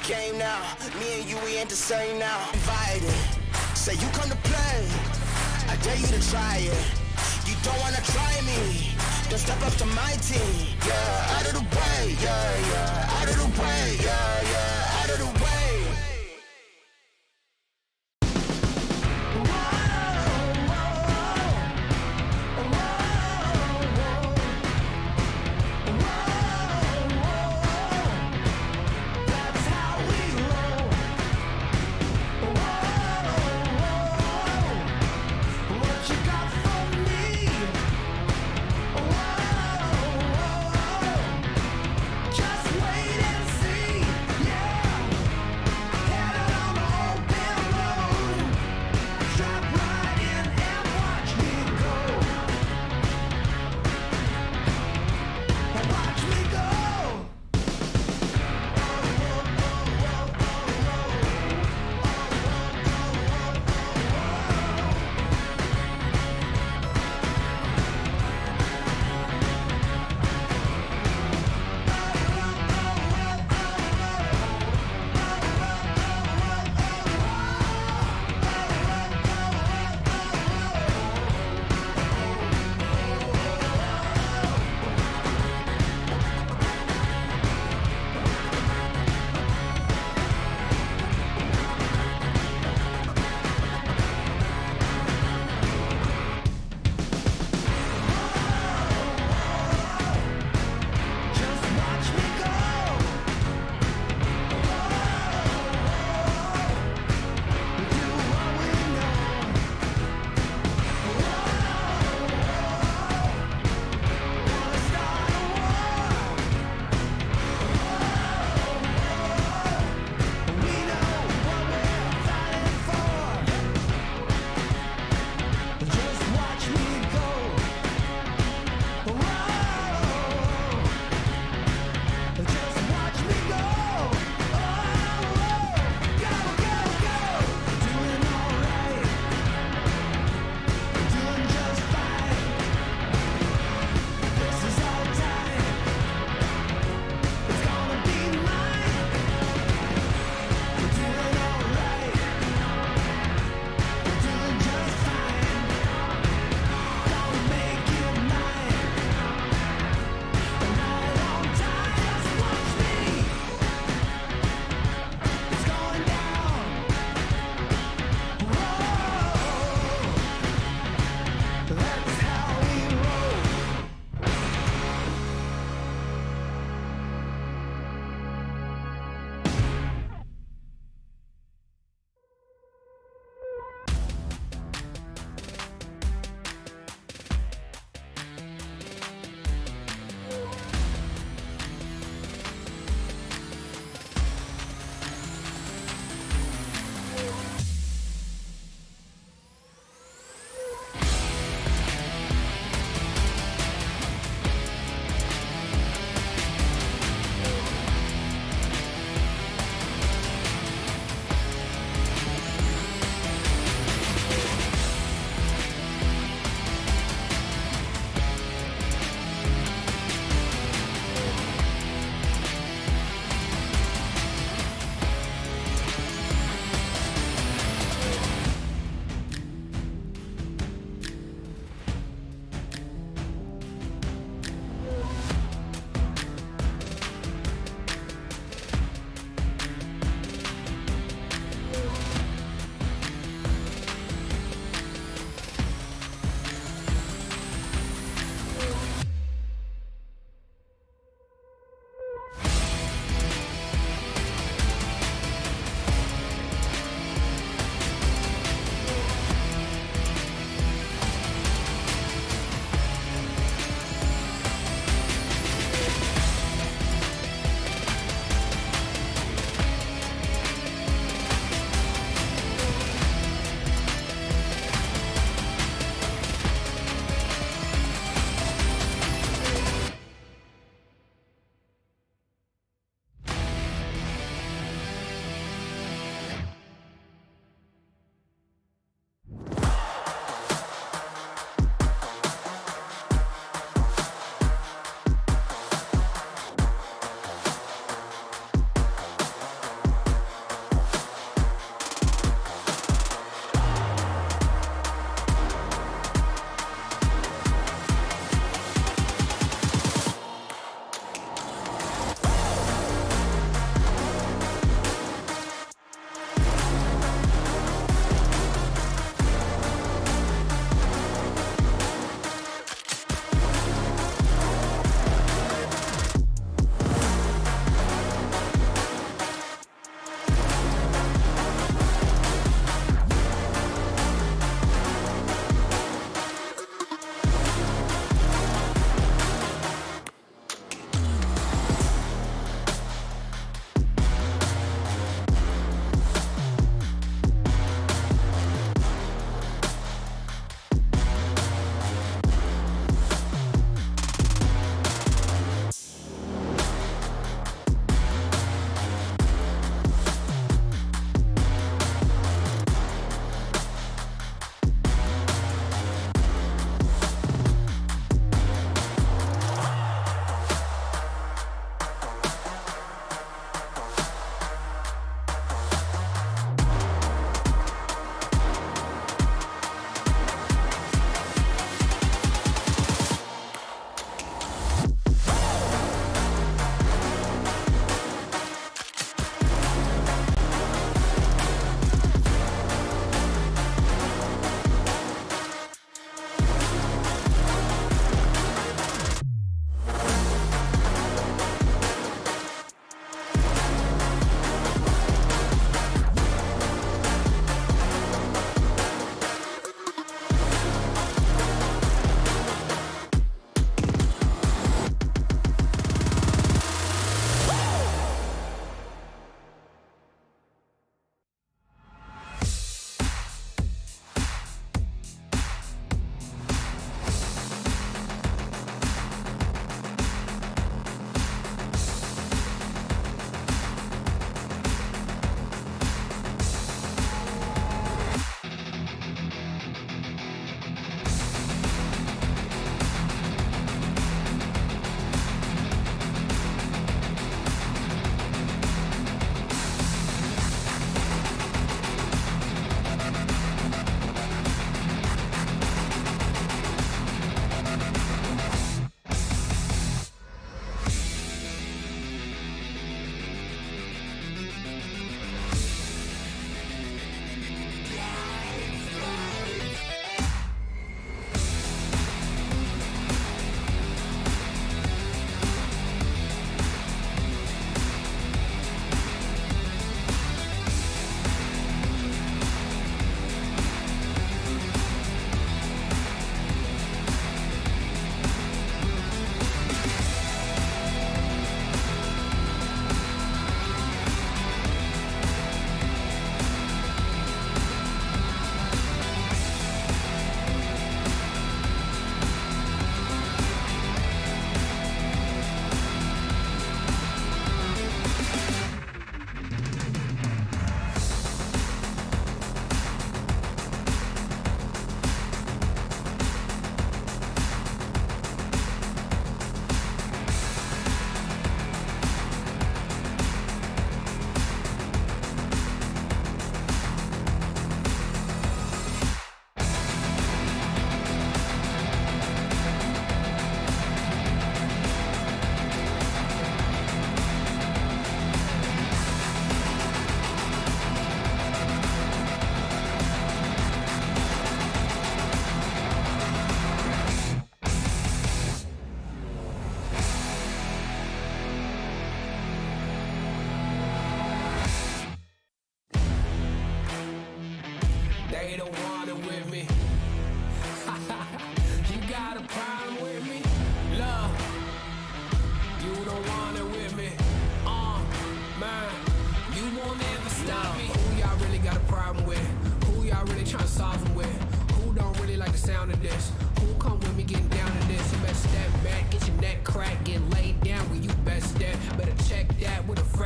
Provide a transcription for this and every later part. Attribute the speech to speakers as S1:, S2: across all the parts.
S1: game now. Me and you, we ain't the same now. Invited, say you come to play. I dare you to try it. You don't wanna try me, then step up to my team. Yeah, out of the way, yeah, yeah. Out of the way, yeah, yeah. Out of the way.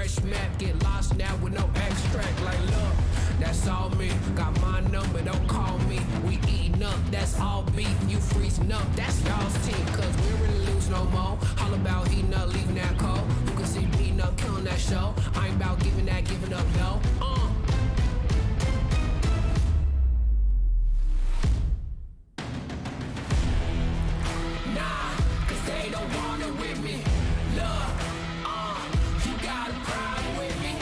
S2: fresh map, get lost now with no extract. Like, look, that's all me. Got my number, don't call me. We eating up, that's all beef. You freezing up, that's y'all's team. Cause we don't really lose no more. All about heating up, leaving that cold. You can see me eating up, killing that show. I ain't about giving up, no. Nah, cause they don't want it with me. Look, you got a problem with me.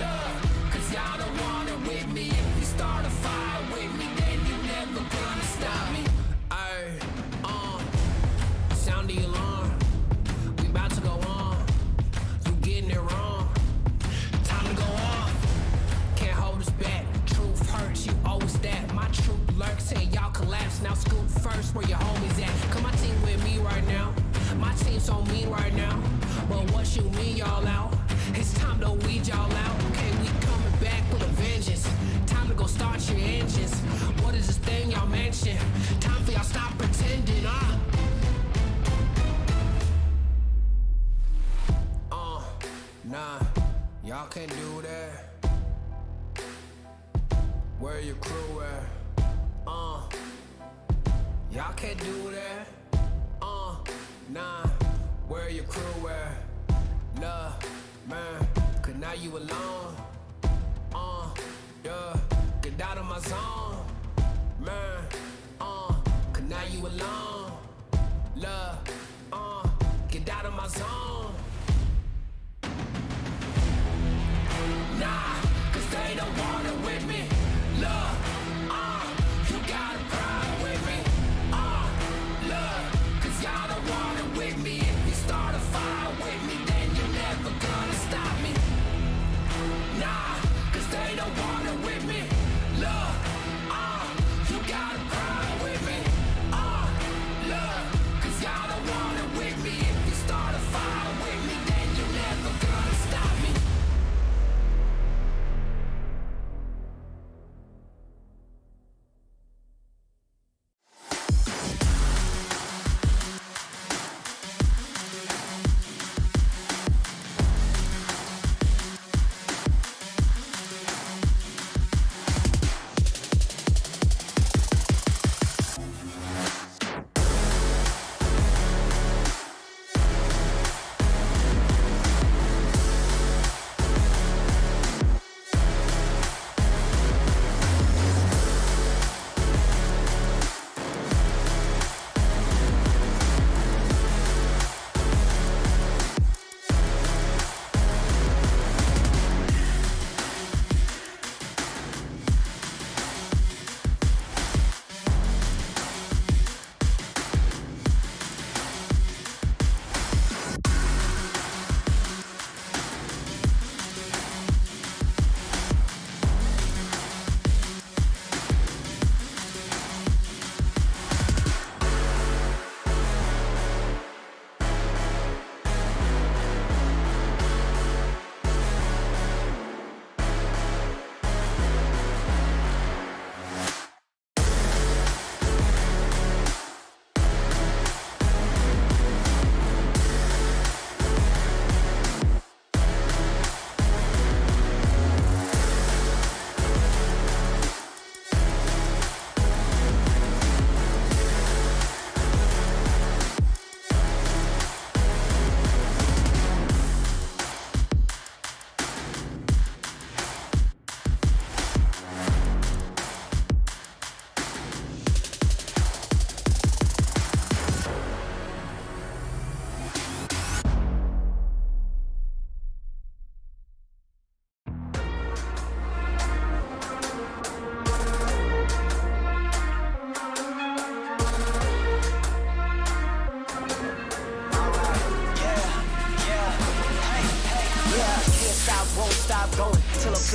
S2: Look, cause y'all don't want it with me. If you start a fire with me, then you never gonna stop me. Ay, sound the alarm. We about to go on. You getting it wrong. Time to go off. Can't hold us back. Truth hurts, you always that. My truth lurks, say y'all collapse. Now scoop first where your homies at. Come my team with me right now. My team so mean right now. But what you mean y'all out? It's time to weed y'all out. Okay, we coming back with a vengeance. Time to go start your engines. What is this thing y'all mention? Time for y'all stop pretending, Nah, y'all can't do that. Where your crew at? Y'all can't do that. Nah, where your crew at? Nah, man, cause now you alone. Yeah, get out of my zone. Man, cause now you alone. Love, get out of my zone. Nah, cause they don't want it with me. Look, you got a problem with me. Look, cause y'all don't want it with me. If you start a fire with me, then you're never gonna stop me. Nah, cause they don't want it with me. Look, you got a problem with me. Look, cause y'all don't want it with me. If you start a fire with me, then you're never gonna stop me.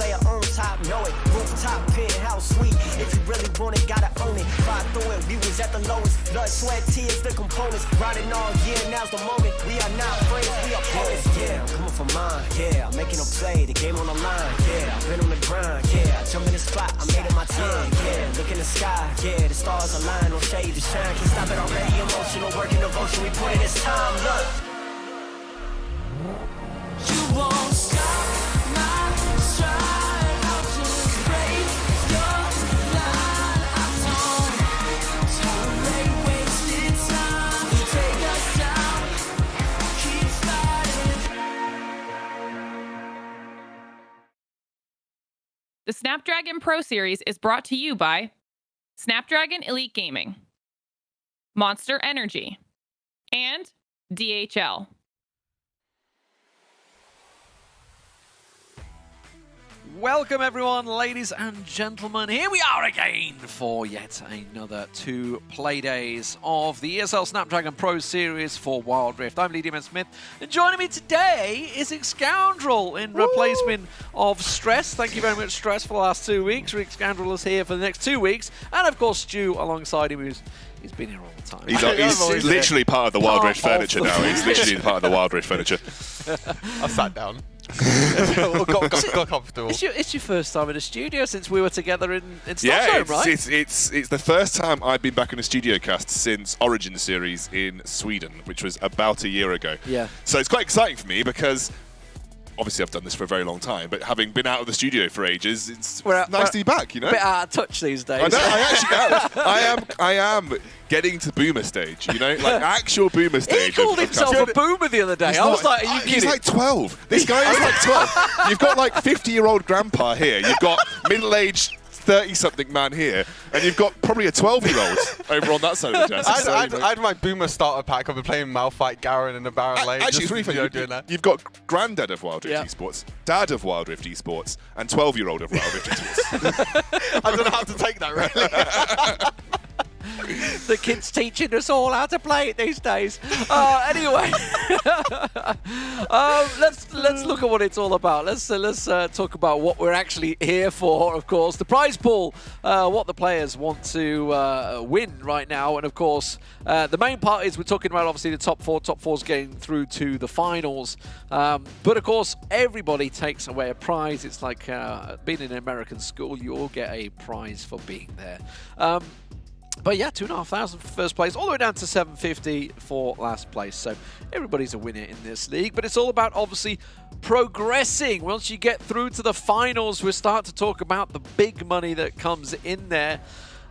S1: player on top, know it. Rooftop, penthouse suite. If you really want it, gotta own it. Fly through it, we was at the lowest. Blood, sweat, tears, the components. Riding all year, now's the moment. We are not friends, we are opponents. Yeah, I'm coming for mine. Yeah, I'm making a play, the game on the line. Yeah, I've been on the grind. Yeah, I jump in the spot, I made it my time. Yeah, look in the sky. Yeah, the stars align, no shade to shine. Can't stop it already. Emotional work and devotion. We put in this time. Look. You
S3: The Snapdragon Pro Series is brought to you by Snapdragon Elite Gaming, Monster Energy, and DHL.
S4: Welcome everyone, ladies and gentlemen. Here we are again for yet another 2 play days of the ESL Snapdragon Pro Series for Wild Rift. I'm Lee Smith, and joining me today is Scoundrel in replacement of Stress. Thank you very much, Stress, for the last 2 weeks. Rick Scoundrel is here for the next 2 weeks, and of course Stu alongside him, he's been here all the time.
S5: He's literally part of the Wild Rift furniture now. He's literally part of the Wild Rift furniture.
S6: I sat down. got comfortable.
S4: It's your first time in a studio since we were together in Stockholm, right?
S5: It's the first time I've been back in a studio cast since Origin Series in Sweden, which was about a year ago.
S4: Yeah.
S5: So it's quite exciting for me because obviously I've done this for a very long time, but having been out of the studio for ages, it's nice to be back, you know?
S4: A bit out of touch these days.
S5: I know, I actually am. I am getting to boomer stage, you know? Like actual boomer stage.
S4: He called himself a boomer the other day. I was like, are you kidding?
S5: He's like 12. This guy is like 12. You've got like 50-year-old grandpa here. You've got middle-aged 30-something man here, and you've got probably a 12-year-old over on that side of the desk.
S6: I had my boomer starter pack. I've been playing Malphite, Garen, and the Baron Lane.
S5: Actually, it's really funny.
S6: Doing that.
S5: You've got granddad of Wild Rift Esports, dad of Wild Rift Esports, and 12-year-old of Wild Rift Esports.
S6: I don't know how to take that, really.
S4: The kids teaching us all how to play it these days. Anyway, let's look at what it's all about. Let's talk about what we're actually here for. Of course, the prize pool, what the players want to win right now, and of course, the main part is we're talking about obviously the top four. Top four's getting through to the finals, but of course, everybody takes away a prize. It's like being in an American school; you all get a prize for being there. But yeah, 2,500 for first place, all the way down to 750 for last place. So everybody's a winner in this league, but it's all about obviously progressing. Once you get through to the finals, we start to talk about the big money that comes in there.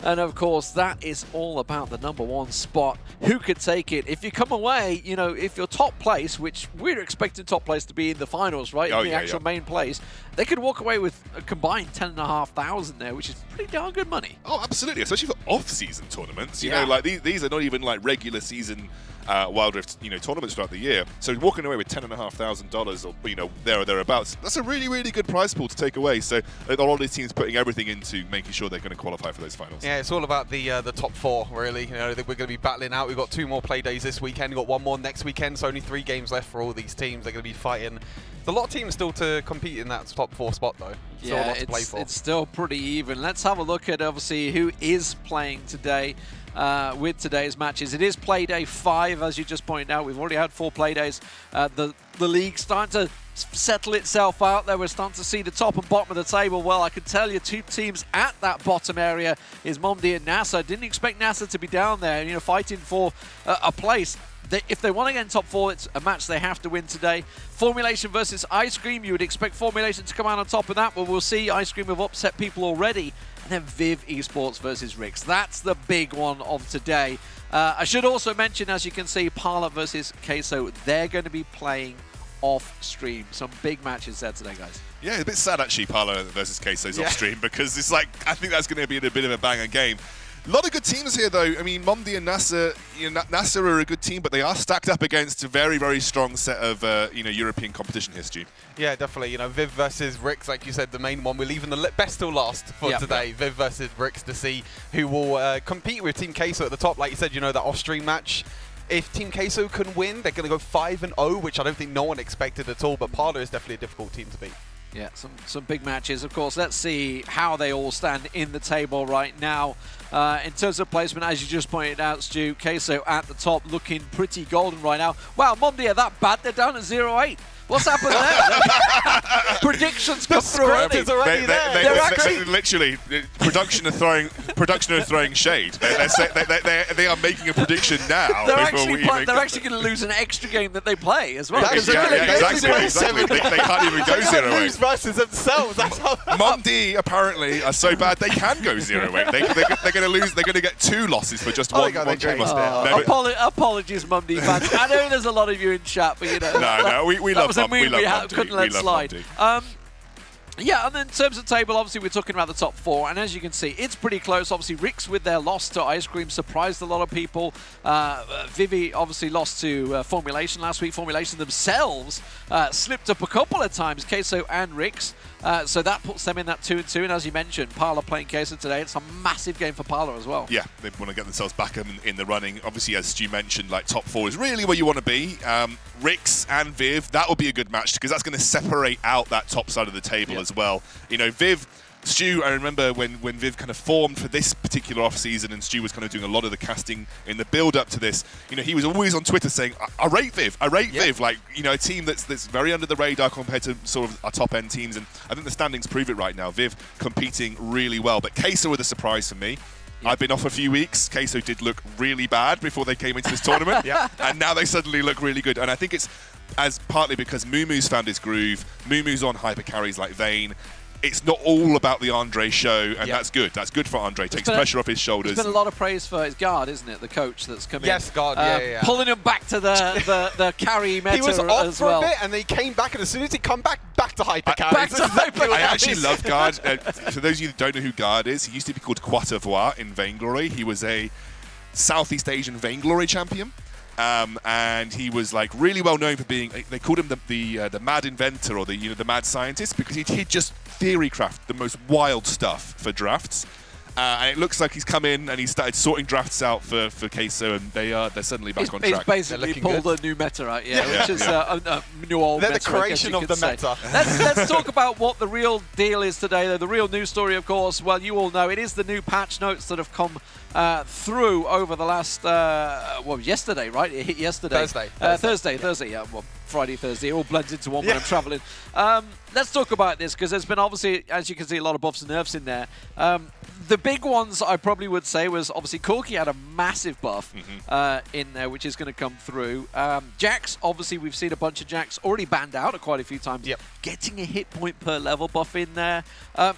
S4: And of course, that is all about the #1 spot. Who could take it? If you come away, you know, if you're top place, which we're expecting top place to be in the finals, right? In the actual main place, they could walk away with a combined 10,500 there, which is pretty darn good money.
S5: Oh, absolutely, especially for off-season tournaments. You know, like these are not even like regular season Wild Rift, you know, tournaments throughout the year. So walking away with $10,500 or, you know, there or thereabouts, that's a really, really good prize pool to take away. So a lot of these teams putting everything into making sure they're going to qualify for those finals.
S6: Yeah, it's all about the top 4, really. You know, we're going to be battling out. We've got 2 more play days this weekend. We've got 1 more next weekend. So only 3 games left for all these teams. They're going to be fighting. There's a lot of teams still to compete in that top 4 spot, though. Still a lot to play for.
S4: It's still pretty even. Let's have a look at obviously who is playing today. With today's matches. It is play day 5, as you just pointed out. We've already had 4 play days. The league's starting to settle itself out there. We're starting to see the top and bottom of the table. Well, I can tell you 2 teams at that bottom area is Momdi and NASA. Didn't expect NASA to be down there, you know, fighting for a place. If they want to get in top 4, it's a match they have to win today. Formulation versus Ice Cream. You would expect Formulation to come out on top of that, but we'll see. Ice Cream have upset people already. And then Viv Esports versus Rix. That's the big one of today. I should also mention, as you can see, Parla versus Queso. They're going to be playing off stream. Some big matches there today, guys.
S5: Yeah, it's a bit sad actually, Parla versus Queso's off stream, because it's like, I think that's going to be a bit of a banger game. A lot of good teams here, though. I mean, Momdi and NASA, you know, NASA are a good team, but they are stacked up against a very, very strong set of, you know, European competition history.
S6: Yeah, definitely. You know, Viv versus Rix, like you said, the main one. We're leaving the best till last for today. Viv versus Rix to see who will compete with Team Queso at the top. Like you said, you know, that off-stream match. If Team Queso can win, they're going to go 5-0, which I don't think no one expected at all. But Parla is definitely a difficult team to beat.
S4: Yeah, some big matches. Of course, let's see how they all stand in the table right now. In terms of placement, as you just pointed out, Stu, Queso at the top, looking pretty golden right now. Wow, Momdi are that bad? They're down at 0-8. What's happened there? Predictions come through already.
S5: They literally, production are throwing shade. They are making a prediction now.
S4: They're actually going to lose an extra game that they play as well.
S5: Exactly. They can't even go 0-8.
S6: Lose versus themselves. That's how.
S5: Momdi apparently are so bad they can go 0-8. They're going to lose. They're going to get 2 losses for just one game.
S4: Apologies, Momdi fans. I know there's a lot of you in chat, but you know.
S5: No, we love.
S4: We couldn't let slide. Yeah, and then in terms of table, obviously we're talking about the top 4, and as you can see, it's pretty close. Obviously, Rix with their loss to Ice Cream surprised a lot of people. Vivi obviously lost to Formulation last week. Formulation themselves slipped up a couple of times, Queso and Rix. So that puts them in that 2-2, and as you mentioned, Parla playing Queso today. It's a massive game for Parla as well.
S5: Yeah, they want to get themselves back in the running. Obviously, as Stu mentioned, like top 4 is really where you want to be. Rix and Viv, that will be a good match because that's going to separate out that top side of the table as well. You know, Viv, Stu, I remember when Viv kind of formed for this particular off-season and Stu was kind of doing a lot of the casting in the build-up to this, you know, he was always on Twitter saying, I rate Viv, Viv. Like, you know, a team that's very under the radar compared to sort of our top-end teams, and I think the standings prove it right now. Viv competing really well, but Queso were the surprise for me. I've been off a few weeks. Queso did look really bad before they came into this tournament, and now they suddenly look really good. And I think it's partly because Mumu's found his groove. Mumu's on hyper carries like Vayne. It's not all about the Andre show, and that's good. That's good for Andre. Takes pressure off his shoulders.
S4: There's been a lot of praise for his guard, isn't it? The coach that's come in.
S6: Yes, guard. Yeah.
S4: Pulling him back to the carry meta.
S6: He was off
S4: as
S6: for
S4: well.
S6: a bit, and then he came back, and as soon as he come back to hyper carries.
S4: Back to hyper
S5: I actually love Guard. For those of you that don't know who Guard is, he used to be called Quatrevoir in Vainglory. He was a Southeast Asian Vainglory champion. And he was like really well known for being. They called him the mad inventor or the mad scientist because he'd just theory craft the most wild stuff for drafts. And it looks like he's come in and he's started sorting drafts out for Queso, and they're suddenly back on track.
S4: He's basically pulled a new meta out, which is a new old
S6: They're
S4: meta.
S6: the creation of the meta.
S4: Let's talk about what the real deal is today, though. The real news story, of course, well, you all know, it is the new patch notes that have come through over the last, yesterday, right? It hit yesterday. Thursday, yeah. Well, Friday, Thursday, it all blends into one when I'm traveling. Let's talk about this, because there's been obviously, as you can see, a lot of buffs and nerfs in there. The big ones I probably would say was obviously Corki had a massive buff in there, which is going to come through. Jax, obviously we've seen a bunch of Jax already banned out quite a few times. Getting a hit point per level buff in there.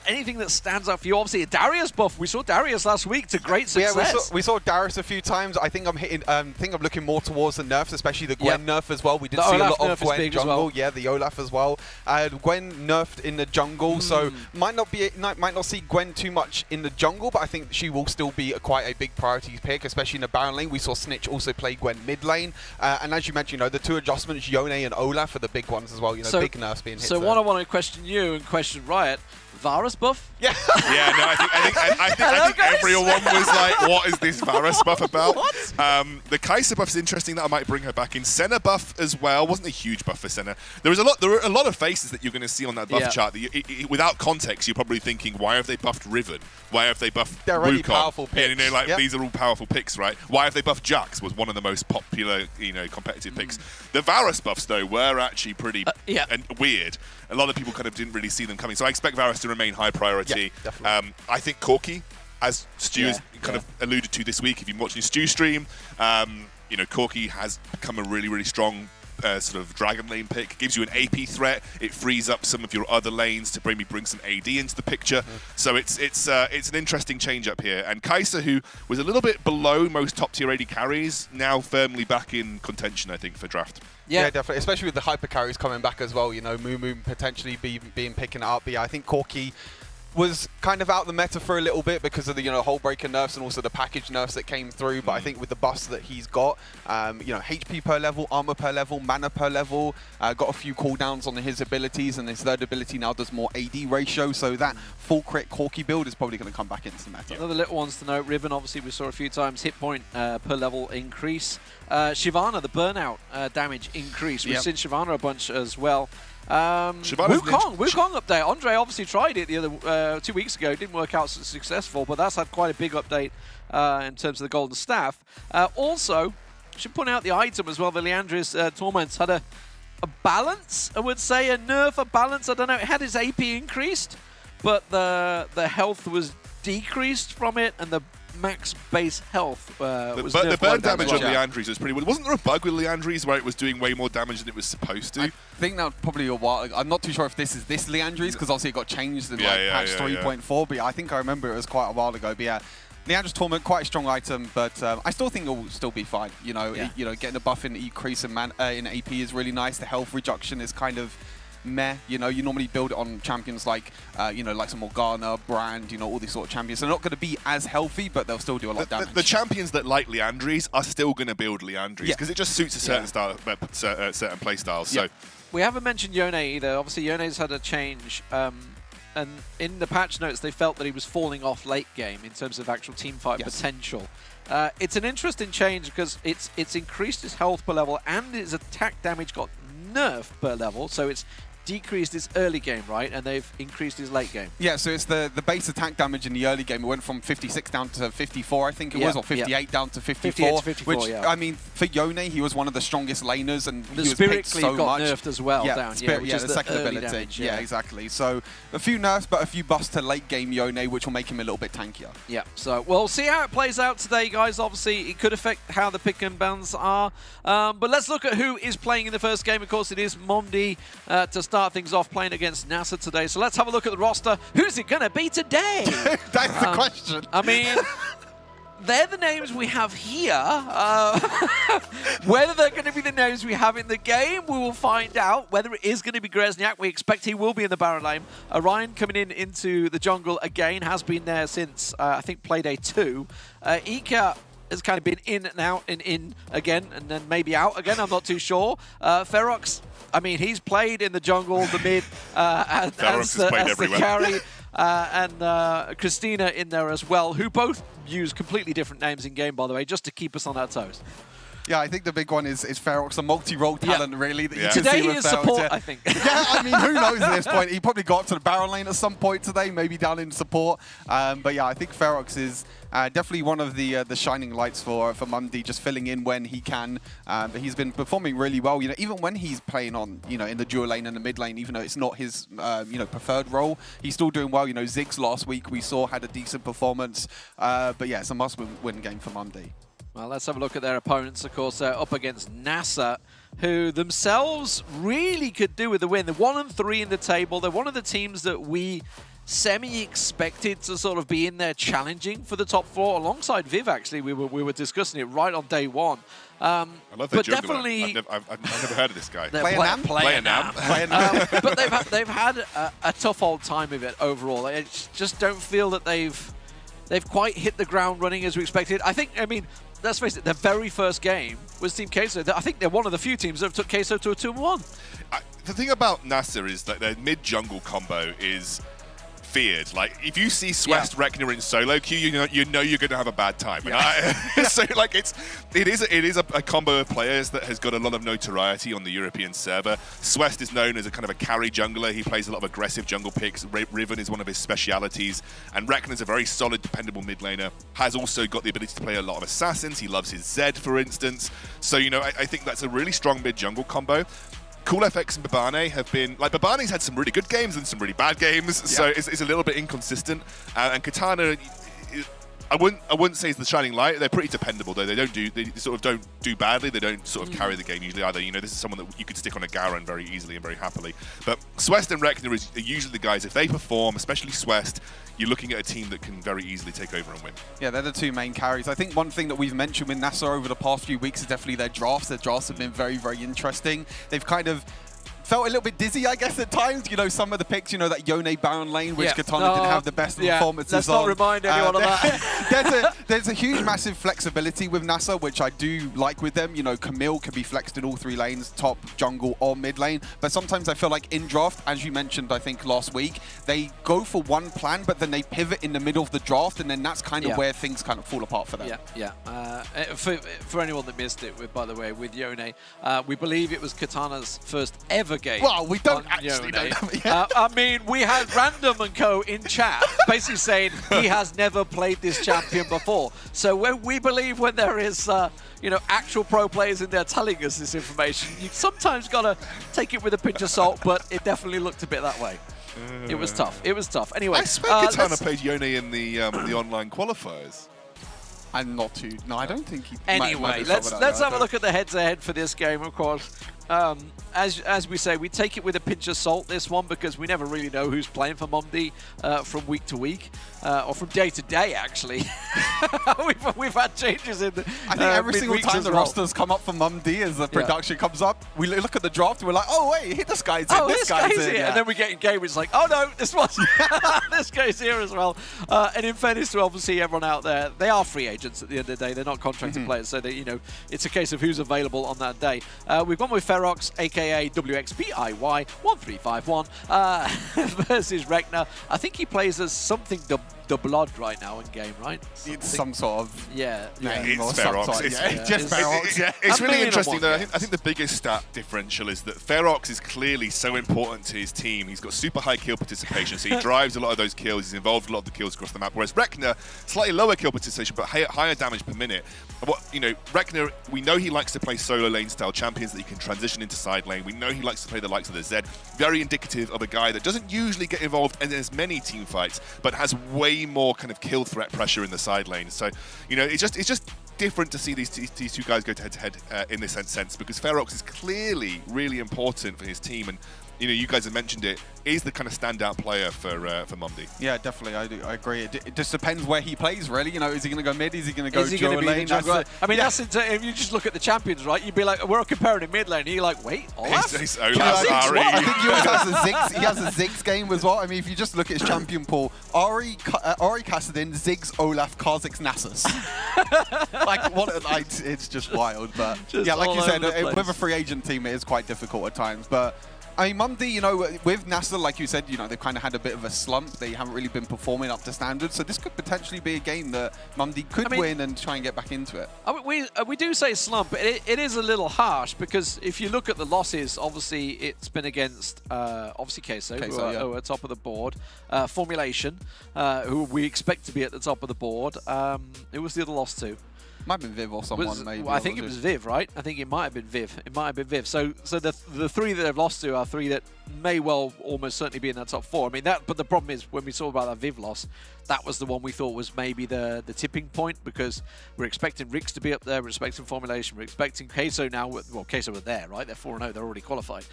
S4: Anything that stands out for you? Obviously a Darius buff. We saw Darius last week to great success.
S6: Yeah, we saw Darius a few times. I think I'm looking more towards the nerfs, especially the Gwen nerf as well. We did see a lot of Gwen jungle. Yeah, the Olaf as well. Gwen nerfed in the jungle, so might not see Gwen too much in the jungle, but I think she will still be quite a big priority pick, especially in the Baron lane. We saw Snitch also play Gwen mid lane, and as you mentioned, the two adjustments, Yone and Olaf, are the big ones as well. Big nerfs being hit.
S4: So what I want to question you and question Riot. Varus buff?
S5: Yeah. I think everyone was like, what is this Varus buff about? The Kai'Sa buff is interesting that I might bring her back in. Senna buff as well. Wasn't a huge buff for Senna. There were a lot of faces that you're going to see on that buff chart that without context, you're probably thinking, why have they buffed Riven? Why have they buffed
S6: They're really powerful picks.
S5: Yeah, these are all powerful picks, right? Why have they buffed Jax? Was one of the most popular, competitive picks. The Varus buffs, though, were actually pretty and weird. A lot of people kind of didn't really see them coming. So I expect Varus to remain high priority. I think Corki, as Stu has kind of alluded to this week, if you've been watching Stu stream, Corki has become a really, really strong sort of dragon lane pick. Gives you an AP threat. It frees up some of your other lanes to bring some AD into the picture. So it's an interesting change up here. And Kai'Sa, who was a little bit below most top tier AD carries, now firmly back in contention, I think, for draft.
S6: Yeah, definitely. Especially with the hyper carries coming back as well. Mumu potentially being picking it up. But yeah, I think Corki was kind of out the meta for a little bit because of the hull breaker nerfs and also the package nerfs that came through. But I think with the buffs that he's got, HP per level, armor per level, mana per level, got a few cooldowns on his abilities, and his third ability now does more AD ratio. So that full crit Corki build is probably going to come back into the meta.
S4: Other little ones to note: Riven, obviously we saw a few times, hit point per level increase. Shyvana, the burnout damage increase. We've seen Shyvana a bunch as well. Wukong update. Andre obviously tried it the other 2 weeks ago. Didn't work out so successful, but that's had quite a big update in terms of the golden staff. Also, should point out the item as well. The Liandry's Torments had a balance, I would say, a nerf, a balance. I don't know. It had his AP increased, but the health was decreased from it, and the max base health was
S5: the burn damage on Liandry's was pretty. Wasn't there a bug with Liandry's where it was doing way more damage than it was supposed to?
S6: I think that was probably a while. I'm not too sure if this is this Liandry's because obviously it got changed in patch 3.4. But I think I remember it was quite a while ago. But yeah, Liandry's Torment, quite a strong item, but I still think it will still be fine. Getting a buff in increase in AP is really nice. The health reduction is kind of meh. You know, you normally build it on champions like, you know, like some Morgana, Brand, you know, all these sort of champions. They're not going to be as healthy, but they'll still do a lot of damage.
S5: The champions that like Leandries are still going to build Leandries because it just suits a certain style, certain play styles. So
S4: we haven't mentioned Yone either. Obviously, Yone's had a change. And in the patch notes, they felt that he was falling off late game in terms of actual teamfight potential. It's an interesting change because it's increased his health per level and his attack damage got nerfed per level. So it's decreased his early game, right? And they've increased his late game.
S6: Yeah, so it's the base attack damage in the early game. It went from 56 down to 54, I think it was, or 58 down to 54.
S4: 54,
S6: which, I mean, for Yone, he was one of the strongest laners, and
S4: the
S6: he was
S4: spirit
S6: picked so
S4: got
S6: much.
S4: nerfed as well down.
S6: Spirit,
S4: which is
S6: the second ability.
S4: Damage,
S6: yeah, exactly. So a few nerfs, but a few buffs to late game Yone, which will make him a little bit tankier.
S4: Yeah, so we'll see how it plays out today, guys. Obviously, it could affect how the pick and bans are. But let's look at who is playing in the first game. Of course, it is Mondi to start things off, playing against NASA today. So let's have a look at the roster. Who's it going to be today?
S6: That's the question.
S4: I mean, they're the names we have here. Whether they're going to be the names we have in the game, we will find out. Whether it is going to be Grezniak, we expect he will be in the Baron lane. Orion coming into the jungle again, has been there since, I think, Playday 2. Ika has kind of been in and out and in again, and then maybe out again. I'm not too sure. Ferox, I mean, he's played in the jungle, the mid, as the carry, and Christina in there as well, who both use completely different names in game, by the way, just to keep us on our toes.
S6: Yeah, I think the big one is Ferox, a multi-role talent, really. That you can
S4: today
S6: see
S4: he
S6: with
S4: is
S6: Ferox,
S4: support, I think.
S6: Yeah, I mean, who knows at this point? He probably got up to the Baron lane at some point today, maybe down in support. But yeah, I think Ferox is definitely one of the shining lights for Mundi, just filling in when he can. But he's been performing really well. You know, even when he's playing on, you know, in the dual lane and the mid lane, even though it's not his, you know, preferred role, he's still doing well. You know, Ziggs last week we saw had a decent performance. But yeah, it's a must-win game for Mundi.
S4: Well, let's have a look at their opponents. Of course, they're up against NASA, who themselves really could do with a win. They're 1-3 in the table. They're one of the teams that we semi-expected to sort of be in there challenging for the top 4, alongside Viv, actually. We were discussing it right on day one.
S5: I love that jungler.
S4: Definitely,
S5: I've never heard of this guy.
S6: Player Nam.
S4: But they've had a tough old time of it overall. I just don't feel that they've quite hit the ground running as we expected. I mean, let's face it, their very first game was Team Queso. I think they're one of the few teams that have took Queso to a 2-1.
S5: The thing about NASA is that their mid-jungle combo is feared. Like, if you see Swest Rekner in solo queue, you know you're going to have a bad time. And so, like, it is a combo of players that has got a lot of notoriety on the European server. Swest is known as a kind of a carry jungler. He plays a lot of aggressive jungle picks. Riven is one of his specialities. And Rekner's a very solid, dependable mid laner. Has also got the ability to play a lot of assassins. He loves his Zed, for instance. So, you know, I think that's a really strong mid-jungle combo. CoolFX and Babane have been, like, Babane's had some really good games and some really bad games, so it's a little bit inconsistent. And Katana, I wouldn't say it's the shining light. They're pretty dependable, though. They sort of don't do badly. They don't sort of carry the game usually either. You know, this is someone that you could stick on a Garen very easily and very happily. But Swest and Rekner are usually the guys, if they perform, especially Swest, you're looking at a team that can very easily take over and win.
S6: Yeah, they're the two main carries. I think one thing that we've mentioned with NASA over the past few weeks is definitely their drafts. Their drafts have been very, very interesting. They've kind of felt a little bit dizzy, I guess, at times. You know, some of the picks, you know, that Yone Baron lane, which Katana didn't have the best performances
S4: Let's not remind anyone of that.
S6: There's a huge, massive flexibility with NASA, which I do like with them. You know, Camille can be flexed in all 3 lanes, top, jungle, or mid lane. But sometimes I feel like in draft, as you mentioned, I think last week, they go for one plan, but then they pivot in the middle of the draft, and then that's kind of where things kind of fall apart for them.
S4: For anyone that missed it, by the way, with Yone, we believe it was Katana's first ever game.
S6: Well, we don't actually know that.
S4: I mean, we had Random and Co in chat basically saying he has never played this champion before. So when we believe when there is, you know, actual pro players in there telling us this information, you sometimes got to take it with a pinch of salt, but it definitely looked a bit that way. It was tough. It was tough. Anyway,
S5: I swear Katana played Yone in the online qualifiers.
S6: I'm not too. No, I don't think he.
S4: Anyway, let's have a look at the heads-to-head for this game. Of course, as we say, we take it with a pinch of salt, this one, because we never really know who's playing for Mumdi from week to week, or from day to day, actually. we've had changes in the
S6: I think every single time the rosters come up for Mumdi, as the production comes up, we look at the draft and we're like, oh wait, this guy's in, this guy's in.
S4: And then we get in game, it's like, oh no, this one's this guy's here as well. And in fairness to obviously everyone out there, they are free agents at the end of the day. They're not contracted players, so they, it's a case of who's available on that day. We've gone with Ferox, aka WXPIY1351, versus Rekna. I think he plays as something the blood right now in game, right?
S6: It's some sort of
S5: It's
S6: or
S5: Ferox.
S6: some sort.
S5: It's
S6: Just Ferox.
S5: It's really interesting though. I think the biggest stat differential is that Ferox is clearly so important to his team. He's got super high kill participation, so he drives a lot of those kills. He's involved in a lot of the kills across the map. Whereas Rekna, slightly lower kill participation, but higher damage per minute. Rekna, we know he likes to play solo lane style champions that he can transition into side lane. We know he likes to play the likes of the Zed. Very indicative of a guy that doesn't usually get involved in as many team fights, but has way more kind of kill threat pressure in the side lane. So, it's just different to see these two guys go head to head in this sense, because Ferox is clearly really important for his team, and you guys have mentioned it, is the kind of standout player for Mumdi.
S6: Yeah, definitely. I agree. It just depends where he plays, really. Is he going to go mid? Is he going to go dual lane?
S4: That's if you just look at the champions, right? You'd be like, we're comparing him mid lane. And you're like, wait, Olaf?
S5: He's Olaf, Ari.
S6: I think he always has a Ziggs. He has a Ziggs game as well. I mean, if you just look at his champion pool, Ari Kassadin, Ziggs, Olaf, Kha'Zix, Nasus. It's just wild. But
S4: just
S6: yeah, like you said,
S4: with
S6: a free agent team, it is quite difficult at times. But I mean, Mumdi, with NASA, like you said, they've kind of had a bit of a slump. They haven't really been performing up to standard. So this could potentially be a game that Mumdi could win and try and get back into it.
S4: We do say slump, but it is a little harsh, because if you look at the losses, obviously it's been against obviously Queso, who are top of the board, Formulation, who we expect to be at the top of the board. Who was the other loss to?
S6: Might have been Viv or someone, maybe.
S4: Well, I think it was Viv, right? I think it might have been Viv. So the three that they've lost to are three that may well almost certainly be in that top four. I mean, but the problem is, when we saw about that Viv loss, that was the one we thought was maybe the tipping point, because we're expecting Rix to be up there, we're expecting Formulation, we're expecting Queso now. Well, Queso were there, right? They're 4-0, they're already qualified.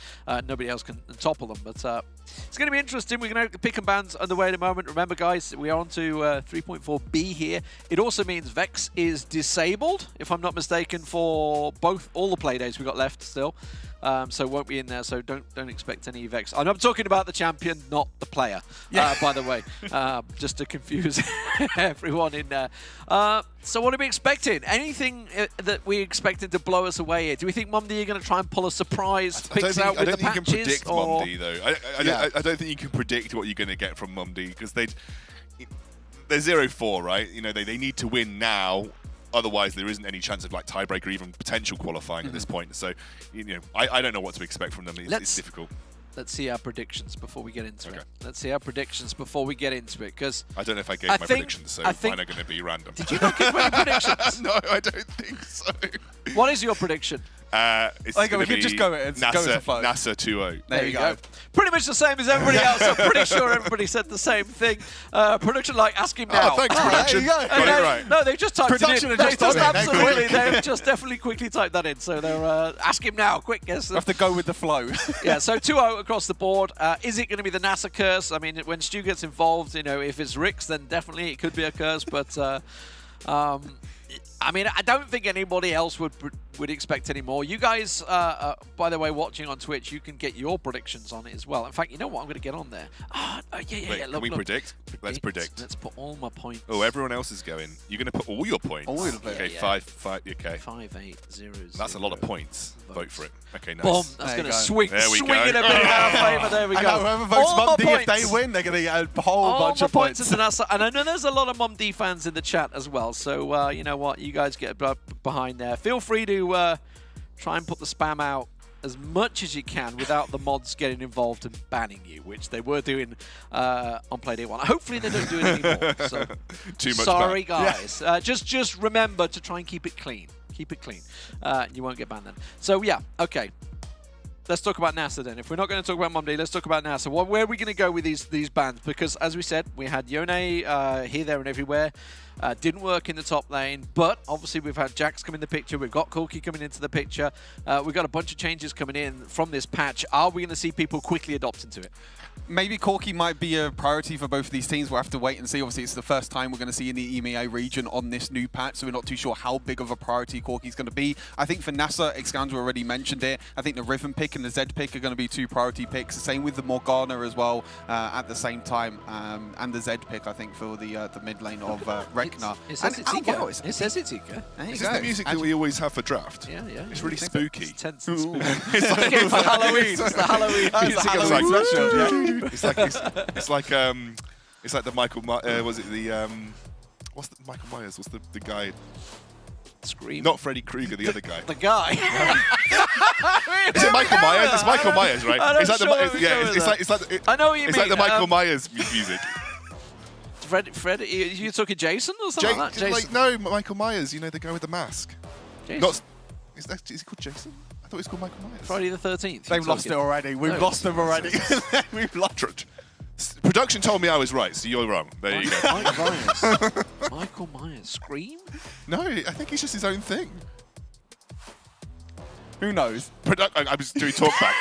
S4: Nobody else can topple them, but it's going to be interesting. We're going to pick and bans underway in a moment. Remember, guys, we are on to 3.4B here. It also means Vex is disabled, if I'm not mistaken, for all the play days we got left still. So won't be in there, so don't expect any Vex. And I'm talking about the champion, not the player, by the way, just to confuse everyone in there. So what are we expecting? Anything that we expected to blow us away here? Do we think Mumdi are going to try and pull a surprise picks out with the patches?
S5: I don't think you can predict Mumdi, though. I don't think you can predict what you're going to get from Mumdi, because they're 0-4, right? They need to win now. Otherwise, there isn't any chance of tiebreaker, even potential qualifying at this point. So, I don't know what to expect from them. It's difficult.
S4: Let's see our predictions before we get into it. Let's see our predictions before we get into it, because
S5: I don't know if I gave my predictions, so mine are going to be random.
S4: Did you not give any predictions?
S5: No, I don't think so.
S4: What is your prediction?
S5: It's
S6: we can just go with the flow.
S5: NASA 2-0.
S6: There you go.
S4: Pretty much the same as everybody else. I'm pretty sure everybody said the same thing. Prediction, ask him now.
S5: Oh, thanks, production.
S6: There you go.
S5: Got it right.
S4: No, they've just typed
S6: Production
S4: it in.
S6: absolutely.
S4: They've just definitely quickly typed that in. So they're ask him now, quick guess.
S6: We have to go with the flow.
S4: Yeah, so 2-0 across the board. Is it going to be the NASA curse? I mean, when Stu gets involved, if it's Rix, then definitely it could be a curse. But I mean, I don't think anybody else would expect any more. You guys, by the way, watching on Twitch, you can get your predictions on it as well. In fact, you know what? I'm going to get on there.
S5: Can we predict? Let's predict.
S4: Let's put all my points.
S5: Oh, everyone else is going. You're going to put all your points?
S6: All of it.
S5: Okay,
S4: yeah.
S5: 5, okay.
S4: 5, 8, 0,
S5: That's a lot of points. Vote for it. Okay, nice.
S4: Boom. That's going to swing
S5: there we
S4: it
S5: go.
S4: a bit in our favour. There we go.
S6: Whoever votes Mumdi, if they win, they're going to get a whole bunch of points.
S4: Into NASA. And I know there's a lot of Mumdi fans in the chat as well. So, you know what? You guys get behind there. Feel free to try and put the spam out as much as you can without the mods getting involved and banning you, which they were doing on Playday 1. Hopefully they don't do it anymore. So,
S5: Too much
S4: sorry, guys. Yeah. Just remember to try and keep it clean. Keep it clean. You won't get banned then. So, yeah, okay. let's talk about NASA then. If we're not going to talk about Monday, let's talk about NASA. Where are we going to go with these bans? Because as we said, we had Yone here, there, and everywhere. Didn't work in the top lane, but obviously we've had Jax come in the picture. We've got Corki coming into the picture. We've got a bunch of changes coming in from this patch. Are we going to see people quickly adopting to it?
S6: Maybe Corki might be a priority for both of these teams. We'll have to wait and see. Obviously, it's the first time we're going to see in the EMEA region on this new patch, so we're not too sure how big of a priority Corki's going to be. I think for NASA, Excander already mentioned it. I think the Riven pick and the Zed pick are going to be 2 priority picks. The same with the Morgana as well at the same time, and the Zed pick, I think, for the mid lane of Rek'Na.
S4: It says it's Ika. It says it's Ika.
S5: This is the music that we always have for draft.
S4: Yeah.
S5: It's really spooky.
S4: It's tense and spooky. It's the Halloween. It's the Halloween music.
S5: It's like the Michael. Was it the what's the Michael Myers? What's the guy?
S4: Scream.
S5: Not Freddy Krueger, the other guy.
S4: The guy.
S5: Is it Michael Myers? It's Michael Myers, right?
S4: I'm
S5: It's like
S4: sure
S5: it's like
S4: I know what you mean.
S5: It's like the Michael Myers music.
S4: Fred, you talking Jason or something like that? Jason.
S5: No, Michael Myers. You know, the guy with the mask.
S4: Jason.
S5: Is he called Jason? I thought he was called Michael Myers.
S4: Friday the 13th.
S6: They've lost it already. We've lost them already. We've lost.
S5: Production told me I was right, so you're wrong. There you go.
S4: Michael Myers. Scream?
S5: No, I think he's just his own thing.
S6: Who knows?
S5: I was doing talkback.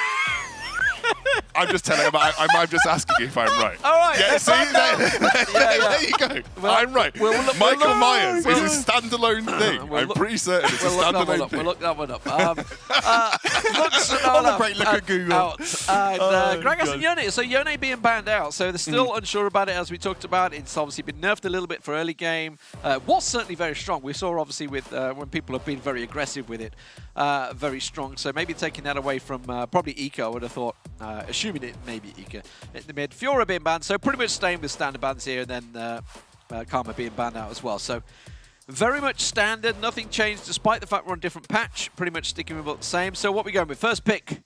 S5: I'm just telling him. I'm just asking you if I'm right.
S4: All right.
S5: Yeah, see, there you go. I'm right. Michael Myers is a standalone thing. I'm pretty certain it's a standalone thing.
S4: We'll look that one up.
S6: Look at Google.
S4: Gragas and Yone. So Yone being banned out. So they're still unsure about it, as we talked about. It's obviously been nerfed a little bit for early game. Was certainly very strong. We saw obviously with when people have been very aggressive with it, very strong. So maybe taking that away from probably Eco, I would have thought. Assuming it may be Ika in the mid. Fiora being banned, so pretty much staying with standard bans here, and then Karma being banned out as well. So very much standard, nothing changed despite the fact we're on a different patch, pretty much sticking with about the same. So what are we going with? First pick.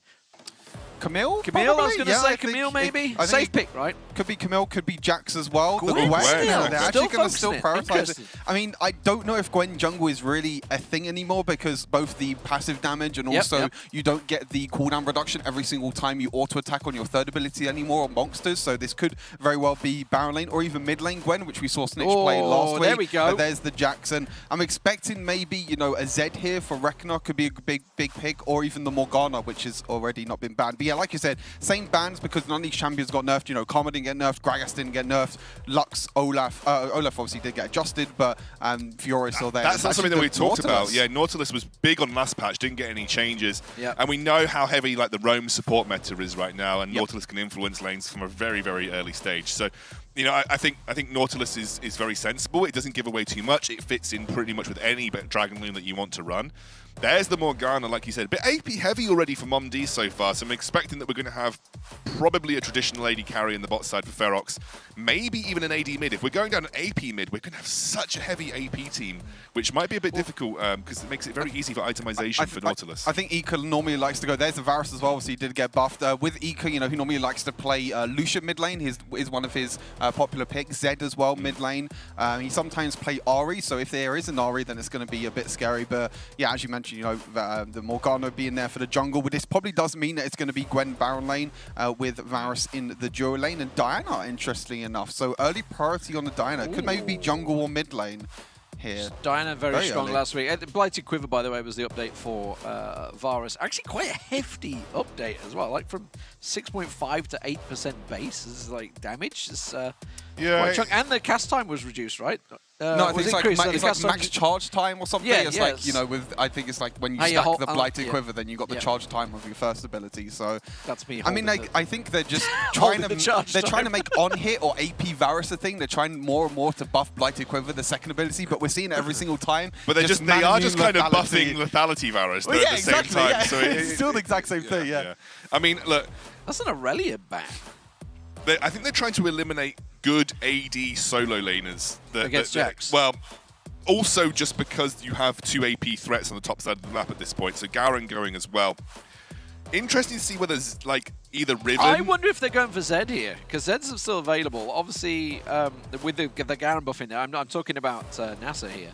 S6: Camille?
S4: Camille, I was going to say Camille maybe. Safe pick, right?
S6: Could be Camille, could be Jax as well.
S4: Gwen
S6: They're actually going to still
S4: prioritize
S6: prioritize it. I mean, I don't know if Gwen jungle is really a thing anymore because both the passive damage and also you don't get the cooldown reduction every single time you auto-attack on your third ability anymore on monsters. So this could very well be Baron lane or even mid lane Gwen, which we saw Snitch play last week.
S4: There we go.
S6: But there's the Jackson. I'm expecting maybe, you know, a Zed here for Rek'Na could be a big pick, or even the Morgana, which has already not been banned. But yeah, like you said, same bans because none of these champions got nerfed. You know, Karma didn't get nerfed, Gragas didn't get nerfed, Lux, Olaf obviously did get adjusted, but Fiora is still there.
S5: That's not something that we talked about. Yeah, Nautilus was big on last patch, didn't get any changes. And we know how heavy like the roam support meta is right now, and Nautilus can influence lanes from a very, very early stage. So, you know, I think Nautilus is very sensible. It doesn't give away too much. It fits in pretty much with any Dragon Loom that you want to run. There's the Morgana, like you said, a bit AP heavy already for Mom D so far, so I'm expecting that we're going to have probably a traditional AD carry in the bot side for Ferox, maybe even an AD mid. If we're going down an AP mid, we're going to have such a heavy AP team, which might be a bit difficult because it makes it very easy for itemization for Nautilus.
S6: I think Ika normally likes to go, there's the Varus as well, obviously he did get buffed. With Ika, you know, he normally likes to play Lucian mid lane, is one of his popular picks. Zed as well, mid lane. He sometimes play Ahri, so if there is an Ahri, then it's going to be a bit scary. But yeah, as you mentioned, you know, the Morgana being there for the jungle, but this probably does mean that it's going to be Gwen Baron lane with Varus in the duo lane and Diana, interestingly enough. So early priority on the Diana. Could maybe be jungle or mid lane here.
S4: Diana very strong early last week. The Blighted Quiver, by the way, was the update for Varus. Actually quite a hefty update as well, like from 6.5 to 8% base is like damage. It's quite chunk. And the cast time was reduced, right?
S6: No, I think it's like max charge time or something. Yeah, it's like, you know, I think it's like when you stack the Blighted Quiver, then you got the charge time of your first ability. So
S4: that's me.
S6: I mean, I think they're just trying to make on hit or AP Varus a thing. They're trying more and more to buff Blighted Quiver, the second ability, but we're seeing it every single time.
S5: But they are just kind of buffing lethality Varus at the same time.
S6: Yeah. So it's still the exact same thing. Yeah.
S5: I mean, look,
S4: that's an Aurelia ban.
S5: I think they're trying to eliminate good AD solo laners.
S4: Against Jax.
S5: Well, also just because you have two AP threats on the top side of the map at this point, so Garen going as well. Interesting to see whether there's like either Riven.
S4: I wonder if they're going for Zed here, because Zed's still available. Obviously, with the Garen buff in there, I'm talking about NASA here.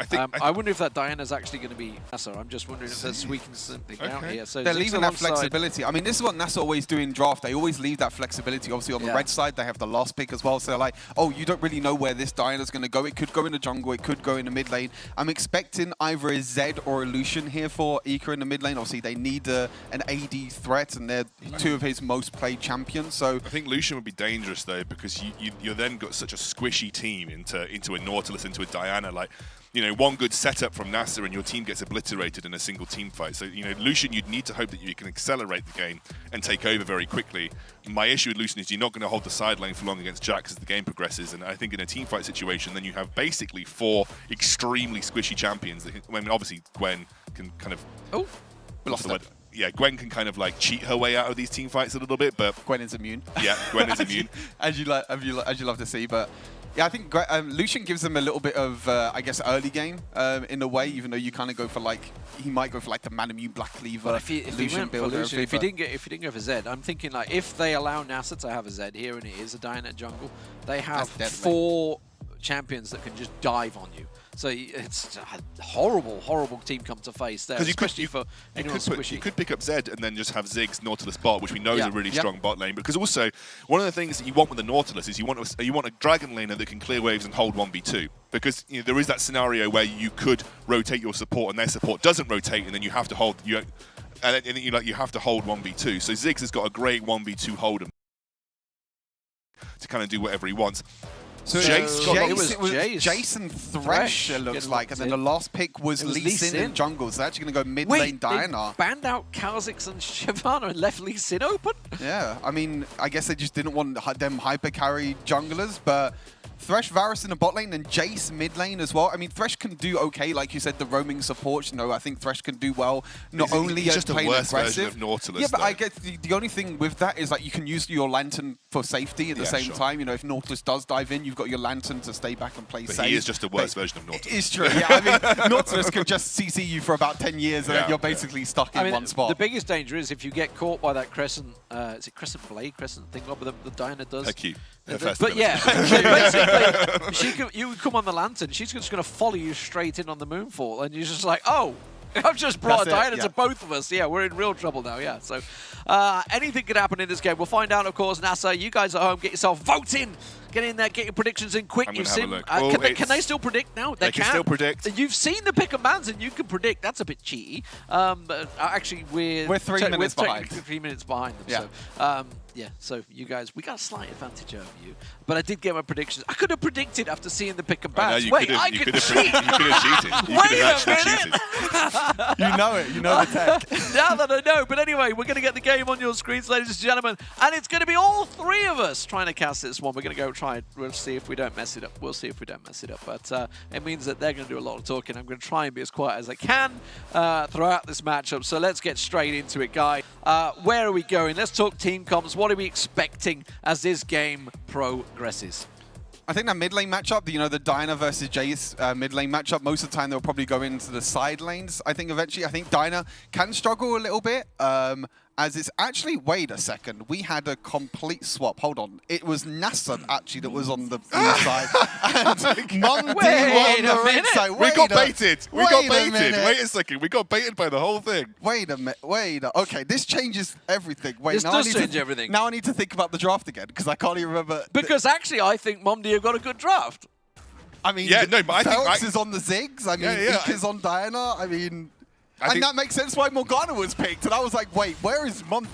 S4: I wonder if that Diana's actually going to be NASA. I'm just wondering if they're squeaking something out here. So
S6: they're
S4: Ziggs
S6: leaving that
S4: alongside-
S6: flexibility. I mean, this is what NASA always do in draft. They always leave that flexibility. Obviously, on the red side, they have the last pick as well. So they're like, oh, you don't really know where this Diana's going to go. It could go in the jungle. It could go in the mid lane. I'm expecting either a Zed or a Lucian here for Ika in the mid lane. Obviously, they need an AD threat, and they're two of his most played champions. So
S5: I think Lucian would be dangerous though, because you then got such a squishy team into a Nautilus, into a Diana. Like, you know, one good setup from NASA and your team gets obliterated in a single team fight. So, you know, Lucian, you'd need to hope that you can accelerate the game and take over very quickly. My issue with Lucian is you're not going to hold the side lane for long against Jax as the game progresses. And I think in a team fight situation, then you have basically 4 extremely squishy champions. I mean, obviously, Gwen can kind of...
S4: Oh,
S5: lost the word. Yeah, Gwen can kind of like cheat her way out of these team fights a little bit, but...
S6: Gwen is immune.
S5: Yeah, Gwen is immune.
S6: as you love to see, but... Yeah, I think Lucian gives them a little bit of, I guess, early game in a way, even though you kind of go for like, he might go for like the Manamune Black Cleaver,
S4: if he went for Lucian, if he didn't go for Zed, I'm thinking like if they allow NASA to have a Zed here and it is a Diana jungle, they have 4 champions that can just dive on you. So it's a horrible, horrible team come to face there, especially for anyone squishy.
S5: You could pick up Zed and then just have Ziggs Nautilus bot, which we know is a really strong bot lane. Because also, one of the things that you want with the Nautilus is you want a dragon laner that can clear waves and hold 1v2. Because you know, there is that scenario where you could rotate your support and their support doesn't rotate, and then you have to hold you have to hold 1v2. So Ziggs has got a great 1v2 hold to kind of do whatever he wants.
S6: So Jace and Thresh, it looks like, and then the last pick was Lee Sin in jungle. So they're actually going to go mid lane Diana.
S4: They banned out Kha'Zix and Shyvana and left Lee Sin open?
S6: Yeah, I mean, I guess they just didn't want them hyper carry junglers, but Thresh, Varus in the bot lane, and Jace mid lane as well. I mean, Thresh can do okay, like you said, the roaming support. You know, I think Thresh can do well. Not only
S5: just a worse
S6: aggressive
S5: version of Nautilus.
S6: Yeah, but I guess the only thing with that is like you can use your lantern for safety at the same time. You know, if Nautilus does dive in, you've got your lantern to stay back and play safe.
S5: He is just a worse version of Nautilus.
S6: It's true. Yeah, I mean, Nautilus could just CC you for about 10 years, and then you're basically stuck in one spot.
S4: The biggest danger is if you get caught by that Crescent. Is it Crescent Blade? Crescent thing? What the Diana does?
S5: Her Q.
S4: But yeah, basically, you come on the lantern, she's just going to follow you straight in on the Moonfall, and you're just like, oh, I've just brought a Diana to both of us. Yeah, we're in real trouble now, yeah. So anything could happen in this game. We'll find out, of course. NASA, you guys at home, get yourself voting. Get in there, get your predictions in quick.
S5: You've seen, can
S4: they still predict now?
S5: They can still predict.
S4: You've seen the pick and bans, and you can predict. That's a bit cheaty. But actually, we're
S6: 3 minutes behind.
S4: 3 minutes behind them.
S6: Yeah.
S4: So, yeah, so you guys, we got a slight advantage over you. But I did get my predictions. I could have predicted after seeing the pick and bans. Wait, I could cheat.
S5: You could have cheated. You could have actually cheated.
S6: You know it. You know the tech.
S4: Now that I know. But anyway, we're going to get the game on your screens, ladies and gentlemen. And it's going to be all 3 of us trying to cast this one. We're going to go try it. We'll see if we don't mess it up. We'll see if we don't mess it up. But it means that they're going to do a lot of talking. I'm going to try and be as quiet as I can throughout this matchup. So let's get straight into it, guys. Where are we going? Let's talk team comps. What are we expecting as this game progresses?
S6: I think that mid lane matchup, you know, the Diana versus Jace mid lane matchup, most of the time they'll probably go into the side lanes. I think eventually, I think Diana can struggle a little bit. As it's actually, wait a second, we had a complete swap. Hold on. It was NASA actually that was on the inside. And Mum D on the right side.
S5: We got baited. We got baited. Wait a second. We got baited by the whole thing.
S6: Wait a minute. Okay, this changes everything. Wait,
S4: this does change everything.
S6: Now I need to think about the draft again because I can't even remember.
S4: Because actually, I think Mum D have got a good draft.
S6: I mean,
S5: yeah, no, but I think
S6: Felix is on the Ziggs. I mean, Ika's on Diana. I mean... And that makes sense why Morgana was picked. And I was like, wait, where is Mum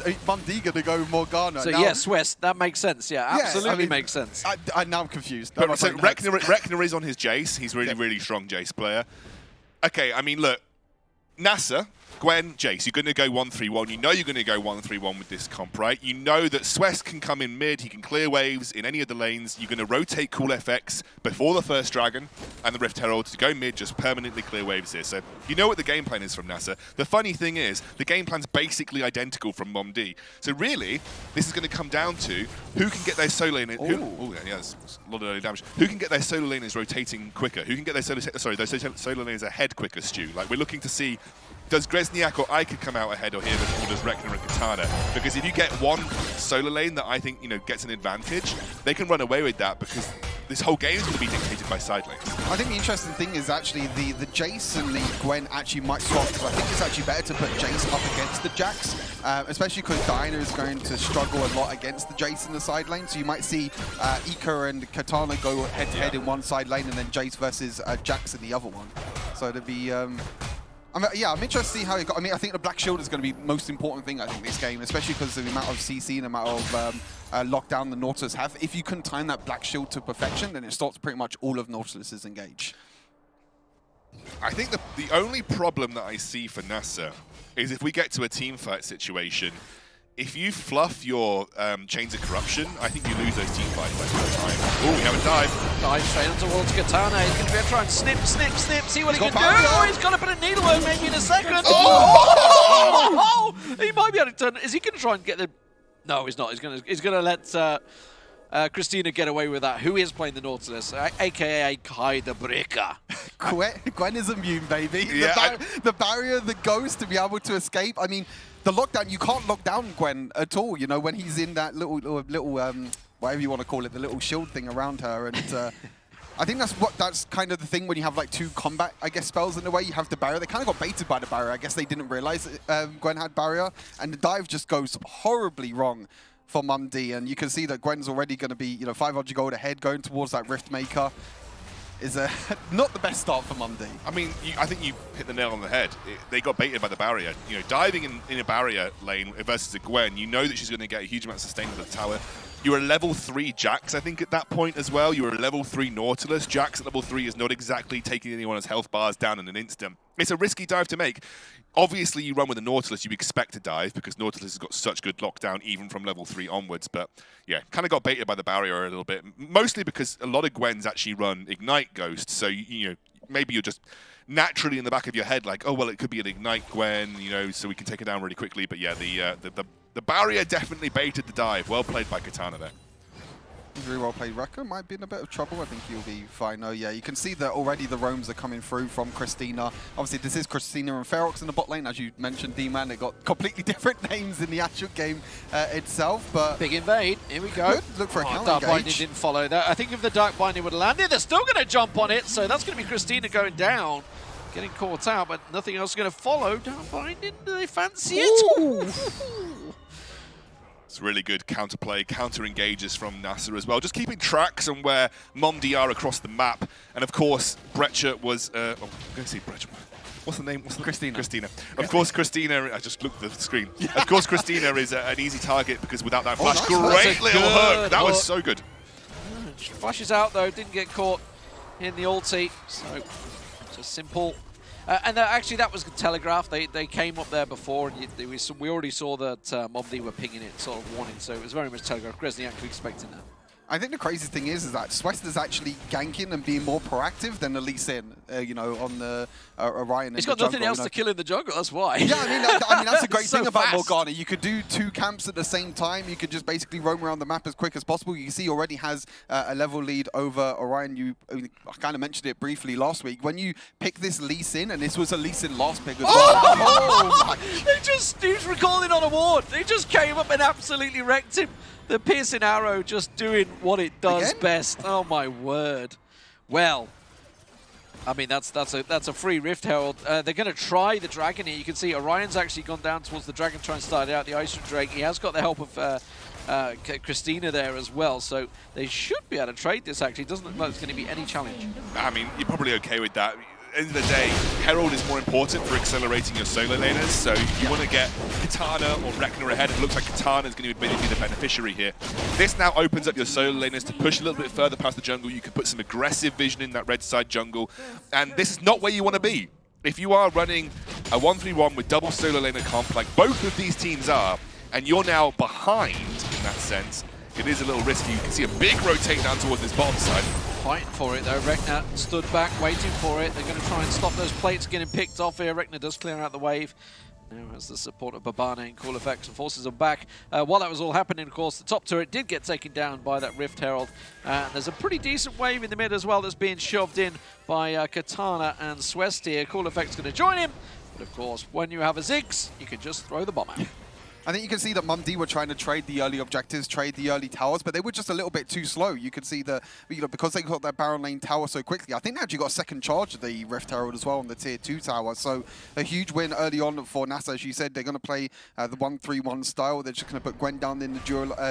S6: D going to go with Morgana?
S4: So, yes, West, that makes sense. Yeah, absolutely makes sense.
S6: Now I'm confused.
S5: So Rek'Na is on his Jace. He's really strong Jace player. Okay, I mean, look, NASA, Gwen, Jace, you're going to go 1-3-1. You know you're going to go 1-3-1 with this comp, right? You know that Swest can come in mid. He can clear waves in any of the lanes. You're going to rotate Cool FX before the first Dragon and the Rift Herald to go mid, just permanently clear waves here. So you know what the game plan is from NASA. The funny thing is, the game plan's basically identical from Mum D. So really, this is going to come down to who can get their solo lane. There's a lot of early damage. Who can get their solo laners rotating quicker? Who can get their solo laners ahead quicker, Stu? Like, we're looking to see, does Grezniak or Ika come out ahead or here, or does Rek'Na and Katana? Because if you get one solo lane that I think, you know, gets an advantage, they can run away with that because this whole game is going to be dictated by side lanes.
S7: I think the interesting thing is actually the Jace and the Gwen actually might swap, because I think it's actually better to put Jace up against the Jax, especially because Diana is going to struggle a lot against the Jace in the side lane. So you might see Ika and Katana go head-to-head in one side lane, and then Jace versus Jax in the other one. So it'd be... I'm interested to see how it got. I mean, I think the Black Shield is going to be the most important thing, I think, this game, especially because of the amount of CC and the amount of lockdown the Nautilus have. If you can time that Black Shield to perfection, then it stops pretty much all of Nautilus's engage.
S5: I think the only problem that I see for NASA is if we get to a team fight situation, if you fluff your Chains of Corruption, I think you lose those team fights by time. Oh, we have a dive.
S4: Dive straight on towards Katana. He's going to be able to try and snip, see what he can do. Oh, he's got to put a needlework maybe in a second. Oh! He might be able to turn. Is he going to try and get the... No, he's not. He's going to let Christina get away with that. Who is playing the Nautilus? A.K.A. Kai the Breaker.
S7: Gwen is immune, baby.
S5: Yeah,
S7: the barrier, the ghost to be able to escape. I mean, the lockdown, you can't lock down Gwen at all, you know, when he's in that little whatever you want to call it, the little shield thing around her. And I think that's kind of the thing when you have like two combat, I guess, spells in a way. You have the barrier. They kind of got baited by the barrier. I guess they didn't realize Gwen had barrier. And the dive just goes horribly wrong for Mum-D. And you can see that Gwen's already going to be, 500 gold ahead, going towards that Rift Maker. Is not the best start for Mum-D.
S5: I mean, I think you hit the nail on the head. They got baited by the barrier. Diving in a barrier lane versus a Gwen, you know that she's going to get a huge amount of sustain with the tower. You were a level 3 Jax, I think, at that point as well. You were a level 3 Nautilus. Jax at level 3 is not exactly taking anyone's health bars down in an instant. It's a risky dive to make. Obviously, you run with a Nautilus, you expect to dive because Nautilus has got such good lockdown even from level 3 onwards. But yeah, kind of got baited by the barrier a little bit. Mostly because a lot of Gwens actually run Ignite Ghost. So, maybe you're just naturally in the back of your head like, oh, well, it could be an Ignite Gwen, so we can take it down really quickly. But yeah, the barrier definitely baited the dive. Well played by Katana there.
S7: Very well played. Rekka might be in a bit of trouble. I think he'll be fine. Oh, yeah, you can see that already the roams are coming through from Christina. Obviously, this is Christina and Ferox in the bot lane. As you mentioned, D-Man, they got completely different names in the actual game itself. But
S4: big invade. Here we go.
S7: Good. Look for a counter
S4: Dark Binding
S7: engage.
S4: didn't follow that. I think if the Dark Binding would have landed, they're still going to jump on it. So that's going to be Christina going down. Getting caught out, but nothing else is going to follow. Dark Binding, do they fancy it?
S5: It's really good counterplay, counter-engages from NASA as well. Just keeping tracks on where Mum-D are across the map. And of course, Brecha was... I'm going to say Brecha. What's the name?
S7: Christina.
S5: Christina. Of course, Christina... I just looked at the screen. Of course, Christina is an easy target because without that flash, great little hook. That was so good.
S4: Flashes out, though. Didn't get caught in the ulti. So, just simple. And actually, that was telegraphed. They came up there before, and we already saw that Mum-D were pinging it, sort of warning. So it was very much telegraphed. Gresniak was expecting that.
S7: I think the crazy thing is that Swest is actually ganking and being more proactive than the Lee Sin, on the Orion.
S4: He's got nothing else to kill in the jungle, that's why.
S7: Yeah, I mean that's a great thing about
S4: fast.
S7: Morgana. You could do 2 camps at the same time. You could just basically roam around the map as quick as possible. You can see already has a level lead over Orion. I kind of mentioned it briefly last week. When you pick this Lee Sin, and this was a Lee Sin last pick as well.
S4: Oh! He was recalling on a ward. They just came up and absolutely wrecked him. The piercing arrow just doing what it does best. Oh my word. Well, I mean that's a free Rift Herald. They're going to try the Dragon here. You can see Orion's actually gone down towards the Dragon, trying to start it out. The Ice Drake. He has got the help of Christina there as well. So they should be able to trade this. Actually, it doesn't look like it's going to be any challenge.
S5: I mean, you're probably okay with that. End of the day, Herald is more important for accelerating your solo laners, so you want to get Katana or Rekna ahead. It looks like Katana is going to be the beneficiary here. This now opens up your solo laners to push a little bit further past the jungle. You can put some aggressive vision in that red side jungle, and this is not where you want to be. If you are running a 1-3-1 with double solo laner comp, like both of these teams are, and you're now behind in that sense, it is a little risky. You can see a big rotate down towards this bottom side.
S4: Fighting for it though. Rekna stood back, waiting for it. They're going to try and stop those plates getting picked off here. Rekna does clear out the wave. Now as the support of Babane and Cool Effects and forces them back. While that was all happening, of course, the top turret did get taken down by that Rift Herald. There's a pretty decent wave in the mid as well that's being shoved in by Katana and Swest here. Cool Effects going to join him. But of course, when you have a Ziggs, you can just throw the bomb out.
S7: I think you can see that Mumd were trying to trade the early objectives, trade the early towers, but they were just a little bit too slow. You could see that, because they got that Baron lane tower so quickly, I think they actually got a second charge of the Rift Herald as well on the tier 2 tower. So a huge win early on for NASA. As you said, they're going to play the 1-3-1 style. They're just going to put Gwen down in the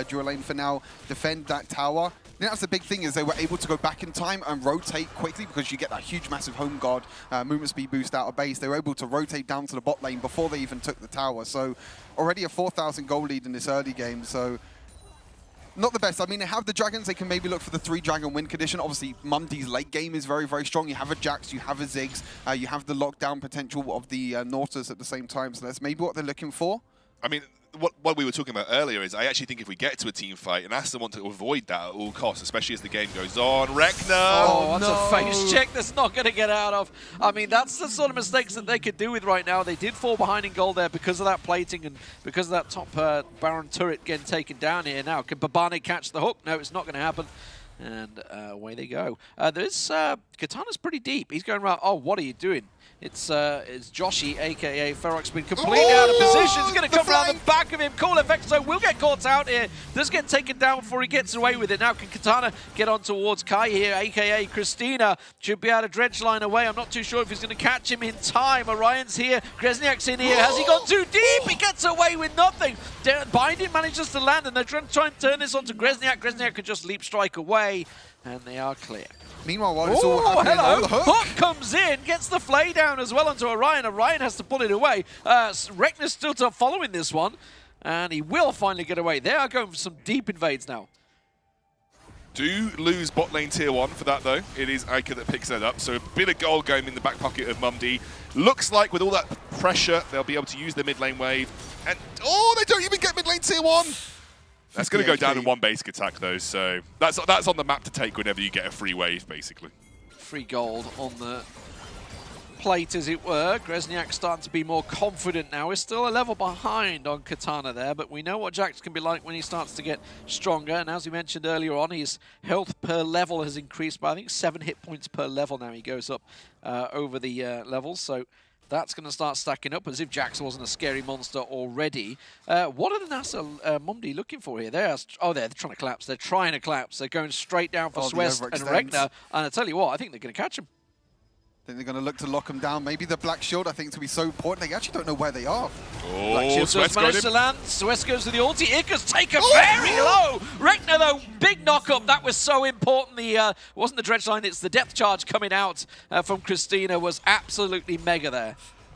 S7: dual lane for now, defend that tower. I think that's the big thing, is they were able to go back in time and rotate quickly, because you get that huge, massive home guard movement speed boost out of base. They were able to rotate down to the bot lane before they even took the tower. So already a 4,000 goal lead in this early game. So not the best. I mean, they have the dragons. They can maybe look for the 3-dragon win condition. Obviously, Mumdy's late game is very, very strong. You have a Jax, you have a Ziggs, you have the lockdown potential of the Nautilus at the same time. So that's maybe what they're looking for.
S5: I mean, what we were talking about earlier is I actually think if we get to a team fight, and Asta want to avoid that at all costs, especially as the game goes on. Rekna!
S4: Oh, that's a face check that's not going to get out of. I mean, that's the sort of mistakes that they could do with right now. They did fall behind in gold there because of that plating and because of that top Baron turret getting taken down here. Now, can Babane catch the hook? No, it's not going to happen. And away they go. Katana's pretty deep. He's going around. Oh, what are you doing? It's Joshi, a.k.a. Ferox, been completely out of position. He's going to come around the back of him. Cool effect, so will get caught out here. Does get taken down before he gets away with it. Now can Katana get on towards Kai here, a.k.a. Christina. Should be able to dredge line away. I'm not too sure if he's going to catch him in time. Orion's here. Gresniak's in here. Has he gone too deep? He gets away with nothing. Binding manages to land, and they're trying to turn this onto Gresniak. Gresniak could just leap strike away, and they are clear.
S7: Meanwhile, while it's all happening,
S4: hello.
S7: the hook.
S4: Hook comes in, gets the flay down as well onto Orion. Orion has to pull it away. Rekna's still following this one, and he will finally get away. They are going for some deep invades now.
S5: Do lose bot lane tier 1 for that, though. It is Ica that picks that up, so a bit of gold going in the back pocket of Mumd. Looks like with all that pressure, they'll be able to use the mid lane wave. And, oh, they don't even get mid lane tier 1! That's going to go down in one basic attack, though, so that's on the map to take whenever you get a free wave, basically.
S4: Free gold on the plate, as it were. Gresniak starting to be more confident now. We're still a level behind on Katana there, but we know what Jax can be like when he starts to get stronger. And as we mentioned earlier on, his health per level has increased by, I think, 7 hit points per level now. He goes up over the levels, so that's going to start stacking up, as if Jax wasn't a scary monster already. What are the NASA Mumd looking for here? They're trying to collapse. They're trying to collapse. They're going straight down for Swest and Rekna. And I tell you what, I think they're going to catch him.
S7: I think they're going to look to lock them down. Maybe the Black Shield, I think, is going to be so important. They actually don't know where they are.
S5: Oh,
S4: Black Shield
S5: Swest
S4: managed to land. Swest goes to the ulti. Ika's taken very low. Rekna, though, big knock-up. That was so important. It wasn't the dredge line, it's the depth charge coming out from Christina was absolutely mega there.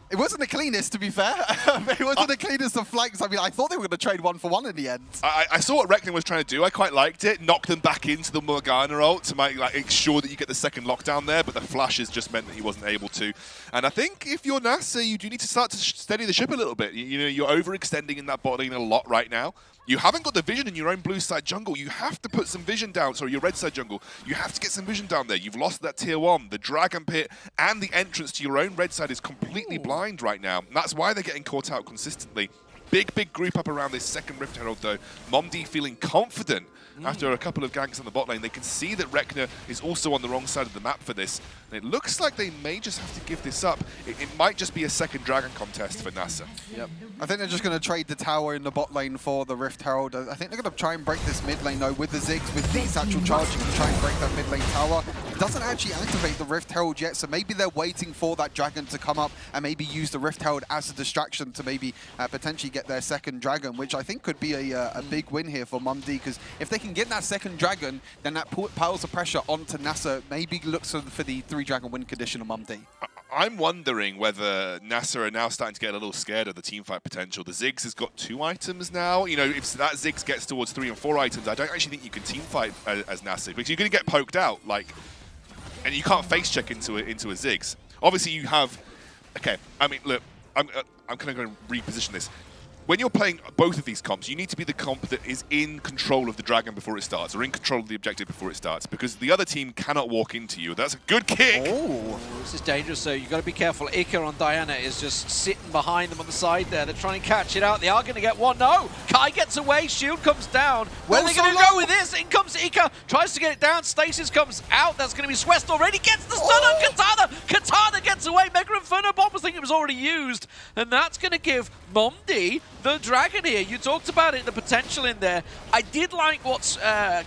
S7: It wasn't the cleanest, to be fair. It wasn't the cleanest of flanks. I mean, I thought they were going to trade 1-for-1 in the end.
S5: I saw what Rekna was trying to do. I quite liked it. Knock them back into the Morgana ult to make ensure that you get the second lockdown there, but the flashes just meant that he wasn't able to. And I think if you're NASA, you do need to start to steady the ship a little bit. You know, you're overextending in that bot lane a lot right now. You haven't got the vision in your own blue side jungle. You have to put some vision down. Sorry, your red side jungle. You have to get some vision down there. You've lost that tier 1. The Dragon Pit and the entrance to your own red side is completely blind right now. And that's why they're getting caught out consistently. Big group up around this second Rift Herald, though. Mumd feeling confident after a couple of ganks on the bot lane. They can see that Rekna is also on the wrong side of the map for this. And it looks like they may just have to give this up. It might just be a second Dragon contest for NASA.
S7: Yep. I think they're just going to trade the tower in the bot lane for the Rift Herald. I think they're going to try and break this mid lane, though, with the Ziggs, with the satchel charge. You can try and break that mid lane tower. It doesn't actually activate the Rift Herald yet, so maybe they're waiting for that Dragon to come up and maybe use the Rift Herald as a distraction to maybe potentially get their second Dragon, which I think could be a big win here for Mumd, because if they can get that second Dragon, then that piles of pressure onto NASA, maybe looks for the 3-Dragon win condition of Mumd.
S5: I'm wondering whether NASA are now starting to get a little scared of the teamfight potential. The Ziggs has got 2 items now. You know, if that Ziggs gets towards 3 and 4 items, I don't actually think you can teamfight as NASA, because you're going to get poked out, and you can't face check into a Ziggs. Obviously, you have. Okay, I mean, look, I'm kind of going to reposition this. When you're playing both of these comps, you need to be the comp that is in control of the Dragon before it starts, or in control of the objective before it starts, because the other team cannot walk into you. That's a good kick!
S4: Oh, this is dangerous, so you've got to be careful. Ika on Diana is just sitting behind them on the side there. They're trying to catch it out. They are going to get one. No! Kai gets away. Shield comes down. Where are they going to go with this? In comes Ika. Tries to get it down. Stasis comes out. That's going to be Swest already. Gets the stun on Katana. Katana gets away. Mega Inferno Bomb, I think it was already used. And that's going to give Mumd the Dragon here. You talked about it, the potential in there. I did like what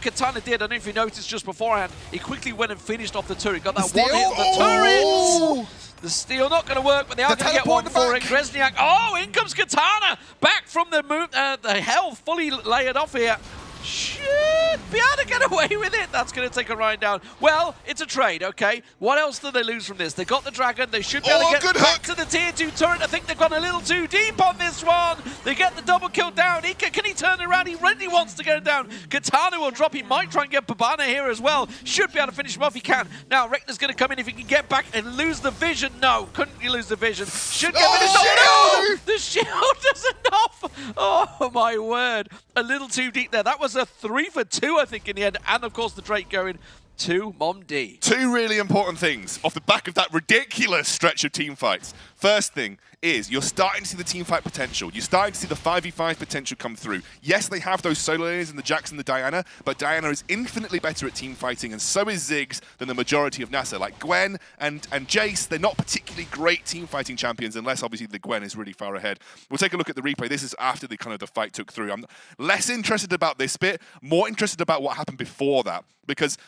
S4: Katana did. I don't know if you noticed just beforehand. He quickly went and finished off the turret. Got that one hit on the turret. The steal not going to work, but they are going to get one for it. Grezniak. Oh, in comes Katana. Back from the health, fully layered off here. Should be able to get away with it. That's going to take a ride down. Well, it's a trade, okay? What else do they lose from this? They got the Dragon. They should be able to get back to the tier 2 turret. I think they've gone a little too deep on this one. They get the double kill down. Ika, can he turn around? He really wants to get it down. Katana will drop. He might try and get Babana here as well. Should be able to finish him off. He can. Now, Rekna's going to come in. If he can get back and lose the vision. No, couldn't you lose the vision? Should get finished. Oh, no! The shield does enough. Oh, my word. A little too deep there. That was a 3 for 2, I think, in the end. And, of course, the Drake going to Mom D.
S5: Two really important things off the back of that ridiculous stretch of team fights. First thing is you're starting to see the team fight potential. You're starting to see the 5v5 potential come through. Yes, they have those solo lanes in the Jax and the Diana, but Diana is infinitely better at team fighting, and so is Ziggs than the majority of NASA. Like Gwen and Jace, they're not particularly great team fighting champions unless obviously the Gwen is really far ahead. We'll take a look at the replay. This is after the fight took through. I'm less interested about this bit, more interested about what happened before that, because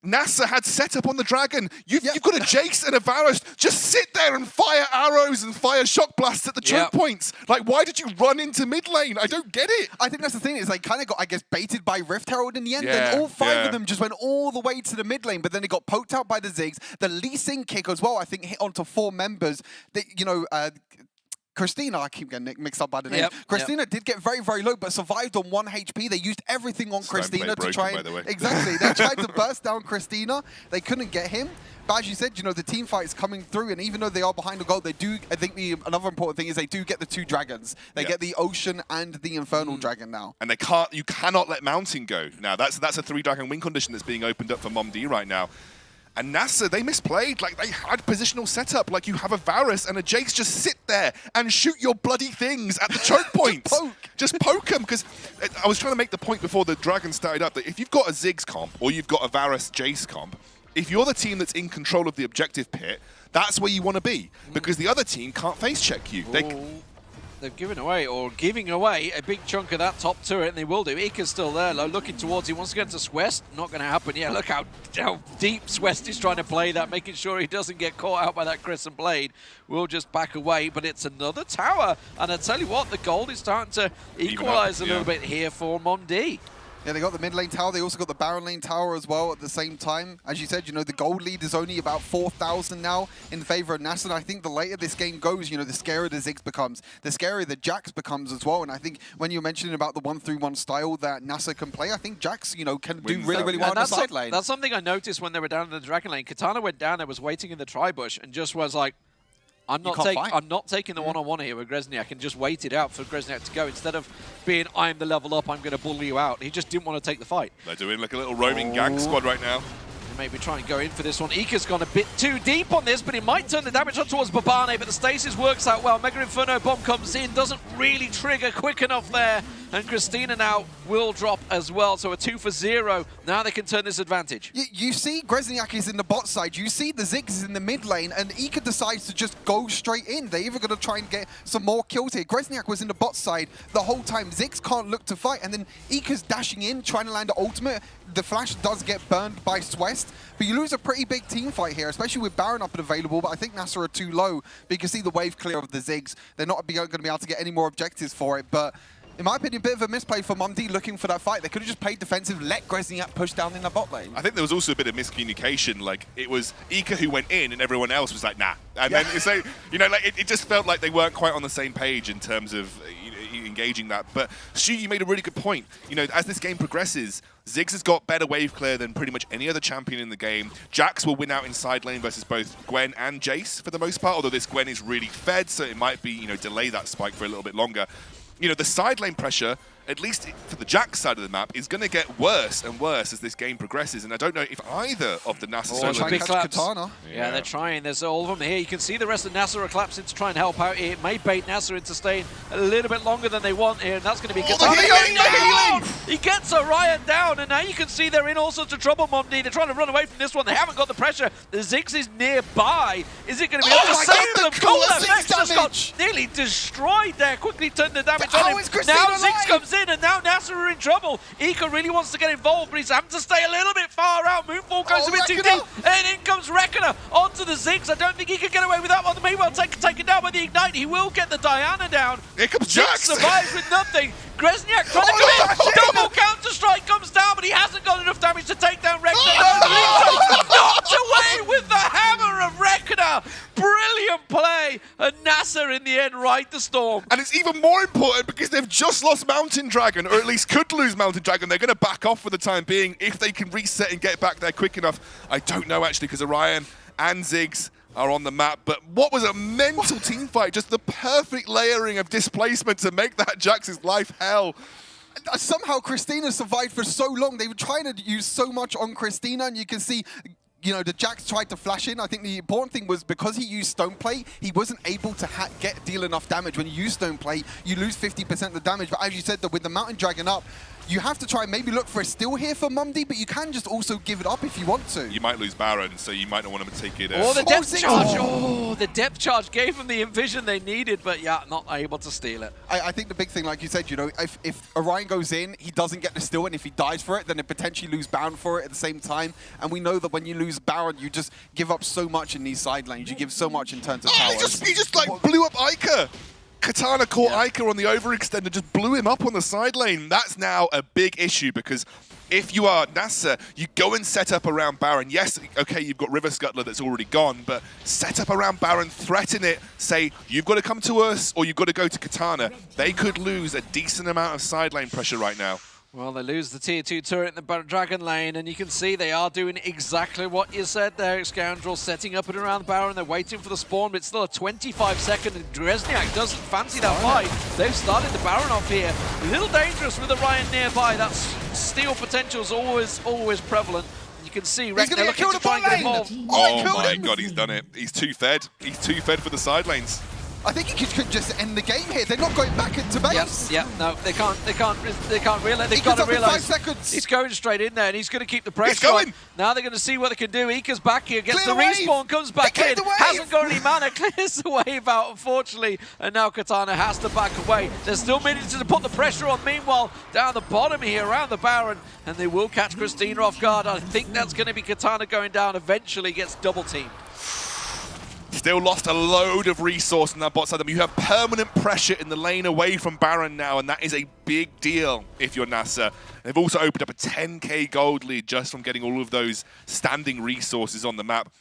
S5: NASA had set up on the Dragon. You've got a Jace and a Varus. Just sit there and fire arrows and fire shock blasts at the choke points. Like, why did you run into mid lane? I don't get it.
S7: I think that's the thing, is they kind of got, I guess, baited by Rift Herald in the end. Then all 5 of them just went all the way to the mid lane, but then they got poked out by the Ziggs. The Lee Sin kick as well, I think, hit onto 4 members. That, you know, Christina, I keep getting mixed up by the name. Christina did get very, very low, but survived on 1 HP. They used everything on Christina to try and... Exactly. They tried to burst down Christina. They couldn't get him. But as you said, you know, the team fight is coming through, and even though they are behind the goal, they do, I think another important thing is they do get the 2 dragons. They get the Ocean and the Infernal Dragon now.
S5: And you cannot let Mountain go. Now, that's a 3-dragon win condition that's being opened up for Mom D right now. And NASA, they misplayed. Like, they had positional setup. Like, you have a Varus and a Jace, just sit there and shoot your bloody things at the choke points. Just poke them. Because I was trying to make the point before the Dragon started up that if you've got a Ziggs comp or you've got a Varus Jace comp, if you're the team that's in control of the objective pit, that's where you want to be. Because the other team can't face check you.
S4: They've given away, or giving away, a big chunk of that top turret, and they will do. Ika's still there, looking towards. He wants to get to Swest. Not going to happen. Yeah, look how deep Swest is trying to play that, making sure he doesn't get caught out by that Crescent Blade. We'll just back away, but it's another tower. And I tell you what, the gold is starting to equalize a little bit here for Mom D.
S7: Yeah, they got the mid lane tower. They also got the Baron lane tower as well at the same time. As you said, you know, the gold lead is only about 4,000 now in favor of NASA. And I think the later this game goes, you know, the scarier the Ziggs becomes, the scarier the Jax becomes as well. And I think when you're mentioning about the 1-3-1 style that NASA can play, I think Jax, you know, can do really, really well on the side lane.
S4: That's something I noticed when they were down in the Dragon lane. Katana went down and was waiting in the tri-bush and just was like, I'm not taking the one-on-one here with Grezniak, and just waited out for Grezniak to go. Instead of being, I'm the level up, I'm going to bully you out. He just didn't want to take the fight.
S5: They're doing like a little roaming gang squad right now.
S4: Maybe try and go in for this one. Ika's gone a bit too deep on this, but he might turn the damage on towards Babane, but the stasis works out well. Mega Inferno bomb comes in, doesn't really trigger quick enough there, and Christina now will drop as well, so a 2 for 0. Now they can turn this advantage.
S7: You see Grezniak is in the bot side, you see the Ziggs is in the mid lane, and Ika decides to just go straight in. They're either going to try and get some more kills here. Grezniak was in the bot side the whole time. Ziggs can't look to fight, and then Ika's dashing in, trying to land the ultimate. The flash does get burned by Swest, but you lose a pretty big team fight here, especially with Baron up and available, but I think NASA are too low, but you can see the wave clear of the Ziggs. They're not going to be able to get any more objectives for it, but in my opinion, a bit of a misplay for Mom D looking for that fight. They could have just played defensive, let Grezniak push down in the bot lane.
S5: I think there was also a bit of miscommunication. Like, it was Ika who went in and everyone else was like, nah. And then, so, you know, like, it just felt like they weren't quite on the same page in terms of engaging that. But Stu, you made a really good point. You know, as this game progresses, Ziggs has got better wave clear than pretty much any other champion in the game. Jax will win out in side lane versus both Gwen and Jace for the most part, although this Gwen is really fed, so it might be, you know, delay that spike for a little bit longer. You know, the side lane pressure, at least for the Jax side of the map, is going to get worse and worse as this game progresses. And I don't know if either of the NASA solo
S4: big Katana. Yeah, they're trying. There's all of them here. You can see the rest of NASA are collapsing to try and help out here. It may bait NASA into staying a little bit longer than they want here, and that's going to be Katana going down! He gets Orion down, and now you can see they're in all sorts of trouble, Momdi. They're trying to run away from this one. They haven't got the pressure. The Ziggs is nearby. Is it going to be able to save them? Vex just got nearly destroyed there. Quickly turned the damage on him. Now Ziggs comes in, and now NASA are in trouble. Eco really wants to get involved, but he's having to stay a little bit far out. Moonfall goes a bit too deep, and in comes Reckoner onto the Ziggs. I don't think he can get away with that one. Meanwhile, taken down by the Ignite. He will get the Diana down.
S5: Here comes
S4: Ziggs
S5: Jax.
S4: survives with nothing. Gresniak trying to come in. Double counter-strike comes down, but he hasn't got enough damage to take down Reckoner. Knocked away with the hammer of Reckoner. Brilliant play. And NASA in the end ride the storm.
S5: And it's even more important because they've just lost Mountain Dragon, or at least could lose Mountain Dragon. They're going to back off for the time being. If they can reset and get back there quick enough, I don't know actually, because Orion and Ziggs are on the map. But what was a mental team fight? Just the perfect layering of displacement to make that Jax's life hell.
S7: Somehow Christina survived for so long. They were trying to use so much on Christina, and you can see, you know, the Jax tried to flash in. I think the important thing was because he used Stoneplay, he wasn't able to deal enough damage. When you use Stoneplay, you lose 50% of the damage. But as you said, with the Mountain Dragon up, you have to try and maybe look for a steal here for Mumdi, but you can just also give it up if you want to.
S5: You might lose Baron, so you might not want to take it.
S4: Oh, the depth charge! Oh, the depth charge gave them the vision they needed, but yeah, not able to steal it.
S7: I think the big thing, like you said, you know, if Orion goes in, he doesn't get the steal, and if he dies for it, then it potentially lose Baron for it at the same time. And we know that when you lose Baron, you just give up so much in these side lanes. You give so much in terms of power.
S5: He just like blew up Ica. Katana caught Ica on the overextend and just blew him up on the side lane. That's now a big issue because if you are NASA, you go and set up around Baron. Yes, okay, you've got River Scuttler that's already gone, but set up around Baron, threaten it, say, you've got to come to us or you've got to go to Katana. They could lose a decent amount of side lane pressure right now.
S4: Well, they lose the tier 2 turret in the Dragon lane, and you can see they are doing exactly what you said there, Scoundrel, setting up and around the Baron. They're waiting for the spawn, but it's still a 25-second, and Gresniak doesn't fancy that fight. They've started the Baron off here. A little dangerous with Orion nearby. That steal potential is always prevalent. You can see Reckoner looking to try and get involved.
S5: Oh my god, he's done it. He's too fed. He's too fed for the side lanes.
S7: I think he could just end the game here. They're not going back into base.
S4: Yeah, no, they can't realize. They've got to realize
S7: 5 seconds.
S4: He's going straight in there, and he's going to keep the pressure.
S5: He's going.
S4: On. Now they're going to see what they can do. Ika's back here, gets
S7: Clear
S4: the respawn, comes back in,
S7: the wave.
S4: hasn't got any mana, clears the wave out, unfortunately, and now Katana has to back away. There's still minutes to put the pressure on. Meanwhile, down the bottom here, around the Baron, and they will catch Christina off guard. I think that's going to be Katana going down. Eventually, gets double teamed.
S5: Still lost a load of resource in that bot side. You have permanent pressure in the lane away from Baron now, and that is a big deal if you're NASA. They've also opened up a 10k gold lead just from getting all of those standing resources on the map.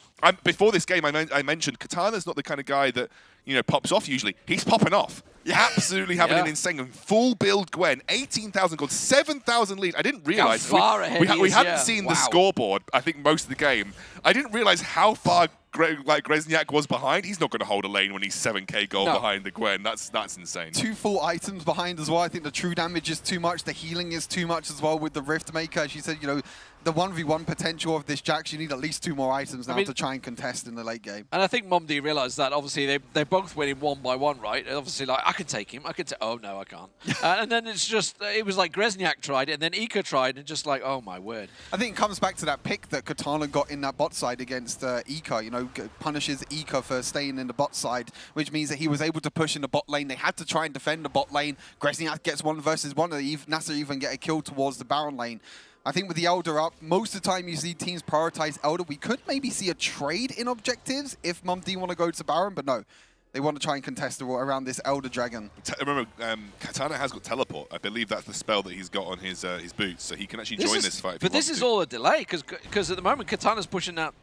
S5: Before this game, I mentioned Katana's not the kind of guy that, you know, pops off usually. He's popping off. Absolutely having an insane full build Gwen, 18,000 gold, 7,000 lead. I didn't realize
S4: how far ahead
S5: we hadn't seen the scoreboard. I think most of the game. I didn't realize how far Gresniak was behind. He's not going to hold a lane when he's 7k gold behind the Gwen. That's insane.
S7: 2 full items behind as well. I think the true damage is too much. The healing is too much as well with the Rift Maker. As you said, you know, the 1v1 potential of this Jax, you need at least 2 more items now to try and contest in the late game.
S4: And I think Momdi realized that. Obviously, they're both winning 1 by 1, right? And obviously, like, I can take him. I can take. Oh no, I can't. And then it's just, it was like Gresniak tried it, and then Ika tried, and just like, oh my word.
S7: I think it comes back to that pick that Katana got in that bot side against Ika. You know, punishes Ika for staying in the bot side, which means that he was able to push in the bot lane. They had to try and defend the bot lane. Gresniak gets 1 versus 1. NASA even get a kill towards the Baron lane. I think with the Elder up, most of the time you see teams prioritize Elder. We could maybe see a trade in objectives if Mumdi want to go to Baron, but no. They want to try and contest around this Elder Dragon.
S5: Remember, Katana has got teleport. I believe that's the spell that he's got on his boots, so he can actually join this fight.
S4: But this is all a delay, because at the moment Katana's pushing that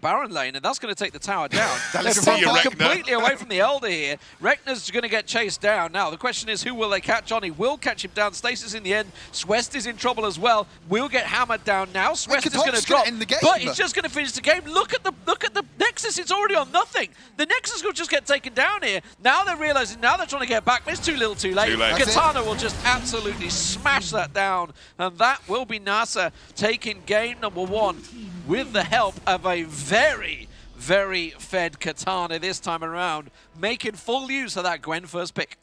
S4: Baron lane, and that's going to take the tower down. They're completely away from the Elder here. Rekner's going to get chased down. Now, the question is, who will they catch on? He will catch him down. Stasis in the end. Swest is in trouble as well. Will get hammered down now. Swest is going to drop, but he's just going to finish the game. Look at the Nexus. It's already on nothing. The Nexus will just get taken down here. Now they're realizing, now they're trying to get back, but it's too little too late. Katana will just absolutely smash that down, and that will be NASA taking game number 1 with the help of a very, very fed Katana this time around, making full use of that Gwen first pick.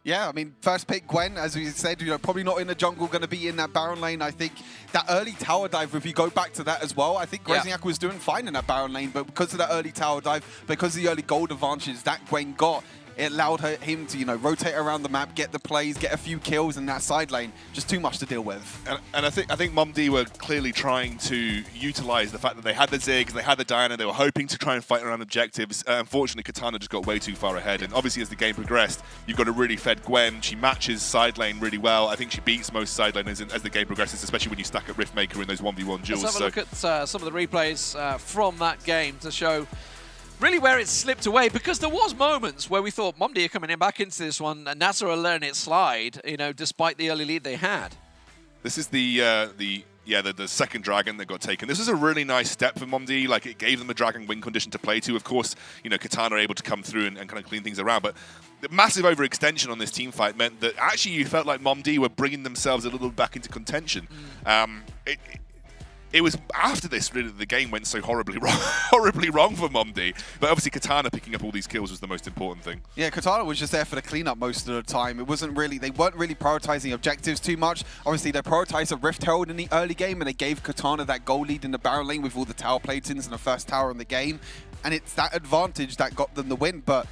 S7: Yeah, I mean, first pick Gwen, as we said, probably not in the jungle, going to be in that Baron lane. I think that early tower dive, if you go back to that as well, I think Grezniak was doing fine in that Baron lane, but because of that early tower dive, because of the early gold advantages that Gwen got, it allowed him to, rotate around the map, get the plays, get a few kills in that side lane. Just too much to deal with.
S5: And I think Mumd were clearly trying to utilize the fact that they had the Ziggs, they had the Diana, they were hoping to try and fight around objectives. Unfortunately, Katana just got way too far ahead. And obviously, as the game progressed, you've got a really fed Gwen. She matches side lane really well. I think she beats most side laners as the game progresses, especially when you stack up Riftmaker in those 1v1 duels.
S4: Let's have a look at some of the replays from that game to show really where it slipped away, because there was moments where we thought Mumd are coming in back into this one and NASA are letting it slide, despite the early lead they had.
S5: This is the second dragon that got taken. This was a really nice step for Mumd. Like, it gave them a dragon win condition to play to. Of course, Katana are able to come through and kind of clean things around, but the massive overextension on this team fight meant that actually you felt like Mumd were bringing themselves a little back into contention. It was after this really the game went so horribly wrong for Mumd. But obviously Katana picking up all these kills was the most important thing.
S7: Yeah, Katana was just there for the cleanup most of the time. They weren't really prioritizing objectives too much. Obviously, they prioritized a Rift Herald in the early game, and they gave Katana that goal lead in the Baron lane with all the tower platings and the first tower in the game. And it's that advantage that got them the win. But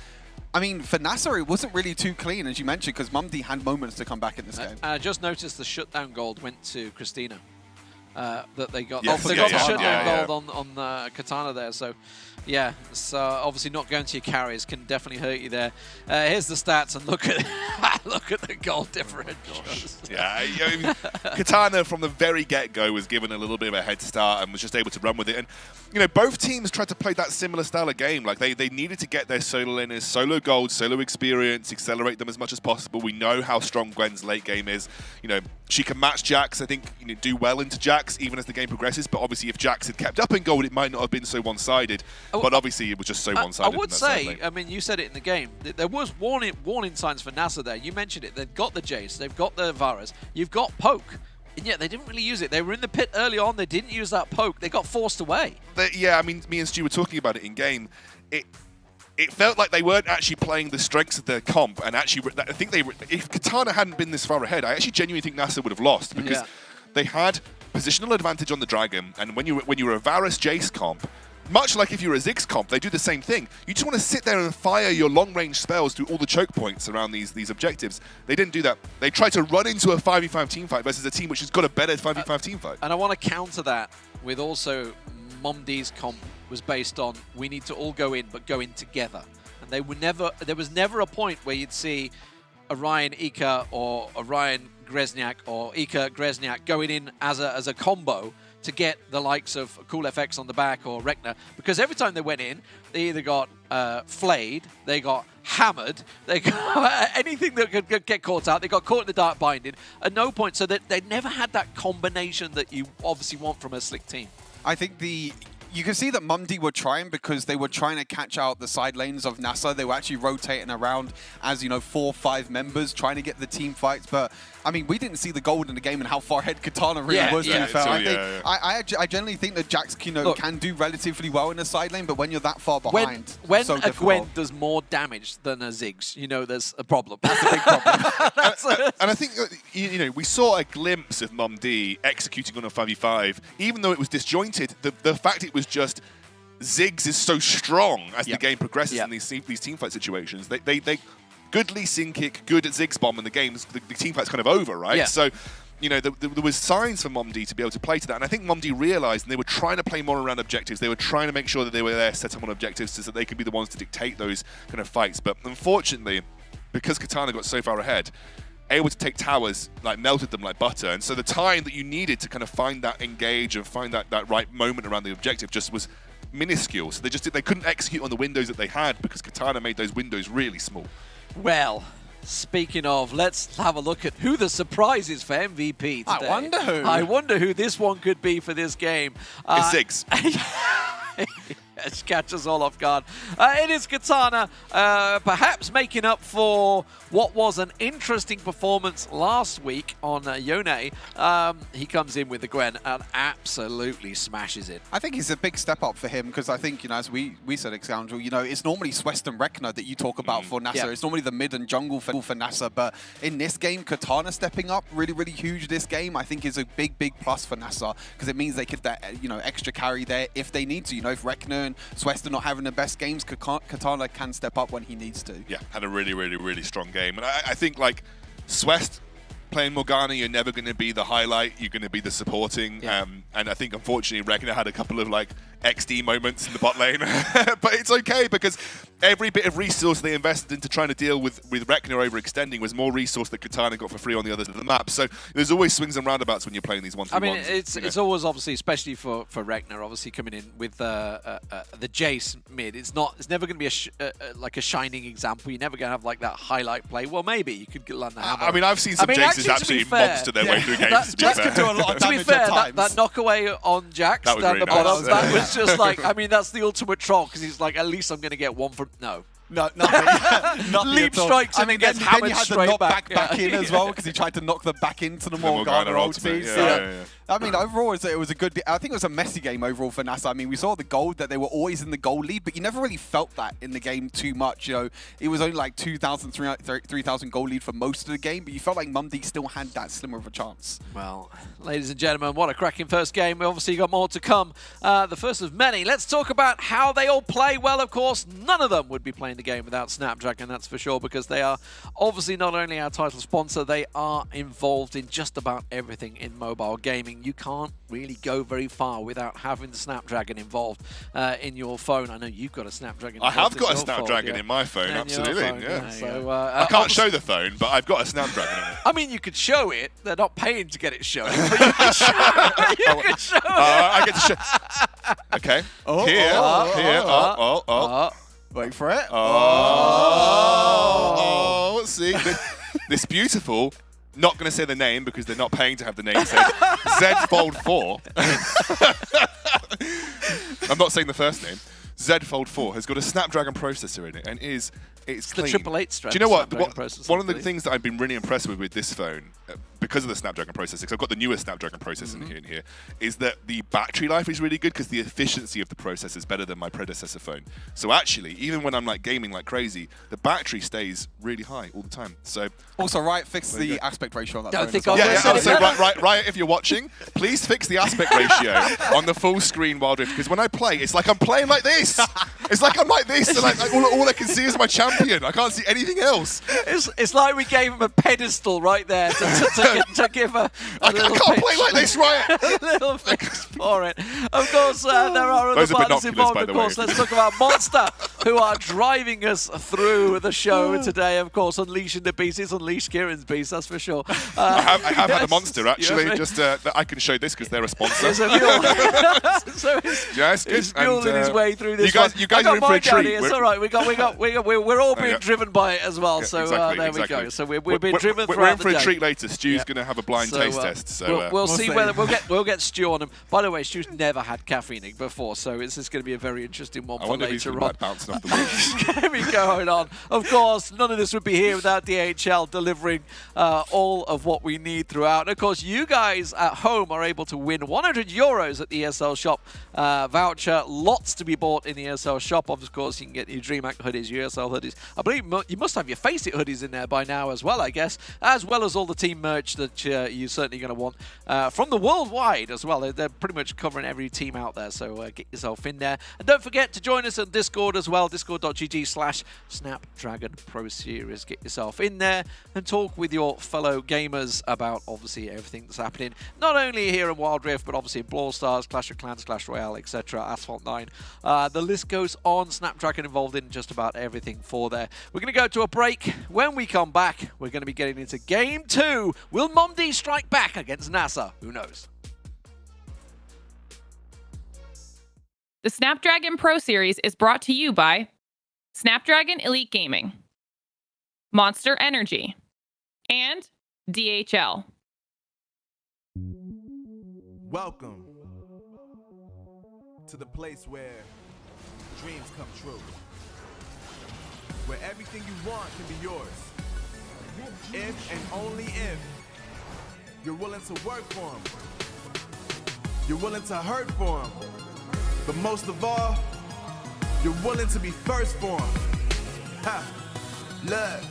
S7: I mean, for NASA, it wasn't really too clean, as you mentioned, because Mumd had moments to come back in this game.
S4: I just noticed the shutdown gold went to Christina. That they got.
S5: Yes.
S4: They got the shutdown gold on Katana there. So, yeah, it's obviously not going to your carries can definitely hurt you there. Here's the stats, and look at the gold differentials.
S5: Yeah, I mean, Katana from the very get-go was given a little bit of a head start and was just able to run with it. And both teams tried to play that similar style of game. Like they needed to get their solo laners, solo gold, solo experience, accelerate them as much as possible. We know how strong Gwen's late game is. She can match Jax. I think do well into Jax even as the game progresses. But obviously, if Jax had kept up in gold, it might not have been so one-sided. But obviously, it was just so one-sided.
S4: I would say, I mean, you said it in the game. There was warning signs for NASA there. You mentioned it. They've got the Jace. They've got the Varus. You've got Poke. And yet they didn't really use it. They were in the pit early on. They didn't use that Poke. They got forced away.
S5: Yeah, I mean, me and Stu were talking about it in game. It felt like they weren't actually playing the strengths of their comp. And actually, I think if Katana hadn't been this far ahead, I actually genuinely think NASA would have lost, because they had positional advantage on the Dragon. And when you were a Varus Jace comp, much like if you're a Ziggs comp, they do the same thing. You just want to sit there and fire your long-range spells through all the choke points around these objectives. They didn't do that. They tried to run into a 5v5 teamfight versus a team which has got a better 5v5 teamfight.
S4: And I want to counter that with also Mumd's comp was based on we need to all go in, but go in together. And there was never a point where you'd see Orion Ika or Orion Grezniak or Ika Grezniak going in as a combo to get the likes of Cool FX on the back or Rekna, because every time they went in, they either got flayed, they got hammered, they got anything that could get caught out, they got caught in the dark binding at no point, so that they never had that combination that you obviously want from a slick team.
S7: I think you can see that Mumd were trying, because they were trying to catch out the side lanes of NASA. They were actually rotating around as, 4 or 5 members trying to get the team fights. But, I mean, we didn't see the gold in the game and how far ahead Katana really was. I generally think that Jax can do relatively well in the side lane, but when you're that far behind,
S4: when
S7: so
S4: a Gwen does more damage than a Ziggs, there's a problem.
S7: That's a big problem.
S5: And I think, we saw a glimpse of Mumd executing on a 5v5, even though it was disjointed. The fact it was just Ziggs is so strong as the game progresses in these teamfight situations. They good Lee Sin kick, good at Ziggs bomb in the games. The teamfight's kind of over, right?
S4: Yeah.
S5: So, there was signs for Mumd to be able to play to that, and I think Mumd realized, and they were trying to play more around objectives. They were trying to make sure that they were there set up on objectives so that they could be the ones to dictate those kind of fights. But unfortunately, because Katana got so far ahead, able to take towers, melted them like butter. And so the time that you needed to kind of find that engage and find that right moment around the objective just was minuscule. So they couldn't execute on the windows that they had, because Katana made those windows really small.
S4: Well, speaking of, let's have a look at who the surprise is for MVP today.
S7: I wonder who
S4: this one could be for this game.
S5: It's Ziggs.
S4: catch us all off guard. It is Katana, perhaps making up for what was an interesting performance last week on Yone. He comes in with the Gwen and absolutely smashes it.
S7: I think it's a big step up for him because I think, as we said, Excoundrel, it's normally Swest and Rekna that you talk about for NASA.
S4: Yeah.
S7: It's normally the mid and jungle for NASA, but in this game, Katana stepping up really, really huge this game, I think is a big, big plus for NASA because it means they get that, extra carry there if they need to. If Rekna and Swest are not having the best games, Katana can step up when he needs to.
S5: Yeah, had a really, really, really strong game. And I think, like, Swest playing Morgana, you're never going to be the highlight. You're going to be the supporting.
S4: Yeah.
S5: And I think, unfortunately, Rekna had a couple of, like, XD moments in the bot lane. But it's okay because every bit of resource they invested into trying to deal with Rekna overextending was more resource that Katana got for free on the other side of the map. So there's always swings and roundabouts when you're playing these 1v1s.
S4: I mean, it's always obviously, especially for Rekna, obviously coming in with the Jace mid. It's never going to be like a shining example. You're never going to have like that highlight play. Well, maybe you could land the hammer.
S5: I mean, I've seen some Jaces absolutely monster their way through games.
S7: Jace can do a lot of
S4: To be
S7: damage
S4: fair,
S7: at times.
S4: that knockaway on Jax
S5: That was
S4: down
S5: really
S4: the bottom,
S5: nice.
S4: that was just like, I mean, that's the ultimate troll because he's like, at least I'm going to get one from, no.
S7: No, nothing.
S4: Leap strikes him and gets
S7: then
S4: hammered
S7: you had the
S4: straight
S7: knockback
S4: back.
S7: in
S4: Yeah.
S7: as well because he tried to knock the back into the
S5: Morgana
S7: Morgana
S5: ultimate,
S7: ulti.
S5: yeah.
S7: I mean, overall, it was a good. I think it was a messy game overall for NASA. I mean, we saw the gold that they were always in the goal lead, but you never really felt that in the game too much. It was only like 2,000, 3,000 goal lead for most of the game, but you felt like Mumdy still had that slimmer of a chance.
S4: Well, ladies and gentlemen, what a cracking first game. We obviously got more to come. The first of many. Let's talk about how they all play. Well, of course, none of them would be playing the game without Snapdragon, that's for sure, because they are obviously not only our title sponsor, they are involved in just about everything in mobile gaming. You can't really go very far without having the Snapdragon involved in your phone. I know you've got a Snapdragon.
S5: I have got a
S4: in your
S5: Snapdragon
S4: phone,
S5: in my phone,
S4: In your
S5: absolutely.
S4: phone,
S5: Yeah.
S4: So,
S5: I can't show the phone, but I've got a Snapdragon on it.
S4: I mean, you could show it. They're not paying to get it shown. But you could show it. You could show it.
S5: I get to show. Okay. Here.
S7: Wait for it.
S5: See, this beautiful, not going to say the name because they're not paying to have the name said, Z Fold 4. I'm not saying the first name. Z Fold 4 has got a Snapdragon processor in it and it's
S4: the
S5: clean.
S4: 888 strength.
S5: Do you know what?
S4: Snapdragon processor,
S5: One of the
S4: I believe.
S5: things that I've been really impressed with this phone, because of the Snapdragon processor, because I've got the newest Snapdragon processor in here, is that the battery life is really good because the efficiency of the processor is better than my predecessor phone. So actually, even when I'm like gaming like crazy, the battery stays really high all the time. So
S7: Also, Riot fixed the aspect ratio on that
S4: Don't
S7: phone
S4: think
S7: as well.
S4: I'll
S5: yeah,
S4: listen.
S5: so Riot, if you're watching, please fix the aspect ratio on the full screen Wild Rift, because when I play, it's like I'm playing like this. It's like I'm like this, and like all I can see is my champion. I can't see anything else.
S4: It's like we gave him a pedestal right there to give a
S5: I
S4: little
S5: can't
S4: pitch.
S5: play like this, Riot.
S4: A little fix for it. Of course, there are other
S5: Those are
S4: partners
S5: binoculars,
S4: involved.
S5: by
S4: Of
S5: the
S4: course,
S5: way.
S4: let's talk about Monster, who are driving us through the show today. Of course, unleashing the beast. It's unleashed Kieran's beast, that's for sure.
S5: I have had a
S4: yes,
S5: monster actually.
S4: yes,
S5: Just that I can show this because they're a sponsor.
S4: There's a mule. So
S5: Yes,
S4: he's
S5: and,
S4: muling his way through this.
S5: You guys
S4: I
S5: are in
S4: got
S5: for a
S4: mine down
S5: treat.
S4: here. It's all right. We're all being
S5: yeah.
S4: driven by it as well.
S5: Yeah,
S4: so
S5: exactly,
S4: there
S5: exactly.
S4: we go. So we're being driven
S5: We're
S4: throughout
S5: in for
S4: the
S5: a
S4: day.
S5: treat later. Stu's
S4: Yeah.
S5: going to have a blind
S4: So,
S5: taste test. So
S4: we'll see
S7: see.
S4: whether we'll get Stu on him. By the way, Stu's never had caffeine before, so this is going to be a very interesting one
S5: I
S4: for
S5: wonder if he's
S4: later
S5: going
S4: on.
S5: to bouncing off the wall.
S4: It's going to be going on. Of course, none of this would be here without DHL delivering all of what we need throughout. And of course, you guys at home are able to win €100 at the ESL shop voucher. Lots to be bought in the ESL shop. Of course, you can get your DreamHack hoodies, your ESL hoodies. I believe you must have your Face It hoodies in there by now as well, I guess, as well as all the team merch that you're certainly going to want from the worldwide as well. They're pretty much covering every team out there, so get yourself in there. And don't forget to join us on Discord as well, discord.gg/Snapdragon Pro Series. Get yourself in there and talk with your fellow gamers about obviously everything that's happening, not only here in Wild Rift, but obviously in Brawl Stars, Clash of Clans, Clash Royale, etc., Asphalt 9. The list goes on. Snapdragon involved in just about everything for there. We're going to go to a break. When we come back, we're going to be getting into Game 2. Will Mumdy strike back against NASA? Who knows?
S3: The Snapdragon Pro Series is brought to you by Snapdragon Elite Gaming, Monster Energy, and DHL.
S8: Welcome to the place where dreams come true. Where everything you want can be yours. If and only if you're willing to work for them. You're willing to hurt for them. But most of all, you're willing to be first for them. Ha! Look,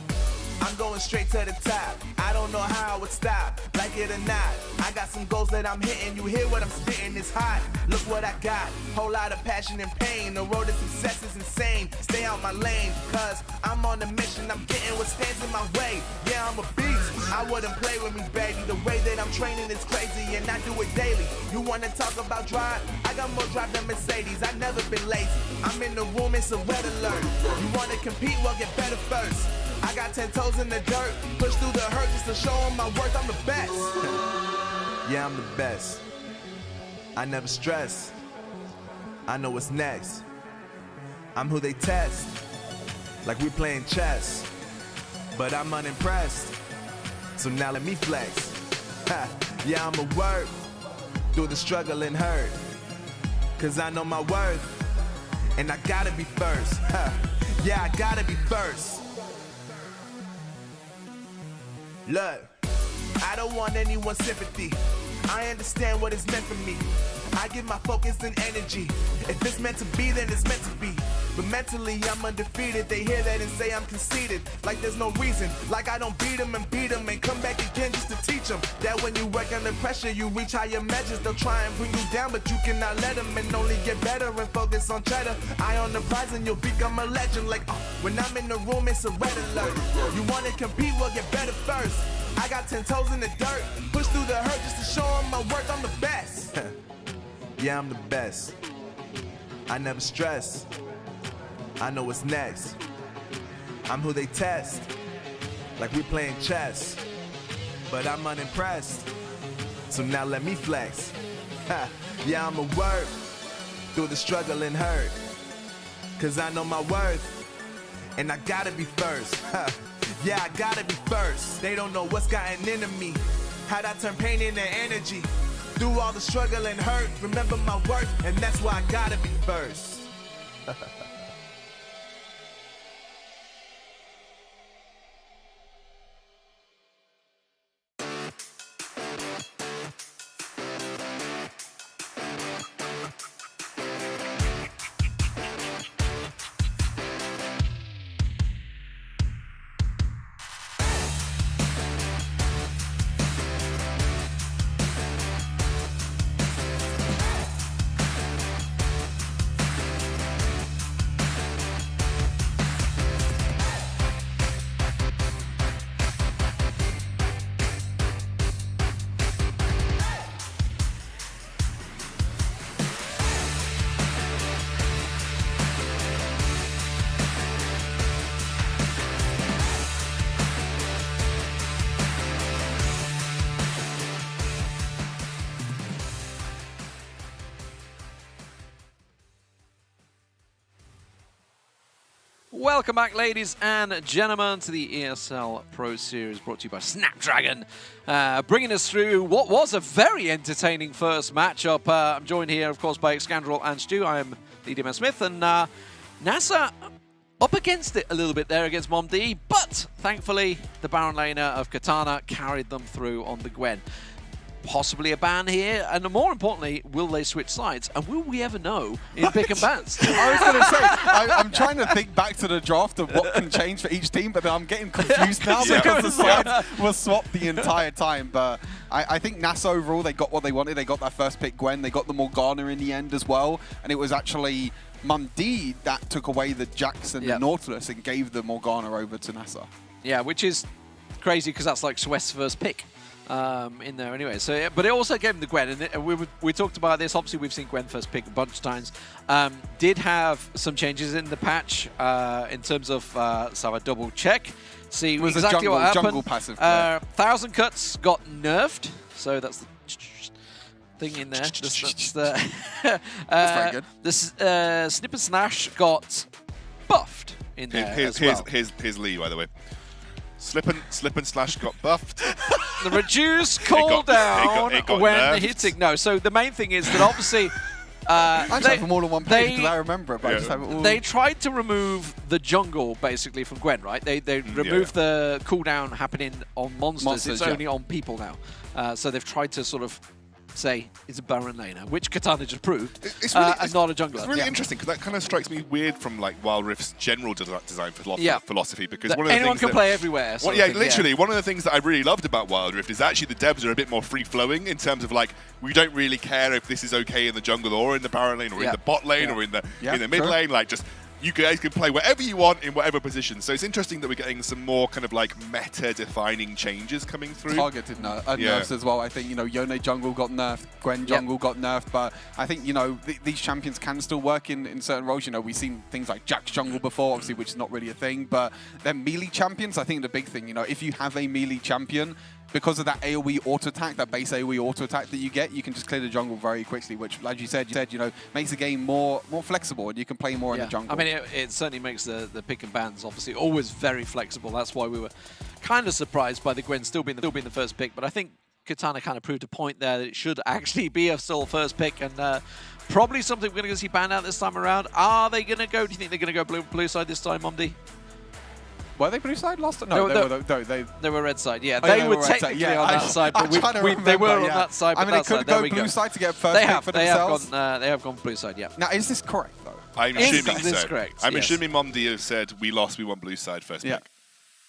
S8: I'm going straight to the top. I don't know how I would stop, like it or not. I got some goals that I'm hitting. You hear what I'm spitting, it's hot. Look what I got, whole lot of passion and pain. The road to success is insane. Stay out my lane, cause I'm on a mission. I'm getting what stands in my way. Yeah, I'm a beast, I wouldn't play with me, baby. The way that I'm training is crazy and I do it daily. You wanna talk about drive? I got more drive than Mercedes. I've never been lazy. I'm in the room, it's a red alert. You wanna compete? Well, get better first. I got 10 toes in the dirt, push through the hurt just to show them my worth. I'm the best. Yeah, I'm the best. I never stress. I know what's next. I'm who they test, like we playing chess. But I'm unimpressed, so now let me flex. Ha. Yeah, I'ma work through the struggle and hurt, cause I know my worth, and I gotta be first. Ha. Yeah, I gotta be first. Look, I don't want anyone's sympathy. I understand what it's meant for me. I give my focus and energy. If it's meant to be, then it's meant to be. But mentally, I'm undefeated. They hear that and say I'm conceited. Like there's no reason. Like I don't beat them and come back again just to teach them that when you work under pressure, you reach higher measures. They'll try and bring you down, but you cannot let them, and only get better and focus on cheddar. Eye on the prize and you'll become a legend. Like when I'm in the room, it's a red alert. You wanna compete? Well, get better first. I got 10 toes in the dirt, push through the hurt just to show them my worth. I'm the best. Yeah, I'm the best. I never stress. I know what's next. I'm who they test, like we playing chess. But I'm unimpressed, so now let me flex. Ha. Yeah, I'ma work through the struggle and hurt, cause I know my worth, and I gotta be first. Ha. Yeah, I gotta be first. They don't know what's gotten into me, how'd I turn pain into energy. Through all the struggle and hurt, remember my worth, and that's why I gotta be first.
S4: Welcome back, ladies and gentlemen, to the ESL Pro Series, brought to you by Snapdragon, bringing us through what was a very entertaining first matchup. I'm joined here, of course, by Excandrel and Stu. I am DDM Smith, and NASA up against it a little bit there against Mom D, but thankfully the Baron laner of Katana carried them through on the Gwen. Possibly a ban here, and more importantly, will they switch sides? And will we ever know in pick and bans?
S7: I was going to say, I'm trying to think back to the draft of what can change for each team, but then I'm getting confused now because the sides were swapped the entire time. But I think NASA overall, they got what they wanted. They got that first pick Gwen. They got the Morgana in the end as well. And it was actually Mum D that took away the Jax and the Nautilus and gave the Morgana over to NASA.
S4: Yeah, which is crazy because that's like Swest's first pick. In there anyway. So, but it also gave him the Gwen, and we talked about this. Obviously, we've seen Gwen first pick a bunch of times. Did have some changes in the patch in terms of, so I double check, see
S7: it was
S4: exactly
S7: a jungle,
S4: what happened.
S7: Jungle passive.
S4: 1,000 cuts got nerfed, so that's the thing in there. That's
S7: very good.
S4: The Snip and Snash got buffed in there.
S5: Here's Lee, by the way. Slip and Slash got buffed.
S4: The reduce cooldown when
S5: nerfed.
S4: hitting. No, so the main thing is that obviously
S7: I just have them all on one page because I remember it, but I just have it all.
S4: They tried to remove the jungle basically from Gwen, right? They removed the cooldown happening on monsters. It's only on people now. So they've tried to sort of say it's a Baron laner, which Katana just proved, and not a jungler.
S5: It's really interesting because that kind of strikes me weird from like Wild Rift's general design philosophy. Because one of the
S4: anyone
S5: things
S4: can play everywhere.
S5: Well, literally, one of the things that I really loved about Wild Rift is actually the devs are a bit more free flowing in terms of like we don't really care if this is okay in the jungle or in the Baron lane or in the bot lane or in the mid lane. Like just you guys can play wherever you want in whatever position. So it's interesting that we're getting some more kind of like meta-defining changes coming through.
S7: Targeted nerfs as well. I think, Yone jungle got nerfed, Gwen jungle got nerfed, but I think, these champions can still work in certain roles. We've seen things like Jack's jungle before, obviously, which is not really a thing, but then melee champions, I think the big thing, if you have a melee champion, because of that AoE auto attack, that base AoE auto attack that you get, you can just clear the jungle very quickly, which, as you said, makes the game more flexible, and you can play more in the jungle.
S4: I mean, it certainly makes the pick and bans obviously always very flexible. That's why we were kind of surprised by the Gwen still being the first pick. But I think Katana kind of proved a point there that it should actually be a still first pick, and probably something we're going to see banned out this time around. Are they going to go? Do you think they're going to go blue side this time, Momdi?
S7: Were they blue side last time?
S4: No, they were red side. Yeah, they were technically on that side, but they were on that side.
S7: I mean, they could go blue side to get first pick for themselves.
S4: They have gone blue side. Yeah.
S7: Now, is this correct though?
S5: I'm assuming so.
S4: Correct.
S5: I'm assuming Momdi have said we lost. We want blue side first pick.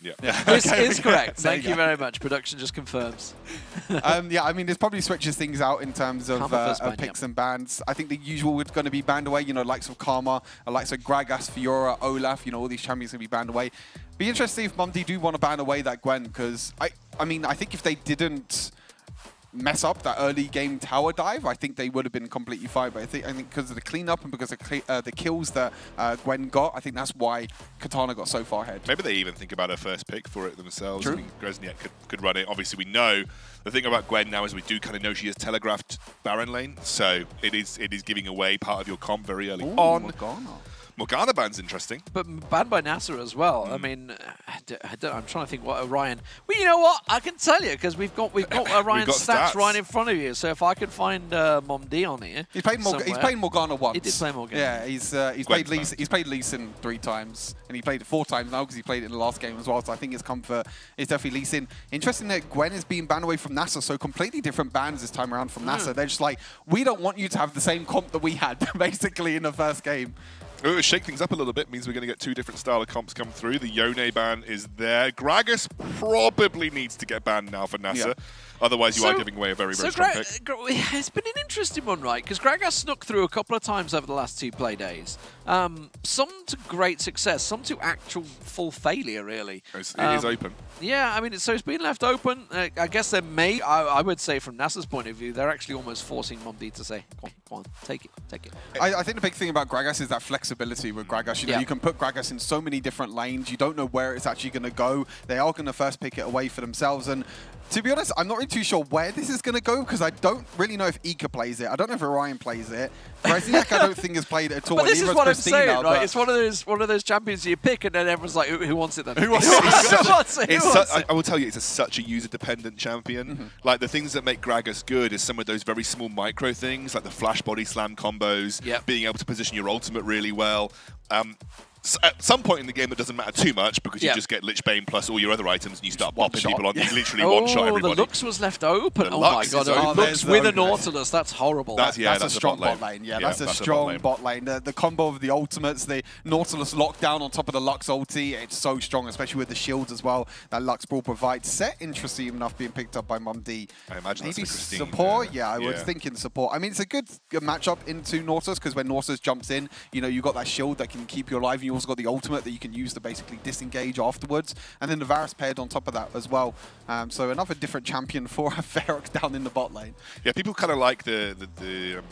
S5: Yeah.
S4: This is correct. Thank you very much. Production just confirms.
S7: I mean, this probably switches things out in terms of picks and bans. I think the usual is going to be banned away. Likes of Karma, likes of Gragas, Fiora, Olaf. All these champions are going to be banned away. Be interesting if Momdi do want to ban away that Gwen, because I mean, I think if they didn't mess up that early game tower dive, I think they would have been completely fine. But I think because of the cleanup and because of the kills that Gwen got, I think that's why Katana got so far ahead.
S5: Maybe they even think about a first pick for it themselves.
S7: True.
S5: I mean, Grezniak could run it. Obviously, we know the thing about Gwen now is we do kind of know she has telegraphed Baron lane, so it is giving away part of your comp very early on. Morgana ban's interesting.
S4: But banned by NASA as well. I mean, I'm trying to think what Orion... Well, you know what? I can tell you, because we've got Orion's stats right in front of you. So if I could find Momdi on here...
S7: He's played Morgana once.
S4: He did play Morgana.
S7: Yeah, he's played Lee Sin 3 times, and he played it 4 times now because he played it in the last game as well. So I think his comfort is definitely Lee Sin. Interesting that Gwen is being banned away from NASA, so completely different bans this time around from NASA. They're just like, we don't want you to have the same comp that we had, basically, in the first game.
S5: Shake things up a little bit means we're going to get 2 different style of comps come through. The Yone ban is there. Gragas probably needs to get banned now for NASA. Yeah. Otherwise, you are giving away a very, very strong pick.
S4: It's been an interesting one, right? Because Gragas snuck through a couple of times over the last 2 play days. Some to great success, some to actual full failure, really.
S5: It is open.
S4: Yeah, I mean, so it's been left open. I guess they may, I would say from NASA's point of view, they're actually almost forcing Momdi to say, come on, take it.
S7: I think the big thing about Gragas is that flexibility with Gragas. You can put Gragas in so many different lanes. You don't know where it's actually going to go. They are going to first pick it away for themselves. And to be honest, I'm not really too sure where this is going to go because I don't really know if Ika plays it. I don't know if Orion plays it. Grezniak, I don't think has played it at all.
S4: But this is what I'm saying, right? It's one of those champions you pick, and then everyone's like, "Who wants it then?"
S5: Who wants it? I will tell you, it's such a user-dependent champion. Like the things that make Gragas good is some of those very small micro things, like the flash body slam combos, being able to position your ultimate really well. At some point in the game, it doesn't matter too much because you just get Lich Bane plus all your other items and you start bopping people on. You literally one-shot everybody.
S4: The Lux was left open. Oh my god, Lux with a Nautilus. That's horrible.
S7: That's a strong bot lane. Yeah, that's a strong bot lane. The combo of the ultimates, the Nautilus lockdown on top of the Lux ulti, it's so strong, especially with the shields as well that Lux Brawl provides. Set, interesting enough, being picked up by Momdi.
S5: I imagine
S7: maybe
S5: that's
S7: support. I was thinking support. I mean, it's a good matchup into Nautilus because when Nautilus jumps in, you got that shield that can keep you alive. You also got the ultimate that you can use to basically disengage afterwards, and then the Varus paired on top of that as well. So another different champion for Ferox down in the bot lane.
S5: Yeah, people kind of like the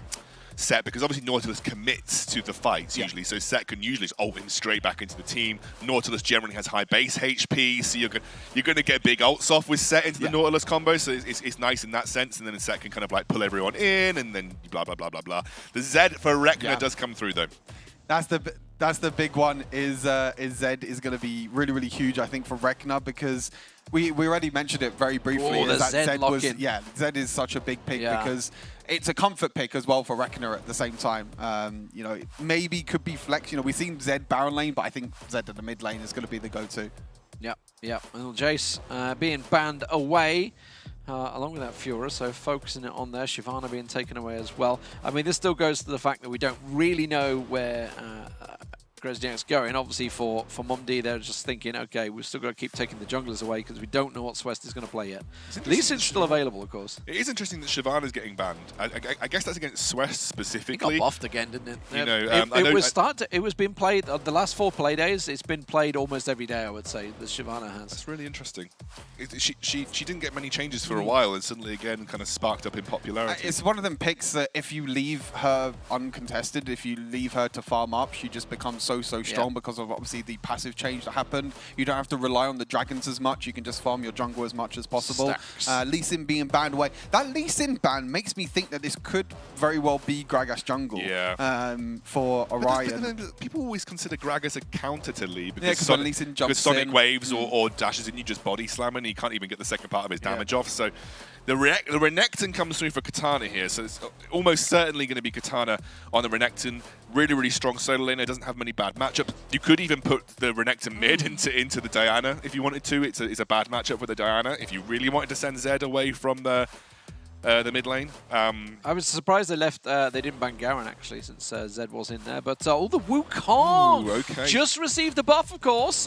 S5: Set because obviously Nautilus commits to the fights usually, so Set can usually just ult him straight back into the team. Nautilus generally has high base HP, so you're going to get big ults off with Set into the Nautilus combo, so it's nice in that sense, and then Set can kind of like pull everyone in, and then blah, blah, blah, blah, blah. The Zed for Rekna does come through though.
S7: That's the big one. Is Zed is going to be really, really huge, I think, for Rekna because we already mentioned it very briefly.
S4: Zed is such a big pick
S7: because it's a comfort pick as well for Reckoner at the same time. You know, maybe could be flex. You know, we've seen Zed Baron lane, but I think Zed at the mid lane is going to be the go-to.
S4: Yep. Well, Jace being banned away. Along with that Fura, so focusing it on there, Shyvana being taken away as well. I mean, this still goes to the fact that we don't really know where Grezniak's going. Obviously, for Mumd, they're just thinking, okay, we've still got to keep taking the junglers away because we don't know what Swest is going to play yet. Lee Sin's still available, of course.
S5: It is interesting that Shyvana's getting banned. I guess that's against Swest specifically.
S4: It got buffed again, didn't it?
S5: You know,
S4: it was being played the last 4 play days. It's been played almost every day, I would say. The Shyvana has.
S5: That's really interesting. She didn't get many changes for a while, and suddenly again kind of sparked up in popularity.
S7: It's one of them picks that if you leave her uncontested, if you leave her to farm up, she just becomes so strong because of obviously the passive change that happened. You don't have to rely on the dragons as much. You can just farm your jungle as much as possible. Lee Sin being banned away. That Lee Sin ban makes me think that this could very well be Gragas jungle for Orion.
S5: People always consider Gragas a counter to Lee because
S7: Sonic
S5: waves or dashes in, you just body slam and he can't even get the second part of his damage off. So the Renekton comes through for Katana here, so it's almost certainly going to be Katana on the Renekton. Really strong solo laner, doesn't have many bad matchups. You could even put the Renekton mid into the Diana if you wanted to. It's a bad matchup with the Diana. If you really wanted to send Zed away from the mid lane.
S4: I was surprised they didn't ban Garen actually, since Zed was in there. But the Wukong just received a buff, of course,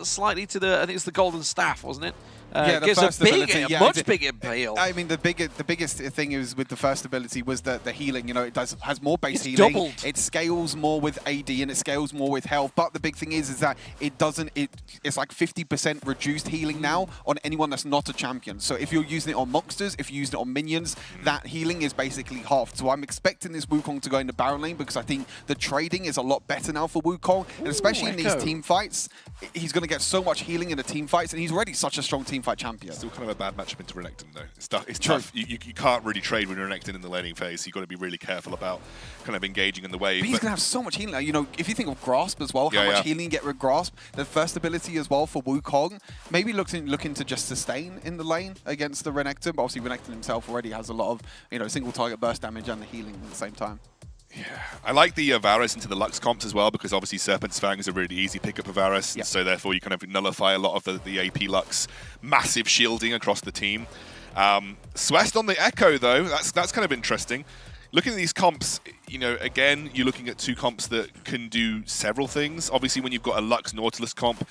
S4: slightly to the, I think it's the Golden Staff, wasn't it? Gives a much bigger appeal.
S7: I mean, the biggest thing is with the first ability was the healing. You know, it has more base
S4: it's
S7: healing.
S4: Doubled.
S7: It scales more with AD and it scales more with health. But the big thing is that it doesn't. It's like 50% reduced healing now on anyone that's not a champion. So if you're using it on monsters, if you're using it on minions, that healing is basically halved. So I'm expecting this Wukong to go into Baron lane because I think the trading is a lot better now for Wukong, and especially in these team fights, he's going to get so much healing in the team fights, and he's already such a strong team fight champion.
S5: Still kind of a bad matchup into Renekton though. It's tough. You can't really trade with Renekton in the laning phase. You've got to be really careful about kind of engaging in the wave.
S7: But he's going to have so much healing. You know, if you think of Grasp as well, how much healing you get with Grasp, the first ability as well for Wukong, maybe looking to just sustain in the lane against the Renekton. But obviously Renekton himself already has a lot of, you know, single target burst damage and the healing at the same time.
S5: Yeah, I like the Varus into the Lux comps as well because obviously Serpent's Fang is a really easy pickup of Varus, so therefore you kind of nullify a lot of the AP Lux massive shielding across the team. Swest on the Echo though, that's kind of interesting. Looking at these comps, you know, again, you're looking at 2 comps that can do several things. Obviously, when you've got a Lux Nautilus comp,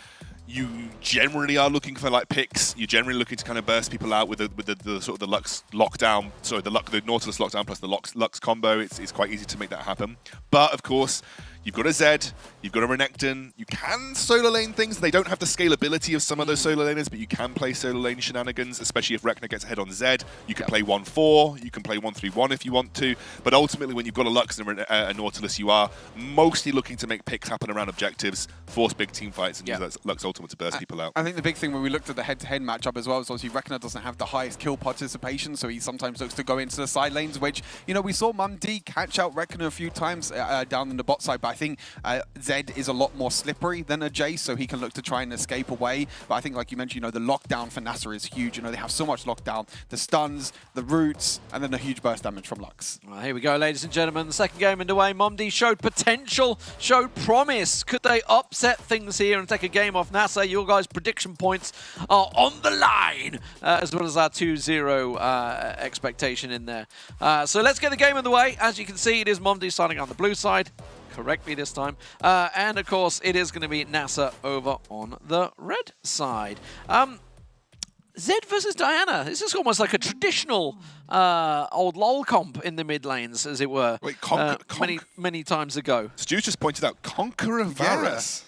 S5: you generally are looking for like picks. You're generally looking to kind of burst people out with the sort of the Lux lockdown. Sorry, the Nautilus lockdown plus the Lux combo. It's quite easy to make that happen. But of course, you've got a Zed, you've got a Renekton. You can solo lane things. They don't have the scalability of some of those solo laners, but you can play solo lane shenanigans, especially if Rek'Na gets ahead on Zed. You can play 1-4, you can play 1-3-1 if you want to. But ultimately, when you've got a Lux and a Nautilus, you are mostly looking to make picks happen around objectives, force big team fights, and use that Lux Ultimate to burst people out.
S7: I think the big thing when we looked at the head-to-head matchup as well is obviously Rek'Na doesn't have the highest kill participation, so he sometimes looks to go into the side lanes, which, you know, we saw Mumd catch out Rek'Na a few times down in the bot side, but I think Zed is a lot more slippery than a Jace, so he can look to try and escape away. But I think, like you mentioned, you know, the lockdown for NASA is huge. You know, they have so much lockdown. The stuns, the roots, and then the huge burst damage from Lux.
S4: Well, here we go, ladies and gentlemen. The second game underway. Mumd showed potential, showed promise. Could they upset things here and take a game off NASA? Your guys' prediction points are on the line, as well as our 2-0 expectation in there. So let's get the game underway. As you can see, it is Mumd starting on the blue side. Correctly this time. And of course, it is going to be NASA over on the red side. Zed versus Diana. This is almost like a traditional old LoL comp in the mid lanes, as it were.
S5: Wait,
S4: many times ago.
S5: Stu just pointed out Conqueror Varus.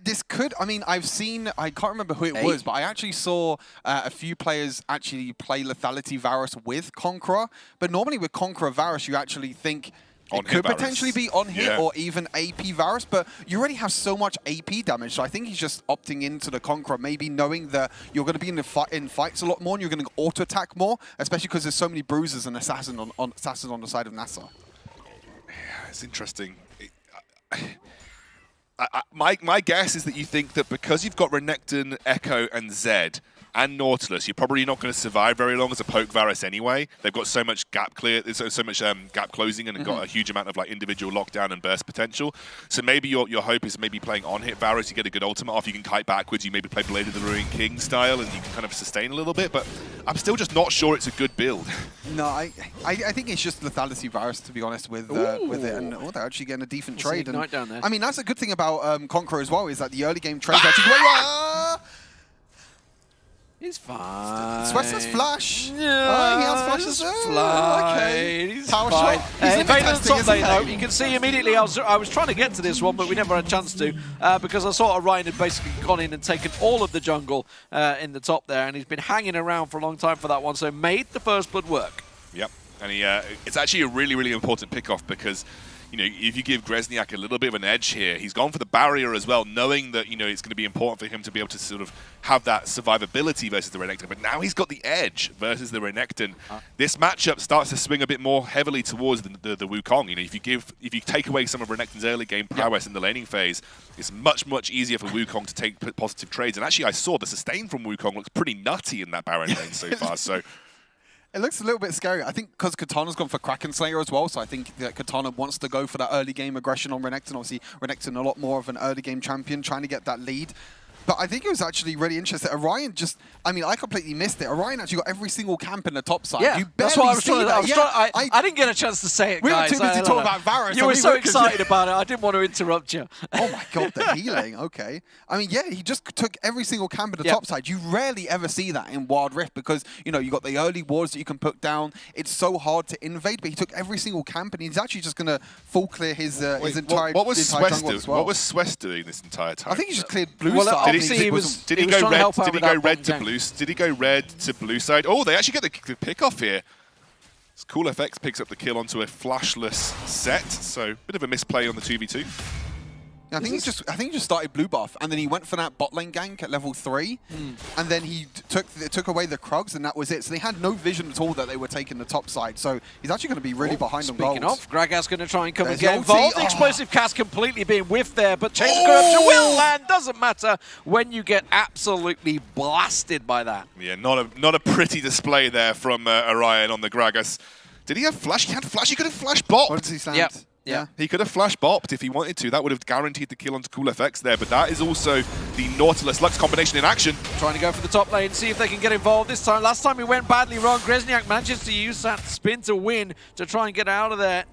S7: This could, I mean, I can't remember who it was, but I actually saw a few players actually play Lethality Varus with Conqueror. But normally with Conqueror Varus, you actually think it could potentially be on hit or even AP Varus, but you already have so much AP damage, so I think he's just opting into the Conqueror, maybe knowing that you're going to be in fights a lot more and you're going to auto-attack more, especially because there's so many bruisers and assassins on the side of NASA.
S5: Yeah, it's interesting. My guess is that you think that because you've got Renekton, Echo, and Zed, and Nautilus, you're probably not going to survive very long as a poke Varus anyway. They've got so much gap gap closing and got a huge amount of like individual lockdown and burst potential. So maybe your hope is maybe playing on-hit Varus, you get a good ultimate off, you can kite backwards, you maybe play Blade of the Ruined King style, and you can kind of sustain a little bit, but I'm still just not sure it's a good build.
S7: No, I think it's just lethality Varus, to be honest, with it. And they're actually getting a decent trade. And,
S4: down there.
S7: I mean, that's a good thing about Conqueror as well, is that the early game trade actually...
S4: He's fine.
S7: Sweats has flash.
S4: Yeah,
S7: he has flash as well. Okay.
S4: He's
S7: Power
S4: fine.
S7: shot. He's limit testing,
S4: top
S7: isn't
S4: lane, though.
S7: he?
S4: You can see immediately I was trying to get to this one, but we never had a chance to because I saw Orion had basically gone in and taken all of the jungle in the top there, and he's been hanging around for a long time for that one, so made the first blood work.
S5: Yep, and it's actually a really, really important pick-off because, you know, if you give Grezniak a little bit of an edge here, he's gone for the barrier as well, knowing that, you know, it's going to be important for him to be able to sort of have that survivability versus the Renekton. But now he's got the edge versus the Renekton. This matchup starts to swing a bit more heavily towards the Wukong. You know, if you take away some of Renekton's early game prowess in the laning phase, it's much, much easier for Wukong to take positive trades. And actually, I saw the sustain from Wukong looks pretty nutty in that Baron lane so far. So.
S7: It looks a little bit scary. I think because Katana's gone for Kraken Slayer as well, so I think that Katana wants to go for that early game aggression on Renekton. Obviously, Renekton a lot more of an early game champion, trying to get that lead. But I think it was actually really interesting. Orion just, I mean, I completely missed it. Orion actually got every single camp in the top side.
S4: Yeah,
S7: you
S4: that's what I was
S7: trying
S4: to I didn't get a chance to say it,
S7: we
S4: guys.
S7: were too busy talking about Varus.
S4: You were so excited about it, I didn't want to interrupt you.
S7: Oh my god, the healing, okay. I mean, yeah, he just took every single camp in the top side. You rarely ever see that in Wild Rift because, you know, you got the early wards that you can put down. It's so hard to invade, but he took every single camp and he's actually just going to full clear his entire
S5: what was
S7: Swiss
S5: doing?
S7: as well.
S5: What was Swiss doing this entire time?
S7: I think he just cleared blue
S4: Well,
S7: side.
S5: Did he go red? Did he go red to blue? Did he go red to blue side? Oh, they actually get the pick off here. Cool FX picks up the kill onto a flashless set, so bit of a misplay on the 2v2.
S7: I think he just started blue buff, and then he went for that bot lane gank at level 3, and then he took away the Krugs, and that was it. So they had no vision at all that they were taking the top side. So he's actually going to be really behind on gold.
S4: Speaking of, Gragas going to try and come
S7: There's
S4: and get
S7: the ulti.
S4: involved. The explosive cast completely being whiffed there, but Chains of Corruption will land. Doesn't matter when you get absolutely blasted by that.
S5: Yeah, not a pretty display there from Orion on the Gragas. Did he have flash? He had flash. He could have flash bopped.
S7: What did he stand?
S4: Yep.
S7: Yeah.
S5: He could have flash bopped if he wanted to. That would have guaranteed the kill onto Cool FX there. But that is also the Nautilus Lux combination in action.
S4: Trying to go for the top lane, see if they can get involved this time. Last time he went badly wrong. Grezniak manages to use that spin to win to try and get out of there.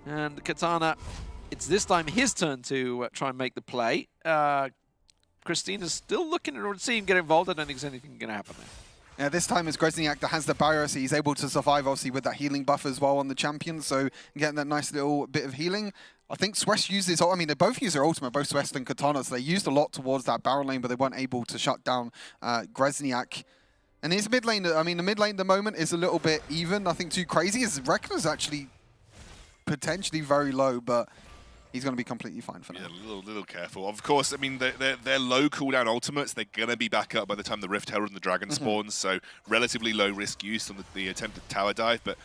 S4: And Katana, it's this time his turn to try and make the play. Christina's still looking to see him get involved. I don't think there's anything going to happen there.
S7: Yeah, this time it's Grezniak that has the barrier, so he's able to survive, obviously, with that healing buff as well on the champion, so getting that nice little bit of healing. I think Swiss used his, I mean, they both use their ultimate, both Swiss and Katana, so they used a lot towards that barrel lane, but they weren't able to shut down Grezniak. And his mid lane, I mean, the mid lane at the moment is a little bit even, nothing too crazy. His Rekka's actually potentially very low, but he's going to be completely fine for now.
S5: Yeah, a little careful. Of course, I mean, they're low cooldown ultimates. They're going to be back up by the time the Rift Herald and the Dragon spawns, so relatively low risk use on the attempted tower dive, but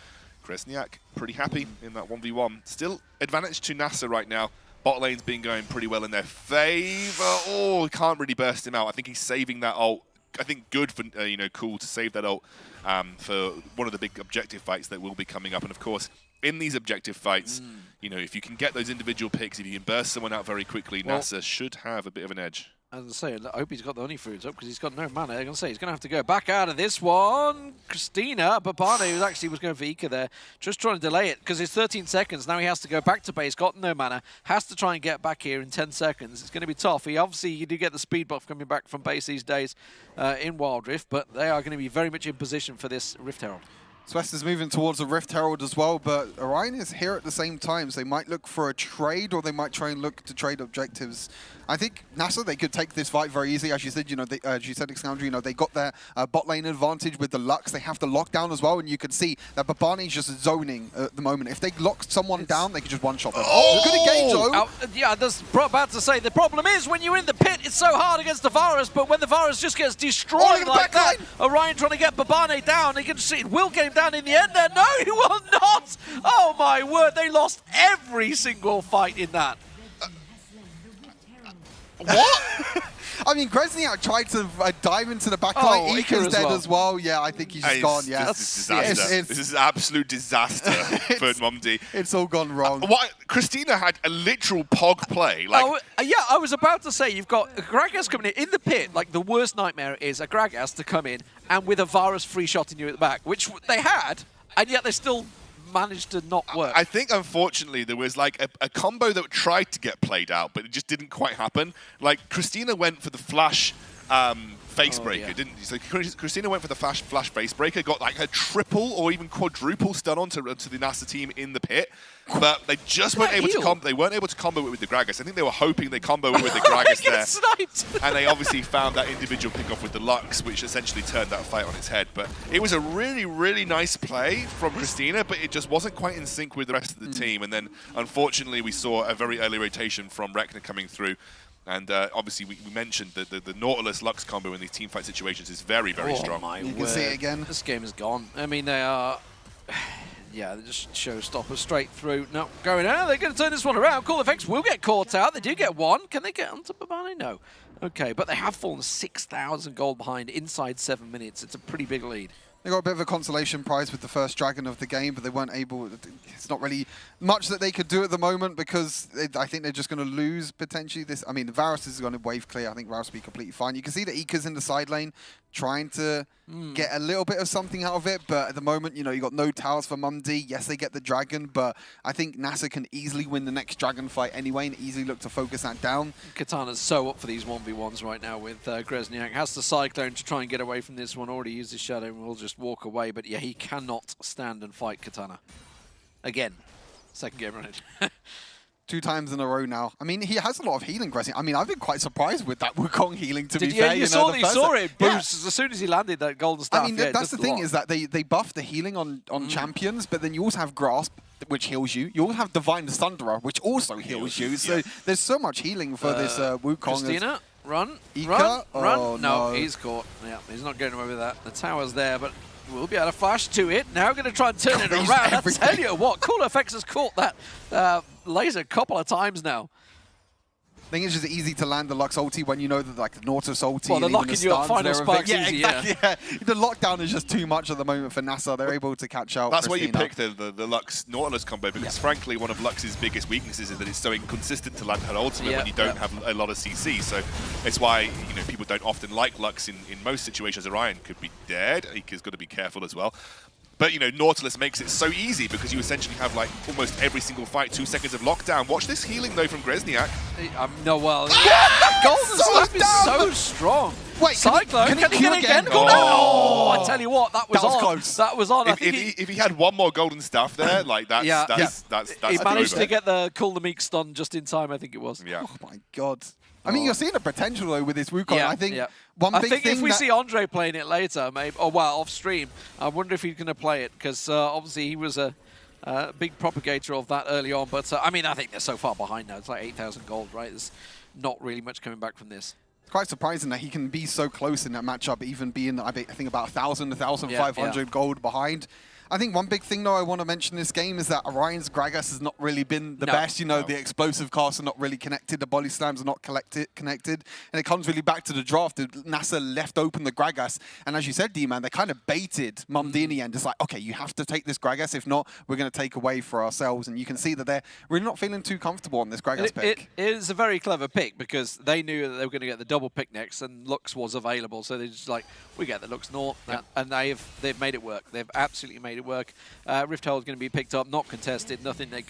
S5: Grezniak pretty happy in that 1v1. Still advantage to NASA right now. Bot lane's been going pretty well in their favor. Oh, can't really burst him out. I think he's saving that ult. I think good for, Cool to save that ult for one of the big objective fights that will be coming up. And of course, in these objective fights, if you can get those individual picks, if you can burst someone out very quickly, NASA should have a bit of an edge.
S4: As I say, I hope he's got the honey fruits up because he's got no mana. I'm going to say he's going to have to go back out of this one. Christina, Babane, who actually was going for Ika there, just trying to delay it because it's 13 seconds. Now he has to go back to base, got no mana, has to try and get back here in 10 seconds. It's going to be tough. You do get the speed buff coming back from base these days in Wild Rift, but they are going to be very much in position for this Rift Herald.
S7: Swiss is moving towards the Rift Herald as well, but Orion is here at the same time, so they might look for a trade or they might try and look to trade objectives. I think NASA, they could take this fight very easily. As you said, as you said, Excoundry, they got their bot lane advantage with the Lux. They have the lockdown as well, and you can see that Babane's just zoning at the moment. If they lock someone down, they can just one-shot them.
S5: Oh!
S7: Good engage, though.
S4: Yeah, I was about to say, the problem is when you're in the pit, it's so hard against the Varus, but when the Varus just gets destroyed like that, Orion trying to get Babane down, he can see it will get him down in the end there. No, he will not! Oh my word, they lost every single fight in that.
S5: What?
S7: I mean, Grezniak tried to dive into the back
S4: Oh,
S7: line.
S4: Iker
S7: Ika's
S4: as
S7: dead
S4: well.
S7: as well. Yeah, I think he's just gone. Yeah,
S5: This is disaster. This is absolute disaster for Mumdi.
S7: It's all gone wrong.
S5: What? Christina had a literal pog play. Like,
S4: yeah, I was about to say, you've got Gragas coming in the pit. Like, the worst nightmare is a Gragas to come in and with a Varus free shotting you at the back, which they had, and yet they still managed to not work.
S5: I think, unfortunately, there was like a combo that tried to get played out, but it just didn't quite happen. Like, Christina went for the flash face breaker, didn't you? So Christina went for the flash face breaker, got like a triple or even quadruple stun onto the NASA team in the pit, but they just weren't able to combo. They weren't able to combo it with the Gragas. I think they were hoping they combo it with the Gragas there,
S4: sniped.
S5: and they obviously found that individual pickoff with the Lux, which essentially turned that fight on its head. But it was a really, really nice play from Christina, but it just wasn't quite in sync with the rest of the team. And then, unfortunately, we saw a very early rotation from Rekna coming through. And obviously, we mentioned that the Nautilus Lux combo in these teamfight situations is very, very strong.
S7: You can see it again.
S4: This game is gone. I mean, they are... Yeah, they just showstoppers straight through. No, going out. They're going to turn this one around. Cool Effects will get caught out. They do get one. Can they get on top of Barney? No. Okay, but they have fallen 6,000 gold behind inside 7 minutes. It's a pretty big lead.
S7: They got a bit of a consolation prize with the first dragon of the game, but they weren't able. It's not really much that they could do at the moment because I think they're just going to lose potentially this. I mean, Varus is going to wave clear. I think Varus will be completely fine. You can see that Ika's in the side lane trying to get a little bit of something out of it, but at the moment, you know, you got no towers for Mumdi. Yes, they get the dragon, but I think NASA can easily win the next dragon fight anyway and easily look to focus that down.
S4: Katana's so up for these 1v1s right now with Grezniak. Has the Cyclone to try and get away from this one. Already used his Shadow and will just walk away, but yeah, he cannot stand and fight Katana. Again, second game running.
S7: 2 times in a row now. I mean, he has a lot of healing, Grezniak. I mean, I've been quite surprised with that Wukong healing, to be fair.
S4: You saw it boost as soon as he landed that golden staff.
S7: I mean, that's the thing, is that they buff the healing on champions, but then you also have Grasp, which heals you. You also have Divine Thunderer, which also heals you. So there's so much healing for this Wukong.
S4: Christina, run.
S7: Ika?
S4: Run.
S7: Oh,
S4: no, he's caught. Yeah, he's not getting away with that. The tower's there, but we'll be able to flash to it. Now going to try and turn it around. I tell you what, Cool Effects has caught that laser a couple of times now.
S7: I think it's just easy to land the Lux ulti when you know that, like, the Nautilus ulti.
S4: Well, they're locking you up final sparks
S7: yeah,
S4: easy,
S7: exactly. Yeah. The lockdown is just too much at the moment for NASA. They're able to catch out.
S5: That's
S7: Christina.
S5: why you pick the Lux Nautilus combo, because frankly, one of Lux's biggest weaknesses is that it's so inconsistent to land her ultimate when you don't have a lot of CC. So it's why, you know, people don't often like Lux in most situations. Orion could be dead. Ika's got to be careful as well. But, you know, Nautilus makes it so easy because you essentially have, like, almost every single fight 2 seconds of lockdown. Watch this healing, though, from Grezniak.
S4: No, well, that golden staff is so strong.
S7: Wait,
S4: Cyclone, can he get it again? Oh, I tell you what, that was
S7: close.
S4: That was on.
S5: If he had one more golden staff there, like, that's
S4: he managed
S5: over.
S4: to get the Cool the Meek stun just in time, I think it was.
S5: Yeah.
S7: Oh, my God. I mean, you're seeing the potential, though, with this Wukong. I think one big thing
S4: if we see Andre playing it later, maybe, or well, off stream, I wonder if he's going to play it, because obviously he was a big propagator of that early on. But I mean, I think they're so far behind now. It's like 8,000 gold, right? There's not really much coming back from this.
S7: It's quite surprising that he can be so close in that matchup, even being, I think, about 1,000, 1,500 gold behind. I think one big thing, though, I want to mention in this game is that Orion's Gragas has not really been the best. You know, the explosive casts are not really connected. The body slams are not connected. And it comes really back to the draft. NASA left open the Gragas. And as you said, D-Man, they kind of baited Mumdi in the end. It's like, okay, you have to take this Gragas. If not, we're going to take away for ourselves. And you can see that they're really not feeling too comfortable on this Gragas pick.
S4: It is a very clever pick because they knew that they were going to get the double pick next and Lux was available. So they're just like, we get the Lux North. And they've made it work. They've absolutely made it work. Rift Herald is going to be picked up, not contested. Nothing that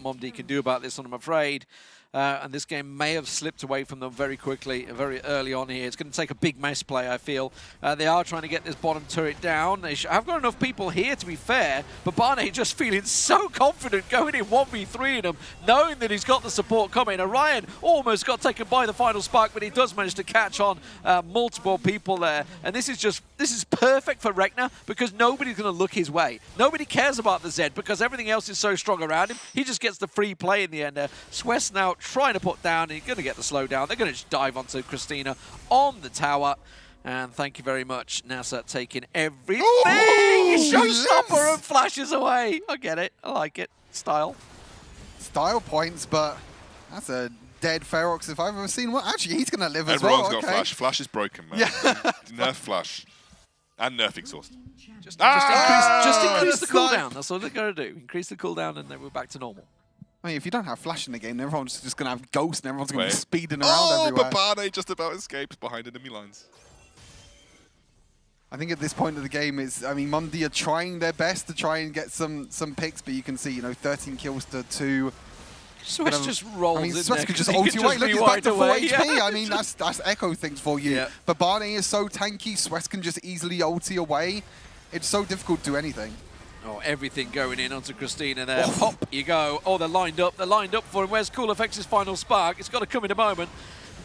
S4: Mumdi can do about this one, I'm afraid. And this game may have slipped away from them very quickly, very early on here. It's going to take a big mess play, I feel. They are trying to get this bottom turret down. They have got enough people here, to be fair, but Barney just feeling so confident going in 1v3 in them, knowing that he's got the support coming. Orion almost got taken by the final spark, but he does manage to catch on multiple people there. And this is perfect for Rekna because nobody's going to look his way. Nobody cares about the Zed because everything else is so strong around him. He just gets the free play in the end there. Swiss now trying to put down, and he's going to get the slowdown. They're going to just dive onto Christina on the tower. And thank you very much, NASA, taking everything. Showstopper and flashes away. I get it. I like it. Style
S7: points, but that's a dead Ferox if I've ever seen one. Actually, he's going to live as
S5: Everyone's
S7: well.
S5: got Flash. Flash is broken, man.
S7: Yeah.
S5: Nerf Flash. And nerf Exhaust.
S4: Just increase the
S7: the snipe.
S4: cooldown. That's all they're going to do. Increase the cooldown and then we're back to normal.
S7: I mean, if you don't have Flash in the game, then everyone's just going to have Ghost and everyone's going to be
S5: Wait.
S7: speeding around everywhere.
S5: Babane just about escapes behind enemy lines.
S7: I think at this point of the game is, I mean, Mundi are trying their best to try and get some picks, but you can see, 13 kills to 2.
S4: Swiss just rolls
S7: I mean,
S4: in
S7: Swiss
S4: there
S7: could
S4: 'cause
S7: just
S4: he
S7: ult
S4: could
S7: you away. Look, he's back to 4
S4: rewind
S7: HP.
S4: away.
S7: I mean, that's Echo things for you.
S4: Yeah.
S7: But Barney is so tanky, Swiss can just easily ult away. It's so difficult to do anything.
S4: Oh, everything going in onto Christina there. Pop, you go. Oh, they're lined up. They're lined up for him. Where's Cool Effects' final spark? It's got to come in a moment.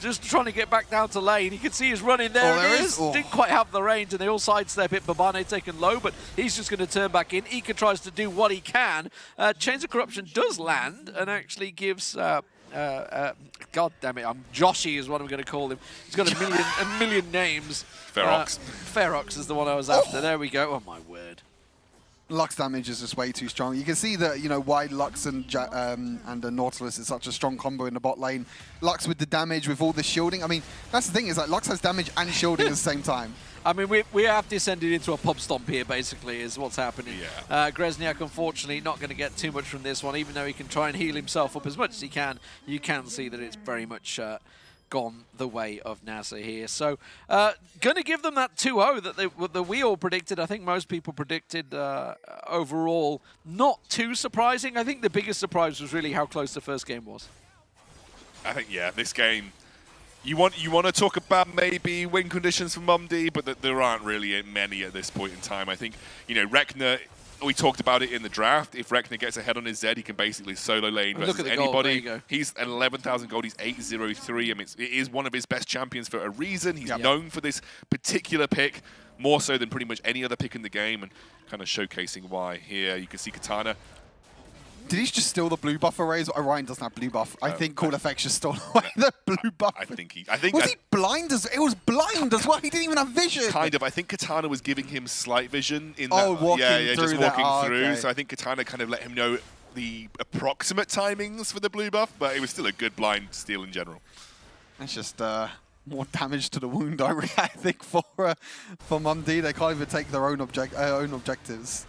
S4: Just trying to get back down to lane. You can see he's running there.
S7: Oh, there
S4: it
S7: is.
S4: is.
S7: Oh.
S4: Didn't quite have the range, and they all sidestep it. Babane taken low, but he's just going to turn back in. Ika tries to do what he can. Chains of Corruption does land and actually gives... God damn it, Joshy is what I'm going to call him. He's got a million names.
S5: Ferox.
S4: Ferox is the one I was after. There we go. Oh, my word.
S7: Lux damage is just way too strong. You can see that, why Lux and Nautilus is such a strong combo in the bot lane. Lux with the damage, with all the shielding. I mean, that's the thing, is like Lux has damage and shielding at the same time.
S4: I mean, we have descended into a pub stomp here, basically, is what's happening.
S5: Yeah.
S4: Grezniak, unfortunately, not going to get too much from this one, even though he can try and heal himself up as much as he can. You can see that it's very much gone the way of NASA here. So, going to give them that 2-0 that we all predicted. I think most people predicted overall. Not too surprising. I think the biggest surprise was really how close the first game was.
S5: I think, yeah, this game... You want to talk about maybe win conditions for Mundi, but there aren't really many at this point in time. I think, Rek'Na, we talked about it in the draft. If Rek'Na gets ahead on his Z, he can basically solo lane versus
S4: Look at the
S5: anybody.
S4: gold. There you go.
S5: He's at 11,000 gold. He's 803. I mean, it is one of his best champions for a reason. He's known for this particular pick, more so than pretty much any other pick in the game, and kind of showcasing why here. You can see Katana.
S7: Did he just steal the blue buff arrays? Orion doesn't have blue buff. I think Cool Effects just stole away the blue buff.
S5: I think he
S7: blind as it was blind as well. He didn't even have vision.
S5: Kind of. I think Katana was giving him slight vision in
S7: Oh,
S5: that.
S7: walking
S5: just
S7: through
S5: walking
S7: that.
S5: through.
S7: Okay.
S5: So I think Katana kind of let him know the approximate timings for the blue buff, but it was still a good blind steal in general.
S7: It's just more damage to the wound, I think, for Mundi. They can't even take their own objectives.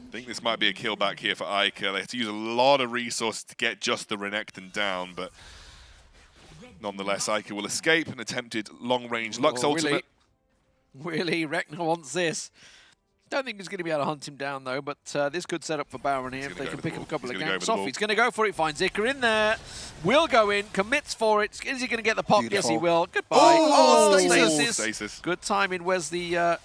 S5: I think this might be a kill back here for Ica. They have to use a lot of resources to get just the Renekton down, but nonetheless, Ica will escape an attempted long-range Lux ultimate.
S4: Willie, Rek'Na wants this. Don't think he's going to be able to hunt him down, though, but this could set up for Baron here if they can pick up a couple of games. Sophie's going to go for it, finds Ica in there. Will go in, commits for it. Is he going to get the pop?
S7: Beautiful.
S4: Yes, he will. Goodbye.
S7: Oh,
S5: Stasis.
S4: Good timing. Where's the...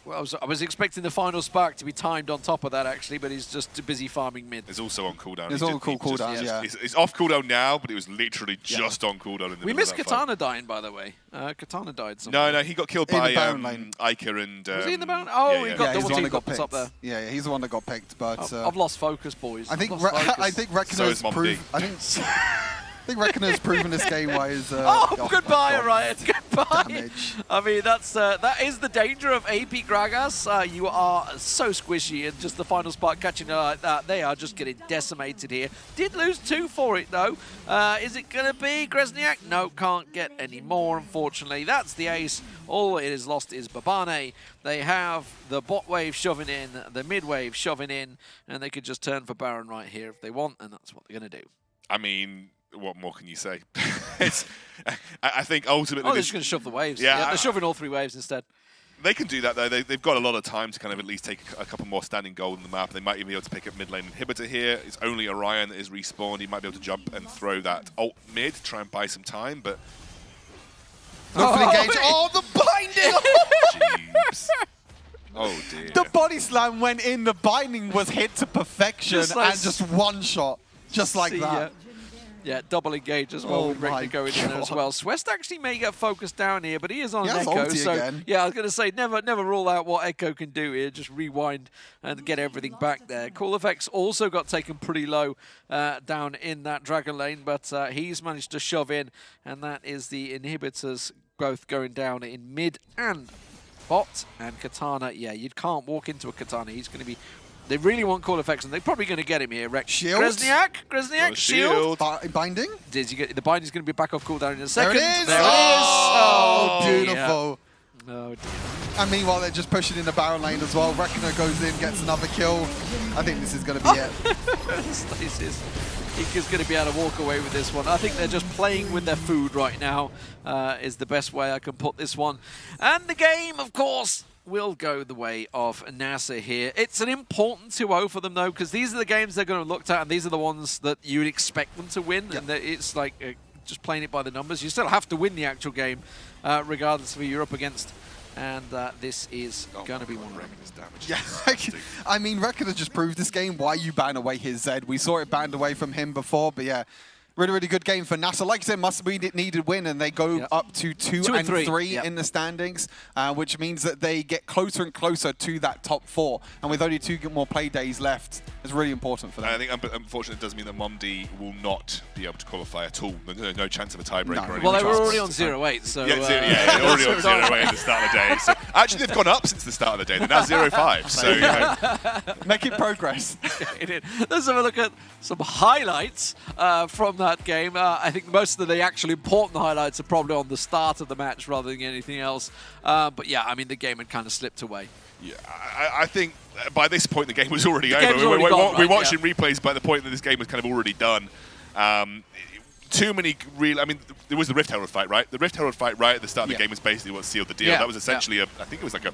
S4: Well, I was expecting the final spark to be timed on top of that, actually, but he's just too busy farming mid.
S5: It's also on cooldown.
S7: It's on cooldown, yeah.
S5: It's off cooldown now, but it was literally just on cooldown. In the
S4: We
S5: middle
S4: missed
S5: of that
S4: Katana dying, by the way. Katana died somewhere.
S5: No, he got killed
S7: In the
S5: by
S7: Baron lane.
S5: Ica and...
S4: Was he in the Baron? Oh, he got
S7: Yeah, he's
S4: double
S7: the one
S4: teamed
S7: that got
S4: up the
S7: picked.
S4: top there.
S7: Yeah, he's the one that got picked, but...
S4: I've lost focus, boys.
S7: I think
S4: I've lost focus.
S7: I think
S5: So is
S7: Rek'Na's
S5: Mom
S7: proven.
S5: D.
S7: I think Rek'Na's proven this game why is.
S4: Oh, goodbye, Orion. Goodbye.
S7: Damage.
S4: I mean, that is the danger of AP Gragas. You are so squishy, and just the final spark catching it like that, they are just getting decimated here. Did lose 2 for it, though. Is it going to be Grezniak? No, can't get any more, unfortunately. That's the ace. All it is lost is Babane. They have the bot wave shoving in, the mid wave shoving in, and they could just turn for Baron right here if they want, and that's what they're going to do.
S5: I mean, what more can you say? I think ultimately...
S4: Oh, they're just going to shove the waves.
S5: Yeah,
S4: They're shoving all 3 waves instead.
S5: They can do that, though. They've got a lot of time to kind of at least take a couple more standing gold in the map. They might even be able to pick up mid lane inhibitor here. It's only Orion that is respawned. He might be able to jump and throw that ult mid, try and buy some time, but...
S7: Engage. Oh, the binding!
S5: Jeeps. Oh, dear.
S7: The body slam went in, the binding was hit to perfection,
S4: Just like
S7: and just one shot. Just like that.
S4: Yeah, double engage as well
S7: Oh
S4: with
S7: my
S4: Rek'Na going in there as
S7: God.
S4: well. Swest actually may get focused down here, but he is on
S7: He
S4: an
S7: has
S4: Echo.
S7: ulti
S4: So,
S7: again.
S4: yeah, I was going to say, never rule out what Echo can do here. Just rewind and get everything back there. Cool Effects also got taken pretty low down in that Dragon Lane, but he's managed to shove in, and that is the inhibitors both going down in mid and bot. And Katana, yeah, you can't walk into a Katana. He's going to be They really want cool effects, and they're probably going to get him here.
S7: Shield?
S4: Gresniak, shield.
S7: Binding?
S4: Did you get the binding's going to be back off cooldown in a second?
S7: There it is!
S4: There it is!
S7: Oh, beautiful.
S4: Yeah. Oh, dear.
S7: And meanwhile, they're just pushing in the barrel lane as well. Reckoner goes in, gets another kill. I think this is going to be it.
S4: Stasis. Ika's going to be able to walk away with this one. I think they're just playing with their food right now, is the best way I can put this one. And the game, of course, will go the way of NASA here. It's an important 2-0 for them, though, because these are the games they're going to look at, and these are the ones that you would expect them to win. Yep. And it's like just playing it by the numbers. You still have to win the actual game, regardless of who you're up against. And this is going to be one of them.
S7: Yeah, I mean, Reckoner just proved this game why you ban away his Zed. We saw it banned away from him before, but yeah, really, really good game for NASA. Like I said, must be needed win, and they go up to 2 and 3 in the standings, which means that they get closer and closer to that top 4. And with only 2 more play days left, it's really important for them.
S5: I think, unfortunately, it does mean that Momdi will not be able to qualify at all. There's no chance of a tiebreaker.
S7: No.
S4: Well, they were already on 0-8, so...
S5: Yeah, they're already on 0-8 at the start of the day. So, actually, they've gone up since the start of the day. They're now 0-5, so, you know.
S7: Making progress.
S4: Let's have a look at some highlights from that game. I think most of the actual important highlights are probably on the start of the match rather than anything else. But yeah, I mean, the game had kind of slipped away.
S5: Yeah, I think by this point the game was already over.
S4: We're
S5: watching replays by the point that this game was kind of already done. Too many real... I mean, there was the Rift Herald fight, right? The Rift Herald fight right at the start of the game was basically what sealed the deal. That was essentially I think it was like a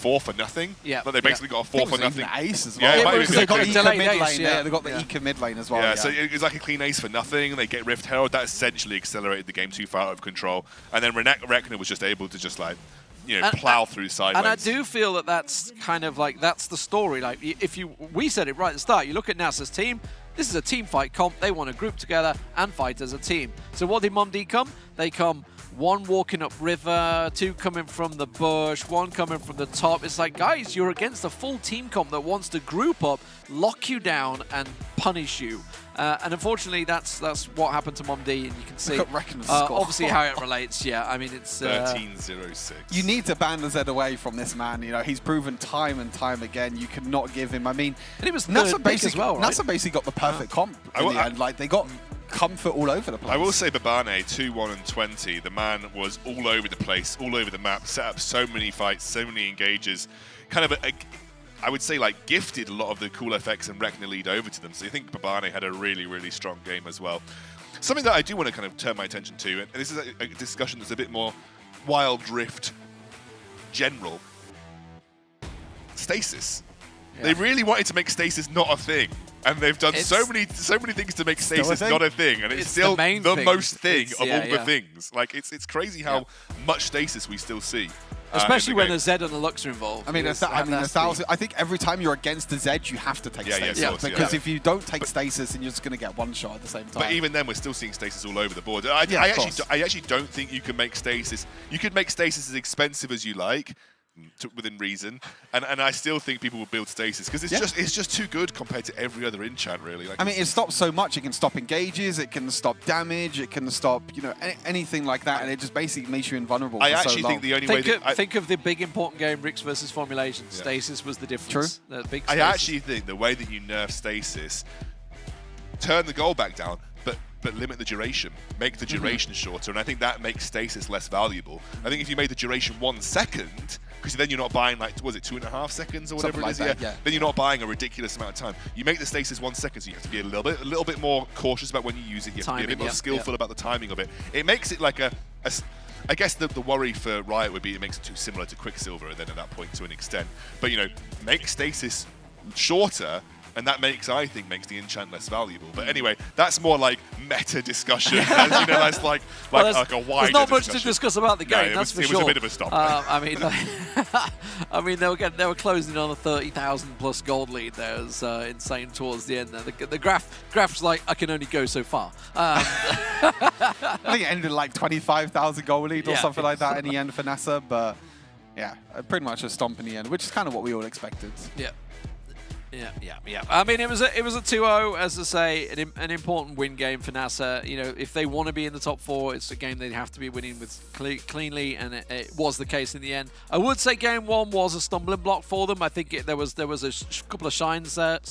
S5: 4-0.
S4: Yeah.
S5: But they basically got a 4-0.
S7: Ace as well.
S5: Yeah,
S7: because they got Ika mid lane.
S4: Ace,
S7: They got the Ika mid lane as well.
S5: Yeah, so it was like a clean ace for nothing. They get Rift Herald. That essentially accelerated the game too far out of control. And then Reckoner was just able to just like... plow through sideways.
S4: And I do feel that that's kind of like, that's the story. Like, we said it right at the start. You look at NASA's team, this is a team fight comp. They want to group together and fight as a team. So what did Momdi come? They come 1 walking up river, 2 coming from the bush, 1 coming from the top. It's like, guys, you're against a full team comp that wants to group up, lock you down, and punish you. And unfortunately, that's what happened to Momdi, and you can see obviously how it relates. Yeah, I mean, it's
S5: 13-0-6.
S7: You need to ban the Zed away from this man. You know, he's proven time and time again. You cannot give him. I mean,
S4: and he was NASA
S7: basically
S4: as well, right?
S7: NASA basically got the perfect comp in the end. Like, they got comfort all over the place.
S5: I will say Babane, 2-1 and 20. The man was all over the place, all over the map, set up so many fights, so many engages. Kind of I would say, like, gifted a lot of the cool FX and Reckoner lead over to them. So I think Babane had a really, really strong game as well. Something that I do want to kind of turn my attention to, and this is a discussion that's a bit more Wild Rift general. Stasis. Yeah. They really wanted to make Stasis not a thing. And they've done so many things to make Stasis not a thing, and it's still the most thing of all the things. Like, it's crazy how much Stasis we still see.
S4: Especially when the Zed and the Lux are involved.
S7: I mean, I think every time you're against the Zed, you have to take Stasis. Because if you don't take Stasis, then you're just going to get one shot at the same time.
S5: But even then, we're still seeing Stasis all over the board. I actually don't think you can make Stasis... You could make Stasis as expensive as you like, within reason, and I still think people will build Stasis because it's just too good compared to every other enchant, really. Like,
S7: I mean, it stops so much. It can stop engages, it can stop damage, it can stop anything like that, and it just basically makes you invulnerable.
S5: I actually think the only way
S4: think of the big important game, Rix versus Formulation. Stasis was the difference.
S7: True.
S5: I actually think the way that you nerf Stasis, turn the goal back down, but limit the duration, make the duration shorter, and I think that makes Stasis less valuable. I think if you made the duration 1 second, because then you're not buying, like, was it 2.5 seconds or whatever it is? Then you're not buying a ridiculous amount of time. You make the Stasis 1 second, so you have to be a little bit more cautious about when you use it. You have to be a bit more skillful about the timing of it. It makes it like I guess the worry for Riot would be it makes it too similar to Quicksilver, then at that point to an extent. But, make Stasis shorter, and that I think makes the enchant less valuable. But anyway, that's more like meta discussion. That's like a wider discussion.
S4: There's not much to discuss about the game, that's for sure.
S5: It was a bit of a stop.
S4: I mean, they were closing on a 30,000 plus gold lead there. It was insane towards the end there. The graph's like, I can only go so far.
S7: I think it ended like 25,000 gold lead or something like that in the end for NASA, but yeah, pretty much a stomp in the end, which is kind of what we all expected.
S4: Yeah. Yeah. I mean, it was a 2-0, as I say, an important win game for NASA. You know, if they want to be in the top 4, it's a game they'd have to be winning with cleanly, and it was the case in the end. I would say game 1 was a stumbling block for them. I think there was a couple of signs there that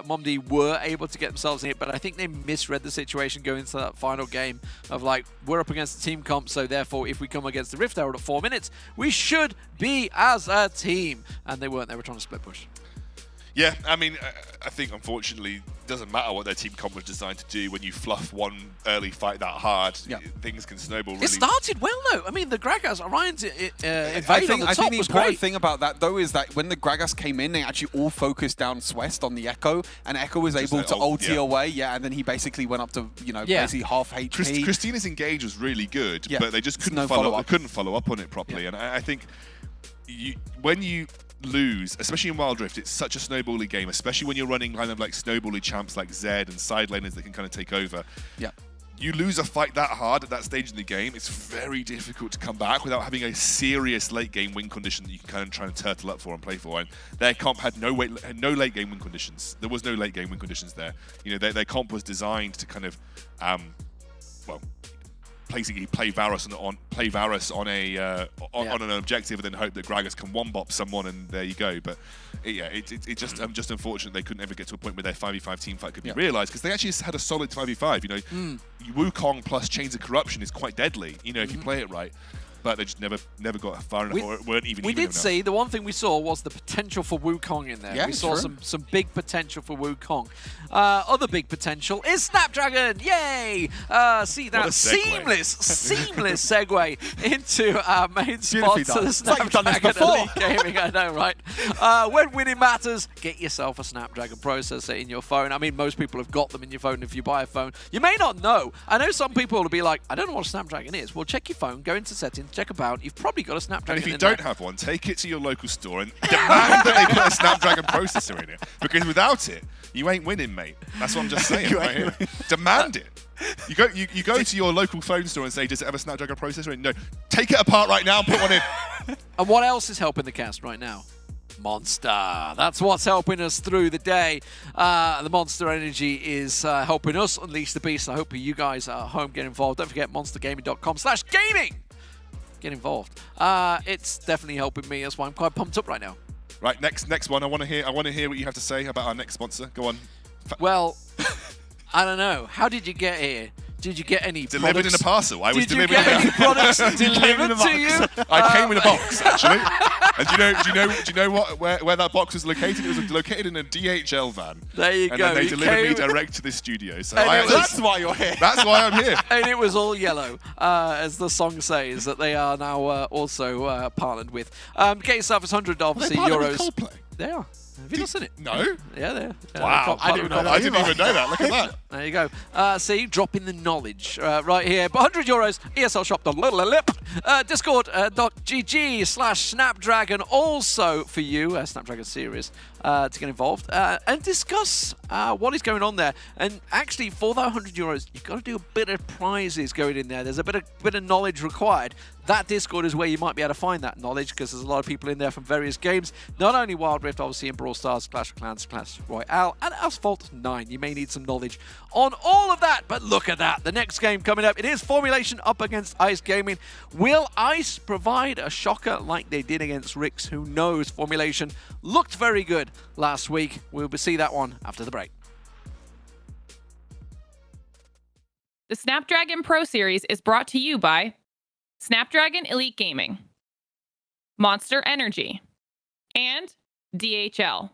S4: Momdi were able to get themselves in it, but I think they misread the situation going into that final game of like, we're up against the team comp, so therefore if we come against the Rift Herald at 4 minutes, we should be as a team. And they weren't. They were trying to split push.
S5: Yeah, I mean, I think unfortunately it doesn't matter what their team comp was designed to do. When you fluff one early fight that hard, things can snowball really.
S4: It started well, though. I mean, the Gragas, Orion's invade
S7: I
S4: on
S7: think
S4: the
S7: the
S4: top was
S7: important
S4: great.
S7: thing about that, though, is that when the Gragas came in, they actually all focused down Swest on the Echo, and Echo was able to ulti away, and then he basically went up to, basically half HP.
S5: Christina's engage was really good, but they just couldn't follow up on it properly. And I think when you lose, especially in Wild Rift, it's such a snowbally game, especially when you're running kind of like snowbally champs like Zed and side laners that can kind of take over.
S7: Yeah.
S5: You lose a fight that hard at that stage in the game, it's very difficult to come back without having a serious late game win condition that you can kind of try and turtle up for and play for. And their comp had no late game win conditions. There was no late game win conditions there. You know, their comp was designed to kind of, basically play Varus on an objective and then hope that Gragas can one-bop someone, and there you go. But it's just unfortunate they couldn't ever get to a point where their 5v5 team fight could be realised, because they actually had a solid 5v5. You know, Wukong plus Chains of Corruption is quite deadly. You know, if you play it right. But they just never got far enough, or weren't even.
S4: We did
S5: enough.
S4: see, the one thing we saw was the potential for Wukong in there.
S7: Yeah,
S4: we saw some big potential for Wukong. Other big potential is Snapdragon. Yay! See that seamless segue into our main sponsor, the Snapdragon Elite Gaming. I know, right? When winning matters, get yourself a Snapdragon processor in your phone. I mean, most people have got them in your phone if you buy a phone. You may not know. I know some people will be like, I don't know what a Snapdragon is. Well, check your phone, go into settings, check about. You've probably got a Snapdragon.
S5: And if you don't have one, take it to your local store and demand that they put a Snapdragon processor in it. Because without it, you ain't winning, mate. That's what I'm just saying right here. Demand it. You go to your local phone store and say, does it have a Snapdragon processor in? No. Take it apart right now and put one in.
S4: And what else is helping the cast right now? Monster. That's what's helping us through the day. The Monster Energy is helping us unleash the beast. I hope you guys at home get involved. Don't forget monstergaming.com/gaming. Get involved. It's definitely helping me. That's why I'm quite pumped up right now.
S5: Right, next one. I want to hear what you have to say about our next sponsor. Go on.
S4: Well, I don't know. How did you get here? Did you get any
S5: delivered
S4: products?
S5: in a parcel? I was
S4: did you
S5: delivered
S4: get any products delivered to you?
S5: I came in a box, actually. And do you know where that box was located? It was located in a DHL van.
S4: There you go.
S5: And then they delivered me direct to the studio. So
S7: that's why you're here.
S5: That's why I'm here.
S4: And it was all yellow, as the song says, that they are now also partnered with. Get yourself $100, obviously, euros.
S5: Coldplay?
S4: They are. Have you not seen it?
S5: No.
S4: Yeah, they are.
S5: Wow. I didn't even know that. Look at that.
S4: There you go. See, dropping the knowledge right here. But €100, ESLshop. Discord.gg/Snapdragon also for you, Snapdragon Series, to get involved and discuss what is going on there. And actually, for that €100, you've got to do a bit of prizes going in there. There's a bit of knowledge required. That Discord is where you might be able to find that knowledge, because there's a lot of people in there from various games. Not only Wild Rift, obviously, in Brawl Stars, Clash of Clans, Clash Royale, and Asphalt 9. You may need some knowledge on all of that, but look at that. The next game coming up, it is Formulation up against Ice Gaming. Will Ice provide a shocker like they did against Rix? Who knows? Formulation looked very good last week. We'll see that one after the break.
S3: The Snapdragon Pro Series is brought to you by Snapdragon Elite Gaming, Monster Energy, and DHL.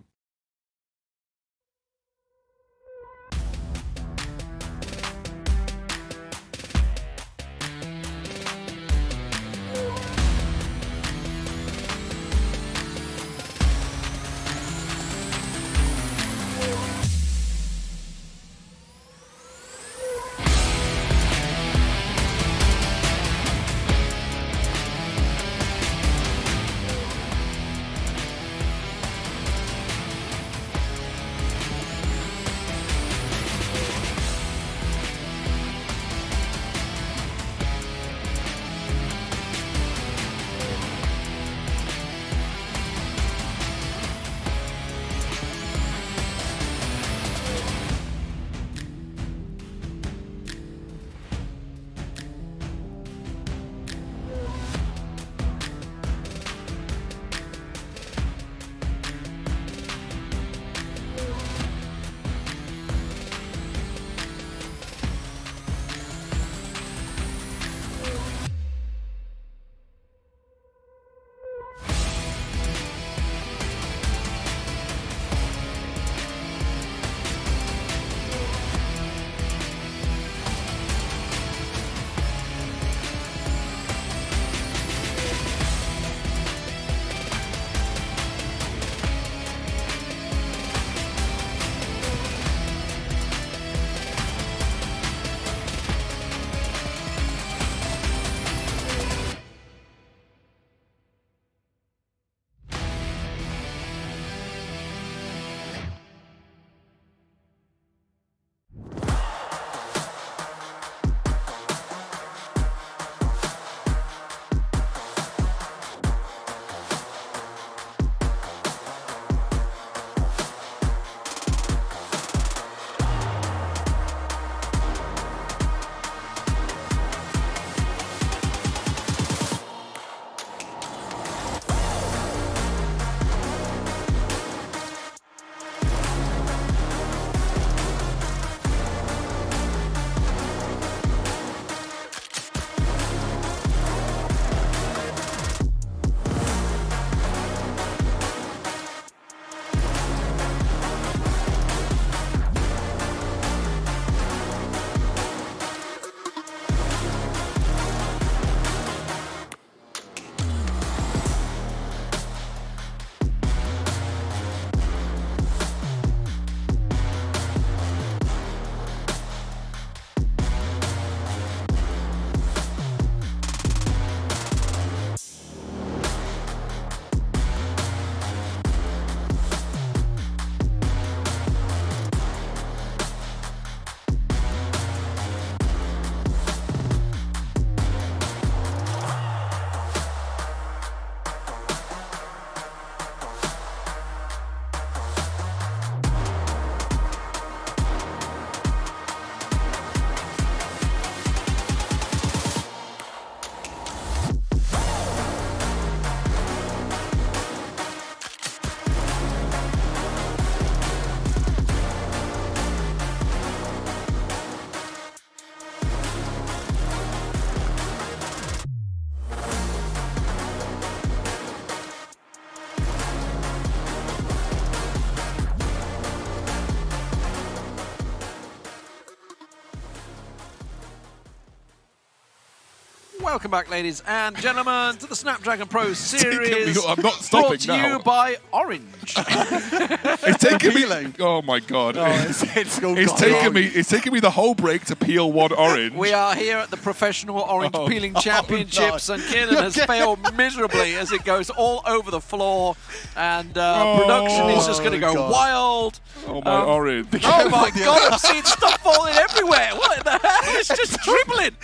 S4: Welcome back, ladies and gentlemen, to the Snapdragon Pro Series.
S5: I'm not stopping
S4: brought to
S5: now.
S4: you by Orange.
S5: It's taken me. Oh my god! It's taken me the whole break to peel one orange.
S4: We are here at the Professional Orange Peeling Championships, and Kieran has failed miserably as it goes all over the floor, and production is just going to go wild.
S5: Oh my orange!
S4: Oh my god! I'm seeing stuff falling everywhere. What in the hell? It's just dribbling.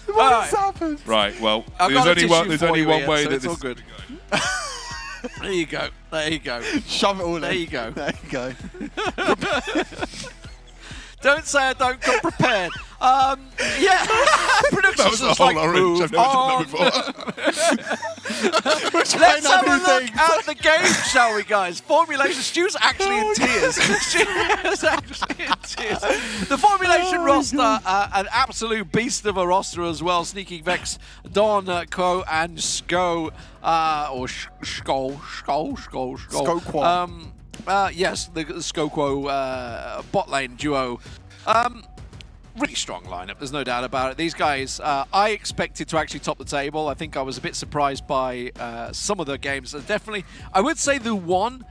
S7: What's happened?
S5: Right. Well,
S4: I've
S5: there's
S4: got a
S5: only
S4: tissue
S5: one
S4: for you,
S5: way
S4: Ian, so
S5: that
S4: it's all
S5: this.
S4: good. There you go. There you go.
S7: Shove it all in.
S4: There you go.
S7: There you go.
S4: Don't say I don't come prepared. Yeah. Production's
S5: That was a
S4: just
S5: whole
S4: like,
S5: orange.
S4: move
S5: I've never
S4: on.
S5: done that before.
S4: Let's have a look at the game, shall we, guys? Formulation. Stu's actually in tears. Stu's actually in tears. The Formulation roster, an absolute beast of a roster as well. Sneaking Vex, Don, Ko, and Sko. Or Skol.
S7: Skoquo.
S4: Yes, the Skoquo bot lane duo. Really strong lineup, there's no doubt about it. These guys, I expected to actually top the table. I think I was a bit surprised by some of the games. Definitely, I would say the one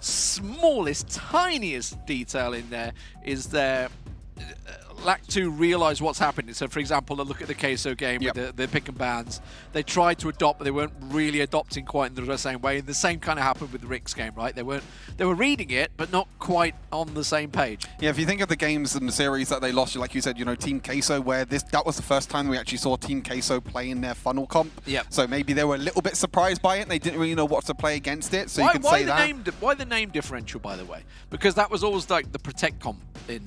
S4: smallest, tiniest detail in there is their lack to realise what's happening. So, for example, look at the Queso game with the pick and bans. They tried to adopt, but they weren't really adopting quite in the same way. And the same kind of happened with the Rick's game, right? They were reading it, but not quite on the same page.
S7: Yeah, if you think of the games and the series that they lost, like you said, Team Queso, where that was the first time we actually saw Team Queso play in their funnel comp.
S4: Yep.
S7: So maybe they were a little bit surprised by it, and they didn't really know what to play against it. So you can say that.
S4: Why the name differential, by the way? Because that was always like the Protect comp in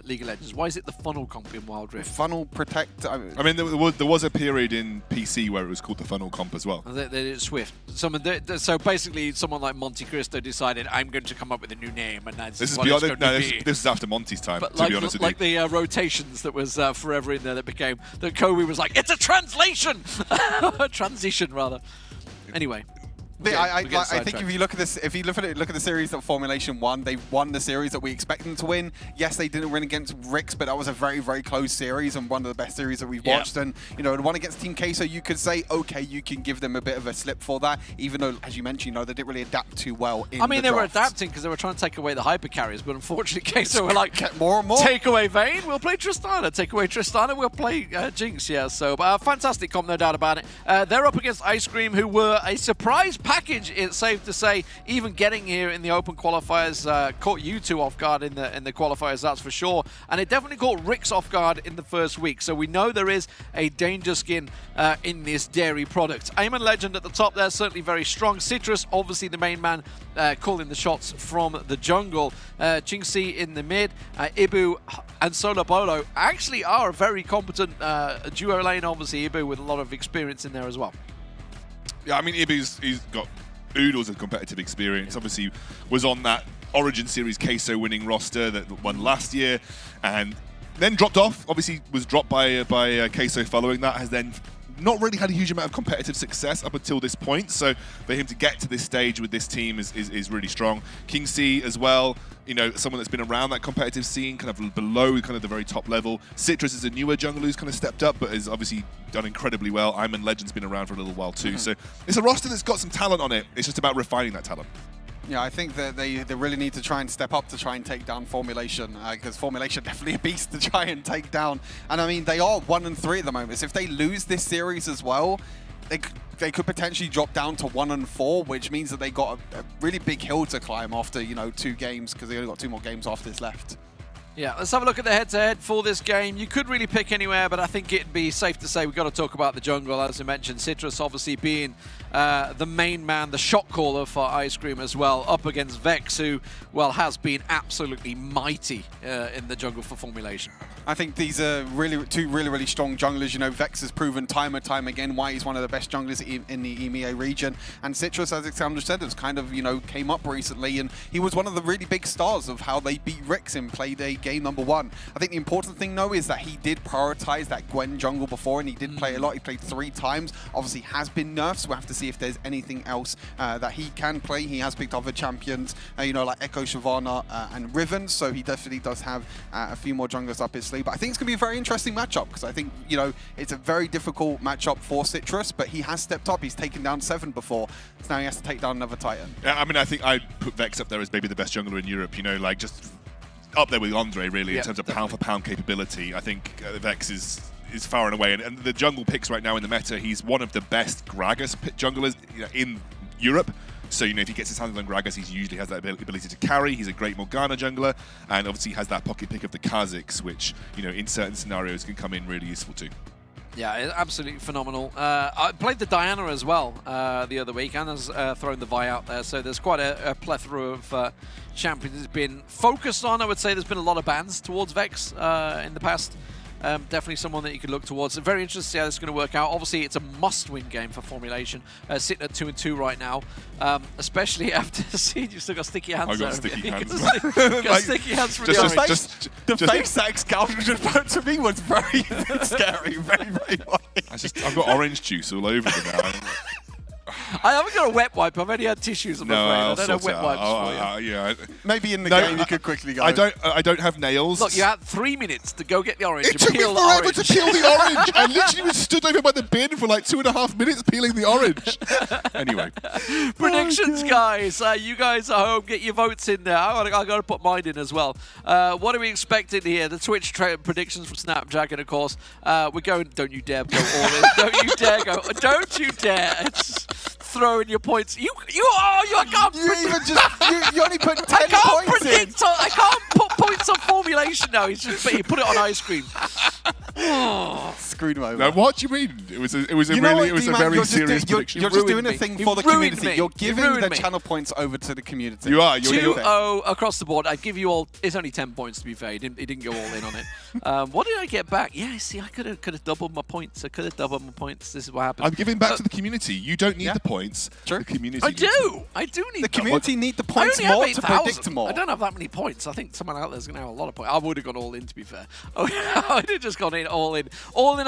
S4: League of Legends. Why is it the Funnel comp in Wild Rift?
S7: Funnel Protect.
S5: I mean, there was a period in PC where it was called the funnel comp as well.
S4: They did it Swift. So basically, someone like Monte Cristo decided, I'm going to come up with a new name, and that's
S5: This is
S4: what
S5: beyond
S4: it's going to be.
S5: this is after Monty's time.
S4: But
S5: to be honest with
S4: like
S5: you.
S4: the rotations that was forever in there that became that Kobe was like, it's a translation, transition rather. Anyway.
S7: I think if you look at this, look at the series that Formulation won. They won the series that we expect them to win. Yes, they didn't win against Ricks, but that was a very, very close series and one of the best series that we've watched. And the one against Team Queso, you could say, okay, you can give them a bit of a slip for that, even though, as you mentioned, they didn't really adapt too well.
S4: They were adapting because they were trying to take away the hyper carries, but unfortunately, Queso were like,
S7: get more and more.
S4: Take away Vayne, we'll play Tristana. Take away Tristana, we'll play Jinx. Yeah, so fantastic comp, no doubt about it. They're up against Ice Cream, who were a surprise package. It's safe to say, even getting here in the open qualifiers caught you two off guard in the qualifiers, that's for sure. And it definitely caught Ricks off guard in the first week. So we know there is a danger skin in this dairy product. Aimon Legend at the top there, certainly very strong. Citrus, obviously the main man, calling the shots from the jungle. Jinxie in the mid. Ibu and Solo Bolo actually are a very competent duo lane. Obviously, Ibu with a lot of experience in there as well.
S5: Yeah, I mean, he's got oodles of competitive experience. Obviously, was on that Origin Series Queso winning roster that won last year, and then dropped off. Obviously, was dropped by Queso following that. Has then not really had a huge amount of competitive success up until this point. So for him to get to this stage with this team is really strong. King C as well, someone that's been around that competitive scene, kind of below kind of the very top level. Citrus is a newer jungler who's kind of stepped up, but has obviously done incredibly well. Iman Legend's been around for a little while too. So it's a roster that's got some talent on it. It's just about refining that talent.
S7: Yeah, I think that they really need to try and step up to try and take down Formulation, because Formulation definitely a beast to try and take down. And I mean, they are 1-3 at the moment. So if they lose this series as well, they could potentially drop down to 1-4, which means that they got a really big hill to climb after 2 games, because they only got 2 more games after this left.
S4: Yeah, let's have a look at the head-to-head for this game. You could really pick anywhere, but I think it'd be safe to say we've got to talk about the jungle, as I mentioned. Citrus obviously being the main man, the shot caller for Ice Cream as well, up against Vex, who, well, has been absolutely mighty in the jungle for Formulation.
S7: I think these are two really strong junglers. Vex has proven time and time again why he's one of the best junglers in the EMEA region. And Citrus, as Alexander said, has kind of, came up recently, and he was one of the really big stars of how they beat Ricks in Playday game number 1. I think the important thing, though, is that he did prioritize that Gwen jungle before, and he did play a lot. He played 3 times. Obviously, has been nerfed, so we'll have to see if there's anything else that he can play. He has picked other champions, like Echo, Shyvana, and Riven, so he definitely does have a few more junglers up his sleeve. quickly. But I think it's going to be a very interesting matchup because I think, you know, it's a very difficult matchup for Citrus, but he has stepped up. He's taken down 7 before, so now he has to take down another Titan.
S5: Yeah, I mean, I think I'd put Vex up there as maybe the best jungler in Europe, you know, like just up there with Andre, really, in terms of pound-for-pound capability. I think Vex is far and away, and the jungle picks right now in the meta, he's one of the best Gragas junglers in Europe. So, you know, if he gets his hands on Gragas, he usually has that ability to carry. He's a great Morgana jungler, and obviously has that pocket pick of the Kha'Zix, which, you know, in certain scenarios can come in really useful too.
S4: Yeah, absolutely phenomenal. I played the Diana as well the other week, and has thrown the Vi out there, so there's quite a plethora of champions that's been focused on. I would say there's been a lot of bans towards Vex in the past. Definitely someone that you could look towards. So very interested to see how this is going to work out. Obviously, it's a must-win game for Formulation, sitting at 2-2 right now, especially after seeing you've still got sticky hands.
S5: I've got sticky hands.
S4: Got sticky hands from the orange.
S6: The face that Scout just put to me was very scary, very funny.
S5: I've got orange juice all over them now.
S4: I haven't got a wet wipe. I've only had tissues. I'm afraid. I don't have wet wipes for you.
S5: Yeah.
S7: Maybe in the game you could quickly go.
S5: I don't have nails.
S4: Look, you had 3 minutes to go get the orange
S5: It
S4: and
S5: took me
S4: peel the
S5: forever
S4: orange.
S5: to peel the orange. I literally was stood over by the bin for like 2.5 minutes peeling the orange. Anyway.
S4: Predictions, guys. You guys at home, get your votes in there. I got to put mine in as well. What are we expecting here? The Twitch predictions from Snapdragon, of course. We're going, don't you dare go all in. Don't you dare go. Don't you dare. It's throwing your points. You can't
S7: You only put 10 points in.
S4: I can't put points on Formulation now. He put it on ice cream.
S7: Screwed him over.
S5: Now, what do you mean? It was a
S7: D-Man,
S5: very serious prediction.
S7: You're just doing
S4: me.
S7: a thing
S4: You
S7: for the
S4: ruined
S7: community.
S4: me.
S7: You're
S4: You
S7: giving
S4: ruined
S7: the
S4: me.
S7: channel points over to the community.
S5: You are.
S4: 2-0 across the board. I give you all. It's only 10 points to be fair. He didn't go all in on it. What did I get back? Yeah, see, I could have doubled my points. This is what happened.
S5: I'm giving back to the community. You don't need the points.
S7: Sure.
S5: The community.
S4: I do. I do need
S7: The community need the points
S4: I only
S7: more
S4: have
S7: to
S4: 8,000.
S7: predict more.
S4: I don't have that many points. I think someone out there's going to have a lot of points. I would have gone all in, to be fair. I did just gone in all in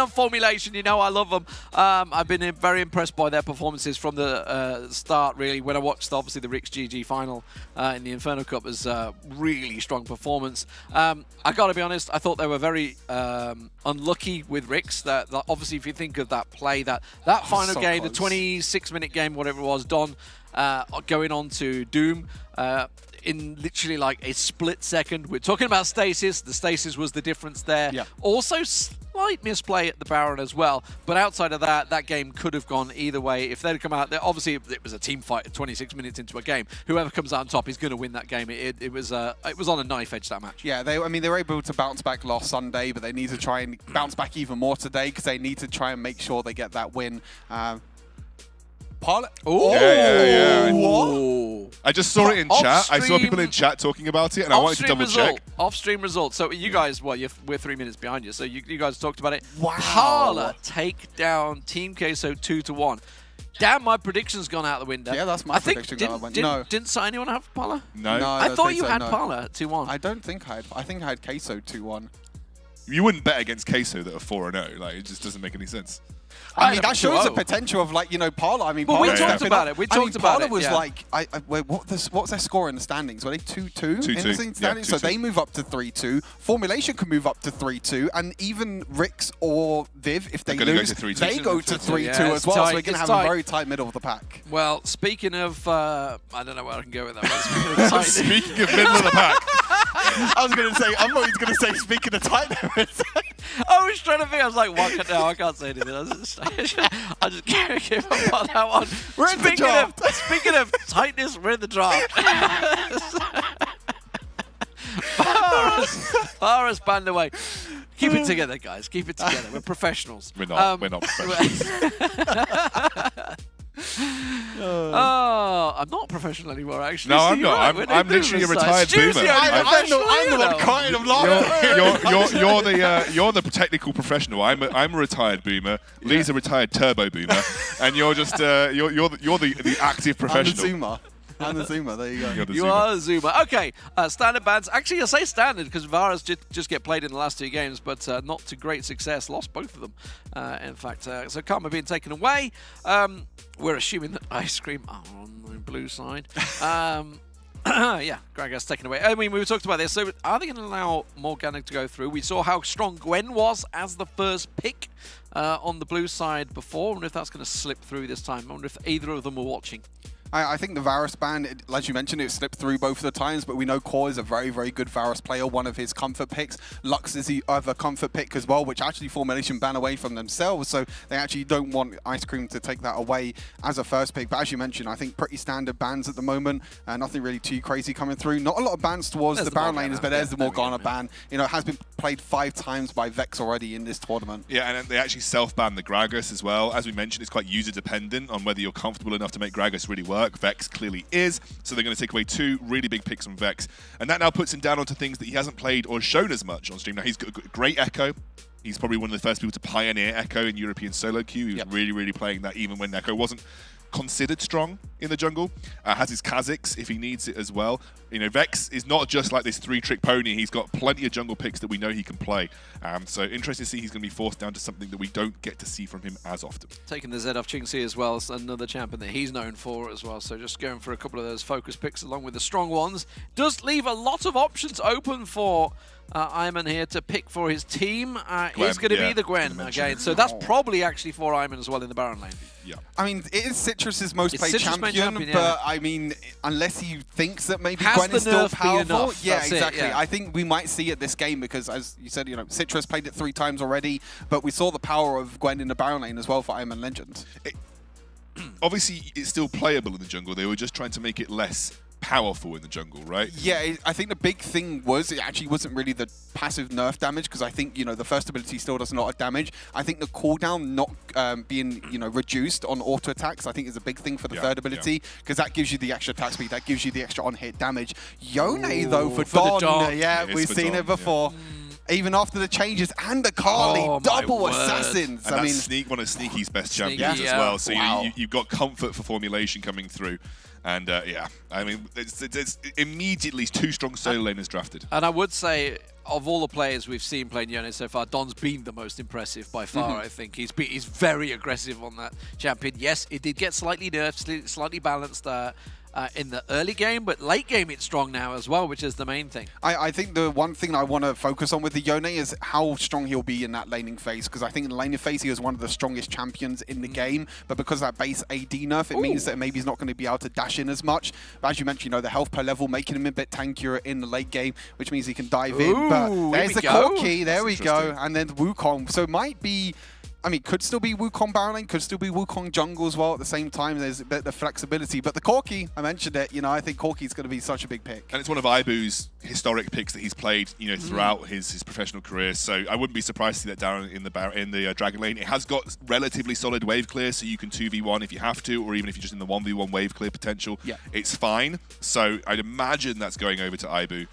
S4: on Formulation. You know I love them. I've been very impressed by their performances from the start. Really, when I watched obviously the Rix GG final in the Inferno Cup, was really strong performance. I got to be honest. I thought they were very unlucky with Rix. That obviously, if you think of that play, that final
S7: so
S4: game,
S7: close.
S4: the 26-minute game, whatever it was, Don going on to Doom in literally like a split second. We're talking about stasis. The stasis was the difference there.
S7: Yeah.
S4: Also, slight misplay at the Baron as well. But outside of that game could have gone either way. If they'd come out there, obviously it was a team fight at 26 minutes into a game. Whoever comes out on top is going to win that game. It was on a knife edge, that match.
S7: Yeah, they were able to bounce back last Sunday, but they need to try and bounce back even more today because they need to try and make sure they get that win.
S4: Oh,
S5: Yeah.
S4: What?
S5: I just saw it in chat. I saw people in chat talking about it, and I wanted to double check.
S4: Off-stream result. So you guys, we're 3 minutes behind you. So you guys talked about it.
S7: Wow.
S4: Parla take down Team Queso 2-1. Damn, my prediction's gone out the window.
S7: Yeah, that's my prediction gone out the window. No.
S4: Didn't anyone have Parla?
S5: No.
S4: I
S7: don't
S4: thought
S7: think
S4: you
S7: so,
S4: had
S7: no.
S4: Parla at 2-1.
S7: I don't think I had. I think I had Queso 2-1.
S5: You wouldn't bet against Queso that are 4-0. Like, it just doesn't make any sense.
S7: I mean, that shows the
S4: 2-0.
S7: potential of, like, you know, Parla. I mean,
S4: Well, we
S7: Parla
S4: talked
S7: stepping
S4: about
S7: up.
S4: it. We
S7: I mean,
S4: talked about
S7: Parla
S4: it,
S7: was
S4: yeah.
S7: like, what's their score in the standings? Were they 2-2 in the
S5: 2-2.
S7: standings?
S5: Yeah,
S7: So
S5: 2-2.
S7: they move up to 3-2. Formulation can move up to 3-2, and even Rix or Viv, if they
S5: They're gonna go
S7: lose,
S5: to 3-2.
S7: they go to 3-2
S4: Yeah,
S7: as
S4: it's
S7: well. So
S4: tight,
S7: we're going to
S4: it's
S7: have
S4: tight.
S7: a very tight middle of the pack.
S4: Well, speaking of, I don't know where I can go with that. But speaking of tight,
S5: Speaking of middle of the pack,
S7: I was going to say, I thought he was going to say, speaking of tightness.
S4: I was trying to think. I was like, what? No, I can't say anything. I just can't give up on that one.
S7: We're in the draft.
S4: Speaking of tightness, we're in the draft. Varus banned away. Keep it together, guys. Keep it together. We're professionals.
S5: we're not professionals.
S4: Oh, I'm not professional anymore, actually.
S5: No,
S4: So
S5: I'm
S4: you're
S5: not.
S4: right,
S5: I'm
S4: we're doing
S5: literally a
S4: boomer
S5: retired
S4: size. Stu's
S5: boomer.
S4: the only
S5: I'm
S4: professional,
S7: I'm the
S4: you
S7: one
S4: know.
S7: crying. I'm laughing.
S5: You're the technical professional. I'm a retired boomer. Lee's a retired turbo boomer, and you're just you're the active professional.
S7: I'm the Zoomer. There you go.
S5: You're the
S4: You
S5: Zoomer.
S4: are a Zoomer. Okay, standard bans. Actually, I say standard because Varus just get played in the last 2 games, but not to great success. Lost both of them, in fact. So Karma being taken away. We're assuming that Ice Cream are on the blue side. Yeah, Gragas taken away. I mean, we talked about this. So are they going to allow Morgana to go through? We saw how strong Gwen was as the first pick on the blue side before. I wonder if that's going to slip through this time. I wonder if either of them were watching.
S7: I think the Varus ban, as you mentioned, it slipped through both of the times, but we know Core is a very, very good Varus player, one of his comfort picks. Lux is the other comfort pick as well, which actually Formulation ban away from themselves, so they actually don't want Ice Cream to take that away as a first pick. But as you mentioned, I think pretty standard bans at the moment, nothing really too crazy coming through. Not a lot of bans towards the Baron laners, but there's the Morgana ban. You know, it has been played 5 times by Vex already in this tournament.
S5: Yeah, and they actually self-ban the Gragas as well. As we mentioned, it's quite user-dependent on whether you're comfortable enough to make Gragas really work. Vex clearly is, so they're going to take away 2 really big picks from Vex, and that now puts him down onto things that he hasn't played or shown as much on stream. Now he's got a great Echo. He's probably one of the first people to pioneer Echo in European solo queue. He was really, really playing that even when Echo wasn't considered strong in the jungle. Has his Kha'Zix if he needs it as well. You know, Vex is not just like this 3-trick pony. He's got plenty of jungle picks that we know he can play. So interesting to see he's going to be forced down to something that we don't get to see from him as often.
S4: Taking the Z off Chingxi as well, is another champion that he's known for as well. So just going for a couple of those focus picks along with the strong ones. Does leave a lot of options open for Iman here to pick for his team. Is going to be the Gwen again. So that's probably actually for Iman as well in the Baron lane.
S5: Yeah.
S7: I mean, it is Citrus's most played champion, but I mean, unless he thinks that maybe Gwen is still powerful, yeah, exactly. I think we might see it this game because, as you said, you know, Citrus played it 3 times already, but we saw the power of Gwen in the Baron lane as well for Iman Legend.
S5: Obviously, it's still playable in the jungle. They were just trying to make it less powerful in the jungle, right?
S7: Yeah, I think the big thing was it actually wasn't really the passive nerf damage, because I think, you know, the first ability still does a lot of damage. I think the cooldown not being, you know, reduced on auto attacks, I think is a big thing for the third ability, because that gives you the extra attack speed, that gives you the extra on-hit damage. Yone though for Dawn, yeah, we've seen it before. Even after the changes and the Carly, double assassins.
S5: And
S7: I
S5: that's
S7: mean,
S5: one of Sneaky's best champions as well. So you've got comfort for formulation coming through. And yeah, I mean, it's immediately 2 strong solo laners drafted.
S4: And I would say, of all the players we've seen playing Yone so far, Don's been the most impressive by far, I think. He's very aggressive on that champion. Yes, it did get slightly nerfed, slightly balanced in the early game, but late game it's strong now as well, which is the main thing.
S7: I think the one thing I want to focus on with the Yone is how strong he'll be in that laning phase, because I think in the laning phase he is one of the strongest champions in the game, but because of that base AD nerf, it means that maybe he's not going to be able to dash in as much. But as you mentioned, you know, the health per level making him a bit tankier in the late game, which means he can dive in. But there's the Corki, there we go, and then Wukong. So it might be, I mean, could still be Wukong Baron lane, could still be Wukong jungle as well at the same time. There's a bit of flexibility. But the Corki, I mentioned it, you know, I think Corki's going to be such a big pick.
S5: And it's one of Ibu's historic picks that he's played, you know, throughout his professional career. So I wouldn't be surprised to see that down in the Dragon lane. It has got relatively solid wave clear, so you can 2v1 if you have to, or even if you're just in the 1v1 wave clear potential. Yeah. It's fine. So I'd imagine that's going over to Ibu.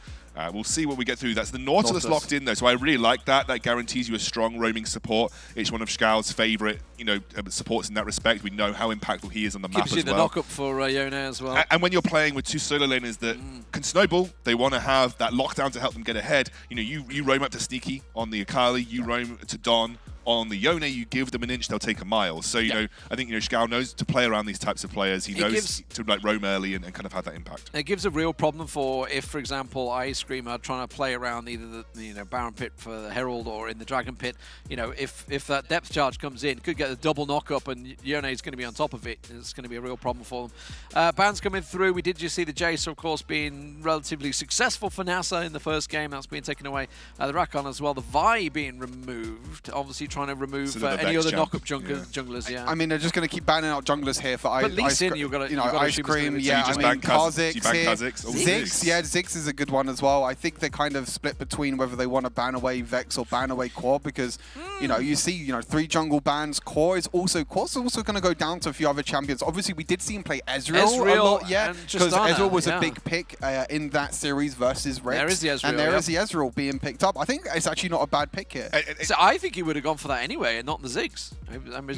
S5: We'll see what we get through. That's the Nautilus locked in, though, so I really like that. That guarantees you a strong roaming support. It's one of Skal's favourite, you know, supports in that respect. We know how impactful he is on the map as well.
S4: Gives you the knock-up for Yone as well.
S5: And when you're playing with 2 solo laners that can snowball, they want to have that lockdown to help them get ahead. You know, you roam up to Sneaky on the Akali, you roam to Don. On the Yone, you give them an inch, they'll take a mile. So, you know, I think, you know, Skal knows to play around these types of players. He knows to, like, roam early and kind of have that impact.
S4: It gives a real problem for if, for example, Ice Cream are trying to play around either the you know, Baron Pit for the Herald or in the Dragon Pit. You know, if that depth charge comes in, could get a double knock-up and Yone is going to be on top of it. It's going to be a real problem for them. Bans coming through. We did just see the Jace, of course, being relatively successful for NASA in the first game. That's being taken away. The Rakan as well. The Vi being removed. Obviously trying to remove any other knock-up junglers,
S7: I mean, they're just going to keep banning out junglers here for
S4: Ice Cream. You've got
S7: Ice Cream,
S5: yeah.
S7: I mean, Kha'Zix,
S5: Ziggs,
S7: yeah, Ziggs is a good one as well. I think they're kind of split between whether they want to ban away Vex or ban away Core, because, you know, you see, you know, 3 jungle bans. Core's also going to go down to a few other champions. Obviously, we did see him play Ezreal a lot, yeah, because Ezreal was a big pick in that series versus Rex.
S4: There is the Ezreal,
S7: and there is the Ezreal being picked up. I think it's actually not a bad pick here.
S4: So I think he would have gone for that anyway, and not the Ziggs.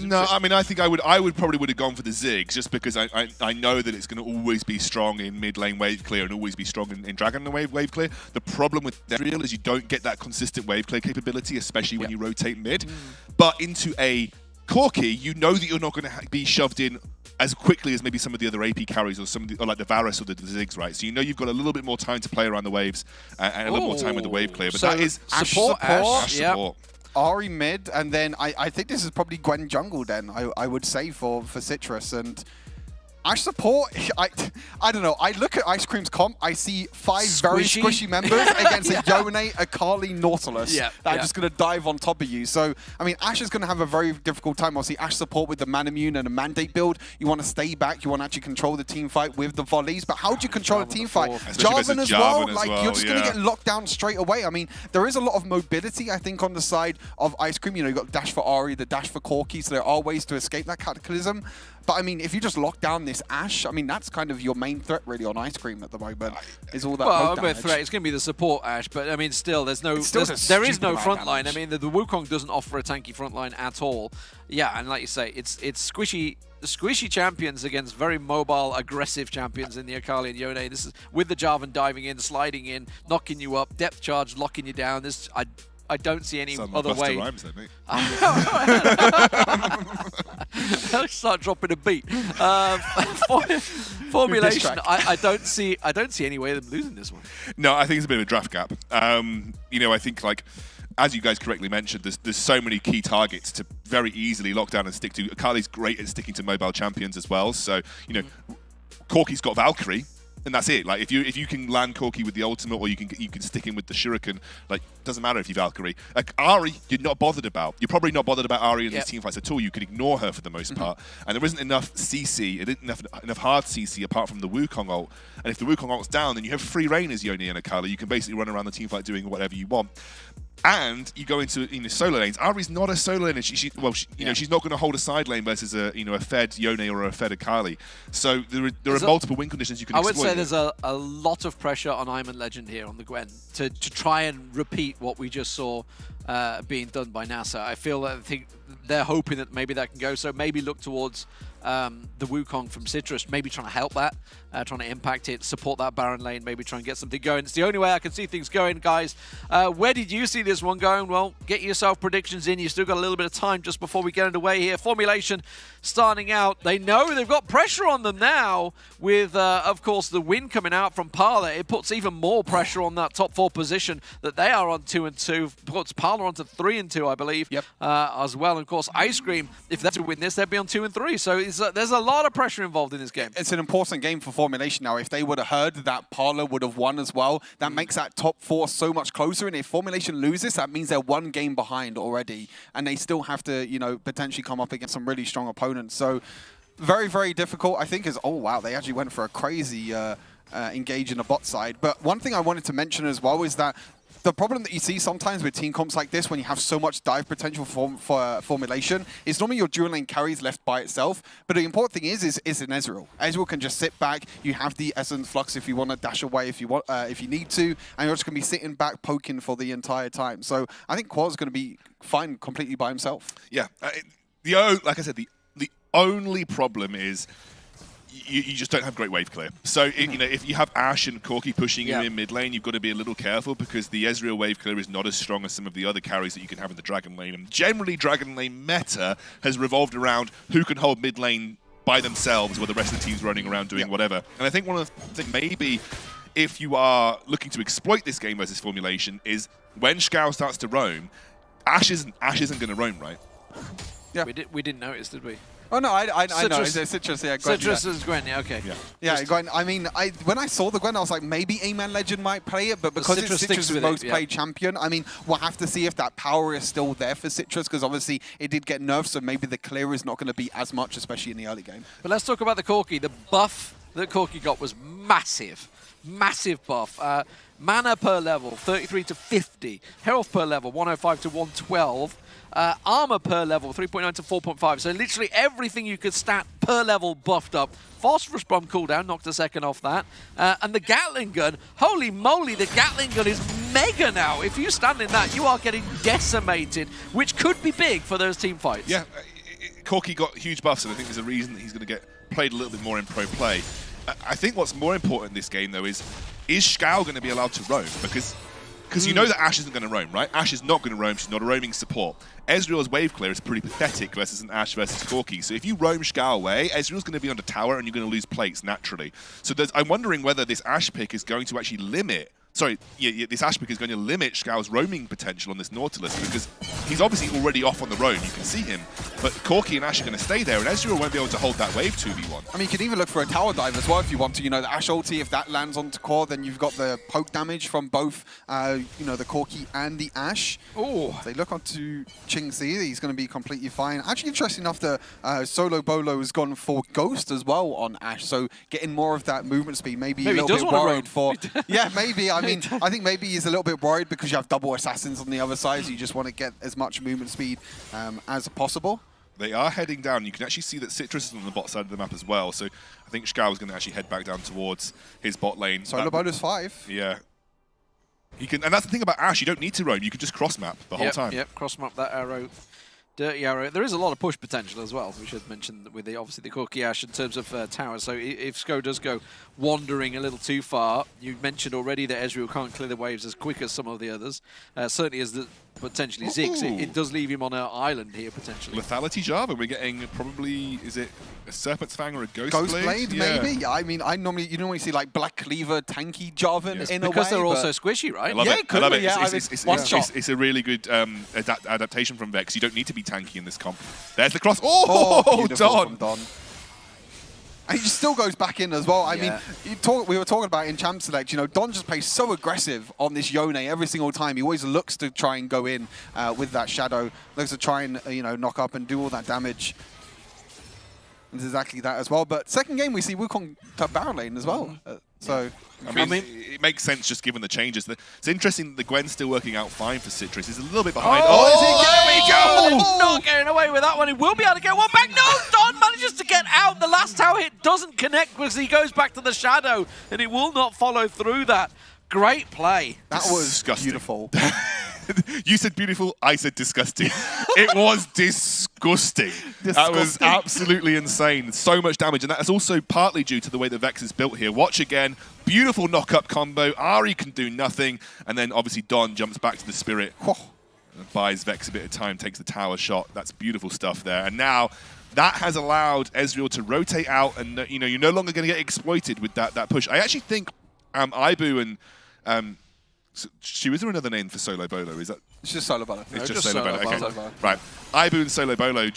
S5: No, I mean, I think I would probably have gone for the Ziggs, just because I know that it's going to always be strong in mid lane wave clear and always be strong in Dragon wave clear. The problem with Ezreal is you don't get that consistent wave clear capability, especially when you rotate mid. But into a Corki, you know that you're not going to be shoved in as quickly as maybe some of the other AP carries or or like the Varus or the Ziggs, right? So you know you've got a little bit more time to play around the waves and a little more time with the wave clear. But
S4: so
S5: that is
S4: support.
S5: Ash support.
S7: Ari mid, and then I think this is probably Gwen jungle then, I would say, for Citrus. And Ash support, I don't know. I look at Ice Cream's comp, I see 5 very squishy members against a Yone, a Kali, Nautilus that are just going to dive on top of you. So, I mean, Ash is going to have a very difficult time. Obviously, Ash support with the Manamune and a Mandate build. You want to stay back. You want to actually control the team fight with the volleys. But how do you control a team fight? Jarvan as well. Like, you're just going to get locked down straight away. I mean, there is a lot of mobility, I think, on the side of Ice Cream. You know, you've got the dash for Ari, the dash for Corki, so there are ways to escape that Cataclysm. But, I mean, if you just lock down this Ash, I mean, that's kind of your main threat, really, on Ice Cream at the moment, is all that
S4: well,
S7: damage.
S4: threat, it's going to be the support Ash, but, I mean, still, there is no front line. I mean, the Wukong doesn't offer a tanky front line at all. Yeah, and like you say, it's squishy champions against very mobile, aggressive champions in the Akali and Yone. This is with the Jarvan diving in, sliding in, knocking you up, depth charge, locking you down. I don't see any other way.
S5: Rhymes, then, mate.
S4: I'll start dropping a beat. Formulation. I don't see any way of them losing this one.
S5: No, I think it's a bit of a draft gap. You know, I think like, as you guys correctly mentioned, there's so many key targets to very easily lock down and stick to. Akali's great at sticking to mobile champions as well. So, you know, Corki's got Valkyrie. And that's it. Like if you can land Corki with the ultimate, or you can stick him with the Shuriken, like doesn't matter if you Valkyrie. Like Ari, you're not bothered about. You're probably not bothered about Ari in these team fights at all. You could ignore her for the most part. And there isn't enough CC, enough hard CC apart from the Wukong ult. And if the Wukong ult's down, then you have free reign as Yone and Akali. You can basically run around the team fight doing whatever you want. And you go into solo lanes. Ari's not a solo lane. She's not going to hold a side lane versus a fed Yone or a fed Akali. So there are multiple win conditions you can exploit.
S4: I would say there's a lot of pressure on Iron Legend here on the Gwen to try and repeat what we just saw being done by NASA. I think they're hoping that maybe that can go. So maybe look towards the Wukong from Citrus, maybe trying to help that, trying to impact it, support that Baron lane, maybe try and get something going. It's the only way I can see things going, guys. Where did you see this one going? Well, get yourself predictions in. You've still got a little bit of time just before we get underway here. Formulation starting out. They know they've got pressure on them now with, of course, the win coming out from Parler. It puts even more pressure on that top 4 position that they are on 2-2. Puts Parler onto 3-2, I believe, as well. And, of course, Ice Cream, if they win this, they'd be on 2-3. So there's a lot of pressure involved in this game.
S7: It's an important game for Formulation now. If they would have heard that Parler would have won as well, that makes that top 4 so much closer. And if Formulation loses, that means they're 1 game behind already. And they still have to, potentially come up against some really strong opponents. So very, very difficult, I think, oh, wow, they actually went for a crazy engage in the bot side. But one thing I wanted to mention as well is that the problem that you see sometimes with team comps like this, when you have so much dive potential for Formulation, is normally your dual lane carries left by itself. But the important thing is an Ezreal. Ezreal can just sit back. You have the Essence Flux if you want to dash away, if you need to, and you're just going to be sitting back poking for the entire time. So I think Quad's going to be fine completely by himself.
S5: Yeah, like I said, the only problem is you just don't have great wave clear. So if you have Ash and Corki pushing you in mid lane, you've got to be a little careful because the Ezreal wave clear is not as strong as some of the other carries that you can have in the Dragon lane. And generally, Dragon lane meta has revolved around who can hold mid lane by themselves, while the rest of the team's running around doing whatever. And I think one of the things maybe, if you are looking to exploit this game versus Formulation, is when Scow starts to roam, Ash isn't going to roam, right?
S7: Yeah,
S4: we didn't notice, did we?
S7: Oh no, I know.
S4: Citrus,
S7: It's Citrus, yeah. Gwen,
S4: Citrus is Gwen, yeah, okay.
S7: Yeah, Gwen. I mean, when I saw the Gwen, I was like, maybe A-Man Legend might play it, but because it's Citrus' most played champion, I mean, we'll have to see if that power is still there for Citrus, because obviously it did get nerfed, so maybe the clear is not going to be as much, especially in the early game.
S4: But let's talk about the Corki. The buff that Corki got was massive. Massive buff. Mana per level, 33 to 50. Health per level, 105 to 112. Armor per level, 3.9 to 4.5. So literally everything you could stat per level buffed up. Phosphorus bomb cooldown, knocked a second off that. And the Gatling gun, holy moly, the Gatling gun is mega now. If you stand in that, you are getting decimated, which could be big for those team fights.
S5: Yeah, Corki got huge buffs, and I think there's a reason that he's going to get played a little bit more in pro play. I think what's more important in this game, though, is Scow going to be allowed to roam? Because Because you know that Ashe isn't going to roam, right? Ashe is not going to roam. She's not a roaming support. Ezreal's wave clear is pretty pathetic versus an Ashe versus Corki. So if you roam Scout away, Ezreal's going to be on the tower and you're going to lose plates naturally. So I'm wondering whether this Ashe pick is going to actually limit... Sorry, this Ashe pick is going to limit Scout's roaming potential on this Nautilus because he's obviously already off on the roam. You can see him. But Corki and Ashe are going to stay there, and Ezreal won't be able to hold that wave 2v1.
S7: I mean, you can even look for a tower dive as well if you want to. You know, the Ashe ulti, if that lands onto core, then you've got the poke damage from both, you know, the Corki and the Ashe.
S4: Oh,
S7: They look onto Qingzi, he's going to be completely fine. Actually, interesting enough, the Solo Bolo has gone for Ghost as well on Ashe, so getting more of that movement speed. Maybe a
S4: he
S7: little
S4: does
S7: bit
S4: wanna
S7: worried
S4: roam.
S7: for... Yeah, maybe. I mean, I think maybe he's a little bit worried because you have double assassins on the other side, so you just want to get as much movement speed as possible.
S5: They are heading down. You can actually see that Citrus is on the bot side of the map as well. So I think Scout is going to actually head back down towards his bot lane.
S7: Solo Bolo's 5.
S5: Yeah. He can, and that's the thing about Ashe. You don't need to roam. You can just cross map the whole time.
S4: Yep, cross map that arrow. Dirty arrow. There is a lot of push potential as well. We should mention with obviously the Corki Ashe in terms of towers. So if Sko does go wandering a little too far, you mentioned already that Ezreal can't clear the waves as quick as some of the others. Certainly as potentially Ziggs. It does leave him on an island here potentially.
S5: Lethality Java. We're getting probably, is it a Serpent's Fang or a Ghost
S7: Blade,
S5: Yeah.
S7: maybe? I mean, you normally see like Black Cleaver, tanky Jarvan in a way.
S4: Because they're also squishy, right?
S5: I love it.
S7: Could
S5: I love
S7: be,
S5: it.
S7: yeah.
S5: It's a really good adaptation from Vex. You don't need to be tanky in this comp. There's the cross. Oh,
S7: beautiful from
S5: Don.
S7: Don. And he still goes back in as well. I mean, we were talking about in Champ Select, you know, Don just plays so aggressive on this Yone every single time. He always looks to try and go in with that Shadow, looks to try and, you know, knock up and do all that damage. It's exactly that as well. But second game, we see Wukong to Baron lane as well. So,
S5: I mean, it makes sense just given the changes. It's interesting that the Gwen's still working out fine for Citrus. He's a little bit behind.
S4: There we go! Not getting away with that one. He will be able to get one back. No, Don manages to get out. The last tower hit doesn't connect because he goes back to the Shadow, and he will not follow through that. Great play.
S7: that was
S5: Disgusting.
S7: beautiful.
S5: You said beautiful, I said disgusting. It was disgusting. That was absolutely insane. So much damage, and that's also partly due to the way the Vex is built here. Watch again. Beautiful knock-up combo. Ari can do nothing, and then obviously Don jumps back to the Spirit. Buys Vex a bit of time, takes the tower shot. That's beautiful stuff there. And now that has allowed Ezreal to rotate out, and you know, you're no longer going to get exploited with that push. I actually think Ibu and Stu, is there another name for Solo Bolo? Is that
S7: It's just Solo Bolo.
S5: it's just Solo Bolo? Okay. Right. Ibu and Solo Bolo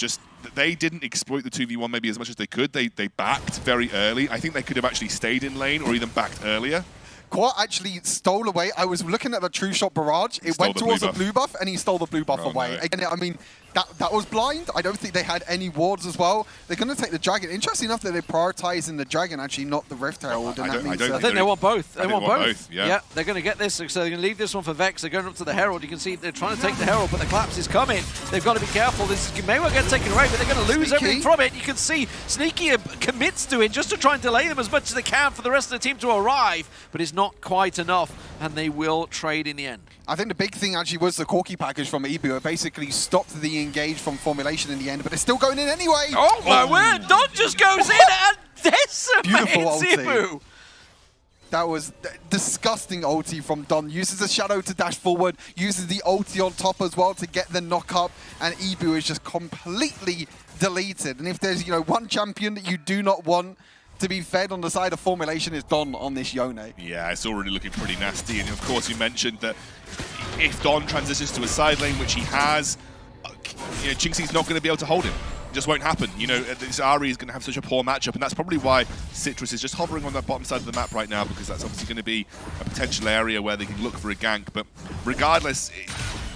S5: they didn't exploit the 2v1 maybe as much as they could. They backed very early. I think they could have actually stayed in lane or even backed earlier.
S7: Quat actually stole away. I was looking at the True Shot Barrage. It went towards the blue buff, and he stole the blue buff away.
S5: No.
S7: Again, I mean, that was blind. I don't think they had any wards as well. They're going to take the Dragon. Interesting enough that they're prioritizing the Dragon, actually, not the Rift Herald.
S5: I
S7: And
S5: don't
S4: I think they want both. They want both.
S5: Yeah.
S4: They're going to get this, so they're going to leave this one for Vex. They're going up to the Herald. You can see they're trying to take the Herald, but the collapse is coming. They've got to be careful. This may well get taken away, but they're going to lose everything from it. You can see Sneaky commits to it just to try and delay them as much as they can for the rest of the team to arrive, but it's not quite enough, and they will trade in the end.
S7: I think the big thing actually was the Corki package from Ebu. It basically stopped the engage from formulation in the end, but they're still going in anyway.
S4: Oh my word! Don just goes in and decimates
S7: Beautiful ulti.
S4: Ebu.
S7: That was disgusting ulti from Don. Uses the Shadow to dash forward, uses the ulti on top as well to get the knock up, and Ebu is just completely deleted. And if there's, you know, one champion that you do not want to be fed on the side of formulation, is Don on this Yone.
S5: Yeah, it's already looking pretty nasty. And of course, you mentioned that if Don transitions to a side lane, which he has, you know, Qingxi's not going to be able to hold him. It just won't happen. You know, this Ari is going to have such a poor matchup, and that's probably why Citrus is just hovering on that bottom side of the map right now, because that's obviously going to be a potential area where they can look for a gank. But regardless,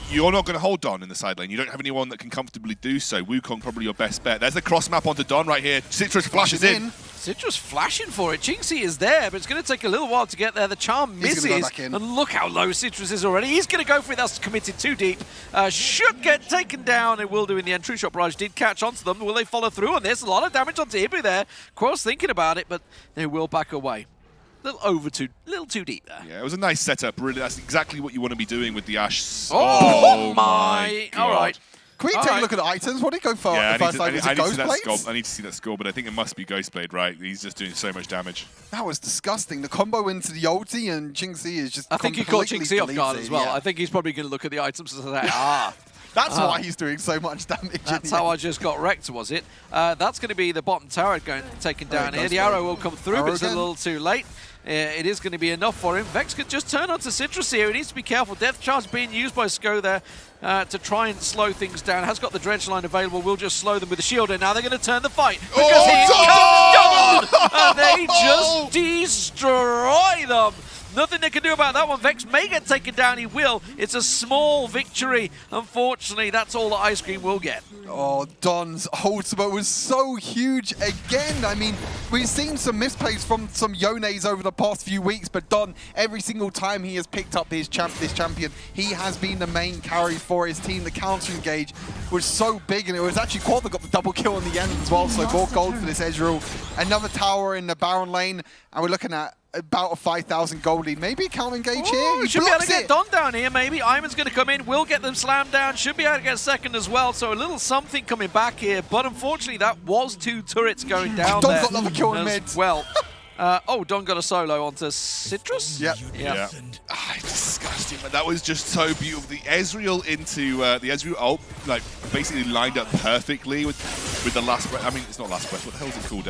S5: you're not going to hold Don in the side lane. You don't have anyone that can comfortably do so. Wukong probably your best bet. There's the cross map onto Don right here. Citrus flashes in.
S4: Citrus flashing for it. Jinxie is there, but it's going to take a little while to get there. The charm misses, and look how low Citrus is already. He's going to go for it. That's committed too deep. Should get taken down. It will do in the end. True Shot Barrage did catch onto them. Will they follow through on this? A lot of damage onto Ibu there. Quo's thinking about it, but they will back away. A little too deep there.
S5: Yeah, it was a nice setup. Really, that's exactly what you want to be doing with the Ashe.
S4: Oh my!
S5: God.
S4: All right.
S7: Can we take a look at the items? What did he go for?
S5: Yeah,
S7: the first time? Was it Ghostblades?
S5: I need to see that score, but I think it must be Ghostblade, right? He's just doing so much damage.
S7: That was disgusting. The combo into the ulti, and Jingxi is just
S4: I think he caught Jingxi off guard
S7: deleted,
S4: as well.
S7: yeah.
S4: I think he's probably going to look at the items and say,
S7: That's why he's doing so much damage.
S4: That's how I just got wrecked, was it? That's going to be the bottom tower taken down here. The arrow will come through, but it's a little too late. It is going to be enough for him. Vex could just turn onto Citrus here. He needs to be careful. Death Charge being used by Sko there to try and slow things down. Has got the Dredge line available. We'll just slow them with the shield. And now they're going to turn the fight. Because here comes Don! And they just destroy them. Nothing they can do about that one. Vex may get taken down. He will. It's a small victory. Unfortunately, that's all that Ice Cream will get.
S7: Oh, Don's ultimate was so huge again. I mean, we've seen some misplays from some Yones over the past few weeks, but Don, every single time he has picked up this champion, he has been the main carry for his team. The counter engage was so big, and it was actually Quad that got the double kill in the end as well, so more gold for this Ezreal. Another tower in the Baron lane, and we're looking at about a 5,000 gold lead. Maybe a counter engage here. He
S4: should be able to get Don down here, maybe. Iman's going to come in, will get them slammed down, should be able to get second as well. So a little something coming back here, but unfortunately that was 2 turrets going down
S7: Don
S4: there.
S7: got another kill in mid.
S4: Well, Don got a solo onto Citrus.
S7: Yep.
S5: Yeah. Disgusting, but that was just so beautiful. The Ezreal into the Ezreal ult, like basically lined up perfectly with the last breath. I mean, it's not last breath. What the hell is it called?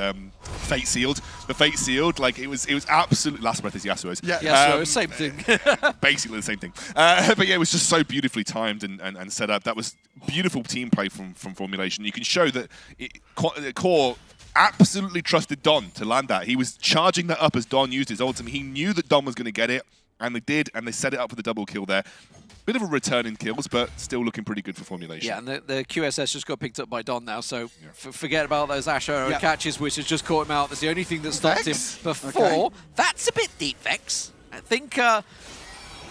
S5: Fate sealed. The Fate sealed. Like it was absolutely last breath is Yasuo's.
S4: Yeah, Yasuo, same thing.
S5: Basically the same thing. But yeah, it was just so beautifully timed and set up. That was beautiful team play from Formulation. You can show that Core absolutely trusted Don to land that. He was charging that up as Don used his ultimate. He knew that Don was going to get it, and they did, and they set it up for the double kill there. Bit of a return in kills, but still looking pretty good for Formulation.
S4: Yeah, and the QSS just got picked up by Don now, so forget about those Ash Arrow catches, which has just caught him out. That's the only thing that stopped him before. Okay. That's a bit deep, Vex. I think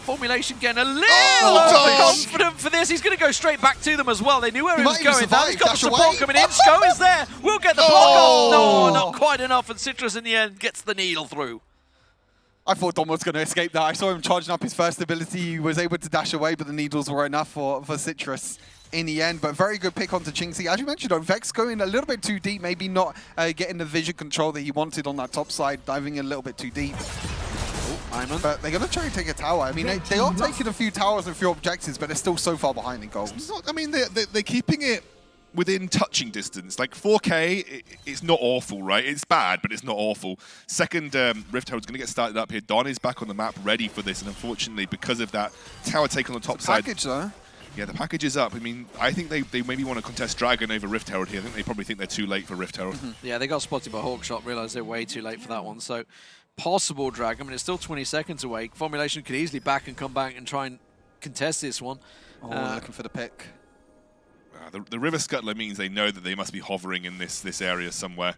S4: Formulation getting a little overconfident for this. He's going to go straight back to them as well. They knew where he was going. Now he's got the support coming in. Sko is there. We'll get the block off. No, not quite enough. And Citrus in the end gets the needle through.
S7: I thought Don was going to escape that. I saw him charging up his first ability. He was able to dash away, but the needles were enough for Citrus in the end. But very good pick onto Jingxi. As you mentioned, Vex going a little bit too deep, maybe not getting the vision control that he wanted on that top side, diving a little bit too deep. But they're going to try and take a tower. I mean, they are taking a few towers and a few objectives, but they're still so far behind in gold.
S5: I mean, they're keeping it within touching distance. Like 4K, it's not awful, right? It's bad, but it's not awful. Second, Rift Herald's going to get started up here. Don is back on the map, ready for this, and unfortunately, because of that tower take on the top side.
S7: Package, though.
S5: Yeah, the package is up. I mean, I think they maybe want to contest Dragon over Rift Herald here. I think they probably think they're too late for Rift Herald.
S4: Yeah, they got spotted by Hawkshot, realised they're way too late for that one. So, possible Dragon. I mean, it's still 20 seconds away. Formulation could easily back and come back and try and contest this one.
S7: Looking for the pick.
S5: The River Scuttler means they know that they must be hovering in this area somewhere.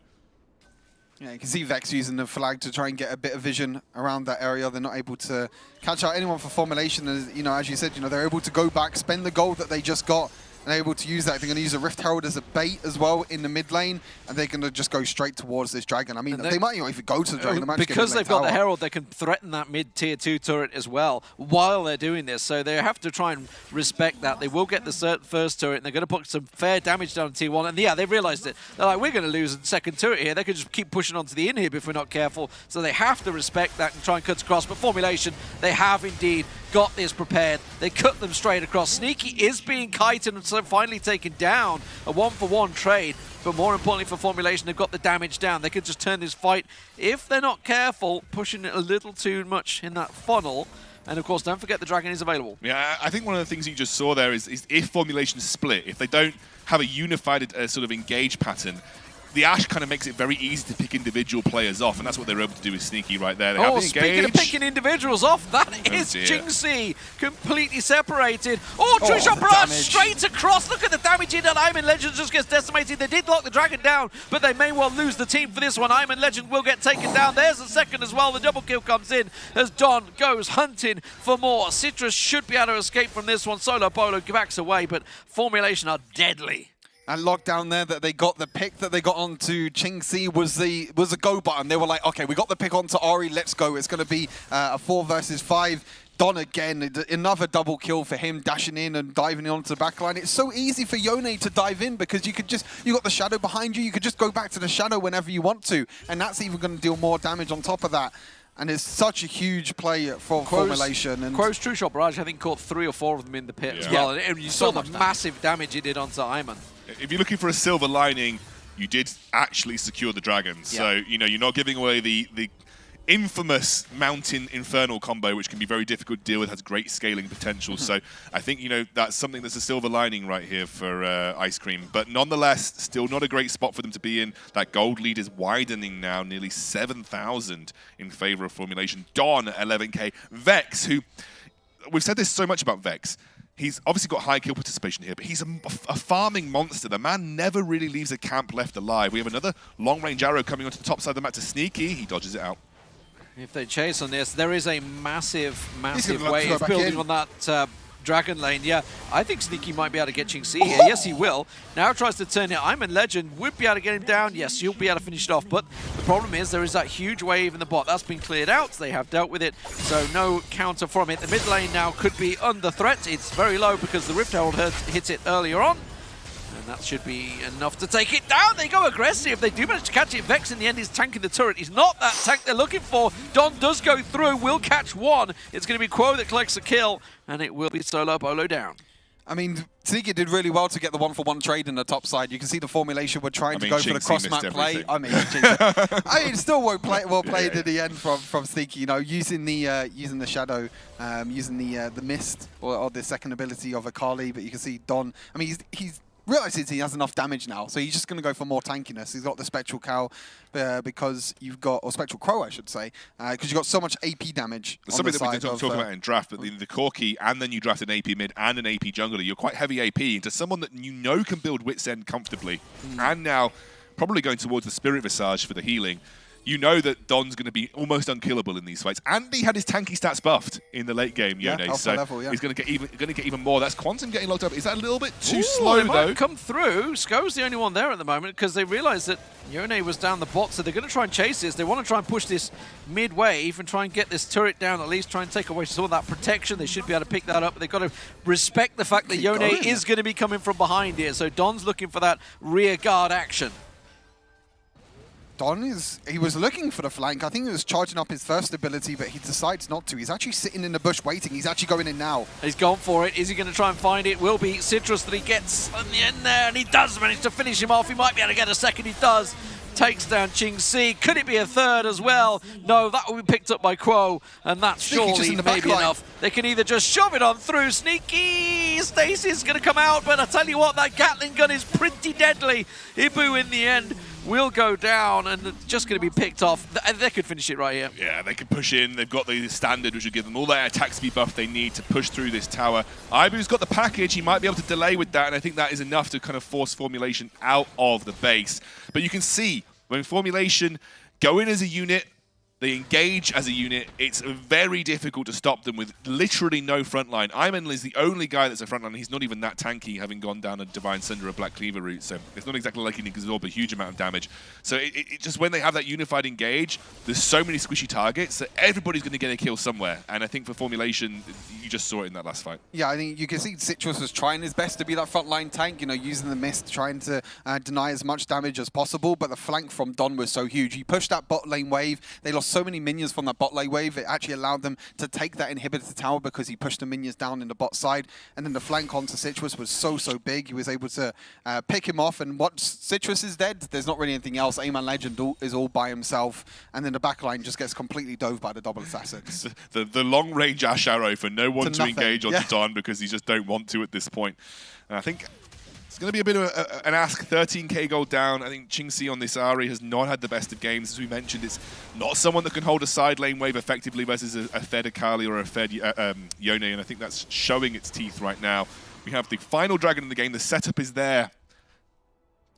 S7: Yeah, you can see Vex using the flag to try and get a bit of vision around that area. They're not able to catch out anyone for Formulation. As you said, they're able to go back, spend the gold that they just got, and they're able to use that. They're going to use a Rift Herald as a bait as well in the mid lane, and they're going to just go straight towards this Dragon. I mean, they might even go to the Dragon.
S4: Because they've got the Herald, they can threaten that mid-tier 2 turret as well while they're doing this. So they have to try and respect that. They will get the first turret, and they're going to put some fair damage down on T1. And yeah, they've realized it. They're like, we're going to lose a second turret here. They could just keep pushing onto the inhib if we're not careful. So they have to respect that and try and cut across. But Formulation, they have indeed got this prepared. They cut them straight across. Sneaky is being kited and so finally taken down. A 1-for-1 trade. But more importantly for Formulation, they've got the damage down. They could just turn this fight, if they're not careful, pushing it a little too much in that funnel. And of course, don't forget the Dragon is available.
S5: Yeah, I think one of the things you just saw there is if Formulation split, if they don't have a unified sort of engage pattern, the Ashe kind of makes it very easy to pick individual players off, and that's what they're able to do with Sneaky right there. They have the
S4: speaking of picking individuals off, that is Jingxi completely separated. True shot barrage straight across. Look at the damage in that. Iman Legend just gets decimated. They did lock the Dragon down, but they may well lose the team for this one. Iman Legend will get taken down. There's the second as well. The double kill comes in as Don goes hunting for more. Citrus should be able to escape from this one. Solo Bolo backs away, but Formulation are deadly.
S7: And lockdown there that they got the pick that they got onto Jingxi was a go button. They were like, okay, we got the pick onto Ari, let's go. It's going to be a 4 versus 5. Don again, another double kill for him, dashing in and diving in onto the backline. It's so easy for Yone to dive in because you got the shadow behind you. You could just go back to the shadow whenever you want to, and that's even going to deal more damage on top of that. And it's such a huge play for Formulation. And
S4: Quo's True Shot Barrage, I think, caught 3 or 4 of them in the pit as
S5: Yeah.
S4: well. And you saw
S7: So
S4: the
S7: much
S4: massive damage he did onto Iman.
S5: If you're looking for a silver lining, you did actually secure the dragon. So, you know, you're not giving away the infamous Mountain Infernal combo, which can be very difficult to deal with, has great scaling potential. So I think, you know, that's something that's a silver lining right here for Ice Cream. But nonetheless, still not a great spot for them to be in. That gold lead is widening now, nearly 7,000 in favor of Formulation. Don, 11k. Vex, who, we've said this so much about Vex. He's obviously got high kill participation here, but he's a farming monster. The man never really leaves a camp left alive. We have another long-range arrow coming onto the top side of the map to Sneaky. He dodges it out.
S4: If they chase on this, there is a massive
S7: gonna
S4: wave
S7: go back
S4: building
S7: in.
S4: on that Dragon lane. Yeah, I think Sneaky might be able to get Ching Si here. Yes, he will. Now tries to turn it. Iman Legend would be able to get him down. Yes, you'll be able to finish it off. But the problem is there is that huge wave in the bot. That's been cleared out. They have dealt with it. So no counter from it. The mid lane now could be under threat. It's very low because the Rift Herald hit it earlier on. And that should be enough to take it down. They go aggressive. They do manage to catch it. Vex in the end is tanking the turret. He's not that tank they're looking for. Don does go through, will catch one. It's going to be Quo that collects a kill, and it will be Solo Bolo down.
S7: I mean, Sneaky did really well to get the 1-for-1 trade in the top side. You can see the Formulation were trying to go for the cross-map play. I mean, still well played at the end from Sneaky. You know, using the shadow, using the mist or the second ability of Akali. But you can see Don. I mean, he's realizes he has enough damage now, so he's just going to go for more tankiness. He's got the Spectral Cow because you've got, or Spectral Crow, I should say, because you've got so much AP damage.
S5: There's something that we didn't talk about in draft, but the core key, and then you draft an AP mid and an AP jungler. You're quite heavy AP into someone that you know can build Wit's End comfortably, and now probably going towards the Spirit Visage for the healing. You know that Don's going to be almost unkillable in these fights, and he had his tanky stats buffed in the late game, Yone. So
S7: level,
S5: he's going to get even more. That's Quantum getting locked up. Is that a little bit too
S4: Ooh,
S5: slow
S4: they might
S5: though?
S4: come through. Sko's the only one there at the moment because they realize that Yone was down the bot, so they're going to try and chase this. They want to try and push this mid wave and try and get this turret down, at least try and take away some of that protection. They should be able to pick that up, but they've got to respect the fact that Yone is going to be coming from behind here. So Don's looking for that rear guard action.
S7: Don he was looking for the flank. I think he was charging up his first ability, but he decides not to. He's actually sitting in the bush waiting. He's actually going in now.
S4: He's gone for it. Is he going to try and find it? Will be Citrus that he gets on the end there, and he does manage to finish him off. He might be able to get a second. He does. Takes down Ching Si. Could it be a third as well? No, that will be picked up by Quo, and that's surely maybe enough. They can either just shove it on through. Sneaky Stacy's going to come out, but I tell you what, that Gatling gun is pretty deadly. Ibu in the end will go down and just going to be picked off. They could finish it right here.
S5: Yeah, they can push in. They've got the standard, which will give them all their attack speed buff they need to push through this tower. Ibu's got the package. He might be able to delay with that, and I think that is enough to kind of force Formulation out of the base. But you can see when Formulation go in as a unit, they engage as a unit, it's very difficult to stop them with literally no frontline. Iman is the only guy that's a frontline. He's not even that tanky, having gone down a Divine Sunder or Black Cleaver route, so it's not exactly like he can absorb a huge amount of damage. So it just, when they have that unified engage, there's so many squishy targets that everybody's going to get a kill somewhere. And I think for Formulation, you just saw it in that last fight.
S7: Yeah, I think you can see Citrus was trying his best to be that frontline tank, you know, using the mist, trying to deny as much damage as possible, but the flank from Don was so huge. He pushed that bot lane wave. They lost so many minions from that bot lane wave. It actually allowed them to take that inhibitor tower because he pushed the minions down in the bot side. And then the flank onto Citrus was so big. He was able to pick him off. And once Citrus is dead, there's not really anything else. Aman Legend is all by himself. And then the backline just gets completely dove by the double assassins.
S5: The long-range Ash Arrow for no one to engage onto
S7: Yeah.
S5: Don because he just don't want to at this point. And I think it's going to be a bit of an ask. 13k gold down. I think Ching Si on this Ahri has not had the best of games. As we mentioned, it's not someone that can hold a side lane wave effectively versus a fed Akali or a fed Yone, and I think that's showing its teeth right now. We have the final dragon in the game. The setup is there.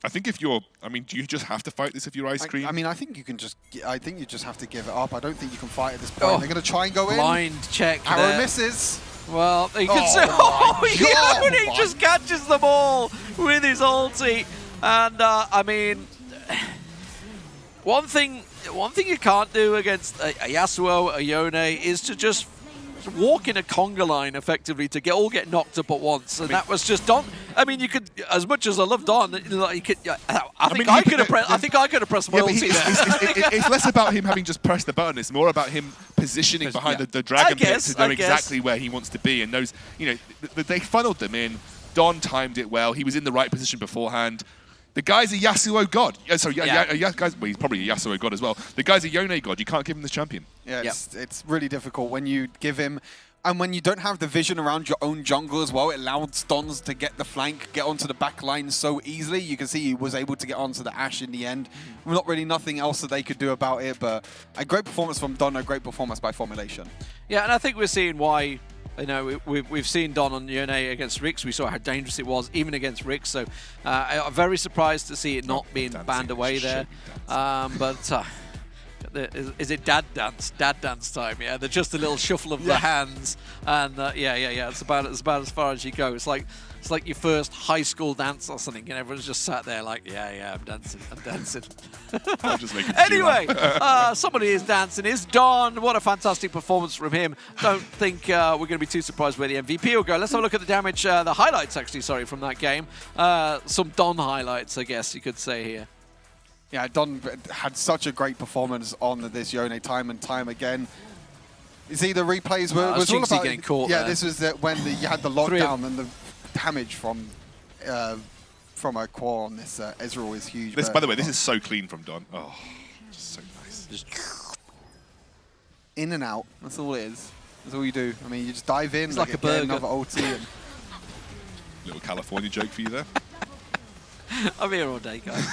S5: I think if you're, I mean, do you just have to fight this if you're Ice Cream?
S7: I mean, I think you can just, I think you just have to give it up. I don't think you can fight at this point. They're going to try and go in.
S4: Blind check
S7: Arrow
S4: there.
S7: misses.
S4: Well, you can see, Yone just catches the ball with his ulti. And, I mean, one thing you can't do against a Yasuo, a Yone, is to just walking a conga line effectively to get knocked up at once, and that was just Don. I mean, you could, as much as I love Don, like, you could, I think I could have pressed my ulti there.
S5: It's less about him having just pressed the button. It's more about him positioning behind the dragon pit to know exactly where he wants to be, and knows, you know, they funneled them in. Don timed it well. He was in the right position beforehand. The guy's a Yasuo god. Sorry, guys, well, he's probably a Yasuo god as well. The guy's a Yone god. You can't give him this champion.
S7: Yeah, it's really difficult when you give him, and when you don't have the vision around your own jungle as well. It allows Dons to get the flank, get onto the back line so easily. You can see he was able to get onto the Ashe in the end. Not really nothing else that they could do about it, but a great performance from Don, a great performance by Formulation.
S4: Yeah, and I think we're seeing why. You know, we've seen Don on Yone against Rix. We saw how dangerous it was, even against Rix. So I'm very surprised to see it not being banned away there. But is it dad dance time? Yeah, they're just a little shuffle of the hands, and yeah. It's about as far as you go. It's like your first high school dance or something, and everyone's just sat there like, yeah, I'm dancing.
S5: I'm just making
S4: Anyway, somebody is dancing. Is Don? What a fantastic performance from him. Don't think we're going to be too surprised where the MVP will go. Let's have a look at the damage, the highlights actually. Sorry, from that game. Some Don highlights, I guess you could say here.
S7: Yeah, Don had such a great performance on this Yone time and time again. You see, the replays were all about
S4: getting caught.
S7: Yeah,
S4: there.
S7: This was when you had the lockdown and the damage from a core on this Ezreal is huge.
S5: By the way, this is so clean from Don. Oh, just so nice. Just
S7: in and out. That's all it is. That's all you do. I mean, you just dive in,
S4: it's like a burger.
S7: Another ulti. And
S5: little California joke for you there.
S4: I'm here all day, guys.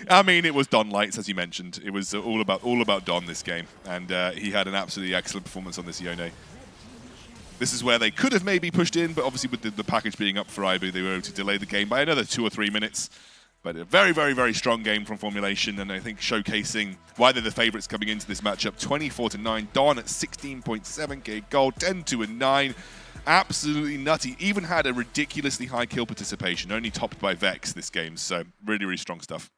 S5: I mean, it was Don lights, as you mentioned. It was all about Don this game, and he had an absolutely excellent performance on this Yone. This is where they could have maybe pushed in, but obviously with the package being up for IBU, they were able to delay the game by another 2 or 3 minutes. But a very, very, very strong game from Formulation, and I think showcasing why they're the favourites coming into this matchup. 24-9, Don at 16.7k gold, 10-9. Absolutely nutty. Even had a ridiculously high kill participation, only topped by Vex this game. So really, really strong stuff.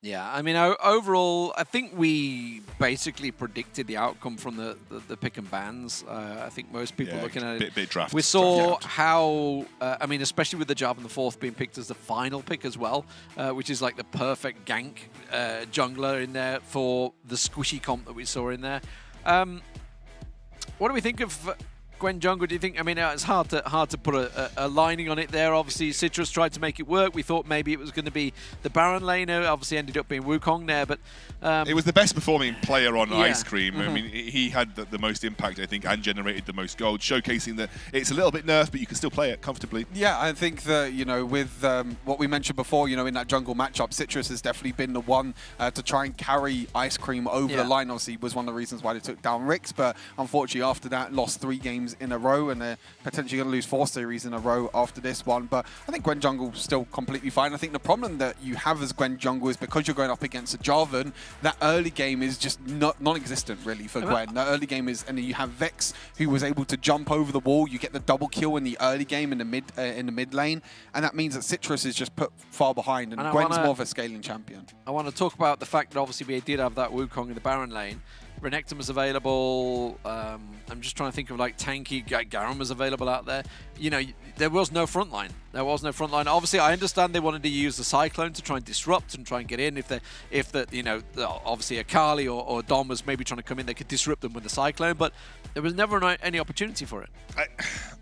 S4: Yeah, I mean, overall, I think we basically predicted the outcome from the pick and bans. I think most people looking at it.
S5: Bit draft.
S4: We saw how, I mean, especially with the Jab and the fourth being picked as the final pick as well, which is like the perfect gank jungler in there for the squishy comp that we saw in there. What do we think of Gwen Jungle? Do you think? I mean, it's hard to put a lining on it there. Obviously, Citrus tried to make it work. We thought maybe it was going to be the Baron laner. Obviously, ended up being Wukong there, but
S5: it was the best performing player on Ice Cream. I mean, he had the most impact, I think, and generated the most gold, showcasing that it's a little bit nerfed, but you can still play it comfortably.
S7: Yeah, I think that, you know, with what we mentioned before, you know, in that jungle matchup, Citrus has definitely been the one to try and carry Ice Cream over the line. Obviously, was one of the reasons why they took down Rix, but unfortunately, after that, lost 3 games in a row, and they're potentially going to lose 4 series in a row after this one. But I think Gwen Jungle's still completely fine. I think the problem that you have as Gwen Jungle is because you're going up against a Jarvan, that early game is just non-existent really for Gwen. The early game is, and then you have Vex who was able to jump over the wall. You get the double kill in the early game in the mid lane, and that means that Citrus is just put far behind, and Gwen's more of a scaling champion.
S4: I want to talk about the fact that obviously we did have that Wukong in the Baron lane. Renekton was available. I'm just trying to think of like tanky. Garen was available out there. You know, there was no front line. There was no front line. Obviously, I understand they wanted to use the Cyclone to try and disrupt and try and get in. If the you know, obviously Akali or Dom was maybe trying to come in, they could disrupt them with the Cyclone. But there was never any opportunity for it.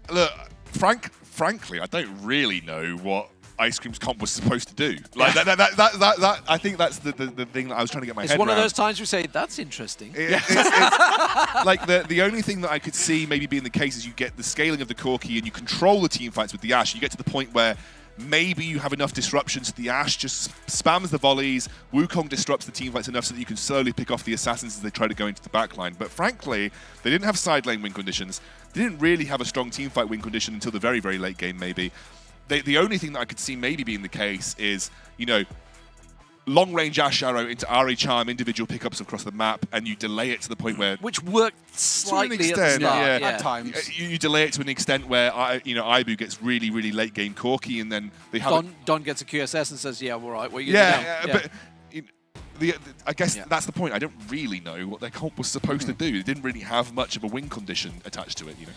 S5: Look, frankly, I don't really know what Ice Cream's comp was supposed to do. Like that I think that's the thing that I was trying to get my head around.
S4: It's one of those times you say, that's interesting.
S5: It's like the only thing that I could see maybe being the case is you get the scaling of the Corki and you control the team fights with the Ashe. You get to the point where maybe you have enough disruptions that the Ashe just spams the volleys, Wukong disrupts the team fights enough so that you can slowly pick off the assassins as they try to go into the backline. But frankly, they didn't have side lane win conditions. They didn't really have a strong team fight win condition until the very, very late game maybe. The only thing that I could see maybe being the case is, you know, long-range Ashe Arrow into Ari Charm, individual pickups across the map, and you delay it to the point where...
S4: Which worked slightly
S5: to an extent,
S7: at times.
S5: You delay it to an extent where, IBU gets really, really late-game Corki, and then they have...
S4: Don gets a QSS and says, yeah, all right, what are you going to do?
S5: But I guess that's the point. I don't really know what their comp was supposed to do. It didn't really have much of a win condition attached to it, you know.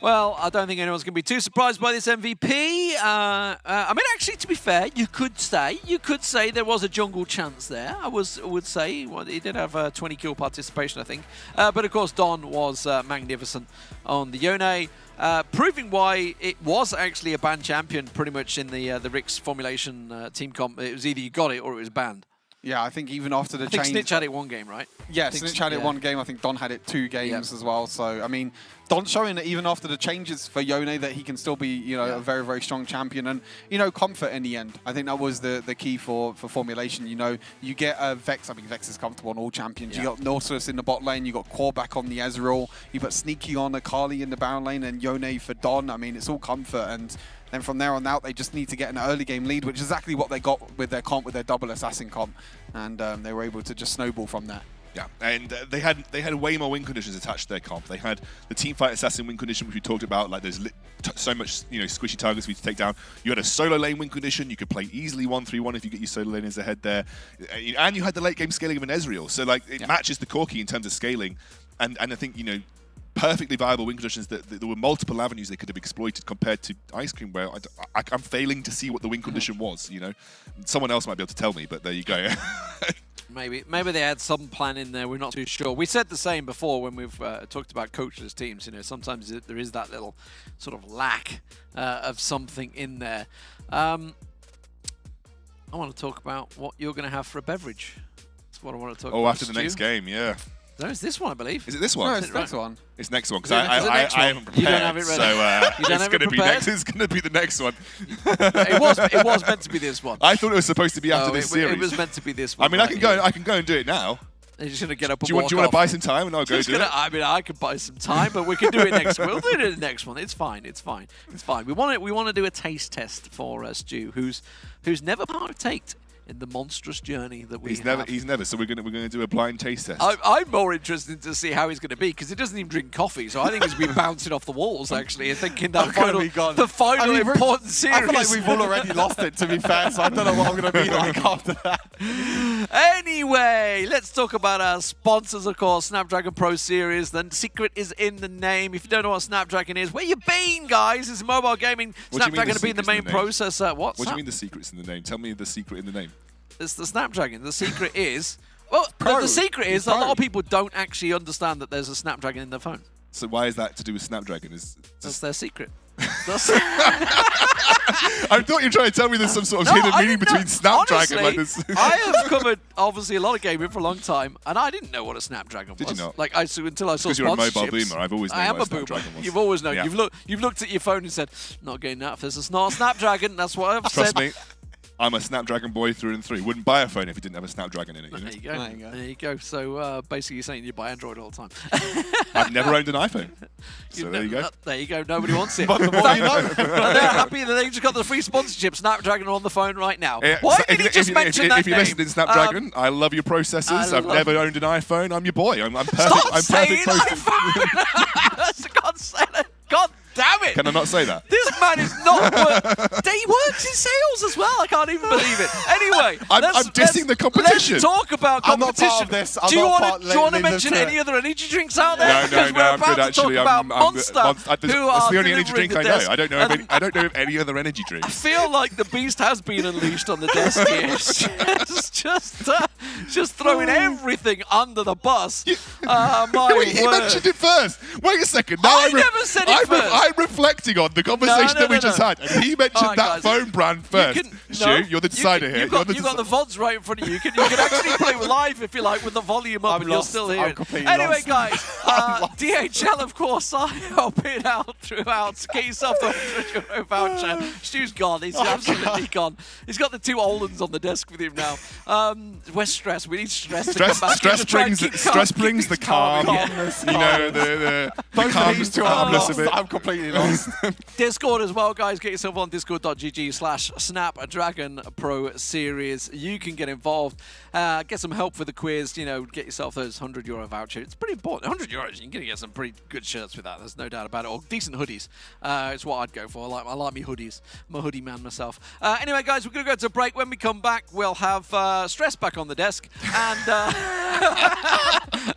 S4: Well, I don't think anyone's going to be too surprised by this MVP. I mean, actually, to be fair, you could say there was a jungle chance there. I would say he did have a 20 kill participation, I think. But of course, Don was magnificent on the Yone, proving why it was actually a banned champion pretty much in the Rix formulation team comp. It was either you got it or it was banned.
S7: Yeah, I think even after the change...
S4: Snitch had it one game, right?
S7: Yeah, Snitch had it one game. I think Don had it 2 games as well. So, I mean, Don's showing that even after the changes for Yone that he can still be, you know, a very, very strong champion. And, you know, comfort in the end. I think that was the key for formulation. You know, you get Vex. I mean, Vex is comfortable on all champions. You got Nautilus in the bot lane. You got Core back on the Ezreal. You got Sneaky on Akali in the Baron lane and Yone for Don. I mean, it's all comfort. And then from there on out, they just need to get an early game lead, which is exactly what they got with their comp, with their double assassin comp. And they were able to just snowball from that.
S5: Yeah, and they had way more win conditions attached to their comp. They had the teamfight assassin win condition, which we talked about. Like, there's so much, you know, squishy targets for you to take down. You had a solo lane win condition. You could play easily 1-3-1 if you get your solo laners ahead there, and you had the late game scaling of an Ezreal. So like, it matches the Corki in terms of scaling, and I think, you know, perfectly viable win conditions that there were multiple avenues they could have exploited compared to Ice Cream, where I'm failing to see what the win condition was. You know, someone else might be able to tell me, but there you go.
S4: Maybe they had some plan in there. We're not too sure. We said the same before when we've talked about coachless teams. You know, sometimes there is that little sort of lack of something in there. I want to talk about what you're going to have for a beverage. That's what I want to talk about.
S5: Oh, after the next game, yeah.
S4: No, it's this one, I believe.
S5: Is it this one?
S7: No, it's the next one.
S5: It's next one, because I haven't prepared.
S4: You don't have it ready.
S5: So
S4: it's
S5: going to be the next one.
S4: It was meant to be this one.
S5: I thought it was supposed to be after this series.
S4: It was meant to be this one.
S5: I mean, I can go and do it now.
S4: They're just going to get up and
S5: do you want to buy some time and I'll go do it?
S4: I mean, I could buy some time, but we can do it next. We'll do it in the next one. It's fine. It's fine. It's fine. We want to do a taste test for Stu, who's never partaked in the monstrous journey that we have.
S5: He's never. So we're gonna do a blind taste test.
S4: I'm more interested to see how he's going to be, because he doesn't even drink coffee. So I think he's been bouncing off the walls actually, and thinking that the final important series.
S7: I feel like we've all already lost it, to be fair. So I don't know what I'm going to be like after that.
S4: Anyway, let's talk about our sponsors, of course. Snapdragon Pro Series. The secret is in the name. If you don't know what Snapdragon is, where you been, guys? It's mobile gaming. Snapdragon being the main processor. What
S5: do you mean the secret's in the name? Tell me the secret in the name.
S4: It's the Snapdragon. The secret is... Well, the secret is a lot of people don't actually understand that there's a Snapdragon in their phone.
S5: So why is that to do with Snapdragon?
S4: That's their secret.
S5: I thought you were trying to tell me there's some sort of hidden meaning between Snapdragon.
S4: Honestly,
S5: like this.
S4: I have covered, obviously, a lot of gaming for a long time, and I didn't know what a Snapdragon was.
S5: Did you not?
S4: Like, until I saw
S5: because you're a mobile boomer. I've always known what a Snapdragon was.
S4: You've always known.
S5: Yeah.
S4: You've looked at your phone and said, not getting that. If this is not a Snapdragon, that's what I've said.
S5: Trust me. I'm a Snapdragon boy through and through. Wouldn't buy a phone if it didn't have a Snapdragon in it.
S4: There you go. There you go. So basically, you're saying you buy Android all the time.
S5: I've never owned an iPhone. So there you go.
S4: There you go. Nobody wants it.
S5: But the more you know.
S4: They're happy that they just got the free sponsorship. Snapdragon on the phone right now.
S5: Yeah,
S4: Why did you just mention that
S5: If you listen to Snapdragon, I love your processors. I've never owned an iPhone. I'm your boy. I'm perfect. I'm perfect.
S4: God say that. God damn it!
S5: Can I not say that?
S4: This man is not. He works in sales as well. I can't even believe it. Anyway,
S5: I'm dissing the competition.
S4: Let's talk about competition.
S7: I'm not part of this.
S4: Do you want to mention any other energy drinks out there?
S5: No, I'm good actually.
S4: Monster,
S5: that's the only energy drink I know. I don't know of any other energy drink.
S4: I feel like the beast has been unleashed on the desk here. Just throwing everything under the bus. My word.
S5: He mentioned it first. Wait a second. Now
S4: I never said it first.
S5: I'm reflecting on the conversation that we just had, and he mentioned that phone brand first. Stu, you're the decider here.
S4: You've got the VODs right in front of you. You can actually play live if you like with the volume up, and you'll still hear it. Anyway, guys, DHL, of course, are helping out throughout. Get yourself the €100 voucher. Stu's gone. He's absolutely gone. He's got the two Olens on the desk with him now. Where's stress? We need stress.
S5: Stress brings the calm. You know, the calmness of it.
S7: I'm completely lost.
S4: course, Discord as well, guys. Get yourself on discord.gg/Snapdragon Pro Series. You can get involved, get some help for the quiz, you know, get yourself those €100 voucher. It's pretty important. €100, you're going to get some pretty good shirts with that. There's no doubt about it. Or decent hoodies. It's what I'd go for. I like me hoodies. I'm a hoodie man myself. Anyway, guys, we're going to go to a break. When we come back, we'll have Stress back on the desk. And,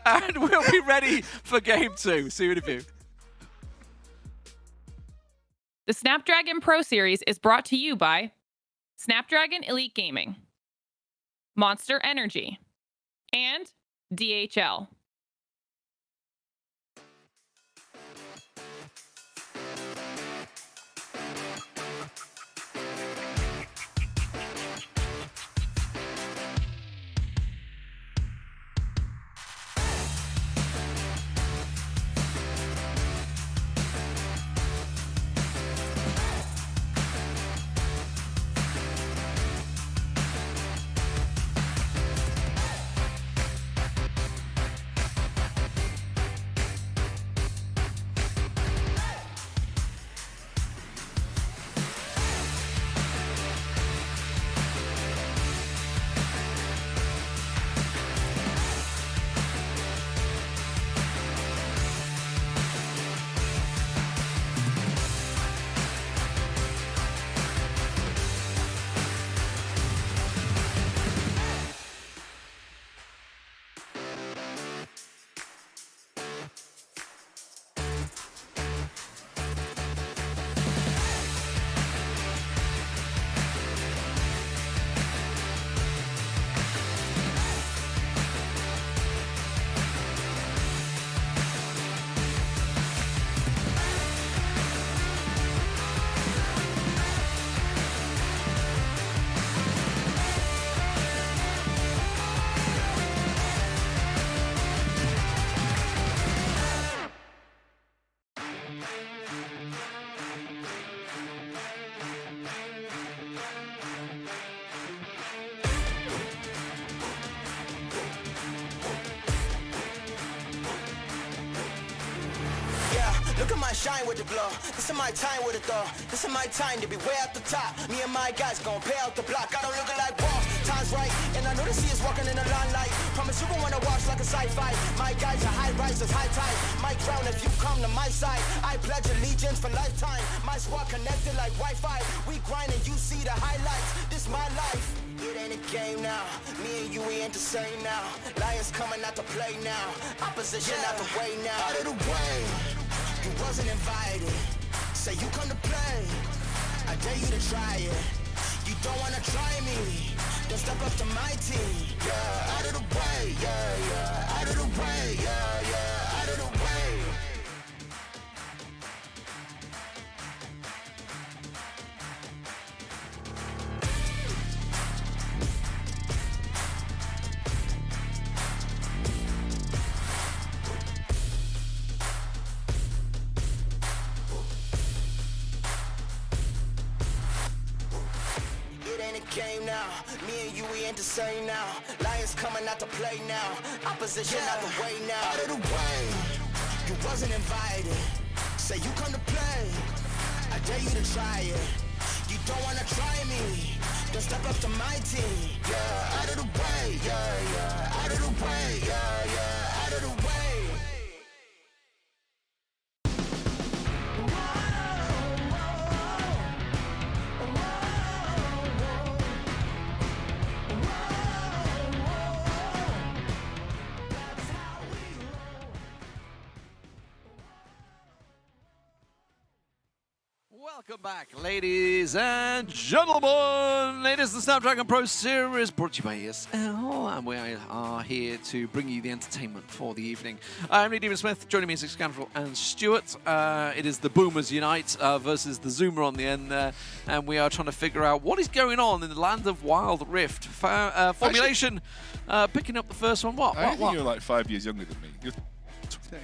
S4: and we'll be ready for Game 2. See you in a few.
S3: The Snapdragon Pro Series is brought to you by Snapdragon Elite Gaming, Monster Energy, and DHL.
S1: Look at my shine with the glow. This is my time with it though. This is my time to be way at the top. Me and my guys gon' pay out the block. I don't look like boss. Time's right, and I know the sea is walking in a limelight. Promise you gon' wanna watch like a sci-fi. My guys are high risers, high tide. My crown if you come to my side. I pledge allegiance for lifetime. My squad connected like Wi-Fi. We grind and you see the highlights. This my life. It ain't a game now. Me and you, we ain't the same now. Lions coming out to play now. Opposition out the way now. Out of the way. You wasn't invited. Say you come to play. I dare you to try it. You don't wanna try me. Then step up to my team. Yeah, out of the way. Yeah, yeah. Out of the way. Yeah, yeah. Out of the way. Game now, me and you, we ain't the same now. Lions coming out to play now. Opposition out the way now. Out of the way, you wasn't invited. Say you come to play. I dare you to try it. You don't wanna try me. Then step up to my team. Yeah, out of the way. Yeah, yeah. Out of the way. Yeah, yeah. Out of the way.
S4: Welcome back, ladies and gentlemen. It is the Snapdragon Pro Series brought to you by ESL, and we are here to bring you the entertainment for the evening. I'm Lee Demon-Smith, joining me is Scanfrel and Stuart. It is the Boomers Unite versus the Zoomer on the end there, and we are trying to figure out what is going on in the land of Wild Rift. Formulation picking up the first one.
S5: I think you're like 5 years younger than me.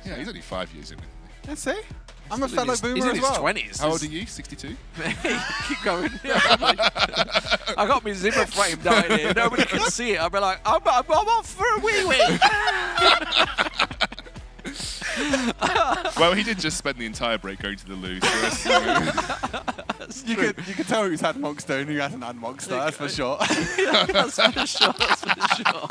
S5: Yeah, he's only 5 years younger than me.
S6: Let's see. I'm a fellow boomer as well.
S4: He's in his 20s.
S5: How old are you? 62?
S4: Keep going. I got my Zimmer frame down here. Nobody can see it. I'll be like, I'm off for a wee wee.
S5: Well, he did just spend the entire break going to the loo.
S7: You could tell who's had Monster and who hasn't had Monster, that's for sure.
S4: That's for sure. That's for sure.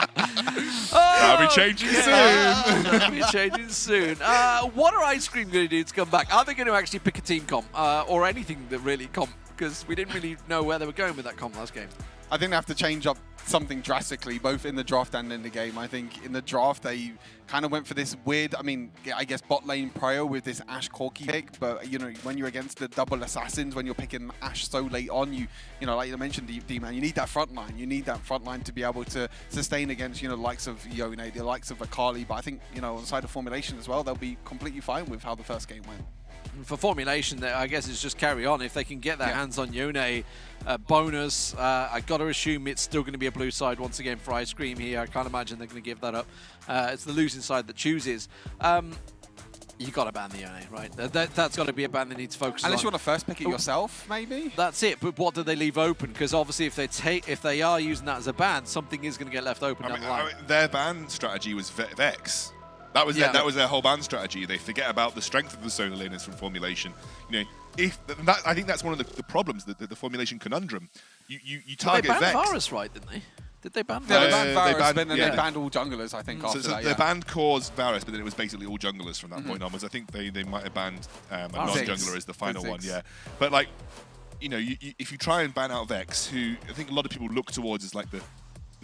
S5: That'll be changing soon.
S4: That'll be changing soon. What are Ice Cream going to do to come back? Are they going to actually pick a team comp or anything that really comp? Because we didn't really know where they were going with that comp last game.
S7: I think they have to change up something drastically, both in the draft and in the game. I think in the draft, they kind of went for this weird, I mean, I guess bot lane prio with this Ashe Corki pick, but, you know, when you're against the double assassins, when you're picking Ashe so late on, you know, like you mentioned, D-Man, you need that front line. You need that front line to be able to sustain against, you know, the likes of Yone, the likes of Akali, but I think, you know, on the side of formulation as well, they'll be completely fine with how the first game went.
S4: For formulation, I guess it's just carry on. If they can get their hands on Yone, bonus. I got to assume it's still going to be a blue side once again for Ice Cream here. I can't imagine they're going to give that up. It's the losing side that chooses. You got to ban the Yone, right? That's got to be a ban they need to focus on.
S7: Unless you want to first pick it yourself, maybe?
S4: That's it, but what do they leave open? Because obviously if they are using that as a ban, something is going to get left open down the line.
S5: Their ban strategy was Vex. That was their whole ban strategy. They forget about the strength of the solo laners from formulation. You know, I think that's one of the problems, the formulation conundrum. You target
S4: Vex. They
S5: banned
S4: banned Varus, right? Didn't they? Did they ban?
S7: Yeah, they banned Varus, and they banned all junglers. I think after that.
S5: They banned Core's Varus, but then it was basically all junglers from that point onwards. I think they might have banned a non-jungler as the final one. Yeah, but like, you know, if you try and ban out Vex, who I think a lot of people look towards as like the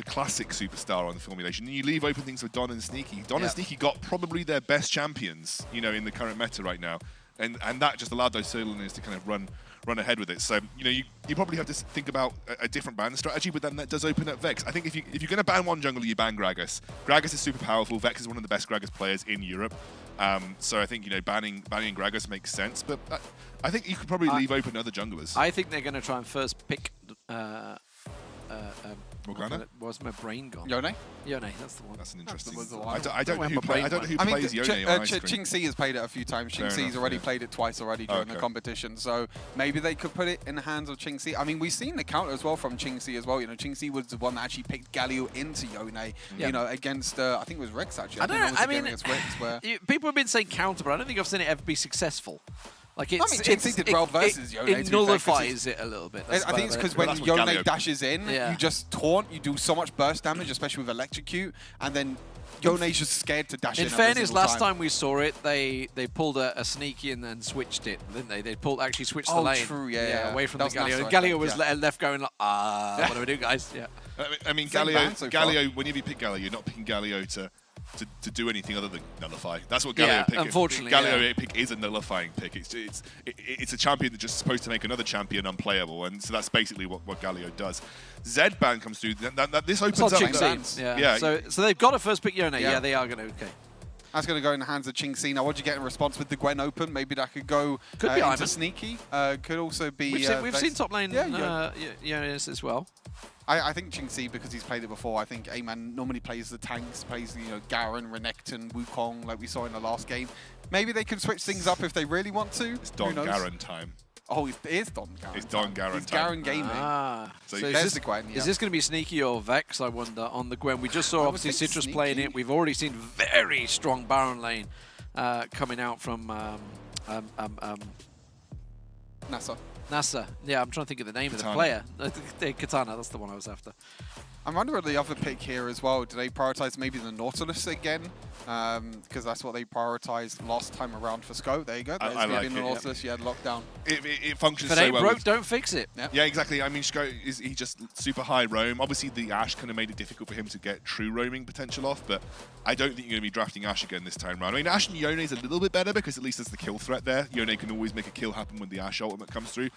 S5: classic superstar on the formulation, and you leave open things for Don and Sneaky. Don and Sneaky got probably their best champions, you know, in the current meta right now, and that just allowed those solo laners to kind of run ahead with it. So, you know, you probably have to think about a different ban strategy, but then that does open up Vex. I think if you're going to ban one jungler, you ban Gragas. Gragas is super powerful. Vex is one of the best Gragas players in Europe. So I think, you know, banning Gragas makes sense, but I think you could probably leave open other junglers.
S4: I think they're going to try and first pick
S5: Morgana?
S4: Where's my brain gone?
S7: Yone?
S4: Yone, that's the one.
S5: That's an interesting.
S7: That's the
S5: I don't know
S4: Where
S5: who,
S4: my brain
S5: I don't know who
S7: I mean,
S5: plays Yone on Ice Cream.
S7: Ching-Si has played it a few times.
S5: Fair
S7: Ching-Si's
S5: enough,
S7: already
S5: yeah.
S7: played it twice already during the competition, so maybe they could put it in the hands of Ching-Si. I mean, we've seen the counter as well from Ching-Si as well. You know, Ching-Si was the one that actually picked Galio into Yone, you know, against, I think it was Rex actually.
S4: I don't know, I mean,
S7: against Rex, where
S4: people have been saying counter, but I don't think I've seen it ever be successful. Like it's,
S7: I mean, Ching-Si did well versus Yone.
S4: It nullifies it a little bit.
S7: I think it's because when
S5: that's what
S7: Yone
S5: Galio
S7: dashes in, you just taunt, you do so much burst damage, especially with Electrocute, and then Yone's just scared to dash in.
S4: In fairness, last time we saw it, they pulled a Sneaky and then switched it, didn't they? They actually switched the lane.
S7: True, yeah.
S4: Away from
S7: That
S4: the
S7: was
S4: Galio.
S7: nice,
S4: Galio
S7: I
S4: was
S7: think,
S4: left going like, what do we do, guys? Yeah.
S5: I mean,
S7: Same ban so far.
S5: Galio. Whenever you pick Galio, you're not picking Galio to do anything other than nullify. That's what Galio pick.
S4: Unfortunately,
S5: Galio pick is a nullifying pick. It's a champion that's just supposed to make another champion unplayable, and so that's basically what Galio does. Zed ban comes through. This opens up.
S4: Ching-Si. Yeah. So they've got to first pick Yone. Yeah, they are going to. Okay.
S7: That's going to go in the hands of Ching-Si. Now, what do you get in response with the Gwen open? Maybe that could go into Sneaky. Could also be...
S4: We've seen top lane Yone's as well.
S7: I think Ching-Si, because he's played it before, I think A-Man normally plays the tanks, plays, you know, Garen, Renekton, Wukong, like we saw in the last game. Maybe they can switch things up if they really want to.
S5: It's Don Garen time.
S7: Oh, it is Don Garen.
S5: It's Don Garen
S7: It's
S5: time.
S7: Garen Gaming.
S5: So
S7: there's the Gwen,
S4: Is this going to be Sneaky or Vex, I wonder, on the Gwen? We just saw, obviously, Citrus playing it. We've already seen very strong Baron lane coming out from NASA. Yeah, I'm trying to think of the name of the player. Katana, that's the one I was after.
S7: I'm wondering the other pick here as well. Do they prioritize maybe the Nautilus again? Because that's what they prioritized last time around for Scope. There you go. There's
S5: like
S7: the Nautilus. You had lockdown.
S5: It functions
S4: If it
S5: so
S4: ain't
S5: well.
S4: broke, don't fix it.
S5: Yeah, exactly. I mean, he just super high roam. Obviously, the Ashe kind of made it difficult for him to get true roaming potential off, but I don't think you're going to be drafting Ashe again this time around. I mean, Ashe and Yone is a little bit better because at least there's the kill threat there. Yone can always make a kill happen when the Ashe ultimate comes through.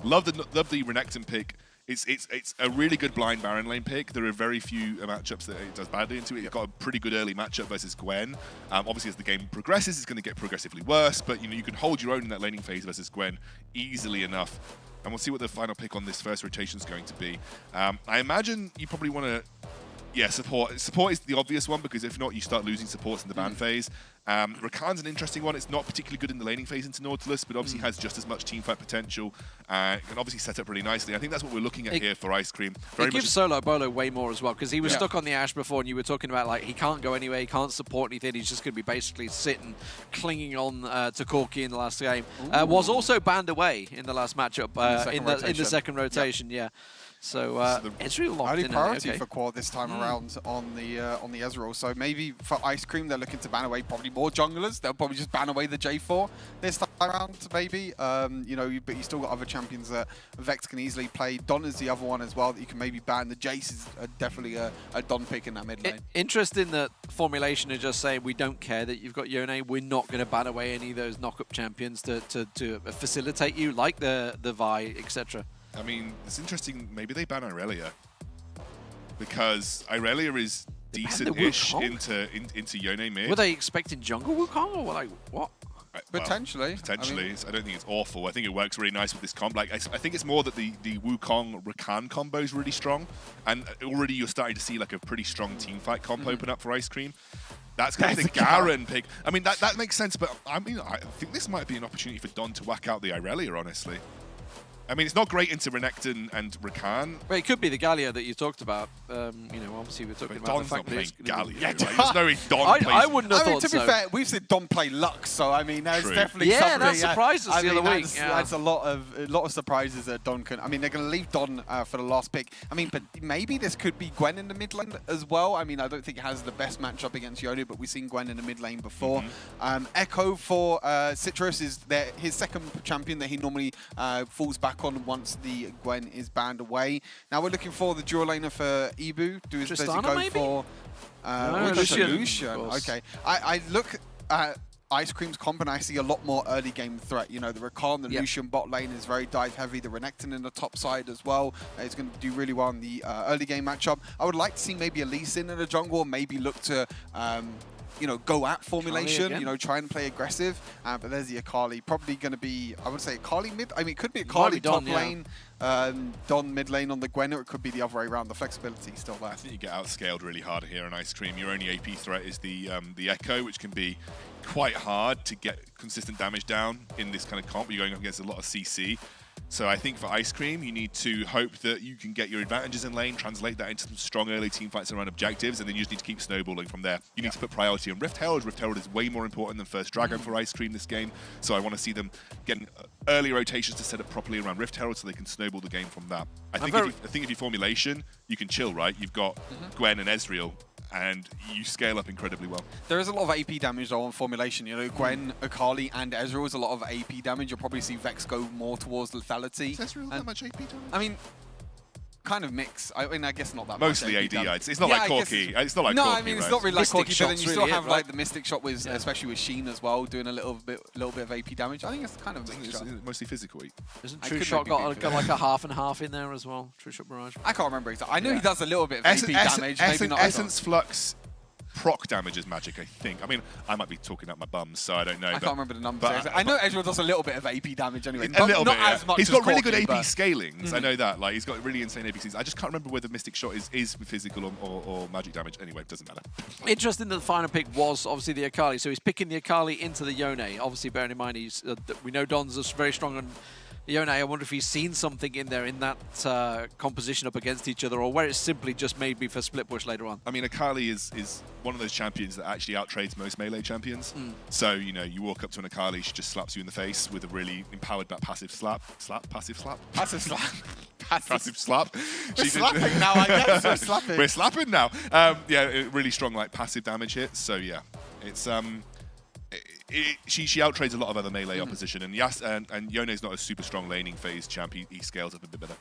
S5: Love the Renekton pick. It's a really good blind Baron lane pick. There are very few matchups that it does badly into it. It's got a pretty good early matchup versus Gwen. Obviously, as the game progresses, it's going to get progressively worse, but you know you can hold your own in that laning phase versus Gwen easily enough. And we'll see what the final pick on this first rotation is going to be. I imagine you probably want to... Yeah, support. Support is the obvious one because if not, you start losing supports in the ban phase. Rakan's an interesting one. It's not particularly good in the laning phase into Nautilus, but obviously has just as much teamfight potential. Can obviously set up really nicely. I think that's what we're looking at here for Ice Cream.
S4: It gives Solo Bolo way more as well because he was stuck on the Ashe before, and you were talking about like he can't go anywhere, he can't support anything. He's just going to be basically sitting, clinging on to Corki in the last game. Was also banned away in the last matchup in the second rotation. Yeah. So it's really locked
S7: only
S4: in.
S7: priority for Quad this time around on the Ezreal. So maybe for Ice Cream, they're looking to ban away probably more junglers. They'll probably just ban away the J4 this time around, maybe. You know, but you still got other champions that Vex can easily play. Don is the other one as well that you can maybe ban. The Jace is definitely a Don pick in that mid lane.
S4: Interesting that Formulation are just saying we don't care that you've got Yone. We're not going to ban away any of those knock-up champions to facilitate you, like the Vi, etc.
S5: I mean, it's interesting. Maybe they ban Irelia because Irelia is decent-ish into Yone mid.
S4: Were they expecting jungle Wukong or like what?
S7: Potentially.
S5: Potentially. I don't think it's awful. I think it works really nice with this comp. Like, I think it's more that the Wukong Rakan combo is really strong, and already you're starting to see like a pretty strong team fight comp open up for Ice Cream. That's kind of the Garen pick. I mean, that makes sense, but I mean, I think this might be an opportunity for Don to whack out the Irelia, honestly. I mean, it's not great into Renekton and Rakan.
S4: Well, it could be the Gallia that you talked about. You know, obviously we're talking about
S5: Don's
S4: the fact
S5: not playing
S4: that
S5: Gallia. Like, there's no way Don plays.
S4: I wouldn't have thought
S7: to be fair, we've seen Don play Lux, so I mean, that's definitely something.
S4: that surprised us the other week.
S7: That's a lot of surprises that Don can. I mean, they're going to leave Don for the last pick. I mean, but maybe this could be Gwen in the mid lane as well. I mean, I don't think it has the best matchup against Yone, but we've seen Gwen in the mid lane before. Echo for Citrus is his second champion that he normally falls back on once the Gwen is banned away. Now we're looking for the dual laner for Ibu. Does he go
S4: maybe?
S7: for Lucian? Okay. I look at Ice Cream's comp and I see a lot more early game threat. You know, the Rakan, the Lucian bot lane is very dive heavy. The Renekton in the top side as well is going to do really well in the early game matchup. I would like to see maybe a Lee Sin in the jungle, maybe look to you know, go at formulation, you know, try and play aggressive. But there's the Akali. Probably going to be, I would say, Akali mid. I mean, it could be Akali top lane, Don mid lane on the Gwen, or it could be the other way around. The flexibility is still there.
S5: I think you get outscaled really hard here on Ice Cream. Your only AP threat is the Echo, which can be quite hard to get consistent damage down in this kind of comp. You're going up against a lot of CC. So I think for Ice Cream, you need to hope that you can get your advantages in lane, translate that into some strong early team fights around objectives, and then you just need to keep snowballing from there. You need to put priority on Rift Herald. Rift Herald is way more important than First Dragon for Ice Cream this game, so I want to see them getting early rotations to set up properly around Rift Herald so they can snowball the game from that. I think if you formulation, you can chill, right? You've got Gwen and Ezreal, and you scale up incredibly well.
S7: There is a lot of AP damage though on formulation. You know, Gwen, Akali, and Ezreal is a lot of AP damage. You'll probably see Vex go more towards lethality.
S5: Is Ezreal that much AP damage?
S7: I mean, kind of mix. I mean, I guess not that
S5: Mostly
S7: much.
S5: Mostly AD. It's not like Corki. It's not like
S7: no,
S5: Corki,
S7: I mean, it's
S5: right?
S7: not really like
S4: Mystic
S7: Corki, but then you still
S4: really
S7: have
S4: it,
S7: like the Mystic shot with, especially with Sheen as well, doing a little bit of AP damage. I think it's kind of
S5: It's mostly physical.
S4: Isn't True Shot got like a half and half in there as well? True Shot Barrage.
S7: I can't remember exactly. I know he does a little bit of AP damage. Maybe not
S5: Essence Flux proc damage is magic, I think. I mean, I might be talking up my bum, so I don't know.
S7: I can't remember the numbers. I know Ezreal does a little bit of AP damage anyway.
S5: A little
S7: not
S5: bit,
S7: as much.
S5: He's got really
S7: Corki,
S5: good AP scalings. I know that. Like, he's got really insane AP scalings. I just can't remember whether Mystic Shot is physical or magic damage. Anyway, it doesn't matter.
S4: Interesting that the final pick was obviously the Akali, so he's picking the Akali into the Yone. Obviously, bearing in mind we know Don's very strong on Yone. I wonder if he's seen something in there in that composition up against each other, or where it's simply just made me for split push later on.
S5: I mean, Akali is one of those champions that actually outtrades most melee champions. So, you know, you walk up to an Akali, she just slaps you in the face with a really empowered but passive slap. Passive slap?
S7: Passive slap.
S5: Passive slap.
S7: We're slapping now, I guess. We're slapping.
S5: We're slapping now. Yeah, really strong, like, passive damage hits. So, yeah, it's... she outtrades a lot of other melee opposition, and Yone's not a super strong laning phase champ. He scales up a bit better.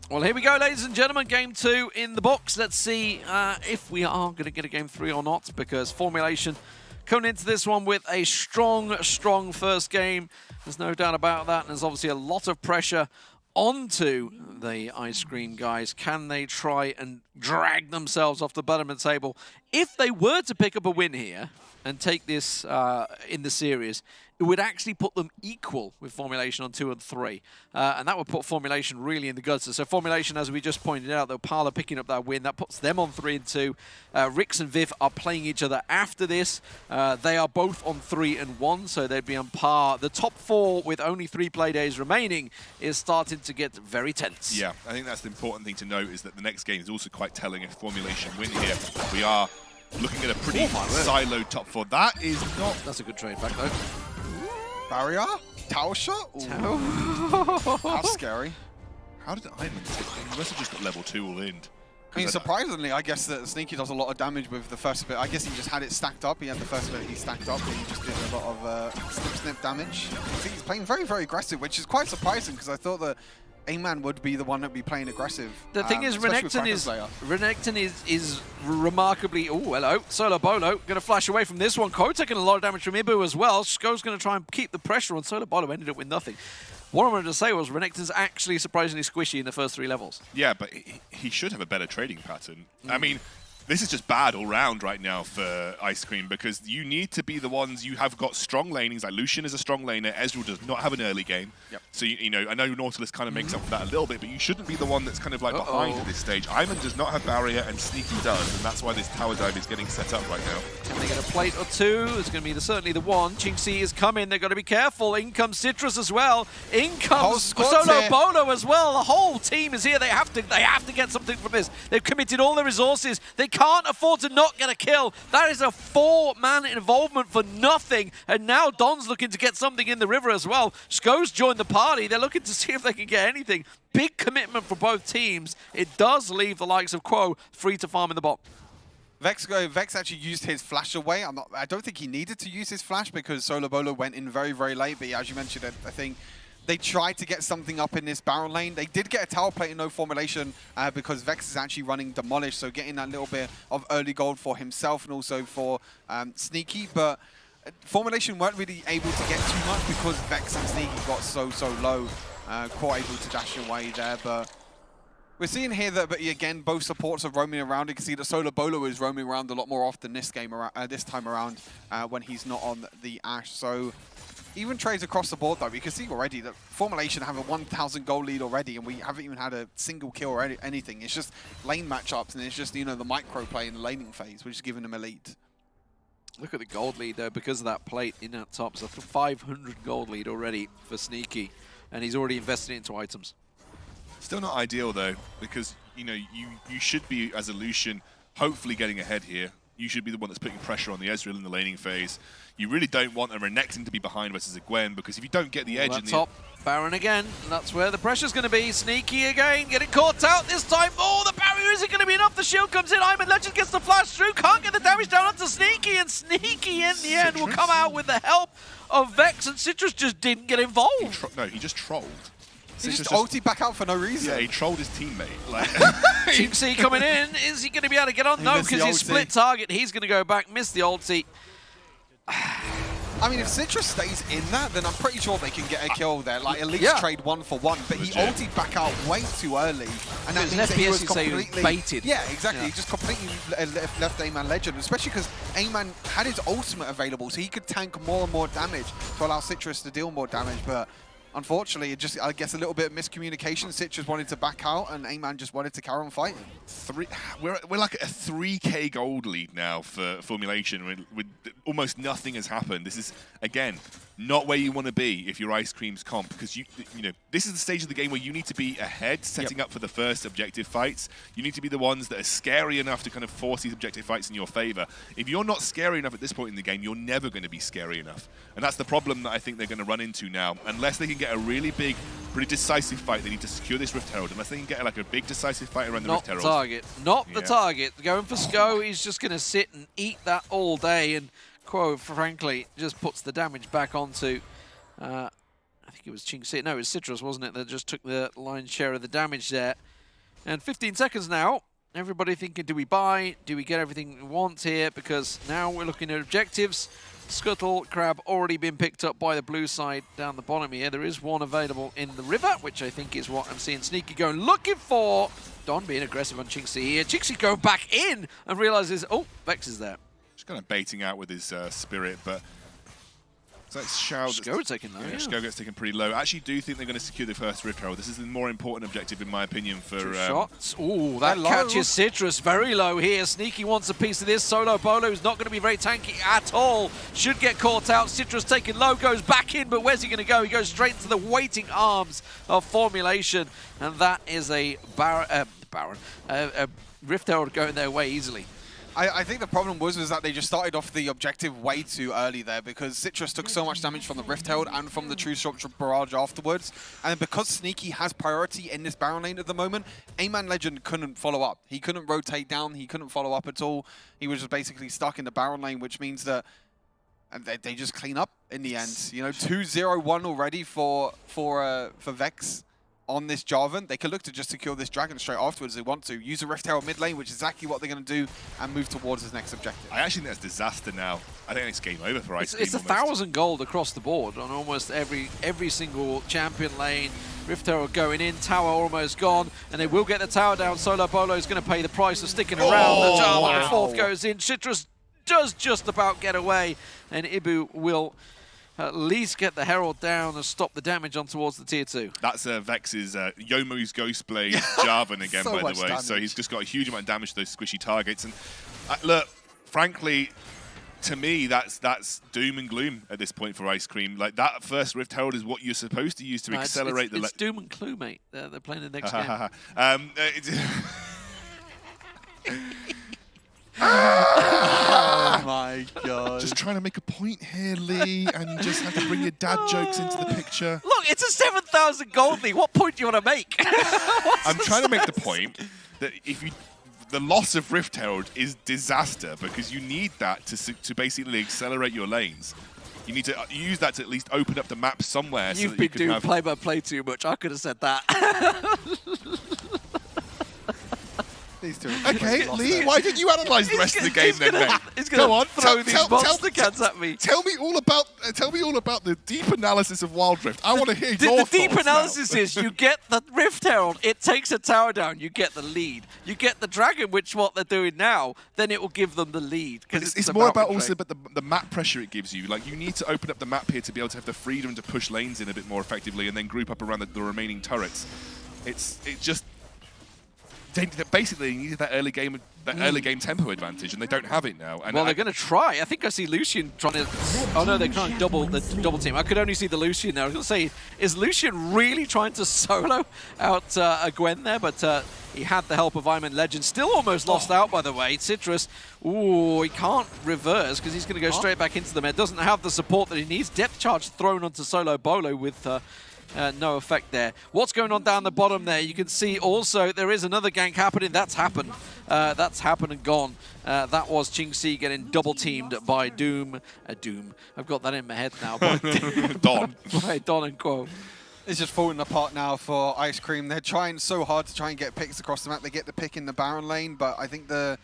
S4: Well, here we go, ladies and gentlemen. Game 2 in the books. Let's see if we are going to get a Game 3 or not, because Formulation coming into this one with a strong first game. There's no doubt about that, and there's obviously a lot of pressure onto the Ice Cream guys. Can they try and drag themselves off the bottom of the table? If they were to pick up a win here and take this in the series, it would actually put them equal with Formulation on 2 and 3. And that would put Formulation really in the guts. So Formulation, as we just pointed out, though, Parla picking up that win, that puts them on 3 and 2. Rix and Viv are playing each other after this. They are both on 3 and 1, so they'd be on par. The top 4, with only 3 play days remaining, is starting to get very tense.
S5: Yeah, I think that's the important thing to note, is that the next game is also quite telling. If Formulation win here, we are looking at a pretty siloed top 4. That is not...
S4: That's a good trade back, though.
S7: Barrier? Tower shot? That's scary.
S5: How did Iman take? He must have just got level 2 all in.
S7: I mean, surprisingly, I guess that Sneaky does a lot of damage with the first bit. I guess he just had it stacked up. He had the first bit he stacked up, and he just did a lot of snip damage. I think he's playing very, very aggressive, which is quite surprising, because I thought that A-Man would be the one that would be playing aggressive.
S4: The thing is, Renekton is remarkably... Oh, hello. Solo Bolo going to flash away from this one. Ko taking a lot of damage from Ibu as well. Sko's going to try and keep the pressure on. Solo Bolo ended up with nothing. What I wanted to say was Renekton's actually surprisingly squishy in the first 3 levels.
S5: Yeah, but he should have a better trading pattern. I mean, this is just bad all round right now for Ice Cream, because you need to be the ones, you have got strong lanings, like Lucian is a strong laner, Ezreal does not have an early game.
S7: Yep.
S5: So, you know, I know Nautilus kind of makes up for that a little bit, but you shouldn't be the one that's kind of like behind at this stage. Iman does not have barrier, and Sneaky does, and that's why this tower dive is getting set up right now.
S4: Can they get a plate or 2? It's going to be certainly the one. Qingxi is coming. They've got to be careful. In comes Citrus as well. In comes Solo Bolo as well. The whole team is here. They have to get something from this. They've committed all their resources. They can't afford to not get a kill. That is a 4-man involvement for nothing. And now Don's looking to get something in the river as well. Sko's joined the party. They're looking to see if they can get anything. Big commitment for both teams. It does leave the likes of Quo free to farm in the bot.
S7: Vex actually used his flash away. I don't think he needed to use his flash, because Solo Bolo went in very, very late. But as you mentioned, I think they tried to get something up in this Baron lane. They did get a tower plate in no formulation, because Vex is actually running Demolish, so getting that little bit of early gold for himself and also for Sneaky. But formulation weren't really able to get too much because Vex and Sneaky got so low. Quite able to dash away there, but we're seeing here that, but again, both supports are roaming around. You can see that Solo Bolo is roaming around a lot more often this time around when he's not on the Ashe. So even trades across the board, though, we can see already that Formulation have a 1,000 goal lead already, and we haven't even had a single kill or anything. It's just lane matchups, and it's just, you know, the micro play in the laning phase, which is giving them a lead.
S4: Look at the gold lead there because of that plate in that top. So 500 gold lead already for Sneaky, and he's already invested it into items.
S5: Still not ideal, though, because, you know, you should be, as a Lucian, hopefully getting ahead here. You should be the one that's putting pressure on the Ezreal in the laning phase. You really don't want a Renekton to be behind versus a Gwen, because if you don't get the edge in the
S4: top, Baron again, and that's where the pressure's going to be. Sneaky again, getting caught out this time. Oh, the barrier isn't going to be enough. The shield comes in. Iman Legend gets the flash through, can't get the damage down onto Sneaky, and Sneaky in the end will come out with the help of Vex, and Citrus just didn't get involved.
S5: No, he just trolled.
S7: He just ulted back out for no reason.
S5: Yeah, he trolled his teammate. Like
S4: Qingxi coming in. Is he going to be able to get on? No, because he's split target. He's going to go back, miss the ulti.
S7: I mean, if Citrus stays in that, then I'm pretty sure they can get a kill there. Like, at least trade 1-for-1. But he ulted back out way too early. And that means that he was completely
S4: baited.
S7: Yeah, exactly. He just completely left A-Man Legend, especially because A-Man had his ultimate available, so he could tank more and more damage to allow Citrus to deal more damage. But unfortunately, it just, I guess, a little bit of miscommunication. Citrus wanted to back out, and A-Man just wanted to carry on fighting.
S5: We're like a 3k gold lead now for Formulation. With almost nothing has happened. This is, again, not where you want to be if you're Ice Cream's comp, because you know this is the stage of the game where you need to be ahead, setting up for the first objective fights. You need to be the ones that are scary enough to kind of force these objective fights in your favor. If you're not scary enough at this point in the game, you're never going to be scary enough, and that's the problem that I think they're going to run into now. Unless they can get a really big, pretty decisive fight, they need to secure this Rift Herald. Unless they can get like a big decisive fight around the Rift Herald.
S4: Not the target. Going for Sko, he's just going to sit and eat that all day, and Quo, frankly, just puts the damage back onto, I think it was Qingxi. No, it was Citrus, wasn't it, that just took the lion's share of the damage there. And 15 seconds now. Everybody thinking, do we buy? Do we get everything we want here? Because now we're looking at objectives. Scuttle Crab already been picked up by the blue side down the bottom here. There is one available in the river, which I think is what I'm seeing Sneaky going looking for. Don being aggressive on Qingxi here. Qingxi going back in and realizes, oh, Vex is there.
S5: Just kind of baiting out with his spirit, but So it's Shao.
S4: Sko taken low.
S5: Yeah, Sko gets taken pretty low. I actually do think they're going to secure the first Rift Herald. This is the more important objective, in my opinion, for...
S4: Two shots. Ooh, that catches Citrus very low here. Sneaky wants a piece of this. Solo Bolo is not going to be very tanky at all. Should get caught out. Citrus taken low, goes back in, but where's he going to go? He goes straight into the waiting arms of Formulation, and that is a Rift Herald going their way easily.
S7: I think the problem was that they just started off the objective way too early there, because Citrus took so much damage from the Rift Herald and from the True Structure Barrage afterwards. And then because Sneaky has priority in this Baron lane at the moment, A-Man Legend couldn't follow up. He couldn't rotate down. He couldn't follow up at all. He was just basically stuck in the Baron lane, which means that they just clean up in the end. You know, 2-0-1 already for Vex on this Jarvan. They could look to just secure this Dragon straight afterwards if they want to. Use a Rift Herald mid lane, which is exactly what they're going to do, and move towards his next objective.
S5: I actually think that's disaster now. I think it's game over for Ice Cream.
S4: It's 1,000 gold across the board on almost every single champion lane. Rift Herald going in, tower almost gone, and they will get the tower down. Solo Bolo is going to pay the price of sticking around. The Jarvan fourth goes in. Citrus does just about get away, and Ibu will at least get the Herald down and stop the damage on towards the tier 2.
S5: That's Vex's Youmuu's Ghostblade Jarvan again,
S7: So
S5: by
S7: much
S5: the way.
S7: damage.
S5: So he's just got a huge amount of damage to those squishy targets. And look, frankly, to me, that's doom and gloom at this point for Ice Cream. Like, that first Rift Herald is what you're supposed to use to accelerate
S4: it's doom and gloom, mate. They're playing the next game.
S7: Oh my god.
S5: Just trying to make a point here, Lee, and you just have to bring your dad jokes into the picture.
S4: Look, it's a 7,000 gold league. What point do you want to make?
S5: I'm trying to make the point that the loss of Rift Herald is disaster, because you need that to basically accelerate your lanes. You need to use that to at least open up the map somewhere.
S4: You've been doing play-by-play too much. I could have said that.
S7: These two
S5: Okay, Lee, why didn't you analyse the rest of the game then, mate?
S4: He's going to throw these monster cats at me.
S5: Tell me all about the deep analysis of Wild Rift. I want to hear your
S4: The
S5: thoughts
S4: deep
S5: now.
S4: analysis is you get the Rift Herald, it takes a tower down, you get the lead. You get the Dragon, which what they're doing now, then it will give them the lead. Because
S5: It's more about also the map pressure it gives you. Like, you need to open up the map here to be able to have the freedom to push lanes in a bit more effectively and then group up around the remaining turrets. It's just... Basically, you needed that early game tempo advantage, and they don't have it now. And
S4: well, they're going to try. I think I see Lucian trying to... Oh, no, they can't double team. I could only see the Lucian there. I was going to say, is Lucian really trying to solo out a Gwen there? But he had the help of Iron Legend. Still almost lost out, by the way. Citrus, ooh, he can't reverse because he's going to go straight back into the mid. Doesn't have the support that he needs. Depth charge thrown onto Solo Bolo with... no effect there. What's going on down the bottom there? You can see also there is another gank happening. That's happened. That's happened and gone. That was Ching Si getting double teamed by Doom. Doom. I've got that in my head now. By
S5: Don.
S4: By Don and Quo.
S7: It's just falling apart now for Ice Cream. They're trying so hard to try and get picks across the map. They get the pick in the Baron lane, but I think the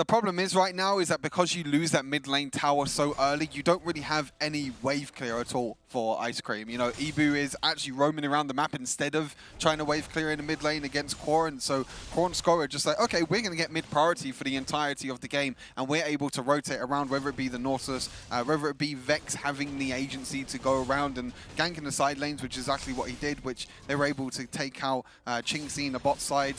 S7: problem is right now is that because you lose that mid lane tower so early, you don't really have any wave clear at all for Ice Cream. You know, Ibu is actually roaming around the map instead of trying to wave clear in the mid lane against Quarren. So Quarren Score are just like, okay, we're going to get mid priority for the entirety of the game, and we're able to rotate around, whether it be the Nautilus, whether it be Vex having the agency to go around and gank in the side lanes, which is exactly what he did, which they were able to take out Ching Si in the bot side.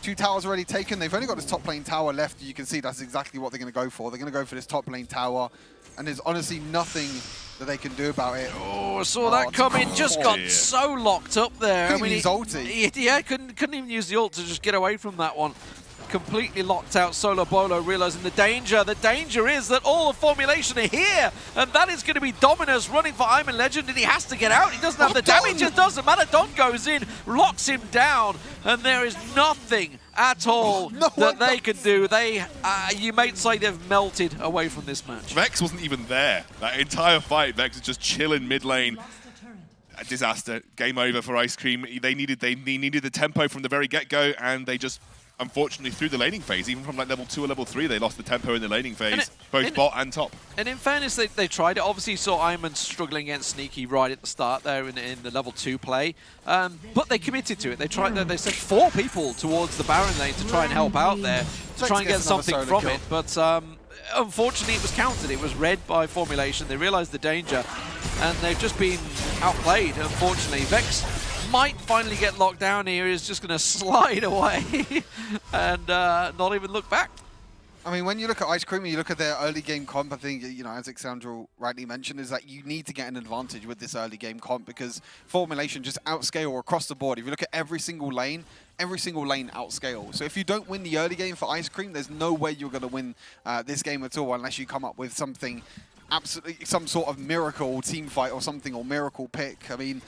S7: 2 towers already taken. They've only got this top lane tower left. You can see that's exactly what they're going to go for. They're going to go for this top lane tower, and there's honestly nothing that they can do about it.
S4: Oh, I saw that coming. Just got so locked up there.
S7: Couldn't use ulti.
S4: Yeah, couldn't even use the ult to just get away from that one. Completely locked out. Solo Bolo realizing the danger. The danger is that all of Formulation are here, and that is going to be Dominus running for Iron Legend, and he has to get out. He doesn't have the damage. It doesn't matter. Don goes in, locks him down, and there is nothing at all that they can do. You might say they've melted away from this match.
S5: Vex wasn't even there. That entire fight, Vex was just chilling mid lane. A disaster. Game over for Ice Cream. They needed the tempo from the very get-go, and they just... Unfortunately, through the laning phase, even from like level 2 or level 3, they lost the tempo in the laning phase, both bot and top.
S4: And in fairness, they tried it. Obviously, you saw Iron struggling against Sneaky right at the start there in the level 2 play. But they committed to it. They tried. They sent 4 people towards the Baron lane to try and help out there, to try and get something from it. But unfortunately, it was countered. It was read by Formulation. They realized the danger, and they've just been outplayed, unfortunately. Vex might finally get locked down here. He's just going to slide away and not even look back.
S7: I mean, when you look at Ice Cream and you look at their early game comp, I think, as Alexandra rightly mentioned, is that you need to get an advantage with this early game comp because Formulation just outscale across the board. If you look at every single lane outscale. So if you don't win the early game for Ice Cream, there's no way you're going to win this game at all unless you come up with something, absolutely some sort of miracle team fight or something, or miracle pick. I mean,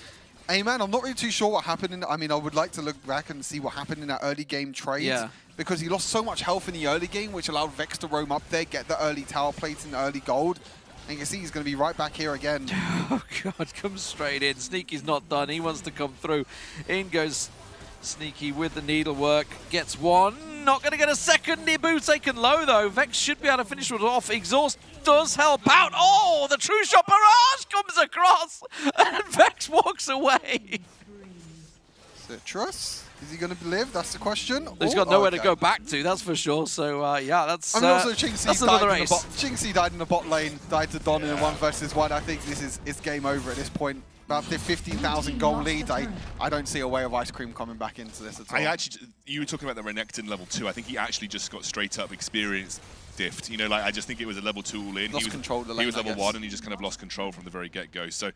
S7: hey man, I'm not really too sure what happened I would like to look back and see what happened in that early game trade. Because he lost so much health in the early game, which allowed Vex to roam up there, get the early tower plates and the early gold. And you can see he's going to be right back here again.
S4: Oh god, comes straight in. Sneaky's not done. He wants to come through. In goes Sneaky with the needlework. Gets one. Not going to get a second. Nibu taken low though. Vex should be able to finish it off. Exhaust does help out. Oh, the true shot barrage comes across. And Vex walks away.
S7: Citrus? Is he going to live? That's the question.
S4: He's got nowhere to go back to, that's for sure. So, yeah, that's
S7: also Chinxi
S4: that's another ace.
S7: Chinxi died in the bot lane, died to Don in a 1 versus 1. I think it's game over at this point. About the 15,000 goal lead, I don't see a way of Ice Cream coming back into this at all.
S5: You were talking about the Renekton level 2. I think he actually just got straight up experience diffed. I just think it was a level 2 all in.
S7: Lost control of the lane,
S5: he was level 1 and he just kind of lost control from the very get-go. So,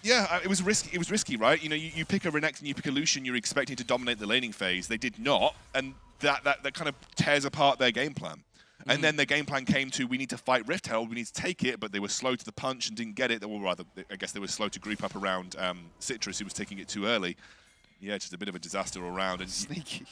S5: it was risky. It was risky, right? You pick a Renekton, you pick a Lucian, you're expecting to dominate the laning phase. They did not, and that kind of tears apart their game plan. And then their game plan came to, we need to fight Rift Herald, we need to take it, but they were slow to the punch and didn't get it. Or rather, I guess they were slow to group up around Citrus, who was taking it too early. Yeah, just a bit of a disaster all around. And
S7: Sneaky.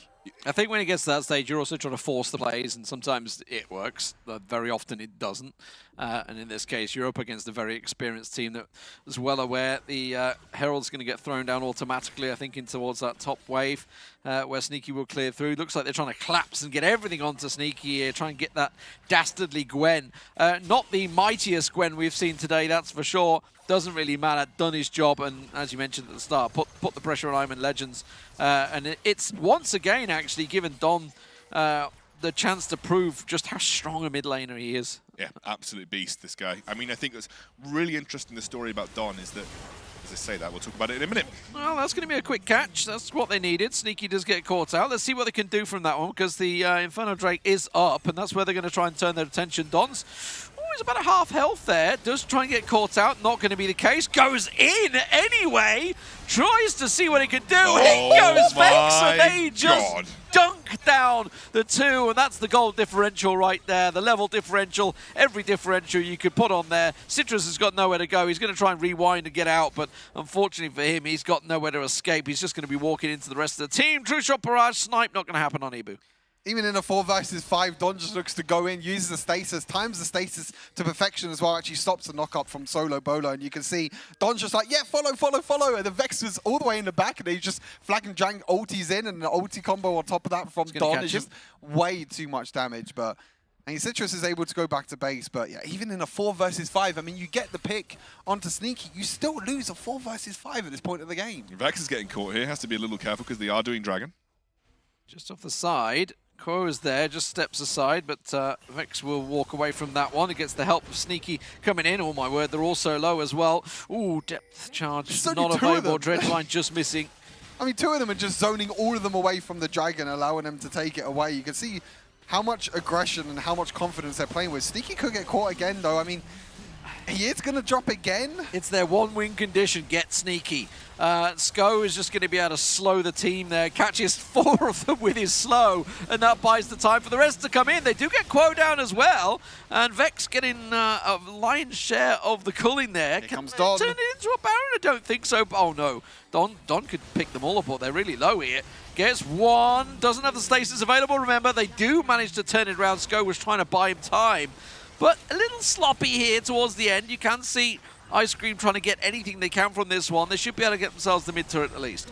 S4: I think when it gets to that stage, you're also trying to force the plays, and sometimes it works, but very often it doesn't. And in this case, you're up against a very experienced team that was well aware the Herald's going to get thrown down automatically, I think, in towards that top wave, where Sneaky will clear through. Looks like they're trying to collapse and get everything onto Sneaky here, try and get that dastardly Gwen. Not the mightiest Gwen we've seen today, that's for sure. Doesn't really matter, done his job, and as you mentioned at the start, put the pressure on Iron Legends. And it's once again actually given Don the chance to prove just how strong a mid laner he is.
S5: Yeah, absolute beast, this guy. I think what's really interesting, the story about Don is that, as I say that, we'll talk about it in a minute.
S4: Well, that's going to be a quick catch. That's what they needed. Sneaky does get caught out. Let's see what they can do from that one, because the Inferno Drake is up, and that's where they're going to try and turn their attention. Don's he's about a half health there. Does try and get caught out. Not going to be the case. Goes in anyway. Tries to see what he can do. In goes Vex, and they just dunk down the two. And that's the goal differential right there. The level differential. Every differential you could put on there. Citrus has got nowhere to go. He's going to try and rewind and get out. But unfortunately for him, he's got nowhere to escape. He's just going to be walking into the rest of the team. True shot barrage snipe. Not going to happen on Ibu.
S7: Even in a 4 versus 5, Don just looks to go in, uses the stasis, times the stasis to perfection as well, actually stops the knock-up from Solo Bolo, and you can see Don's just like, yeah, follow, follow, follow, and the Vex was all the way in the back, and he just flag and drang ultis in, and an ulti combo on top of that from Don is just way too much damage, but Citrus is able to go back to base, but yeah, even in a 4 versus 5, you get the pick onto Sneaky, you still lose a 4 versus 5 at this point of the game.
S5: Vex is getting caught here, has to be a little careful because they are doing Dragon.
S4: Just off the side. Quo is there, just steps aside, but Vex will walk away from that one. It gets the help of Sneaky coming in. Oh my word, they're also low as well. Ooh, depth charge not available. Dredgeline just missing.
S7: 2 of them are just zoning all of them away from the Dragon, allowing them to take it away. You can see how much aggression and how much confidence they're playing with. Sneaky could get caught again, though. He is going to drop again.
S4: It's their 1-win condition. Get Sneaky. Sko is just going to be able to slow the team there. Catches 4 of them with his slow, and that buys the time for the rest to come in. They do get Quo down as well, and Vex getting a lion's share of the culling there.
S7: Here comes Don.
S4: Turn it into a Baron? I don't think so. Oh no, Don could pick them all up, but they're really low here. Gets one, doesn't have the stasis available. Remember, they do manage to turn it around. Sko was trying to buy him time, but a little sloppy here towards the end. You can see Ice Cream trying to get anything they can from this one. They should be able to get themselves the mid turret at least.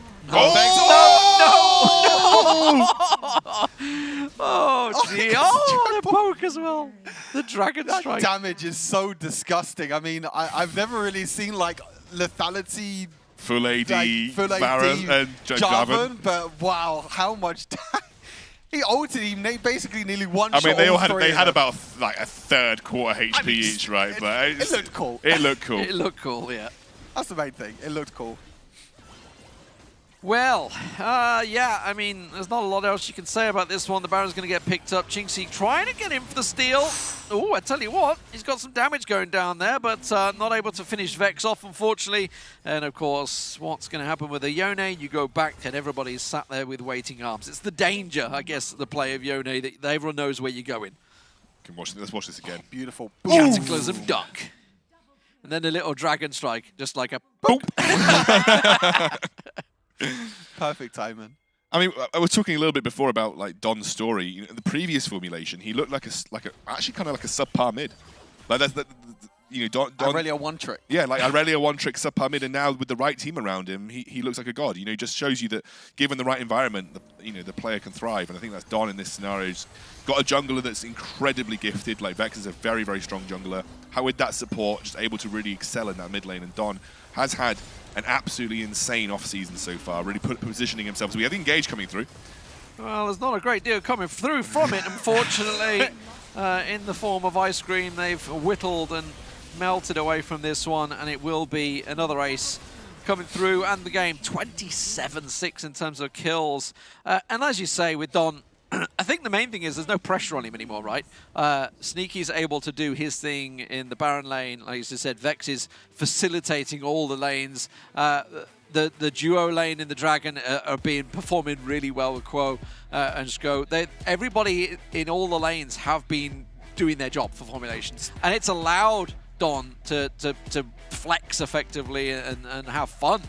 S4: Oh, gee. Oh, the poke as well. The Dragon Strike.
S7: Damage is so disgusting. I've never really seen lethality.
S5: Full AD,
S7: Full AD,
S5: Baron, and Jarvan.
S7: But wow, how much He ulted him. They basically nearly one
S5: I
S7: shot.
S5: mean, they all had
S7: three
S5: had
S7: of them.
S5: about like a third quarter HP each, right? But
S7: It looked cool.
S5: It looked cool.
S4: It looked cool, yeah.
S7: That's the main thing. It looked cool.
S4: Well, yeah, I mean, there's not a lot else you can say about this one. The Baron's going to get picked up. Chinxi trying to get in for the steal. Oh, I tell you what, he's got some damage going down there, but not able to finish Vex off, unfortunately. And, of course, what's going to happen with the Yone? You go back and everybody's sat there with waiting arms. It's the danger, I guess, the play of Yone, that everyone knows where you're going.
S5: Let's watch this again.
S7: Beautiful.
S4: Cataclysm dunk. And then a little dragon strike, just like a boop.
S7: Perfect timing.
S5: I mean, I was talking a little bit before about like Don's story. You know, in the previous formulation, he looked actually kind of like a subpar mid. Like Don
S7: Aurelia one trick.
S5: Yeah, like Aurelia one trick subpar mid, and now with the right team around him, he looks like a god. You know, it just shows you that given the right environment, the player can thrive. And I think that's Don in this scenario. He's got a jungler that's incredibly gifted. Like Vex is a very, very strong jungler. How with that support, just able to really excel in that mid lane. And Don has had an absolutely insane off-season so far, really positioning himself. So we have the engage coming through.
S4: Well, there's not a great deal coming through from it, unfortunately. In the form of ice cream, they've whittled and melted away from this one, and it will be another ace coming through, and the game 27-6 in terms of kills. And as you say, with Don, I think the main thing is there's no pressure on him anymore, right? Sneaky's able to do his thing in the Baron lane. Like you just said, Vex is facilitating all the lanes. The duo lane in the Dragon are performing really well with Quo and Sko. Everybody in all the lanes have been doing their job for formulations, and it's allowed Don to flex effectively and have fun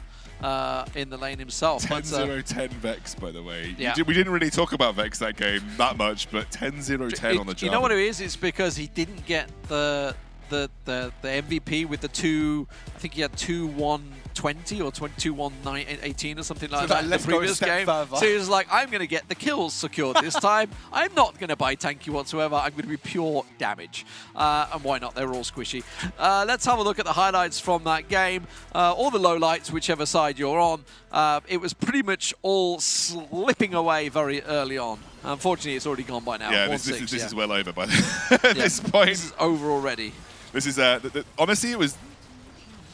S4: in the lane himself.
S5: 10-0-10 Vex, by the way.
S4: Yeah.
S5: We didn't really talk about Vex that game that much, but 10-0-10 on the job.
S4: You know what it is? It's because he didn't get the MVP with the two. I think he had 2-1-20 or 2-1-18 or something like that in the previous game.
S7: Further.
S4: So he was like, I'm going to get the kills secured this time. I'm not going to buy tanky whatsoever. I'm going to be pure damage. And why not? They're all squishy. Let's have a look at the highlights from that game. All the lowlights, whichever side you're on. It was pretty much all slipping away very early on. Unfortunately, it's already gone by now.
S5: Yeah, this is well over by this point.
S4: This is over already.
S5: This is honestly, it was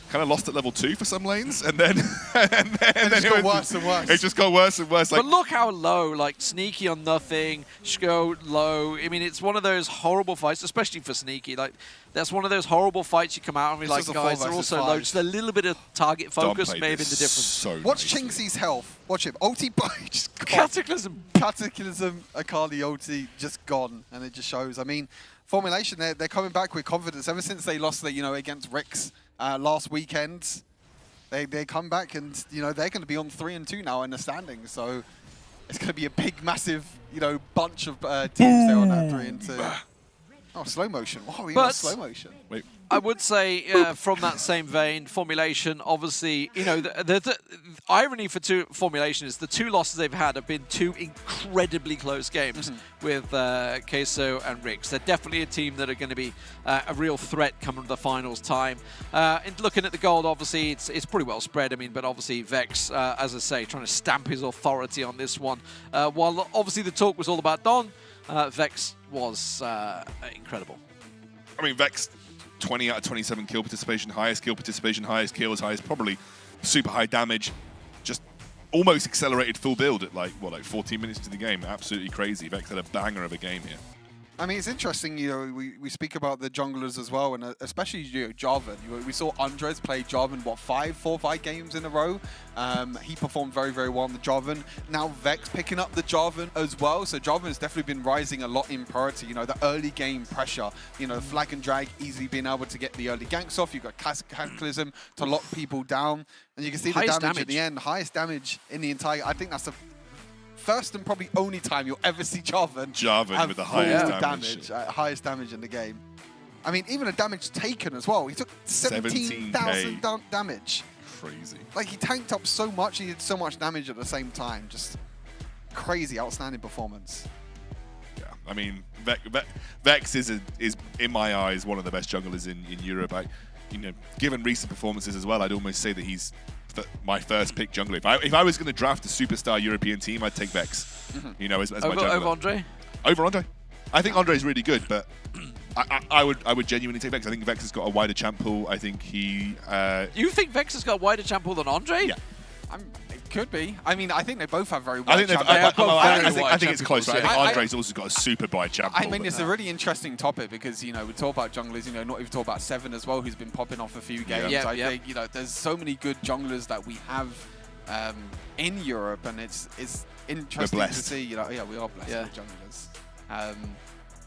S5: kind of lost at level 2 for some lanes, and then
S7: it got worse and worse.
S5: It just got worse and worse.
S4: But look how low, like Sneaky on nothing, Sko low. I mean, it's one of those horrible fights, especially for Sneaky. Like, that's one of those horrible fights you come out and be like, guys, they're also low. Just a little bit of target focus may have been the difference.
S5: So
S7: Watch
S5: nicely.
S7: Chinxi's health. Watch him. Ulti just gone. Cataclysm, Akali ulti just gone, and it just shows. I mean, formulation, they're coming back with confidence. Ever since they lost against Rix last weekend, they come back, and they're going to be on 3-2 now in the standings. So it's going to be a big, massive bunch of teams there on that 3-2. Oh, slow motion. Wow, we got slow motion.
S5: Wait.
S4: I would say, from that same vein, formulation, obviously, the irony for formulation is the two losses they've had have been two incredibly close games with Queso and Rix. They're definitely a team that are going to be a real threat coming to the finals time. And looking at the gold, obviously, it's pretty well spread. I mean, but obviously Vex, as I say, trying to stamp his authority on this one. While obviously the talk was all about Don, Vex was incredible.
S5: I mean, Vex, 20 out of 27 kill participation, highest kill participation, highest kills, highest probably super high damage. Just almost accelerated full build at like 14 minutes to the game. Absolutely crazy. Vex had a banger of a game here.
S7: I mean, it's interesting, we speak about the junglers as well, and especially Jarvan. We saw Andres play Jarvan, 4 or 5 games in a row. He performed very, very well on the Jarvan. Now Vex picking up the Jarvan as well, so Jarvan has definitely been rising a lot in priority. The early game pressure, flag and drag, easily being able to get the early ganks off. You've got Cataclysm to lock people down, and you can see the damage at the end. Highest damage in the entire, I think that's the first and probably only time you'll ever see Jarvan
S5: with the highest
S7: damage. Highest damage in the game. I mean, even a damage taken as well. He took 17,000 damage.
S5: Crazy.
S7: Like, he tanked up so much, he did so much damage at the same time. Just crazy, outstanding performance.
S5: Yeah, I mean, Vex is in my eyes one of the best junglers in Europe. you know, given recent performances as well, I'd almost say that he's my first pick jungler. If I was going to draft a superstar European team, I'd take Vex. You know, as my jungler.
S4: Over Andre?
S5: Over Andre. I think Andre's really good, but I would genuinely take Vex. I think Vex has got a wider champ pool. I think he.
S4: You think Vex has got a wider champ pool than Andre?
S5: Yeah.
S7: It could be. I mean, I think they both have very
S5: I
S7: wide
S5: think,
S7: champions.
S5: I think it's close. Right? I think Andre's also got a super wide champ pool.
S7: I mean, it's a really interesting topic because, you know, we talk about junglers, you know, not even talk about Seven as well, who's been popping off a few games. I think, you know, there's so many good junglers that we have in Europe, and it's interesting to see, you know, we are blessed with junglers.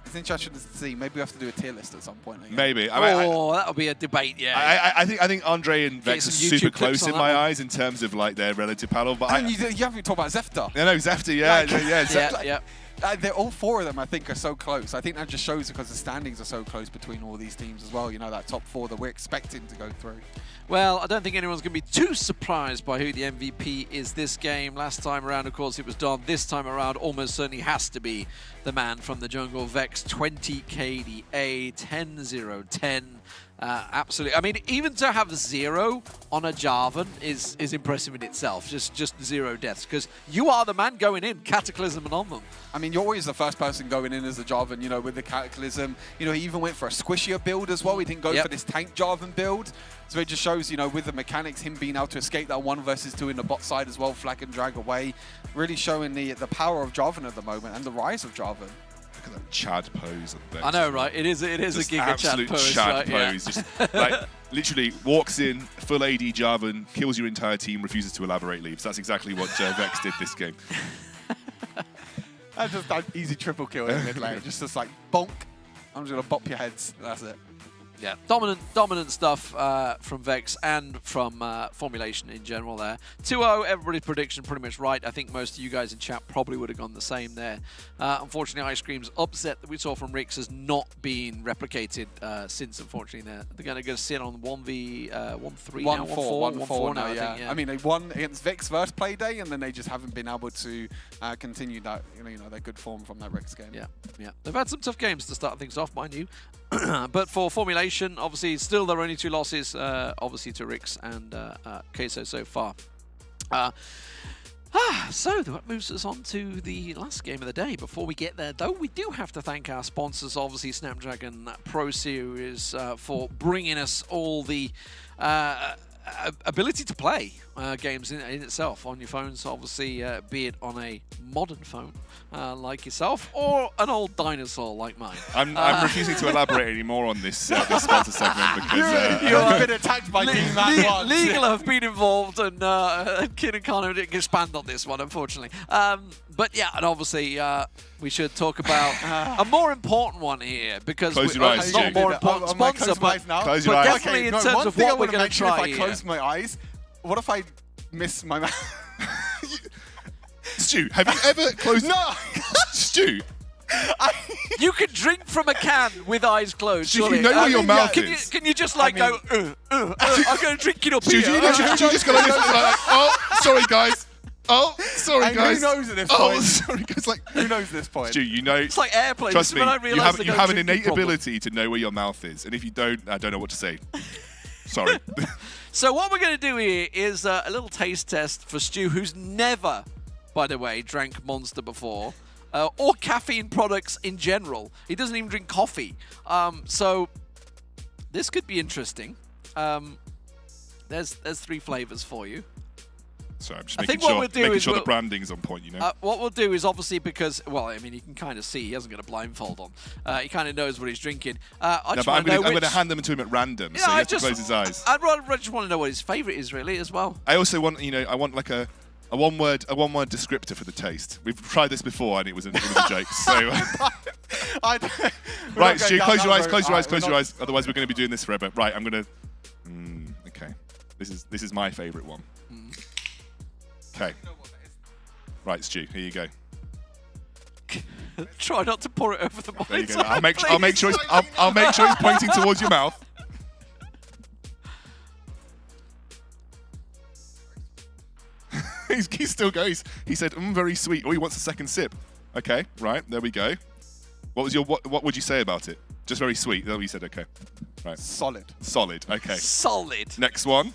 S7: It's interesting to see. Maybe we have to do a tier list at some point. Again.
S5: Maybe.
S4: That'll be a debate. Yeah.
S5: I think Andre and Vex are super close in my eyes in terms of like their relative battle. But
S7: you haven't talked about Zefta.
S5: No, Zefta. Yeah.
S7: They're all four of them, I think, are so close. I think that just shows because the standings are so close between all these teams as well. You know, that top four that we're expecting to go through.
S4: Well, I don't think anyone's going to be too surprised by who the MVP is this game. Last time around, of course, it was Don. This time around, almost certainly has to be the man from the jungle, Vex. 20 KDA, 10-0-10. Absolutely. I mean, even to have 0 on a Jarvan is impressive in itself. Just 0 deaths, because you are the man going in, Cataclysm and on them.
S7: I mean, you're always the first person going in as a Jarvan, you know, with the Cataclysm. You know, he even went for a squishier build as well. He didn't go for this tank Jarvan build. So it just shows, you know, with the mechanics, him being able to escape that 1 versus 2 in the bot side as well, flag and drag away, really showing the power of Jarvan at the moment and the rise of Jarvan.
S5: Look at that Chad pose on Vex.
S4: I know, right? It is a Giga Chad pose.
S5: Chad
S4: right?
S5: pose. Just like literally walks in, full AD Jarvan, kills your entire team, refuses to elaborate, leaves. That's exactly what Vex did this game.
S7: That's just an easy triple kill in mid lane. Just like bonk. I'm just gonna bop your heads. That's it.
S4: Yeah, dominant stuff from Vex and from Formulation in general there. 2-0, everybody's prediction pretty much right. I think most of you guys in chat probably would have gone the same there. Unfortunately, Ice Cream's upset that we saw from Rix has not been replicated since, unfortunately. They're going to go sit on 1v1-3 now, 1-4 now,
S7: yeah.
S4: I think, yeah.
S7: I mean, they won against Vix first play day, and then they just haven't been able to continue that, you know, their good form from that Rix game.
S4: Yeah. They've had some tough games to start things off, mind you. But for Formulation, obviously, still there are only 2 losses, obviously to Rix and Queso so far. So that moves us on to the last game of the day. Before we get there, though, we do have to thank our sponsors, obviously Snapdragon Pro Series, for bringing us all the ability to play games in itself on your phones, obviously, be it on a modern phone like yourself or an old dinosaur like mine.
S5: I'm refusing to elaborate any more on this sponsor segment because
S7: You've been attacked by D-Man once.
S4: Legal have been involved, and Kid and Connor didn't expand on this one, unfortunately. But yeah, and obviously we should talk about a more important one here, because
S5: Close your eyes,
S4: it's not a more important sponsor, but definitely in terms of what we're going to try
S7: if I close my eyes, what if I miss my mouth?
S5: Stu, have you ever closed...
S7: No!
S5: Stu!
S4: You can drink from a can with eyes closed.
S5: Stu, you know where your mouth
S4: is. Can you just like go, I'm going to drink it up
S5: Stu,
S4: here.
S5: you just go like this, like, oh, sorry guys. Oh, sorry guys.
S7: Who knows at this point?
S5: Oh, sorry guys. Like,
S7: who knows at this point?
S5: Stu, you know...
S4: It's like airplanes.
S5: Trust me,
S4: when I
S5: you have an
S4: drinking
S5: innate
S4: problem.
S5: ability to know where your mouth is. And if you don't, I don't know what to say. Sorry.
S4: So what we're going to do here is a little taste test for Stu, who's never, by the way, drank Monster before, or caffeine products in general. He doesn't even drink coffee. So this could be interesting. There's 3 flavors for you.
S5: Sorry, I'm just making sure the branding's on point, you know?
S4: What we'll do is obviously because, well, I mean, you can kind of see he hasn't got a blindfold on. He kind of knows what he's drinking. I'm going to
S5: hand them to him at random, so he has to close his eyes.
S4: I just want to know what his favourite is, really, as well.
S5: I also want, you know, I want like a one-word descriptor for the taste. We've tried this before, and it was a joke. So, right, Stu, close your eyes. Otherwise, we're going to be doing this forever. Right, I'm going to. Okay, this is my favourite one. Okay. Right, Stu, here you go.
S4: Try not to pour it over the
S5: There you
S4: monitor.
S5: go. I'll make sure it's pointing towards your mouth. he still goes. He said, very sweet. Oh, he wants a second sip. Okay, right, there we go. What would you say about it? Just very sweet. That what you said, okay. Right.
S7: Solid.
S5: Solid. Okay.
S4: Solid.
S5: Next one.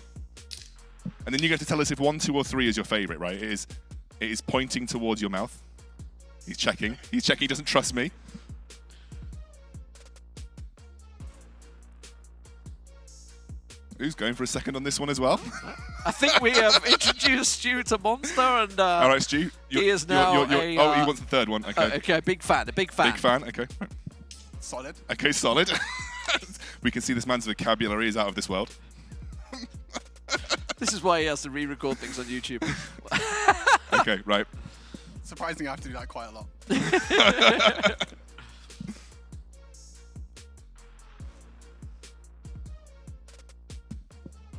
S5: And then you get to tell us if 1, 2, or 3 is your favorite, right? It is pointing towards your mouth. He's checking. He's checking. He doesn't trust me. Who's going for a second on this one as well?
S4: I think we have introduced Stu to Monster, and
S5: all right, Stu.
S4: he is now
S5: oh, he wants the third one. Okay.
S4: Okay, big fan. A big fan.
S5: Big fan. Okay. Right.
S7: Solid.
S5: Okay, solid. We can see this man's vocabulary is out of this world.
S4: This is why he has to re-record things on YouTube.
S5: Okay, right.
S7: Surprisingly, I have to do that quite a lot.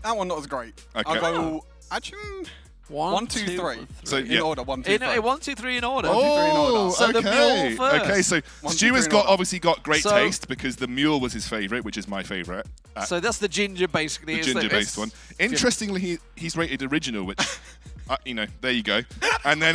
S7: That one not as great.
S5: Okay.
S7: I'll go. Actually, 1, 2, 3.
S5: So,
S7: in
S5: yeah.
S7: order. 1, 2, 3.
S4: 1, 2, 3 in order.
S5: Oh,
S4: So the
S5: okay.
S4: mule first.
S5: Okay, so
S7: 1, 2,
S5: Stu
S7: 3
S5: has
S7: in
S5: got
S7: order.
S5: obviously got great
S4: So-
S5: taste because the mule was his favorite, which is my favorite.
S4: So that's the ginger, basically.
S5: The
S4: is it?
S5: ginger-based one. Interestingly, he's rated original, which, there you go. And then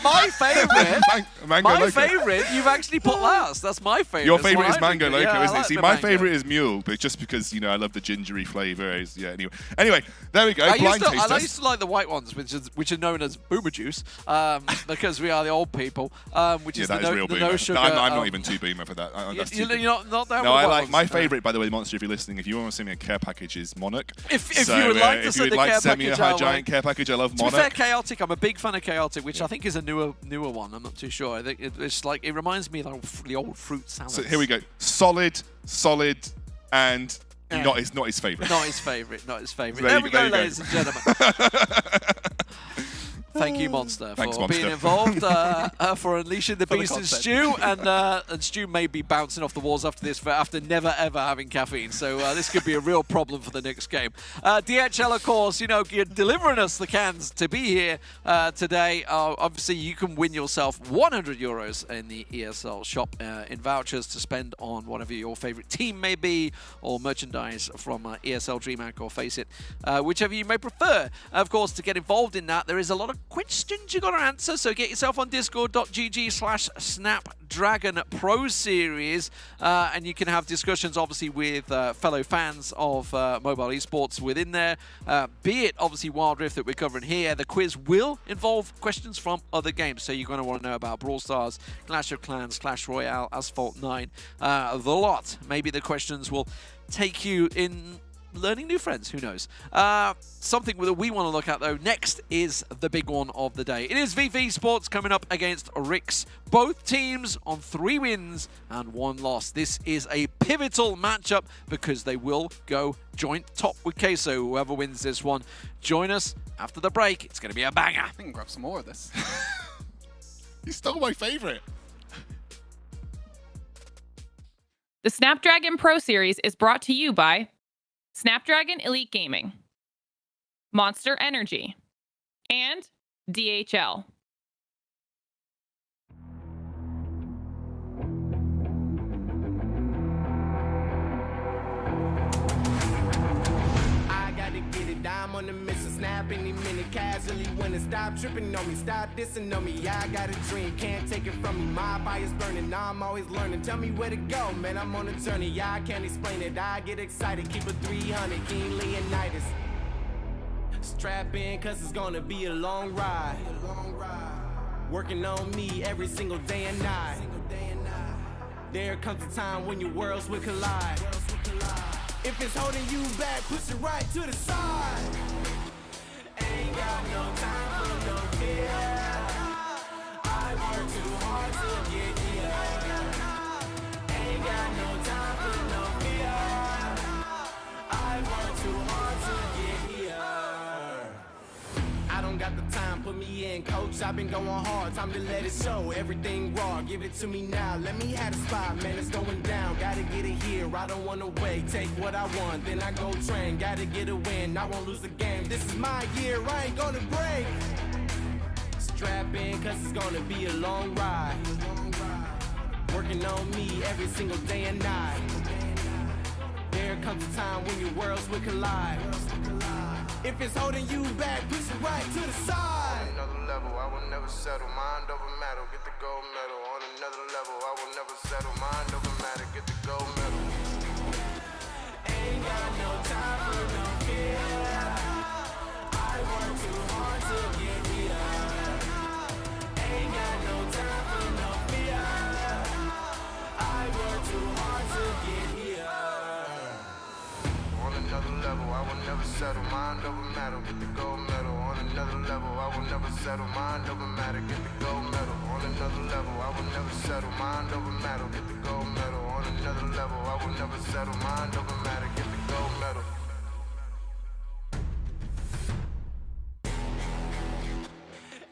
S4: my favourite.
S5: Mango
S4: My
S5: Loco.
S4: favourite, you've actually put last. That's my favourite.
S5: Your
S4: That's
S5: favourite
S4: what
S5: is
S4: I
S5: Mango
S4: think.
S5: Loco,
S4: Yeah, I
S5: isn't it?
S4: like
S5: See,
S4: the
S5: my
S4: mango.
S5: favourite is Mule, but just because, I love the gingery flavour. Yeah, anyway, there we go.
S4: I
S5: Blind taste
S4: used
S5: test.
S4: to like the white ones, which are known as boomer juice, because we are the old people, which
S5: Yeah,
S4: is
S5: that
S4: the
S5: is real
S4: the
S5: boomer.
S4: no sugar.
S5: No, I'm not even too boomer for that. That's too
S4: You're
S5: boomer.
S4: not down
S5: No,
S4: with
S5: I
S4: the
S5: like
S4: white
S5: my
S4: ones.
S5: favourite, by the way, Monster. If you're listening, if you want to send me a care package, is Monarch.
S4: If you would like to
S5: if you
S4: send
S5: would
S4: a
S5: like
S4: care
S5: to send me a
S4: package our
S5: giant
S4: way.
S5: care package, I love
S4: To be fair,
S5: Monarch.
S4: Chaotic, I'm a big fan of Chaotic, which I think is a newer one. I'm not too sure. I think it's like it reminds me of the old fruit salads.
S5: So here we go. Solid, and
S4: Yeah.
S5: not his favourite.
S4: Not his favourite. Not his favourite.
S5: There
S4: There
S5: you
S4: we
S5: go,
S4: go,
S5: there you
S4: ladies and gentlemen. Thank you, Monster,
S5: Thanks,
S4: for
S5: Monster.
S4: being involved, for unleashing the
S7: For the
S4: beast in
S7: content.
S4: Stu, and Stu may be bouncing off the walls after this, after never ever having caffeine. So this could be a real problem for the next game. DHL, of course, you're delivering us the cans to be here today. Obviously, you can win yourself 100 euros in the ESL shop in vouchers to spend on whatever your favorite team may be, or merchandise from ESL DreamHack or Face It, whichever you may prefer. Of course, to get involved in that, there is a lot of questions you got to answer, so get yourself on discord.gg/Snapdragon Pro Series, and you can have discussions, obviously, with fellow fans of mobile esports within there, be it, obviously, Wild Rift that we're covering here. The quiz will involve questions from other games, so you're going to want to know about Brawl Stars, Clash of Clans, Clash Royale, Asphalt 9, the lot. Maybe the questions will take you in learning new friends, who knows. Something that we want to look at, though, next is the big one of the day. It is VV Sports coming up against Rix. Both teams on 3 wins and 1 loss. This is a pivotal matchup because they will go joint top with Queso. Whoever wins this one, join us after the break. It's going to be a banger.
S7: I can grab some more of this.
S5: You stole my favourite.
S3: The Snapdragon Pro Series is brought to you by Snapdragon Elite Gaming, Monster Energy, and DHL.
S2: I gotta get it, I'm on the mission, snap any minute, casually winning. Stop tripping on me, stop dissing on me. I got a dream, can't take it from me. My fire's burning, I'm always learning. Tell me where to go, man, I'm on a journey. I can't explain it, I get excited. Keep it 300, King Leonidas. Strap in, cause it's gonna be a long ride. Working on me every single day and night. There comes a time when your worlds will collide. If it's holding you back, push it right to the side. Ain't got no time for no fear. I work too hard to get here. Ain't got no time for no fear. I work too hard to get here. I don't got the time, put me in, coach. I've been going hard, time to let it show. Everything raw, give it to me now. Let me have the spot, man, it's going down. Gotta get it here, I don't wanna wait. Take what I want, then I go train. Gotta get a win, I won't lose the game. This is my year, I ain't gonna break. Strap in, cause it's gonna be a long ride. Working on me every single day and night. There comes a time when your worlds will collide. If it's holding you back, push it right to the side.
S9: Another level, I will never settle. Mind over matter, get the gold medal. On another level, I will never settle. Mind over matter, get the gold medal. another level. I will never settle. Mind over matter. Get the gold medal. On another level. I will never settle. Mind over matter. Get the gold medal. On another level. I will never settle. Mind over matter. Get the gold medal. On another level. I will never settle. Mind over matter. Get the gold medal.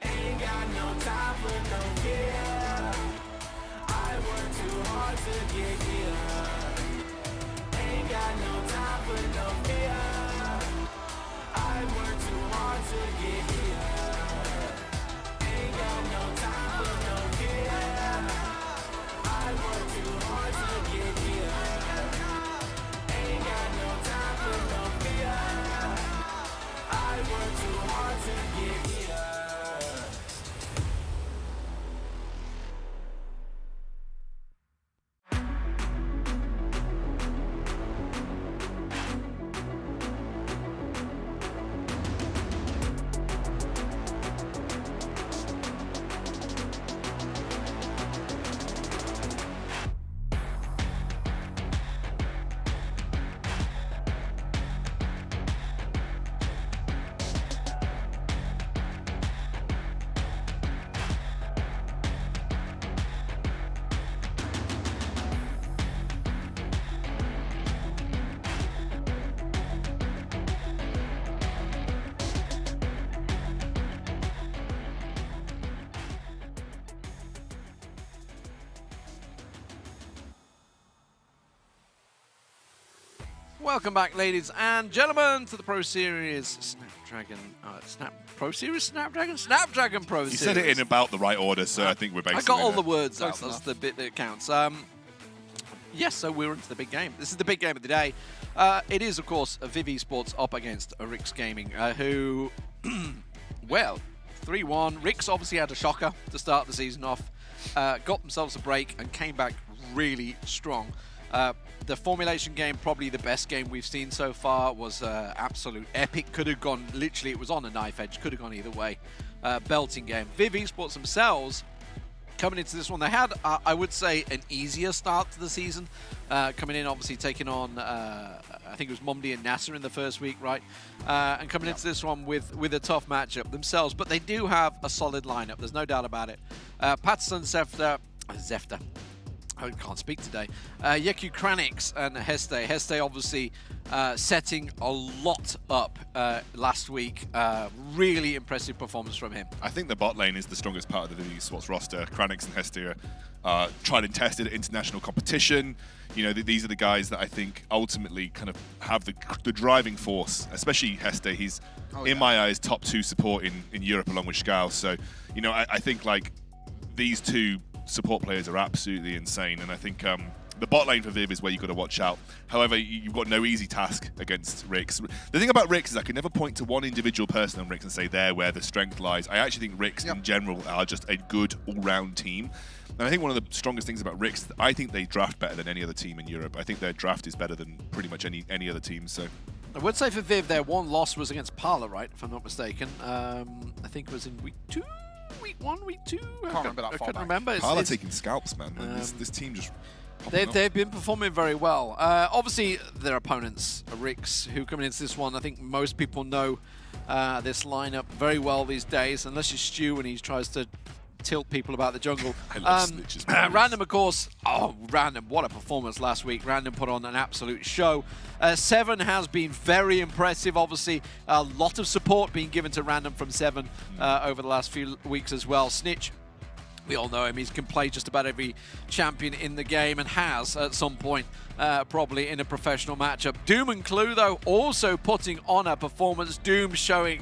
S2: Ain't got no time for no fear. I work too hard to get here. Ain't got no time for no fear. I work too hard to get here. Ain't got no time for no fear. I work too hard to get here. Ain't got no time for no fear. I work too hard to get here.
S4: Welcome back, ladies and gentlemen, to the Pro Series Snapdragon Pro Series Snapdragon Pro Series.
S5: You said it in about the right order, so I think we're basically.
S4: I got all the words out. That's the bit that counts. Yes, so we're into the big game. This is the big game of the day. It is, of course, Viv Esports up against Rix Gaming, who, well, 3-1. Rix obviously had a shocker to start the season off, got themselves a break, and came back really strong. The formulation game, probably the best game we've seen so far, was absolute epic. Could have gone, literally, it was on a knife edge. Could have gone either way. Belting game. Viv Esports themselves, coming into this one, they had, I would say, an easier start to the season. Coming in, obviously, taking on, I think it was Momdi and Nasser in the first week, right? And coming into this one with a tough matchup themselves. But they do have a solid lineup. There's no doubt about it. Patson, Zefta. I can't speak today. Yeku Kranix and Heste. Heste obviously setting a lot up last week. Really impressive performance from him.
S5: I think the bot lane is the strongest part of the Viv Esports roster. Kranix and Heste are tried and tested at international competition. You know, these are the guys that I think ultimately kind of have the driving force, especially Heste. He's, in my eyes, top 2 support in Europe along with Scow. So, you know, I think like these two support players are absolutely insane, and I think the bot lane for Viv is where you've got to watch out. However, you've got no easy task against Rix. The thing about Rix is I can never point to one individual person on Rix and say they're where the strength lies. I actually think Rix in general are just a good all-round team. And I think one of the strongest things about Rix, I think they draft better than any other team in Europe. I think their draft is better than pretty much any other team. So
S4: I would say for Viv, their one loss was against Parla, right? If I'm not mistaken. I think it was in week 2. Week 1, week 2? I
S7: Can't remember that far
S4: couldn't
S7: back.
S4: remember.
S5: Parla taking scalps, man. This team just...
S4: They've been performing very well. Obviously, their opponents, Rix, who coming into this one, I think most people know this lineup very well these days, unless you're Stu and he tries to tilt people about the jungle.
S5: I love snitches.
S4: Random, of course. Oh, Random, what a performance last week. Random put on an absolute show. Seven has been very impressive. Obviously, a lot of support being given to Random from Seven over the last few weeks as well. Snitch, we all know him. He can play just about every champion in the game and has at some point, probably in a professional matchup. Doom and Clue, though, also putting on a performance. Doom showing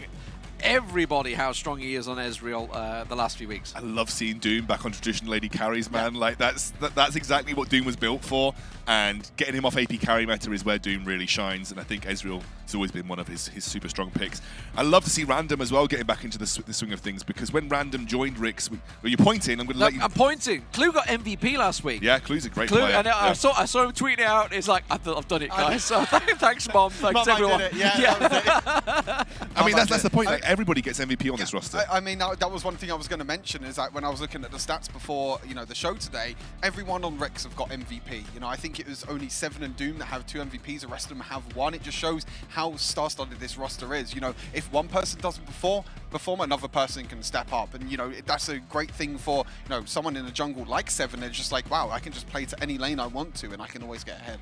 S4: everybody how strong he is on Ezreal the last few weeks.
S5: I love seeing Doom back on traditional lady carries, man. Like that's exactly what Doom was built for, and getting him off AP carry meta is where Doom really shines. And I think Ezreal has always been one of his super strong picks. I love to see Random as well getting back into the swing of things, because when Random joined Rix, well, you're pointing. I'm going to let you.
S4: I'm pointing. Clue got MVP last week.
S5: Yeah, Clue's a great player.
S4: And I saw him tweeting it out. It's like, I've done it, guys. So thanks, Mom. Thanks,
S7: Mom,
S4: everyone.
S7: I did it. Yeah.
S5: I mean, that's the point. Like, everybody gets MVP on this roster.
S7: I mean, that was one thing I was going to mention, is that when I was looking at the stats before, the show today, everyone on Rix have got MVP. I think it was only Seven and Doom that have 2 MVPs. The rest of them have 1. It just shows how star-studded this roster is. If one person doesn't perform, another person can step up, and that's a great thing for someone in the jungle like Seven. It's just like, wow, I can just play to any lane I want to, and I can always get ahead.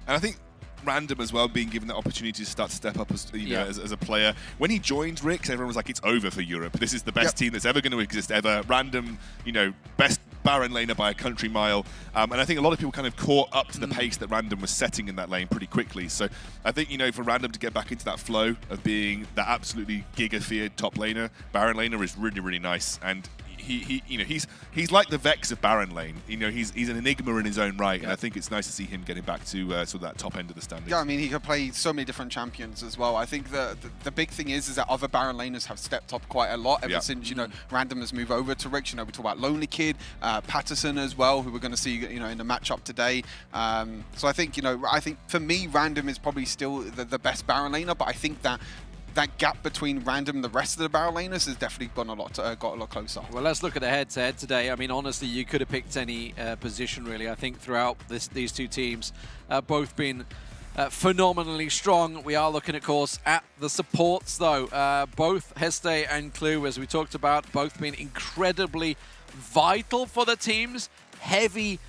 S5: And I think Random as well, being given the opportunity to start to step up as as a player. When he joined Rix, everyone was like, it's over for Europe. This is the best team that's ever going to exist ever. Random, best Baron laner by a country mile. And I think a lot of people kind of caught up to the pace that Random was setting in that lane pretty quickly. So I think, for Random to get back into that flow of being that absolutely giga-feared top laner, Baron laner is really, really nice. And he's like the Vex of Baron lane. He's an enigma in his own right, and I think it's nice to see him getting back to sort of that top end of the standings.
S7: Yeah, I mean, he could play so many different champions as well. I think the big thing is that other Baron laners have stepped up quite a lot ever since Random has moved over to Rix. We talk about Lonely Kid, Patterson as well, who we're going to see in the matchup today. So I think for me, Random is probably still the best Baron laner, but I think that gap between Random and the rest of the Baron laners has definitely got a lot closer.
S4: Well, let's look at the head-to-head today. I mean, honestly, you could have picked any position, really. I think throughout these two teams, both been phenomenally strong. We are looking, of course, at the supports, though. Both Heste and Clue, as we talked about, both been incredibly vital for the teams. Heavy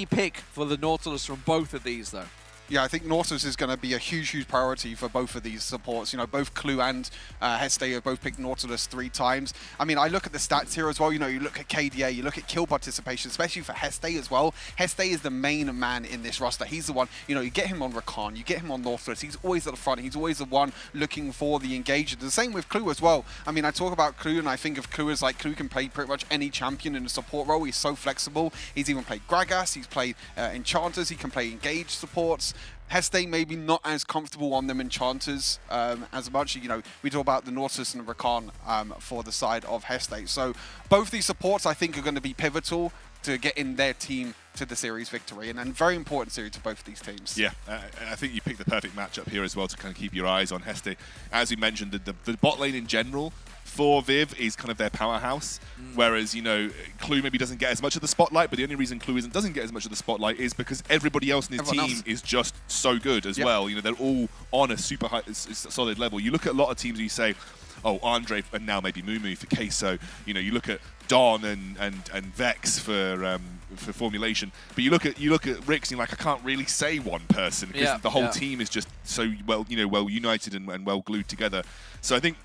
S4: pick for the Nautilus from both of these, though.
S7: Yeah, I think Nautilus is going to be a huge priority for both of these supports. Both Clue and Heste have both picked Nautilus 3 times. I mean, I look at the stats here as well. You look at KDA, you look at kill participation, especially for Heste as well. Heste is the main man in this roster. He's the one, you get him on Rakan, you get him on Nautilus. He's always at the front. He's always the one looking for the engagement. The same with Clue as well. I mean, I talk about Clue, and I think of Clue as like, Clue can play pretty much any champion in the support role. He's so flexible. He's even played Gragas. He's played Enchanters. He can play engaged supports. Heste maybe not as comfortable on them Enchanters as much. We talk about the Nautilus and the Rakan for the side of Heste. So both these supports, I think, are going to be pivotal to getting their team to the series victory, and very important series to both these teams.
S5: Yeah, I think you picked the perfect matchup here as well to kind of keep your eyes on Heste. As we mentioned, the bot lane in general for Viv is kind of their powerhouse, whereas, Clue maybe doesn't get as much of the spotlight, but the only reason Clue doesn't get as much of the spotlight is because everybody else in his team is just so good as well. They're all on a super high, solid level. You look at a lot of teams and you say, oh, Andre, and now maybe Mumu for Queso. You look at Don and Vex for formulation, but you look at Rix and you're like, I can't really say one person because the whole team is just so well united and well glued together. So I think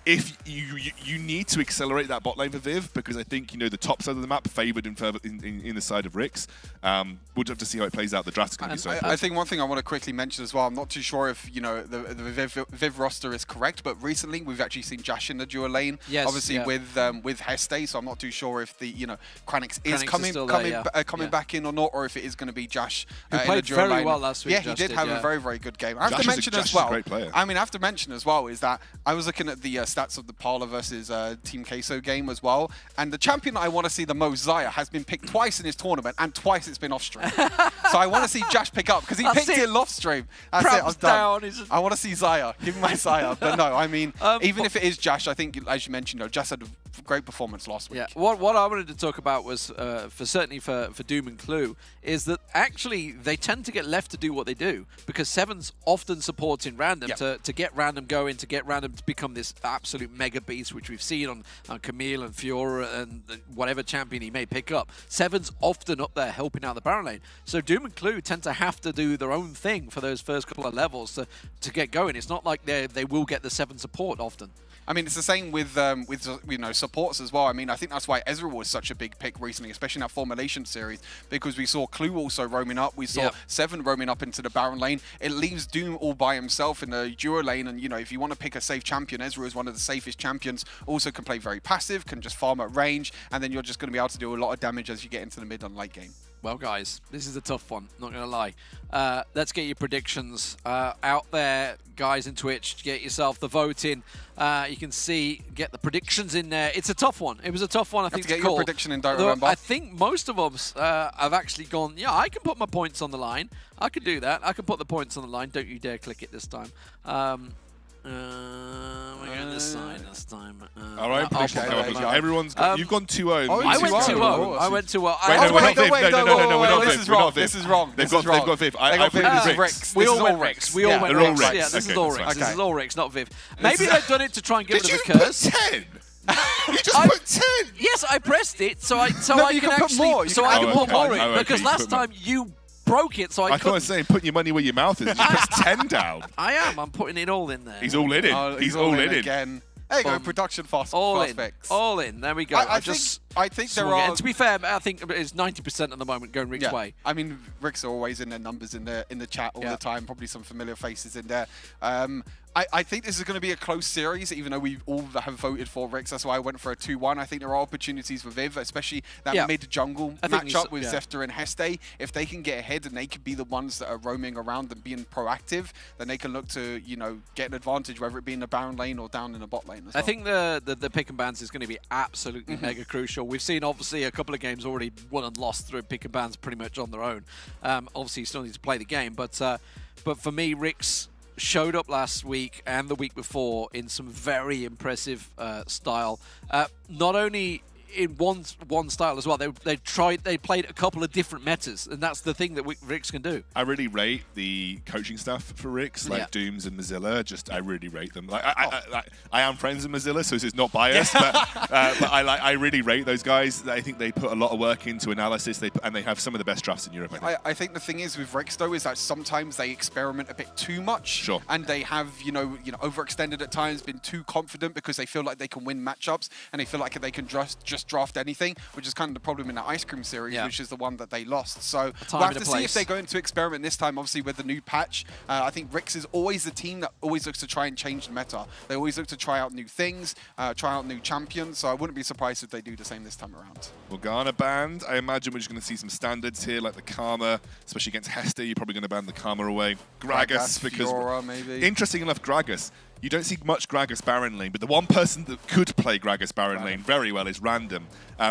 S5: if you need to accelerate that bot lane for Viv, because I think the top side of the map favoured in the side of Rix. We'll have to see how it plays out. The draft's going to be so
S7: I think one thing I want to quickly mention as well, I'm not too sure if the Viv roster is correct, but recently we've actually seen Jash in the dual lane, obviously with Heste, so I'm not too sure if the Kranix is coming back in or not, or if it is going to be Jash
S4: who played very well last week.
S7: Yeah, he did have a very good game. I have to mention as well. I mean, I have to mention as well is that I was looking at the stats of the Parla versus Team Queso game as well, and the champion that I want to see the most, Xayah, has been picked twice in his tournament, and twice it's been off stream. So I want to see Jash pick up, because he picked it off stream. That's it, I'm done. I want to see Xayah. Give me my Xayah. But no, I mean, even if it is Jash, I think, as you mentioned, Jash had a great performance last week.
S4: Yeah, what I wanted to talk about was, certainly for Doom and Clue, is that actually they tend to get left to do what they do, because Seven's often supporting Random to get Random going, to get Random to become this absolute mega beast, which we've seen on Camille and Fiora and whatever champion he may pick up. Seven's often up there helping out the Baron lane. So Doom and Clue tend to have to do their own thing for those first couple of levels to get going. It's not like they will get the Seven support often.
S7: I mean, it's the same with supports as well. I mean, I think that's why Ezreal was such a big pick recently, especially in that Formulation series, because we saw Clue also roaming up. We saw Seven roaming up into the Baron lane. It leaves Doom all by himself in the duo lane, and if you want to pick a safe champion, Ezreal is one of the safest champions. Also can play very passive, can just farm at range, and then you're just going to be able to do a lot of damage as you get into the mid and late game.
S4: Well, guys, this is a tough one, not going to lie. Let's get your predictions out there, guys, in Twitch. Get yourself the vote in. You can get the predictions in there. It's a tough one. It was a tough one, I think, to
S7: get your prediction in, don't remember.
S4: I think most of us have actually gone, yeah, I can put my points on the line. I could do that. I can put the points on the line. Don't you dare click it this time. We're going this side this time.
S5: All right, prediction
S7: okay,
S5: time. Everyone's got, you've gone 2-0.
S4: I went 2-0.
S7: Oh,
S4: I went 2-0.
S5: Wait, we're not Viv. No, we're not Viv.
S7: This is wrong. This is wrong.
S5: They've got Viv. I put Ricks.
S4: We all went Ricks. We all went
S5: They're all
S4: Ricks.
S5: Ricks.
S4: Yeah, this is
S5: Okay,
S4: all
S5: that's
S4: Ricks.
S5: fine.
S4: This is all Ricks, not Viv. Maybe they've done it to try and get
S5: Did
S4: rid of
S5: you
S4: the
S5: put
S4: curse.
S5: 10? You just put 10.
S4: Yes, I pressed it so I
S7: you
S4: can
S7: can put
S4: actually
S7: more.
S4: so I can put
S5: okay.
S4: more in
S5: Oh, okay,
S4: because
S5: you
S4: last
S5: put more.
S4: time you broke it, so I
S5: I thought I
S4: couldn't.
S5: was saying put your money where your mouth is. You put 10 down.
S4: I am. I'm putting it all in there.
S5: He's all in it. He's all in it.
S7: again. There you go,
S4: Boom.
S7: production fast
S4: all in.
S7: fix.
S4: All in. There we go.
S7: I think there
S4: swung it.
S7: are.
S4: And to be fair, I think it's 90% at the moment going Rick's way.
S7: I mean, Rick's are always in their numbers in the chat all the time. Probably some familiar faces in there. I think this is going to be a close series, even though we all have voted for Ricks. That's why I went for a 2-1. I think there are opportunities for Viv, especially that mid-jungle matchup with Zefter and Heste. If they can get ahead and they can be the ones that are roaming around and being proactive, then they can look to, get an advantage, whether it be in the Baron lane or down in the bot lane as well.
S4: I think the pick and bans is going to be absolutely mega crucial. We've seen, obviously, a couple of games already won and lost through pick and bans pretty much on their own. Obviously, you still need to play the game, but for me, Ricks showed up last week and the week before in some very impressive style. Not only in one style as well. They played a couple of different metas, and that's the thing that Ricks can do.
S5: I really rate the coaching stuff for Ricks, like Dooms and Mozilla. I really rate them. Like I am friends with Mozilla, so this is not biased, but I really rate those guys. I think they put a lot of work into analysis. And they have some of the best drafts in Europe.
S7: I think the thing is with Ricks though is that sometimes they experiment a bit too much.
S5: Sure.
S7: And they have overextended at times, been too confident because they feel like they can win matchups and they feel like they can just draft anything, which is kind of the problem in the Ice Cream series, which is the one that they lost. So we'll have to see if they're going to experiment this time, obviously with the new patch. I think Ricks is always the team that always looks to try and change the meta. They always look to try out new things, try out new champions, so I wouldn't be surprised if they do the same this time around.
S5: Morgana banned. I imagine we're just going to see some standards here, like the Karma, especially against Hester. You're probably going to ban the Karma away. Gragas, because
S7: Fiora, maybe.
S5: Interesting enough, Gragas. You don't see much Gragas Baron lane, but the one person that could play Gragas Baron lane very well is Random.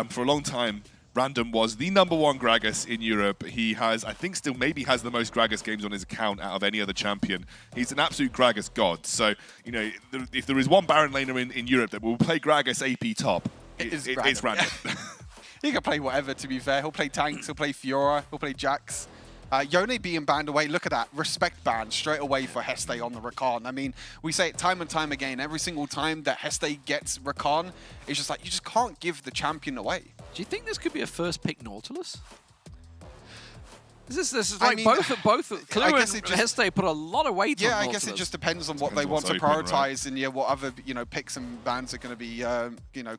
S5: For a long time, Random was the #1 Gragas in Europe. He has, I think, still maybe has the most Gragas games on his account out of any other champion. He's an absolute Gragas god. So, if there is one Baron laner in Europe that will play Gragas AP top, it's Random.
S7: He can play whatever, to be fair. He'll play tanks, he'll play Fiora, he'll play Jax. Yone being banned away, look at that. Respect ban straight away for Heste on the Rakan. I mean, we say it time and time again. Every single time that Heste gets Rakan, it's just like, you just can't give the champion away.
S4: Do you think this could be a first pick Nautilus? This is like both Clue and Heste put a lot of weight on Nautilus.
S7: I guess it just depends on what they want to prioritize and what other picks and bans are going to be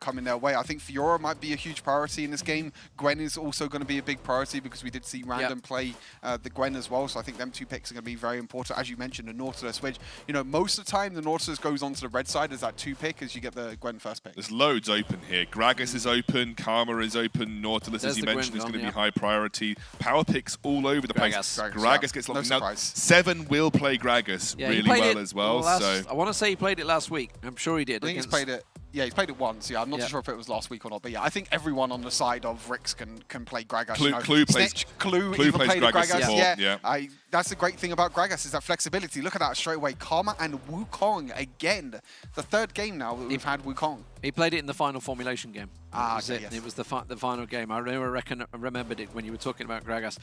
S7: coming their way. I think Fiora might be a huge priority in this game. Gwen is also going to be a big priority because we did see Random play the Gwen as well. So I think them two picks are going to be very important. As you mentioned, the Nautilus, which most of the time the Nautilus goes onto the red side as that 2 pick as you get the Gwen first pick.
S5: There's loads open here. Gragas is open, Karma is open, Nautilus, as you mentioned, is going to be high priority. Power picks all over the place. Gragas gets locked. Now, 7 will play Gragas really well as well.
S4: I want to say he played it last week. I'm sure he did.
S7: I think he's played it. Yeah, he's played it once. Yeah, I'm not sure if it was last week or not. But yeah, I think everyone on the side of Ricks can play Gragas.
S5: Clue plays
S7: Gragas.
S5: Yeah.
S7: That's the great thing about Gragas is that flexibility. Look at that straight away. Karma and Wukong again. The 3rd game now that we've had Wukong.
S4: He played it in the final formulation game.
S7: It
S4: was the final game. I remembered it when you were talking about Gragas.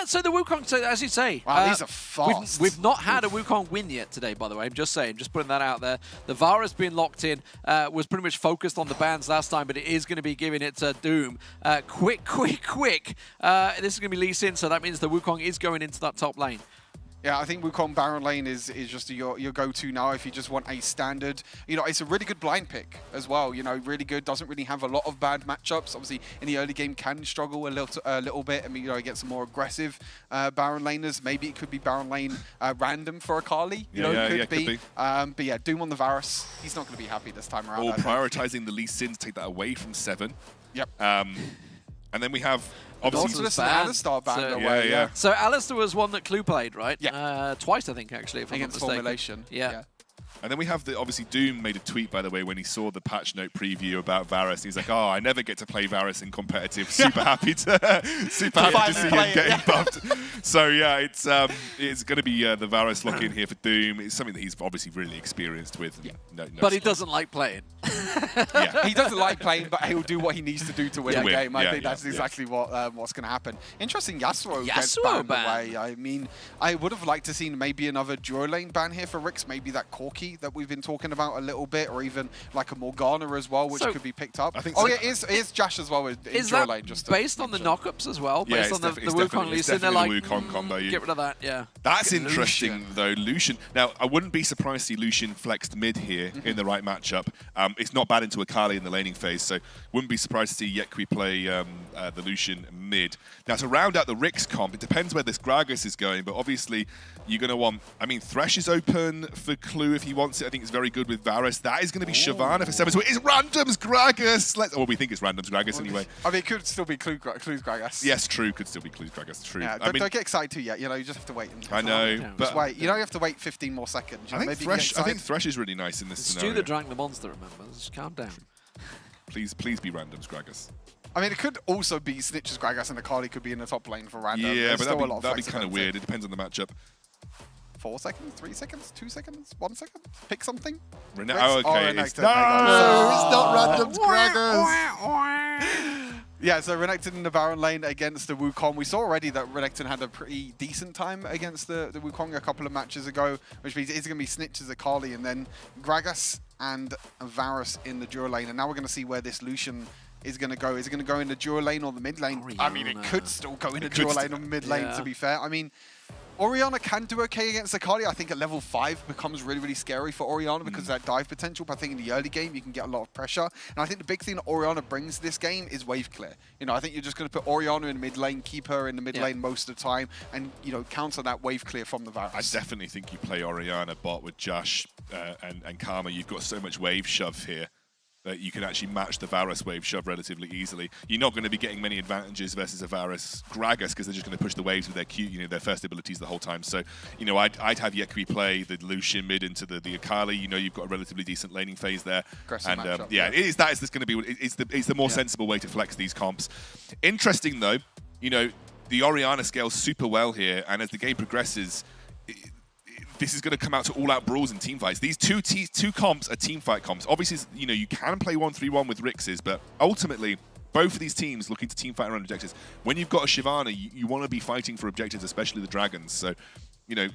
S4: So the Wukong, so as you say,
S7: wow, these are fast.
S4: We've not had a Wukong win yet today, by the way. I'm just saying, just putting that out there. The Vara's been locked in. Was pretty much focused on the bans last time, but it is going to be giving it to Doom. Quick. This is going to be Lee Sin, so that means the Wukong is going into that top lane.
S7: Yeah, I think Wukong Baron lane is just your go-to now if you just want a standard. It's a really good blind pick as well. Really good. Doesn't really have a lot of bad matchups. Obviously, in the early game can struggle a little bit. I mean, get some more aggressive Baron laners. Maybe it could be Baron lane Random for Akali. Could be. But yeah, Doom on the Varus. He's not going to be happy this time around.
S5: Or prioritizing the Lee Sin to take that away from 7.
S7: Yep.
S5: And then we have. Obviously,
S7: Alistar banned away.
S4: So Alistar was one that Clue played, right?
S7: Yeah.
S4: Twice, I think, actually, if I'm not mistaken.
S7: Formulation.
S4: Yeah.
S5: And then we have obviously Doom made a tweet, by the way, when he saw the patch note preview about Varus. He's like, "Oh, I never get to play Varus in competitive. Super happy to see him getting buffed." So yeah, it's going to be the Varus lock-in here for Doom. It's something that he's obviously really experienced with.
S4: Yeah.
S5: No
S4: but he doesn't like playing.
S6: Yeah, he doesn't like playing, but he'll do what he needs to do to win the game. I think that's exactly what's going to happen. Interesting, Yasuo gets banned away. I mean, I would have liked to see maybe another duo lane ban here for Rix, maybe that Corki that we've been talking about a little bit, or even like a Morgana as well, which could be picked up. I think yeah, it is Jash as well in duo lane. Just
S4: based on the knockups as well? Based on the Wukong Lee Sin, they're like,
S5: Wukong combo.
S4: Get rid of that, yeah.
S5: That's interesting, though. Lucian. Now, I wouldn't be surprised to see Lucian flexed mid here in the right matchup. It's not bad into Akali in the laning phase, so wouldn't be surprised to see Yekwi play the Lucian mid. Now, to round out the Rix comp, it depends where this Gragas is going, but obviously you're going to want... I mean, Thresh is open for Clue if he wants it. I think it's very good with Varus. That is going to be Shyvana for 7. So it's Random's Gragas! Well, we think it's Random's Gragas anyway.
S6: I mean, it could still be Clue's Gragas.
S5: Yes, true. Could still be Clue's Gragas. True.
S6: Yeah,
S5: don't
S6: get excited too yet. You know, you just have to wait.
S5: I know.
S6: Just wait. You know, you have to wait 15 more seconds.
S5: I think Thresh is really nice in this scenario.
S4: Stu that drank the monster, remember? Just calm down.
S5: Please be Random's Gragas.
S6: I mean, it could also be Snitch's Gragas, and Akali could be in the top lane for Random.
S5: Yeah, but that'd be kind of weird. It depends on the matchup.
S6: 4 seconds, 3 seconds, 2 seconds, 1 second? Pick something?
S5: Okay.
S6: No,
S5: it's not Random's Gragas.
S6: Yeah, so Renekton in the Baron lane against the Wukong. We saw already that Renekton had a pretty decent time against the Wukong a couple of matches ago, which means it's going to be Snitch's Akali, and then Gragas and Varus in the duo lane. And now we're going to see where this Lucian is going to go. Is it going to go in the duo lane or the mid lane? I mean, it could still go in the duo lane or mid lane, to be fair. I mean, Orianna can do okay against Akali. I think at level 5 becomes really, really scary for Orianna because of that dive potential. But I think in the early game, you can get a lot of pressure. And I think the big thing that Orianna brings to this game is wave clear. You know, I think you're just going to put Orianna in mid lane, keep her in the mid lane most of the time, and, you know, counter that wave clear from the Varus.
S5: I definitely think you play Orianna bot with Josh and Karma. You've got so much wave shove here that you can actually match the Varus wave shove relatively easily. You're not going to be getting many advantages versus a Varus Gragas because they're just going to push the waves with their Q, you know, their first abilities the whole time. So, you know, I'd have Yekwi play the Lucian mid into the Akali. You know, you've got a relatively decent laning phase there.
S6: Aggressive matchup,
S5: yeah, it's going to be it's the more sensible way to flex these comps. Interesting though, you know, the Orianna scales super well here, and as the game progresses, this is going to come out to all-out brawls and team fights. These two comps are team fight comps. Obviously, you know, you can play 1-3-1 with Rixes, but ultimately, both of these teams looking to team fight around objectives. When you've got a Shyvana, you want to be fighting for objectives, especially the dragons. So, you know,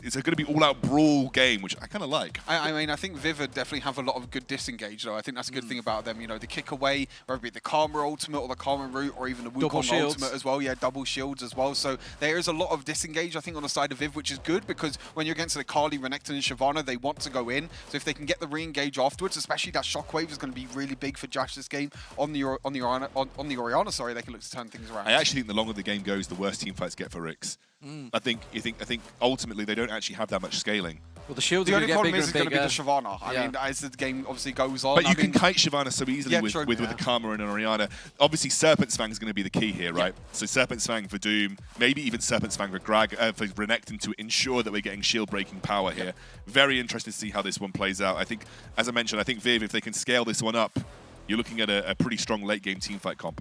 S5: it's going to be all-out brawl game, which I kind of like.
S6: I mean, I think Vivid definitely have a lot of good disengage, though. I think that's a good thing about them. You know, the kick away, whether it be the Karma ultimate or the Karma root, or even the Wukong ultimate as well. Yeah, double shields as well. So there is a lot of disengage, I think, on the side of Viv, which is good because when you're against the Akali, Renekton, and Shyvana, they want to go in. So if they can get the re-engage afterwards, especially that shockwave is going to be really big for Josh this game. On the Orianna, sorry, they can look to turn things around.
S5: I actually think the longer the game goes, the worse team fights get for Rix. I think ultimately they don't actually have that much scaling.
S4: Well, the shields
S6: the
S4: are
S6: only problem is it's going to be the
S4: bigger.
S6: Shyvana. I mean, as the game obviously goes on.
S5: But you can kite Shyvana so easily with the Karma and an Orianna. Obviously, Serpent's Fang is going to be the key here, right? So Serpent's Fang for Doom, maybe even Serpent's Fang for Renekton to ensure that we're getting shield-breaking power here. Very interested to see how this one plays out. I think, as I mentioned, I think Viv, if they can scale this one up, you're looking at a pretty strong late-game teamfight comp.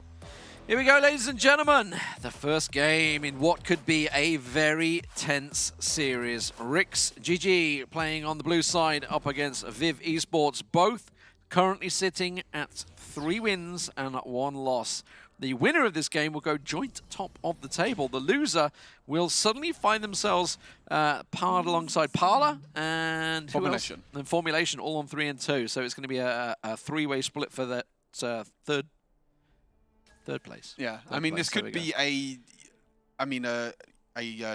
S4: Here we go, ladies and gentlemen. The first game in what could be a very tense series. Rix GG playing on the blue side up against Viv Esports, both currently sitting at 3 wins and 1 loss. The winner of this game will go joint top of the table. The loser will suddenly find themselves parred alongside Parla and
S6: Formulation.
S4: And Formulation, all on 3 and 2. So it's going to be a 3-way split for that third place.
S6: Yeah, I mean, this could be a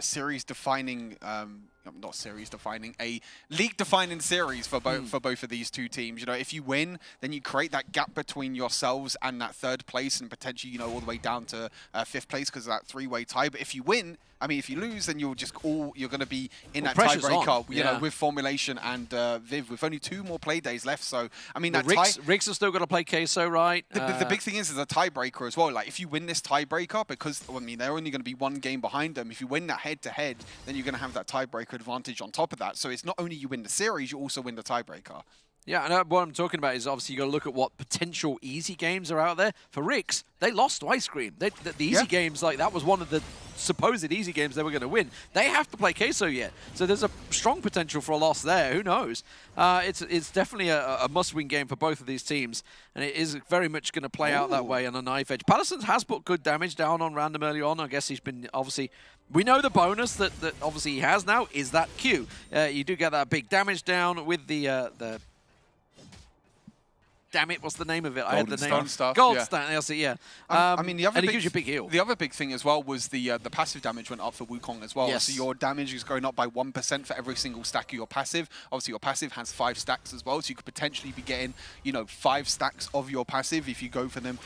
S6: series-defining, not series-defining, a league-defining series for both of these two teams. You know, if you win, then you create that gap between yourselves and that 3rd place, and potentially, you know, all the way down to 5th place because of that 3-way tie. But if you win, I mean, if you lose, then you're going to be in that tiebreaker, you know, with Formulation and Viv, with only 2 more play days left. So, I mean, that
S4: Rix has still got to play Queso, right?
S6: The big thing is a tiebreaker as well. Like, if you win this tiebreaker, because, I mean, they're only going to be 1 game behind them. If you win that head-to-head, then you're going to have that tiebreaker
S7: tiebreaker advantage on top of that. So it's not only you win the series, you also win the tiebreaker.
S4: Yeah, and what I'm talking about is obviously you got to look at what potential easy games are out there. For Rix, they lost to Ice Cream. The easy games, like that was one of the supposed easy games they were going to win. They have to play Queso yet, so there's a strong potential for a loss there. Who knows? It's definitely a must-win game for both of these teams, and it is very much going to play out that way on a knife edge. Patterson has put good damage down on Random early on. I guess he's been obviously. We know the bonus that obviously he has now is that Q. You do get that big damage down with the damn it, what's the name of it? I had the name.
S7: Gold stuff.
S4: Gold stuff, that's it, yeah.
S7: I mean, the other
S4: and it
S7: big
S4: gives you a big heal.
S7: The other big thing as well was the passive damage went up for Wukong as well.
S4: Yes.
S7: So your damage is going up by 1% for every single stack of your passive. Obviously, your passive has 5 stacks as well, so you could potentially be getting, 5 stacks of your passive if you go for them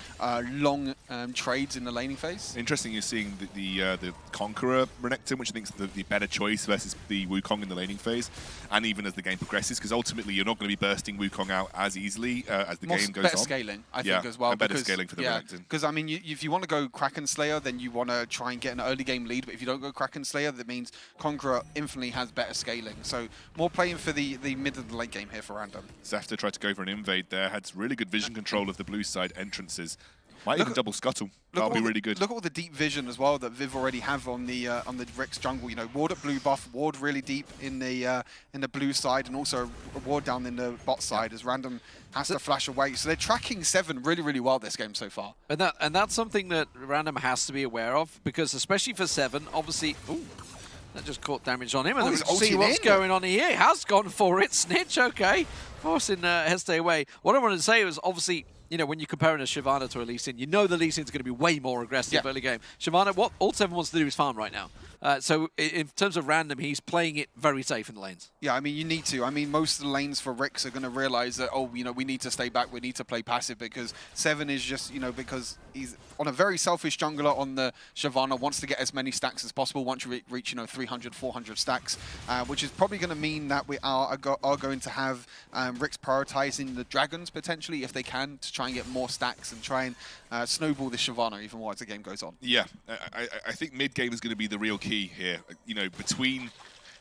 S7: long trades in the laning phase.
S5: Interesting, you're seeing the Conqueror Renekton, which I think is the better choice versus the Wukong in the laning phase, and even as the game progresses, because ultimately you're not going to be bursting Wukong out as easily as the game goes
S7: better
S5: on.
S7: Scaling, I think, as well.
S5: And better scaling for the Renekton.
S7: Because, I mean, if you want to go Kraken Slayer, then you want to try and get an early game lead, but if you don't go Kraken Slayer, that means Conqueror infinitely has better scaling. So more playing for the mid and the late game here for Random.
S5: Zefta tried to go for an invade there, had really good vision control of the blue side entrances. Might even double scuttle. That'll be really good.
S7: Look at all the deep vision as well that Viv already have on the Rix jungle. Ward at blue buff, ward really deep in the blue side, and also a ward down in the bot side as Random has to flash away. So they're tracking 7 really, really well this game so far.
S4: And that's something that Random has to be aware of, because especially for 7, obviously, that just caught damage on him. And
S7: he's
S4: see what's going on here. He has gone for it. Snitch, okay, forcing Heste away. What I wanted to say was obviously, when you're comparing a Shyvana to a Lee Sin, you know the Lee Sin's going to be way more aggressive early game. Shyvana, what all 7 wants to do is farm right now. So in terms of Random, he's playing it very safe in the lanes. Yeah,
S7: I mean, you need to. I mean, most of the lanes for Rix are going to realize that, we need to stay back, we need to play passive, because 7 is just, because he's on a very selfish jungler on the Shyvana, wants to get as many stacks as possible once you reach, 300, 400 stacks, which is probably going to mean that we are going to have Rix prioritizing the dragons, potentially, if they can, to try and get more stacks and try and snowball the Shyvana even more as the game goes on.
S5: Yeah, I think mid-game is going to be the real key here.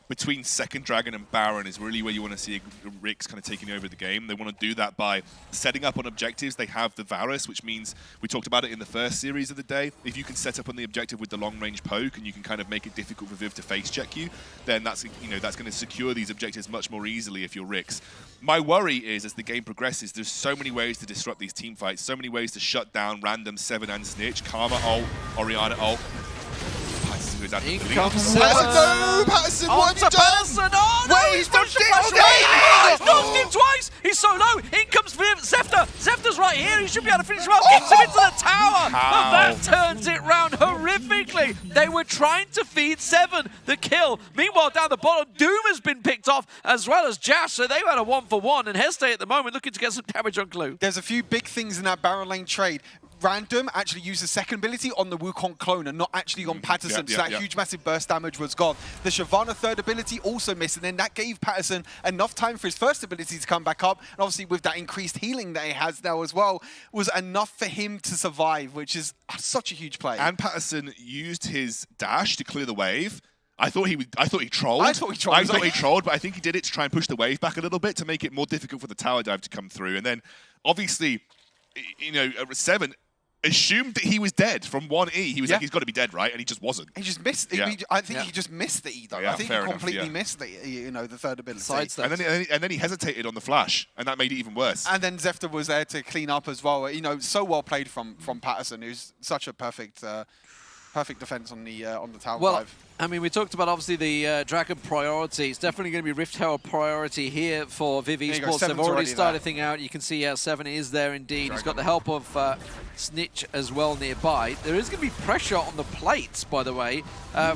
S5: Between second Dragon and Baron is really where you want to see Rix kind of taking over the game. They want to do that by setting up on objectives. They have the Varus, which means, we talked about it in the first series of the day, if you can set up on the objective with the long-range poke and you can kind of make it difficult for Viv to face-check you, then that's going to secure these objectives much more easily if you're Rix. My worry is, as the game progresses, there's so many ways to disrupt these team fights, so many ways to shut down Random, 7 and Snitch, Karma ult, Orianna ult.
S4: In comes
S5: Patterson, what have you done?
S4: Patterson! Oh, no,
S5: wait, he's dodged it!
S4: He's dodged him twice! He's so low! In comes Zefta! Zefta's right here, he should be able to finish him off! Gets him into the tower! But that turns it round horrifically! They were trying to feed 7 the kill. Meanwhile, down the bottom, Doom has been picked off, as well as Jash, so they've had a 1-for-1, and Heste at the moment looking to get some damage on Clue.
S7: There's a few big things in that Baron lane trade. Random actually used the second ability on the Wukong clone and not actually on Patterson, so that huge massive burst damage was gone. The Shyvana third ability also missed, and then that gave Patterson enough time for his first ability to come back up, and obviously with that increased healing that he has now as well, was enough for him to survive, which is such a huge play.
S5: And Patterson used his dash to clear the wave. I thought he trolled.
S7: I thought he trolled,
S5: but I think he did it to try and push the wave back a little bit to make it more difficult for the tower dive to come through. And then, obviously, 7 assumed that he was dead from 1E. He was like, he's got to be dead, right? And he just wasn't.
S7: He just missed. I think he just missed the E, though.
S5: Yeah,
S7: I think he completely missed the the third ability.
S5: And then he hesitated on the flash, and that made it even worse.
S7: And then Zefta was there to clean up as well. So well played from Patterson, who's such a perfect defense on the tower dive.
S4: I mean, we talked about, obviously, the Dragon priority. It's definitely going to be Rift Herald priority here for Viv Esports. They've already started thing out. You can see 7 is there indeed. He's got the help of Snitch as well nearby. There is going to be pressure on the plates, by the way,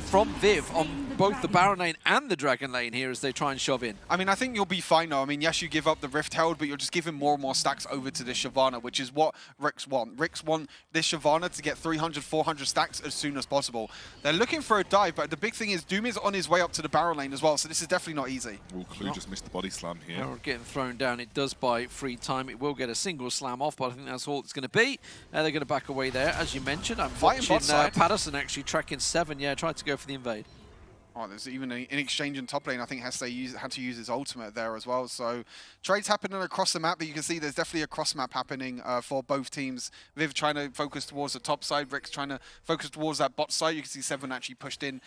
S4: from Viv on both the Baron lane and the Dragon lane here as they try and shove in.
S7: I mean, I think you'll be fine, though. I mean, yes, you give up the Rift Herald, but you're just giving more and more stacks over to this Shyvana, which is what Rix want. Rix want this Shyvana to get 300, 400 stacks as soon as possible. They're looking for a dive, but the big thing is Doom is on his way up to the Baron lane as well, so this is definitely not easy.
S5: Clue just missed the body slam here.
S4: Getting thrown down. It does buy free time. It will get a single slam off, but I think that's all it's going to be. They're going to back away there, as you mentioned. I'm watching Patterson actually tracking 7. Yeah, tried to go for the invade.
S7: Oh, there's even an exchange in top lane. I think Hesse had to use his ultimate there as well. So trades happening across the map, but you can see there's definitely a cross map happening for both teams. Viv trying to focus towards the top side, Rick's trying to focus towards that bot side. You can see Seven actually pushed in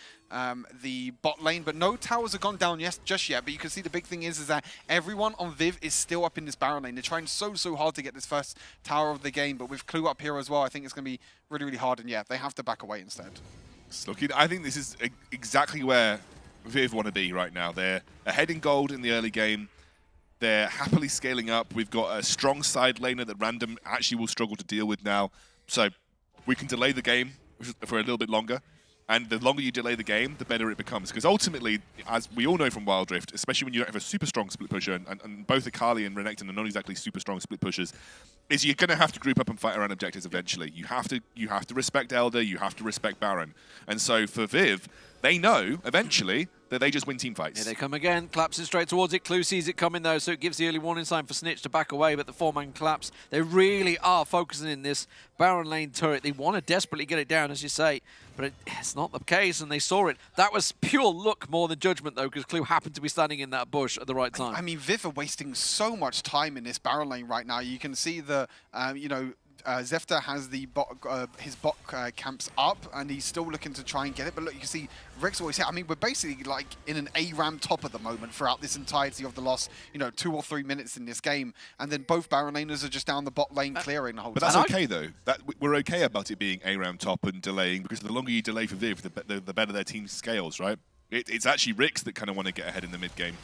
S7: the bot lane, but no towers have gone down just yet. But you can see the big thing is that everyone on Viv is still up in this Baron lane. They're trying so hard to get this first tower of the game, but with Clue up here as well, I think it's going to be really hard. And yeah, they have to back away instead.
S5: Looking, I think this is exactly where Viv want to be right now. They're ahead in gold in the early game. They're happily scaling up. We've got a strong side laner that Random actually will struggle to deal with now. So we can delay the game for a little bit longer. And the longer you delay the game, the better it becomes. Because ultimately, as we all know from Wild Rift, especially when you don't have a super strong split pusher, and both Akali and Renekton are not exactly super strong split pushers, is you're going to have to group up and fight around objectives eventually. You have to respect Elder, you have to respect Baron. And so for Viv, they know eventually that they just win team fights.
S4: Here they come again, collapsing straight towards it. Clue sees it coming though, so it gives the early warning sign for Snitch to back away, but the 4-man collapse, they really are focusing in this Baron lane turret. They want to desperately get it down, as you say, but it's not the case, and they saw it. That was pure luck more than judgment though, because Clue happened to be standing in that bush at the right time.
S7: I mean, Viv are wasting so much time in this Baron lane right now. You can see the, Zefta has the his bot camps up, and he's still looking to try and get it. But look, you can see Rick's always here. I mean, we're basically like in an ARAM top at the moment throughout this entirety of the last, 2 or 3 minutes in this game. And then both Baron laners are just down the bot lane clearing the whole
S5: time. But that's okay though. We're okay about it being ARAM top and delaying, because the longer you delay for Viv, the better their team scales, right? It's actually Rick's that kind of want to get ahead in the mid game.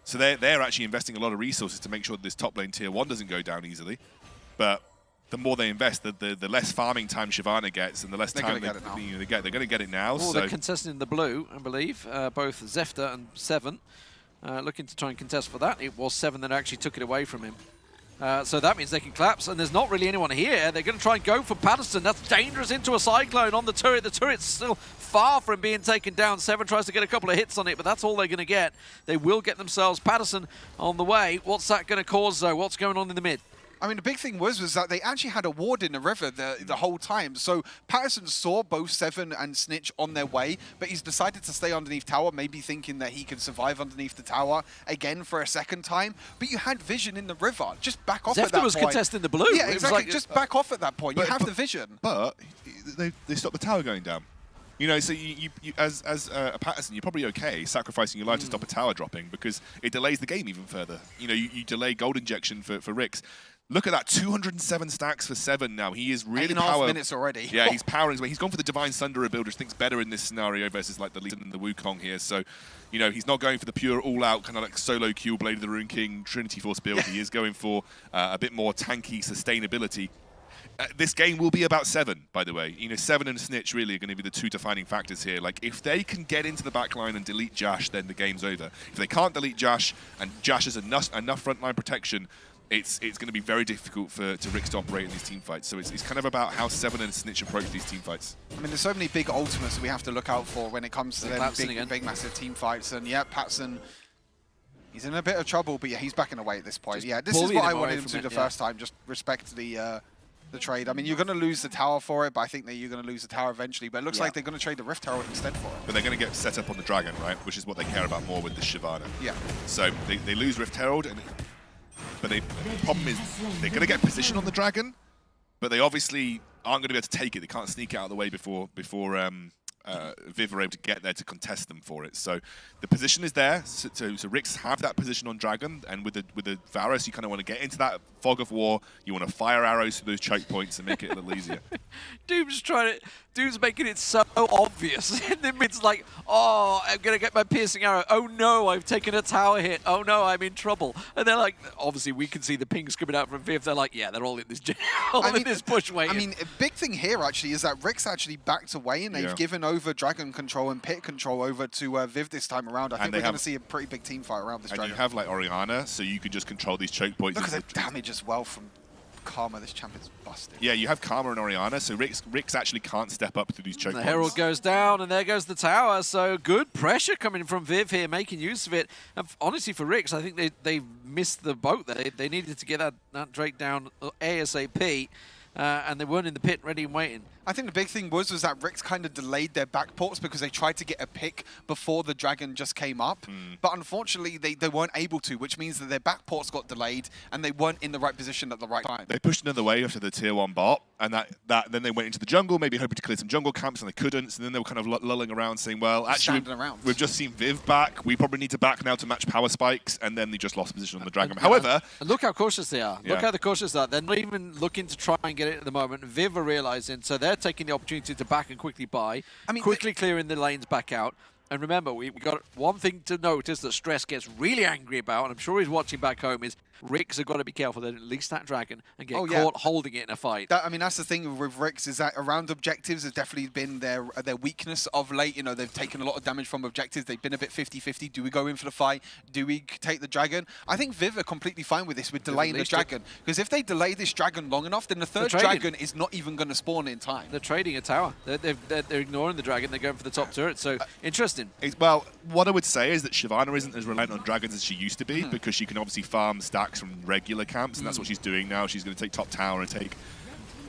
S5: So they're actually investing a lot of resources to make sure that this top lane tier 1 doesn't go down easily. But the more they invest, the less farming time Shyvana gets, and the less time they get. They're going to get it now.
S4: Oh, they're contesting in the blue, I believe. Both Zefta and Seven looking to try and contest for that. It was Seven that actually took it away from him. So that means they can collapse, and there's not really anyone here. They're going to try and go for Patterson. That's dangerous into a Cyclone on the turret. The turret's still far from being taken down. Seven tries to get a couple of hits on it, but that's all they're going to get. They will get themselves Patterson on the way. What's that going to cause, though? What's going on in the mid?
S7: I mean, the big thing was that they actually had a ward in the river the whole time. So Patterson saw both Seven and Snitch on their way, but he's decided to stay underneath tower, maybe thinking that he could survive underneath the tower again for a second time. But you had vision in the river. Just back off at that point.
S4: Zefta was contesting the blue.
S7: Yeah, exactly. Just back off at that point. You have the vision.
S5: But they stopped the tower going down. So you as a Patterson, you're probably okay sacrificing your life to stop a tower dropping, because it delays the game even further. You delay gold injection for Ricks. Look at that, 207 stacks for Seven now. He is really
S7: 8.5 minutes already.
S5: Yeah, he's powering his way. He's gone for the Divine Sunderer build, which I think's better in this scenario versus like the Lee and the Wukong here. So, he's not going for the pure all-out kind of like solo Q, Blade of the Rune King, Trinity Force build. He is going for a bit more tanky sustainability. This game will be about Seven, by the way. Seven and Snitch really are going to be the two defining factors here. Like, if they can get into the backline and delete Jash, then the game's over. If they can't delete Jash, and Jash has enough frontline protection, it's going to be very difficult for Ricks to operate in these team fights. So it's kind of about how Seven and Snitch approach these team fights.
S7: I mean, there's so many big ultimates that we have to look out for when it comes to them big, massive team fights. And yeah, Patson, he's in a bit of trouble, but yeah, he's backing away at this point. This is what I wanted him to do the first time. Just respect the trade. I mean, you're going to lose the tower for it, but I think that you're going to lose the tower eventually. But it looks like they're going to trade the Rift Herald instead for it.
S5: But they're going to get set up on the Dragon, right? Which is what they care about more with the Shyvana.
S7: Yeah.
S5: So they lose Rift Herald, but the problem is they're going to get position on the Dragon, but they obviously aren't going to be able to take it. They can't sneak it out of the way before Viv are able to get there to contest them for it. So the position is there. So Ricks have that position on Dragon, and with the Varus, you kind of want to get into that fog of war. You want to fire arrows through those choke points and make it a little easier.
S4: Doom's making it so obvious. In the mid's like, oh, I'm going to get my piercing arrow. Oh no, I've taken a tower hit. Oh no, I'm in trouble. And they're like, obviously we can see the pings coming out from Viv. They're like, yeah, they're all in this this bush waiting.
S7: I mean, a big thing here actually is that Rick's actually backed away, and they've given over Dragon control and pit control over to Viv this time around. I think we're going to see a pretty big team fight around this Dragon.
S5: And you have like Orianna, so you could just control these choke points.
S7: Look at the damage as well from Karma. This champion's busted.
S5: Yeah, you have Karma and Orianna, so Ricks actually can't step up through these choke points.
S4: The Herald goes down, and there goes the tower. So good pressure coming from Viv here, making use of it. And honestly, for Ricks, I think they missed the boat there. They needed to get that Drake down ASAP. And they weren't in the pit ready and waiting.
S7: I think the big thing was that Rix kind of delayed their backports because they tried to get a pick before the Dragon just came up. But unfortunately, they weren't able to, which means that their backports got delayed and they weren't in the right position at the right time.
S5: They pushed another wave after the tier 1 bot, and then they went into the jungle, maybe hoping to clear some jungle camps, and they couldn't. So then they were kind of lulling around, saying, well, actually, we've just seen Viv back. We probably need to back now to match power spikes, and then they just lost position on the Dragon. However...
S4: And look how cautious they are. Look how they're cautious they are. They're not even looking to try and get it at the moment. Viv are realizing, so they're taking the opportunity to back and quickly buy, quickly clearing the lanes back out. And remember, we got one thing to notice that Stress gets really angry about, and I'm sure he's watching back home, is Rix have got to be careful they don't release that Dragon and get caught holding it in a fight.
S7: I mean, that's the thing with Rix, is that around objectives has definitely been their weakness of late. You know, they've taken a lot of damage from objectives. They've been a bit 50-50. Do we go in for the fight? Do we take the Dragon? I think Viv are completely fine with this, with delaying the Dragon. Because if they delay this Dragon long enough, then the third Dragon is not even going to spawn in time.
S4: They're trading a tower. They're ignoring the Dragon. They're going for the top turret. So, interesting.
S5: Well, what I would say is that Shyvana isn't as reliant on Dragons as she used to be, because she can obviously farm stacks from regular camps, and that's what she's doing now. She's going to take top tower and take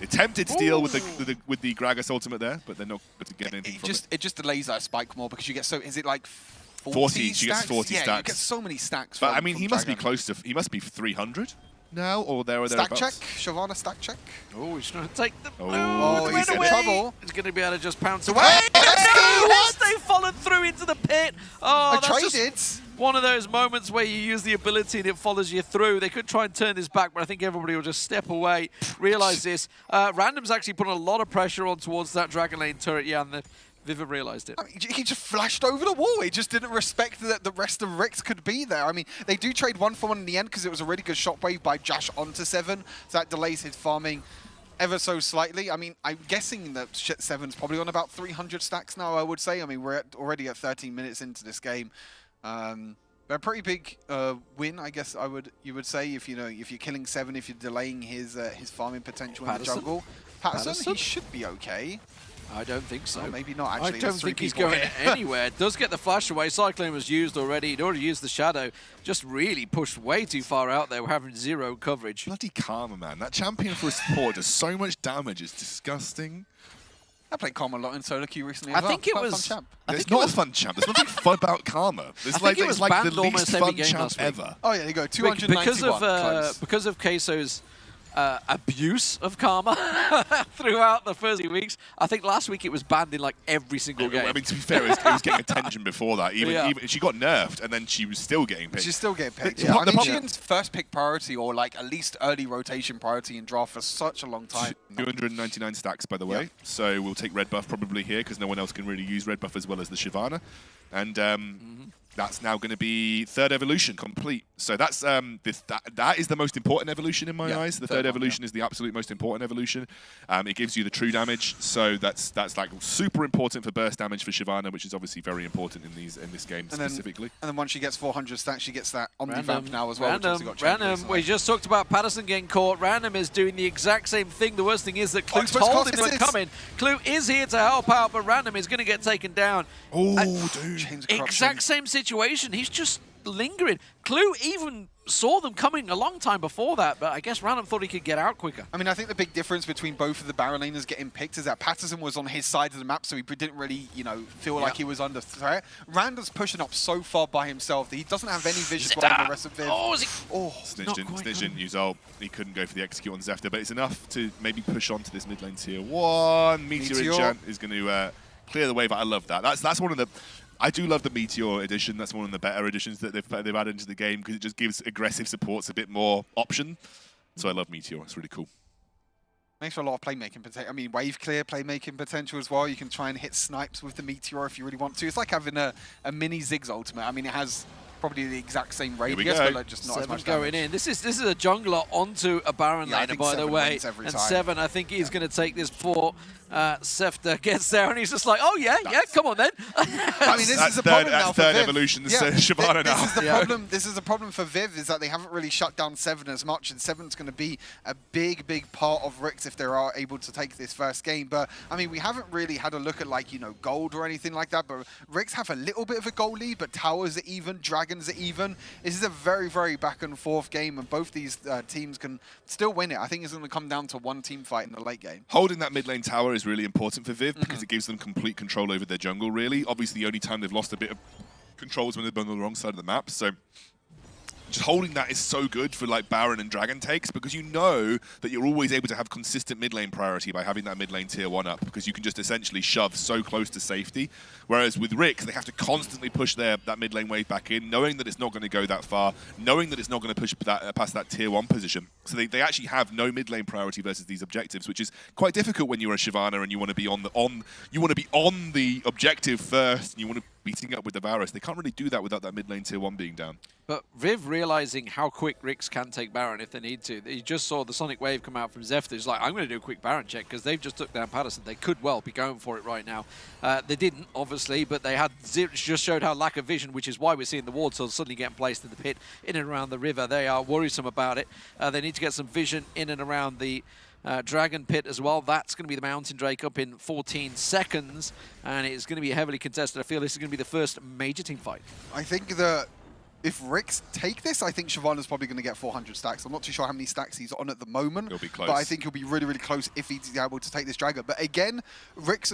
S5: attempted steal with the Gragas ultimate there, but they're not going to get anything from it.
S7: It just delays that spike more because you get so... Is it like
S5: 40 she gets 40 stacks.
S7: Yeah, you get so many stacks.
S5: But I mean, he must be close to... He must be 300 now, or there or thereabouts.
S7: Stack check. Shyvana stack check.
S4: Oh, he's trying to take the...
S7: Oh, he's in trouble.
S4: He's going to be able to just pounce away. Yes, they followed through into the pit. Oh,
S7: I traded.
S4: One of those moments where you use the ability and it follows you through. They could try and turn this back, but I think everybody will just step away, realize this. Random's actually putting a lot of pressure on towards that Dragon Lane turret, and the Viva realized it.
S7: I mean, he just flashed over the wall. He just didn't respect that the rest of Rix could be there. I mean, they do trade 1-for-1 in the end because it was a really good shockwave by Jash onto 7. So that delays his farming ever so slightly. I mean, I'm guessing that 7's probably on about 300 stacks now, I would say. I mean, we're already at 13 minutes into this game. A pretty big win, I guess you would say, if you're killing 7, if you're delaying his farming potential in the jungle. Patterson, he should be okay.
S4: I don't think so.
S7: Oh, maybe not, actually.
S4: I don't think he's going anywhere. Does get the flash away. Cyclone was used already. He'd already used the Shadow. Just really pushed way too far out there. We're having 0 coverage.
S5: Bloody Karma, man. That champion for a support does so much damage. It's disgusting.
S7: I played Karma a lot in solo queue recently.
S4: I think it was...
S5: It's not a fun champ. There's nothing fun about Karma. It's like the least fun champ ever.
S7: Oh, yeah, there you go. 291.
S4: Because of Queso's abuse of Karma throughout the first few weeks. I think last week it was banned in like every single game.
S5: I mean, to be fair, it was getting attention before that. Even she got nerfed, and then she was still getting picked.
S7: She's still getting picked. Yeah. I mean, she's been first pick priority, or like at least early rotation priority in draft for such a long time.
S5: 299 stacks, by the way. So we'll take red buff probably here because no one else can really use red buff as well as the Shyvana. And that's now going to be third evolution complete. So that's that is the most important evolution in my eyes. The third evolution is the absolute most important evolution. It gives you the true damage. So that's like super important for burst damage for Shyvana, which is obviously very important in this game specifically.
S7: And then once she gets 400 stacks, she gets that Omni-Vamp now as well.
S4: Random. We just talked about Patterson getting caught. Random is doing the exact same thing. The worst thing is that Clue's holding them coming. Clue is here to help out, but Random is going to get taken down.
S5: Oh, dude.
S4: Exact same situation. He's just lingering. Clue even saw them coming a long time before that, but I guess Random thought he could get out quicker.
S7: I mean, I think the big difference between both of the Baron laners getting picked is that Patterson was on his side of the map, so he didn't really, feel like he was under threat. Random's pushing up so far by himself that he doesn't have any vision behind the rest of Viv.
S5: Snitch didn't use ult. He couldn't go for the execute on Zefta, but it's enough to maybe push on to this mid lane tier 1. Meteor enchant is going to clear the wave. I love that. That's one of the... I do love the Meteor edition. That's one of the better editions that they've added into the game because it just gives aggressive supports a bit more option. So I love Meteor. It's really cool.
S7: Makes for a lot of playmaking potential. I mean, wave clear playmaking potential as well. You can try and hit snipes with the Meteor if you really want to. It's like having a mini Ziggs ultimate. I mean, it has probably the exact same radius, but like just not as much
S4: going in. This is a jungler onto a Baron laner, by the way. And 7, I think he's going to take this fort. Sefta gets there and he's just like, oh yeah, come on then.
S7: I mean, this is a problem now for
S5: third
S7: Viv.
S5: Evolution, Shyvana now.
S7: This is the problem. This is the problem for Viv, is that they haven't really shut down 7 as much, and 7's going to be a big part of Rix if they are able to take this first game. But I mean, we haven't really had a look at like gold or anything like that. But Rix have a little bit of a gold lead, but towers are even, Dragon Dragons even. This is a very, very back and forth game, and both these teams can still win it. I think it's going to come down to one team fight in the late game.
S5: Holding that mid lane tower is really important for Viv because it gives them complete control over their jungle, really. Obviously, the only time they've lost a bit of control is when they've been on the wrong side of the map, so just holding that is so good for like Baron and Dragon takes, because you know that you're always able to have consistent mid lane priority by having that mid lane tier 1 up, because you can just essentially shove so close to safety. Whereas with Rix, they have to constantly push that mid lane wave back in, knowing that it's not going to go that far, knowing that it's not going to push past that tier 1 position. So they actually have no mid lane priority versus these objectives, which is quite difficult when you're a Shyvana and you want to be on the objective first, and you want to be beating up with the Varus. They can't really do that without that mid lane tier 1 being down.
S4: But Viv realizing how quick Rix can take Baron if they need to. You just saw the Sonic Wave come out from Zephyr. He's like, I'm going to do a quick Baron check because they've just took down Patterson. They could well be going for it right now. They didn't, obviously, but they had just showed how lack of vision, which is why we're seeing the ward cells suddenly getting placed in the pit in and around the river. They are worrisome about it. They need to get some vision in and around the Dragon Pit as well. That's going to be the Mountain Drake up in 14 seconds, and it's going to be heavily contested. I feel this is going to be the first major team fight.
S7: I think that if Rix take this, I think Shyvana's probably going to get 400 stacks. I'm not too sure how many stacks he's on at the moment,
S5: He'll be close.
S7: but I think he'll be really, really close if he's able to take this Dragon. But again, Rix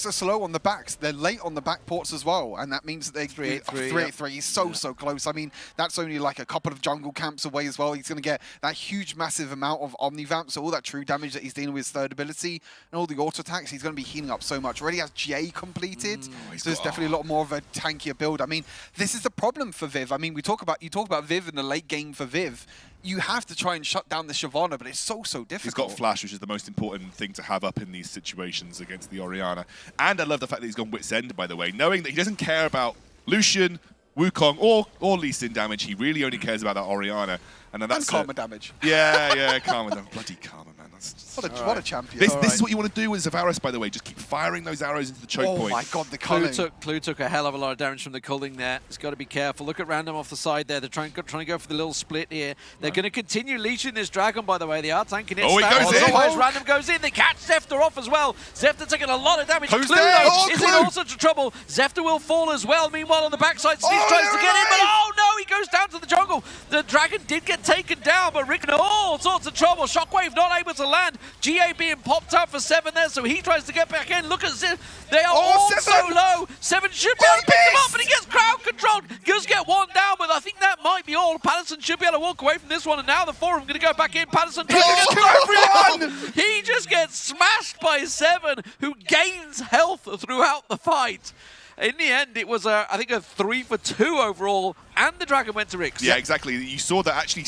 S7: are slow on the backs. They're late on the back ports as well, and that means that they 3-8-3. He's so close. I mean, that's only like a couple of jungle camps away as well. He's going to get that huge, massive amount of Omnivamp, so all that true damage that he's dealing with his third ability and all the auto attacks, he's going to be healing up so much. Already has GA completed, so there's definitely a lot more of a tankier build. I mean, this is the problem for Viv. I mean, you talk about Viv in the late game for Viv. You have to try and shut down the Shyvana, but it's so difficult.
S5: He's got Flash, which is the most important thing to have up in these situations against the Orianna. And I love the fact that he's gone Wit's End, by the way, knowing that he doesn't care about Lucian, Wukong, or Lee Sin damage. He really only cares about that Orianna. And that's
S7: Karma damage.
S5: Yeah, Karma damage. Bloody Karma, man.
S7: What a champion.
S5: This is what you want to do with Zavaris, by the way. Just keep firing those arrows into the choke point.
S7: Oh my god, the culling.
S4: Clue took a hell of a lot of damage from the culling there. He's got to be careful. Look at Random off the side there. They're trying to go for the little split here. They're going to continue leashing this Dragon, by the way. They are tanking it.
S5: Oh, he goes in.
S4: Otherwise, Random goes in. They catch Zephyr off as well. Zephyr taking a lot of damage.
S5: Who's
S4: Clue,
S5: there?
S4: though, is in all sorts of trouble. Zephyr will fall as well. Meanwhile, on the backside, Sneeze tries to get in, but oh no, he goes down to the jungle. The Dragon did get taken down, but Rick in all sorts of trouble. Shockwave not able to land. GA being popped out for 7 there, so he tries to get back in. Look at Zip. They are all so low. 7 should be able to pick them up, but he gets crowd controlled. Does get one down, but I think that might be all. Patterson should be able to walk away from this one, and now the 4 of them going to go back in. Patterson tries to get everyone. He just gets smashed by 7, who gains health throughout the fight. In the end, it was, I think, a 3 for 2 overall, and the Dragon went to Rix.
S5: Yeah, exactly. You saw that actually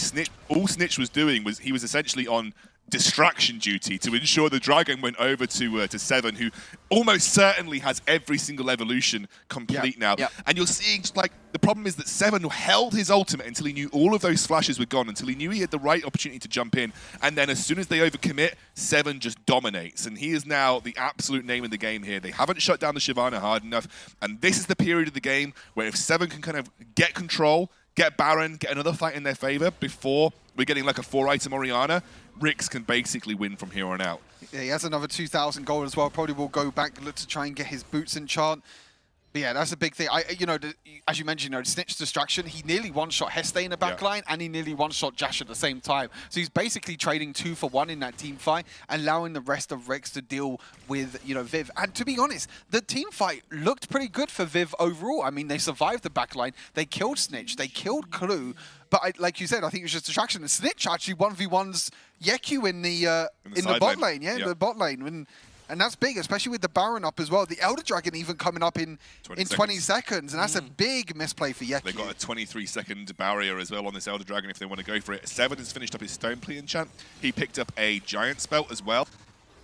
S5: all Snitch was doing was he was essentially on distraction duty to ensure the Dragon went over to 7, who almost certainly has every single evolution complete now.
S4: Yep.
S5: And you're seeing, like, the problem is that 7 held his ultimate until he knew all of those flashes were gone, until he knew he had the right opportunity to jump in. And then as soon as they overcommit, 7 just dominates. And he is now the absolute name of the game here. They haven't shut down the Shyvana hard enough. And this is the period of the game where if 7 can kind of get control, get Baron, get another fight in their favor before we're getting like a 4-item Orianna, Rix can basically win from here on out.
S7: Yeah, he has another 2,000 gold as well. Probably will go back look to try and get his boots in chant. But yeah, that's a big thing. As you mentioned, Snitch distraction. He nearly one-shot Heste in the back line, and he nearly one-shot Jash at the same time. So he's basically trading 2 for 1 in that team fight, allowing the rest of Rix to deal with, Viv. And to be honest, the team fight looked pretty good for Viv overall. I mean, they survived the back line. They killed Snitch. They killed Clue. But like you said, I think it was just distraction. And Snitch actually 1v1s Yeku in the bot lane. Yeah, in the bot lane. And that's big, especially with the Baron up as well. The Elder Dragon even coming up in 20 seconds. And that's a big misplay for Yeku.
S5: They've got a 23-second barrier as well on this Elder Dragon if they want to go for it. 7 has finished up his Stoneplea enchant. He picked up a Giant Spelt as well.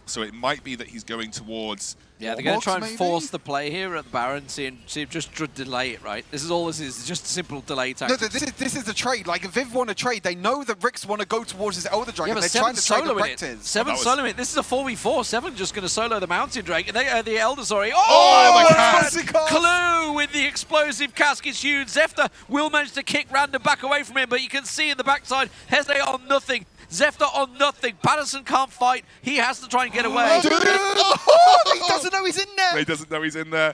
S5: So it might be that he's going towards...
S4: Yeah, they're going to try and force the play here at the Baron, see if just delay it, right? This is all this is, just a simple delay tactic.
S7: No, this is the trade. Like, if Viv want to trade, they know that Rix want to go towards his Elder Dragon.
S4: Yeah, but
S7: they're trying to trade the Rectors.
S4: 7 soloing it. This is a 4v4. 7 just going to solo the Mountain Drake. The Elder, sorry.
S5: Oh my God!
S4: Clue with the explosive cask is huge. Zephyr will manage to kick Random back away from him, but you can see in the backside, Heste on nothing. Zephyr on nothing. Patterson can't fight. He has to try and get away.
S7: He doesn't know he's in there.
S5: He doesn't know he's in there.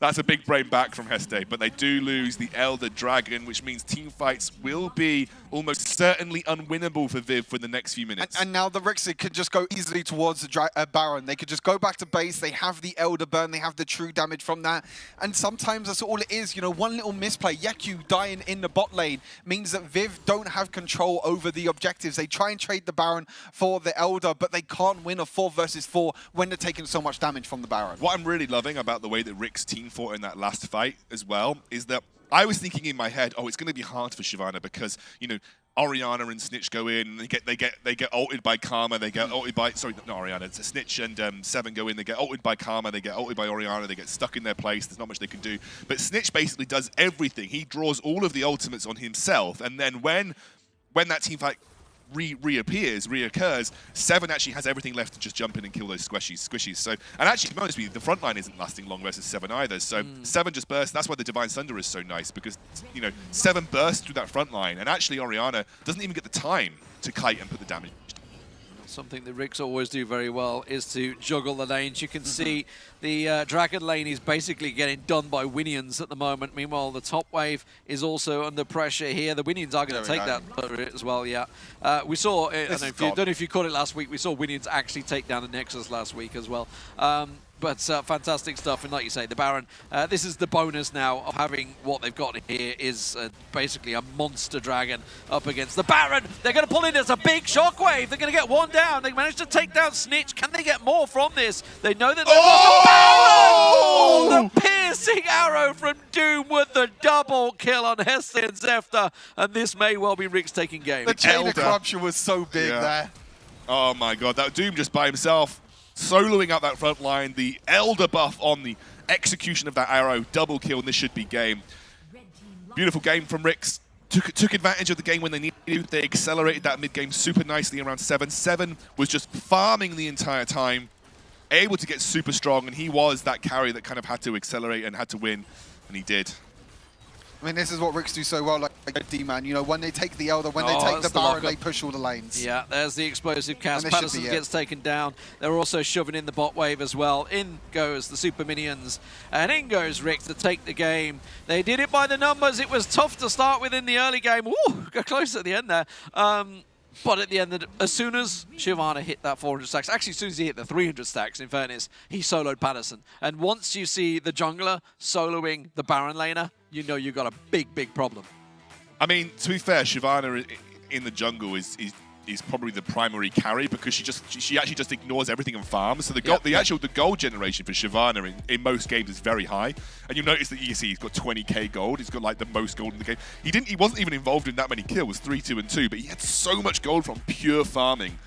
S5: That's a big brain back from Heste, but they do lose the Elder Dragon, which means team fights will be almost certainly unwinnable for Viv for the next few minutes.
S7: And now the Rixie could just go easily towards the Baron. They could just go back to base. They have the Elder Burn. They have the true damage from that. And sometimes that's all it is. You know, one little misplay, Yeku dying in the bot lane, means that Viv don't have control over the objectives. They try and trade the Baron for the Elder, but they can't win a 4 versus 4 when they're taking so much damage from the Baron.
S5: What I'm really loving about the way that Rick's team fought in that last fight as well is that I was thinking in my head, oh, it's going to be hard for Shyvana because, you know, Orianna and Snitch go in, and they get ulted by Karma, they get ulted by, sorry, not Orianna, it's Snitch and Seven go in, they get ulted by Karma, they get ulted by Orianna, they get stuck in their place, there's not much they can do. But Snitch basically does everything. He draws all of the ultimates on himself, and then when that team fight reoccurs, Seven actually has everything left to just jump in and kill those squishies. So, and actually, to be honest with you, the front line isn't lasting long versus Seven either. So Seven just bursts. That's why the Divine Thunder is so nice, because, you know, Seven bursts through that front line, and actually Orianna doesn't even get the time to kite and put the damage.
S4: Something that Ricks always do very well is to juggle the lanes. You can see the Dragon lane is basically getting done by Winions at the moment. Meanwhile, the top wave is also under pressure here. The Winions are going to take that as well, yeah. We saw, I don't know if you caught it last week, we saw Winions actually take down the Nexus last week as well. But fantastic stuff, and like you say, the Baron, this is the bonus now of having what they've got here is basically a monster dragon up against the Baron. They're going to pull in, there's a big shockwave, they're going to get one down, they managed to take down Snitch. Can they get more from this? They know that Baron! The piercing arrow from Doom with the double kill on Hesse and Zefta, and this may well be Rick's taking game.
S7: The chain of corruption was so big there.
S5: Oh my god, that Doom just by himself, soloing out that front line, the Elder buff on the execution of that arrow, double kill, and this should be game. Beautiful game from Ricks. Took advantage of the game when they needed to. They accelerated that mid-game super nicely around Seven. Seven was just farming the entire time, able to get super strong, and he was that carry that kind of had to accelerate and had to win, and he did.
S7: I mean, this is what Ricks do so well, like D-Man. You know, when they take the Elder, when they take the Baron, they push all the lanes.
S4: Yeah, there's the explosive cast. Patterson gets taken down. They're also shoving in the bot wave as well. In goes the super minions, and in goes Rick to take the game. They did it by the numbers. It was tough to start with in the early game. Ooh, got close at the end there. But at the end, as soon as Shyvana hit that 400 stacks, actually as soon as he hit the 300 stacks, in fairness, he soloed Patterson. And once you see the jungler soloing the Baron laner, you know you've got a big, big problem.
S5: I mean, to be fair, Shyvana in the jungle is probably the primary carry because she actually just ignores everything and farms. So the gold generation for Shyvana in most games is very high. And you'll notice that you see he's got 20k gold. He's got like the most gold in the game. He wasn't even involved in that many kills, 3, 2, and 2, but he had so much gold from pure farming.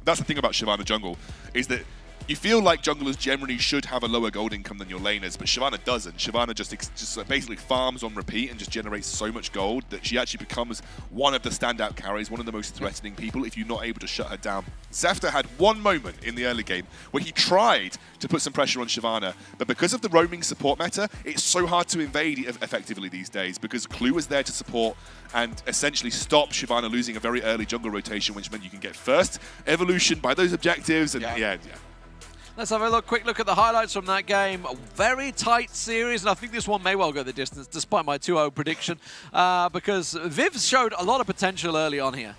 S5: That's the thing about Shyvana jungle, is that you feel like junglers generally should have a lower gold income than your laners, but Shyvana doesn't. Shyvana just basically farms on repeat and just generates so much gold that she actually becomes one of the standout carries, one of the most threatening people if you're not able to shut her down. Zefta had one moment in the early game where he tried to put some pressure on Shyvana, but because of the roaming support meta, it's so hard to invade effectively these days because Clue was there to support and essentially stop Shyvana losing a very early jungle rotation, which meant you can get first evolution by those objectives, and yeah.
S4: Let's have a quick look at the highlights from that game. A very tight series, and I think this one may well go the distance, despite my 2-0 prediction, because Viv showed a lot of potential early on here.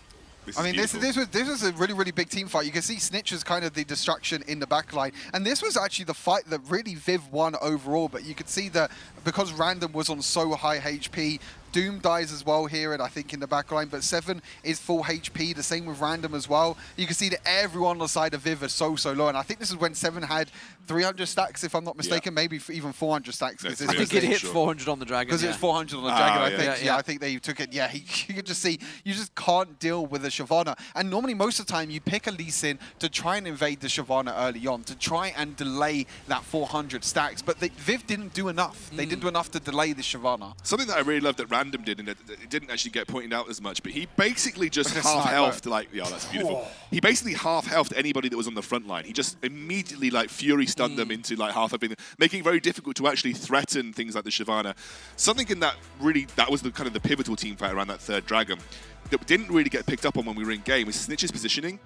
S7: I mean, this was a really, really big team fight. You can see Snitch was kind of the destruction in the backline. And this was actually the fight that really Viv won overall. But you could see that because Random was on so high HP, Doom dies as well here, and I think in the backline, but Seven is full HP, the same with Random as well. You can see that everyone on the side of Viv is so low, and I think this is when Seven had 300 stacks, if I'm not mistaken, maybe even 400 stacks.
S4: I think it hit 400 on the Dragon.
S7: Because it was 400 on the Dragon, I think. I think they took it. Yeah, you could just see, you just can't deal with a Shyvana. And normally, most of the time, you pick a Lee Sin to try and invade the Shyvana early on, to try and delay that 400 stacks, but Viv didn't do enough. They didn't do enough to delay the Shyvana.
S5: Something that I really loved that Random did, and it didn't actually get pointed out as much, but he basically just half-healthed, that's beautiful. He basically half-healthed anybody that was on the front line. He just immediately, Fury stunned them into, half of it, making it very difficult to actually threaten things like the Shyvana. Something in that that was the kind of the pivotal team fight around that third Dragon that didn't really get picked up on when we were in game, is Snitch's positioning.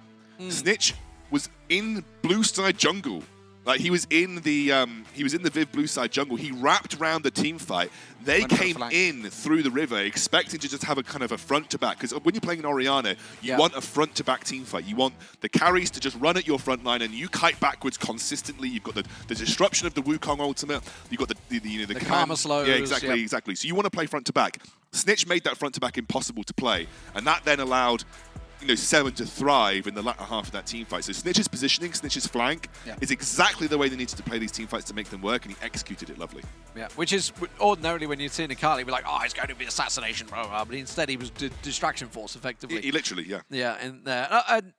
S5: Snitch was in blue side jungle Like he was in the Viv blue side jungle. He wrapped around the team fight. They came in through the river, expecting to just have a kind of a front to back. Because when you're playing an Orianna, you want a front to back team fight. You want the carries to just run at your front line, and you kite backwards consistently. You've got the disruption of the Wukong ultimate. You've got the
S4: karma slows.
S5: Yeah, exactly. So you want to play front to back. Snitch made that front to back impossible to play, and that then allowed Seven to thrive in the latter half of that team fight. So Snitch's positioning, Snitch's flank is exactly the way they needed to play these team fights to make them work, and he executed it lovely.
S4: Yeah, which is ordinarily when you see Nikali, you'd be like, oh, it's going to be assassination, blah, blah, but instead he was distraction force, effectively.
S5: He literally, yeah.
S4: Yeah, and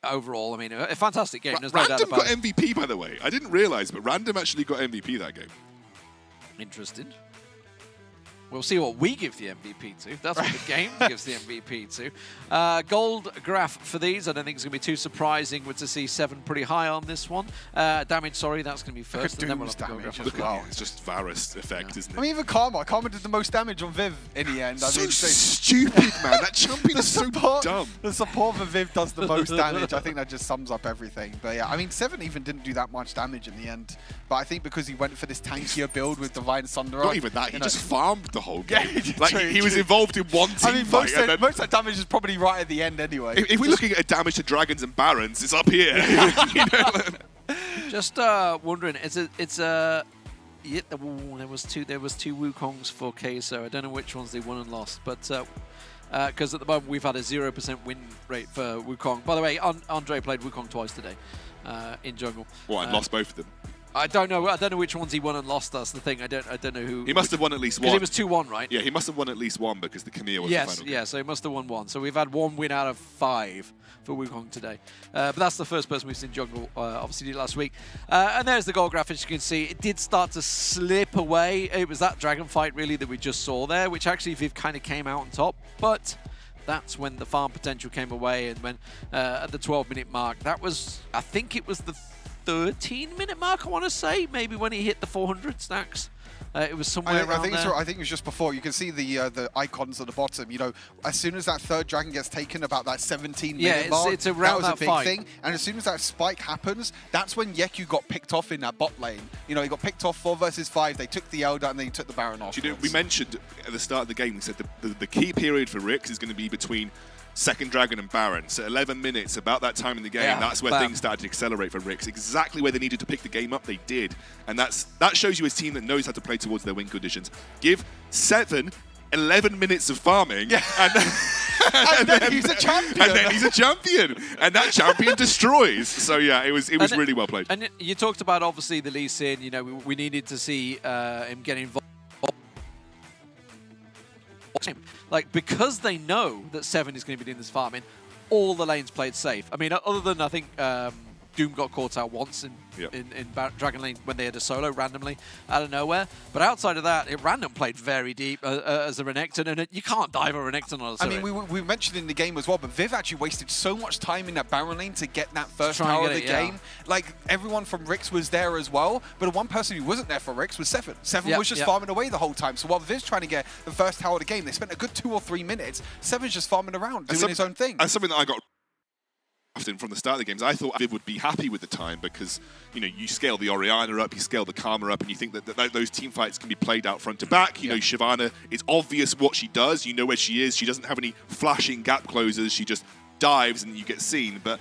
S4: overall, I mean, a fantastic game. There's no doubt
S5: Random
S4: about
S5: got MVP, by the way. I didn't realize, but Random actually got MVP that game.
S4: Interesting. We'll see what we give the MVP to. That's what the game gives the MVP to. Gold graph for these. I don't think it's going to be too surprising to see 7 pretty high on this one. Damage, sorry, that's going to be first. And then we'll have the gold graph as well.
S5: It's just Varus effect, isn't it?
S7: I mean, even Karma did the most damage on Viv in the end.
S5: So stupid, man. That champion is so dumb.
S7: The support for Viv does the most damage. I think that just sums up everything. But yeah, I mean, 7 even didn't do that much damage in the end. But I think because he went for this tankier build with Divine Sunder.
S5: Not even that. He just farmed the whole game. He was involved in one team fight.
S7: Most of that damage is probably right at the end anyway.
S5: If we're looking at damage to dragons and barons, it's up here.
S4: Just wondering, yeah, there was two Wukongs for Queso. I don't know which ones they won and lost, but because at the moment we've had a 0% win rate for Wukong. By the way, Andre played Wukong twice today in jungle.
S5: What, and lost both of them?
S4: I don't know. I don't know which ones he won and lost. That's the thing. I don't know who.
S5: He must have won at least one.
S4: Because it was 2-1, right?
S5: Yeah, he must have won at least one because the Camille was the final.
S4: Yes, so he must have won 1. So we've had 1 win out of 5 for Wukong today. But that's the first person we've seen jungle, obviously, did last week. And there's the gold graph, as you can see. It did start to slip away. It was that dragon fight, really, that we just saw there, which actually Viv kind of came out on top. But that's when the farm potential came away, and when at the 12-minute mark, that was, I think it was the 13-minute mark, I want to say, maybe when he hit the 400 stacks. It was somewhere around there.
S7: I think it was just before. You can see the icons at the bottom. As soon as that third dragon gets taken, about that 17-minute mark,
S4: it's around
S7: that was a big
S4: fight.
S7: thing. And as soon as that spike happens, that's when Yeku got picked off in that bot lane. He got picked off 4 versus 5. They took the Elder and then he took the Baron off.
S5: We mentioned at the start of the game, we said the key period for Rix is going to be between second dragon and Baron. So 11 minutes, about that time in the game, that's where things started to accelerate for Rix. Exactly where they needed to pick the game up, they did. And that shows you a team that knows how to play towards their win conditions. Give 7 11 minutes of farming, and then he's a champion. And then he's a champion. And that champion destroys. So yeah, it was really well played.
S4: And you talked about, obviously, the Lee Sin. We needed to see him get involved. Like, because they know that 7 is going to be doing this farming, all the lanes played safe. I mean, other than, I think, Doom got caught out once in Dragon Lane when they had a solo randomly out of nowhere. But outside of that, Random played very deep as a Renekton, and you can't dive a Renekton on a
S7: I mean, we mentioned in the game as well, but Viv actually wasted so much time in that Baron lane to get that first tower of the game. Like, everyone from Rix was there as well, but the one person who wasn't there for Rix was 7. 7 was just farming away the whole time. So while Viv's trying to get the first tower of the game, they spent a good 2 or 3 minutes. 7's just farming around, doing his own thing.
S5: And something that I got from the start of the games, I thought Viv would be happy with the time because, you scale the Orianna up, you scale the Karma up, and you think that those team fights can be played out front to back. Shyvana, it's obvious what she does. You know where she is. She doesn't have any flashing gap closers. She just dives and you get seen. But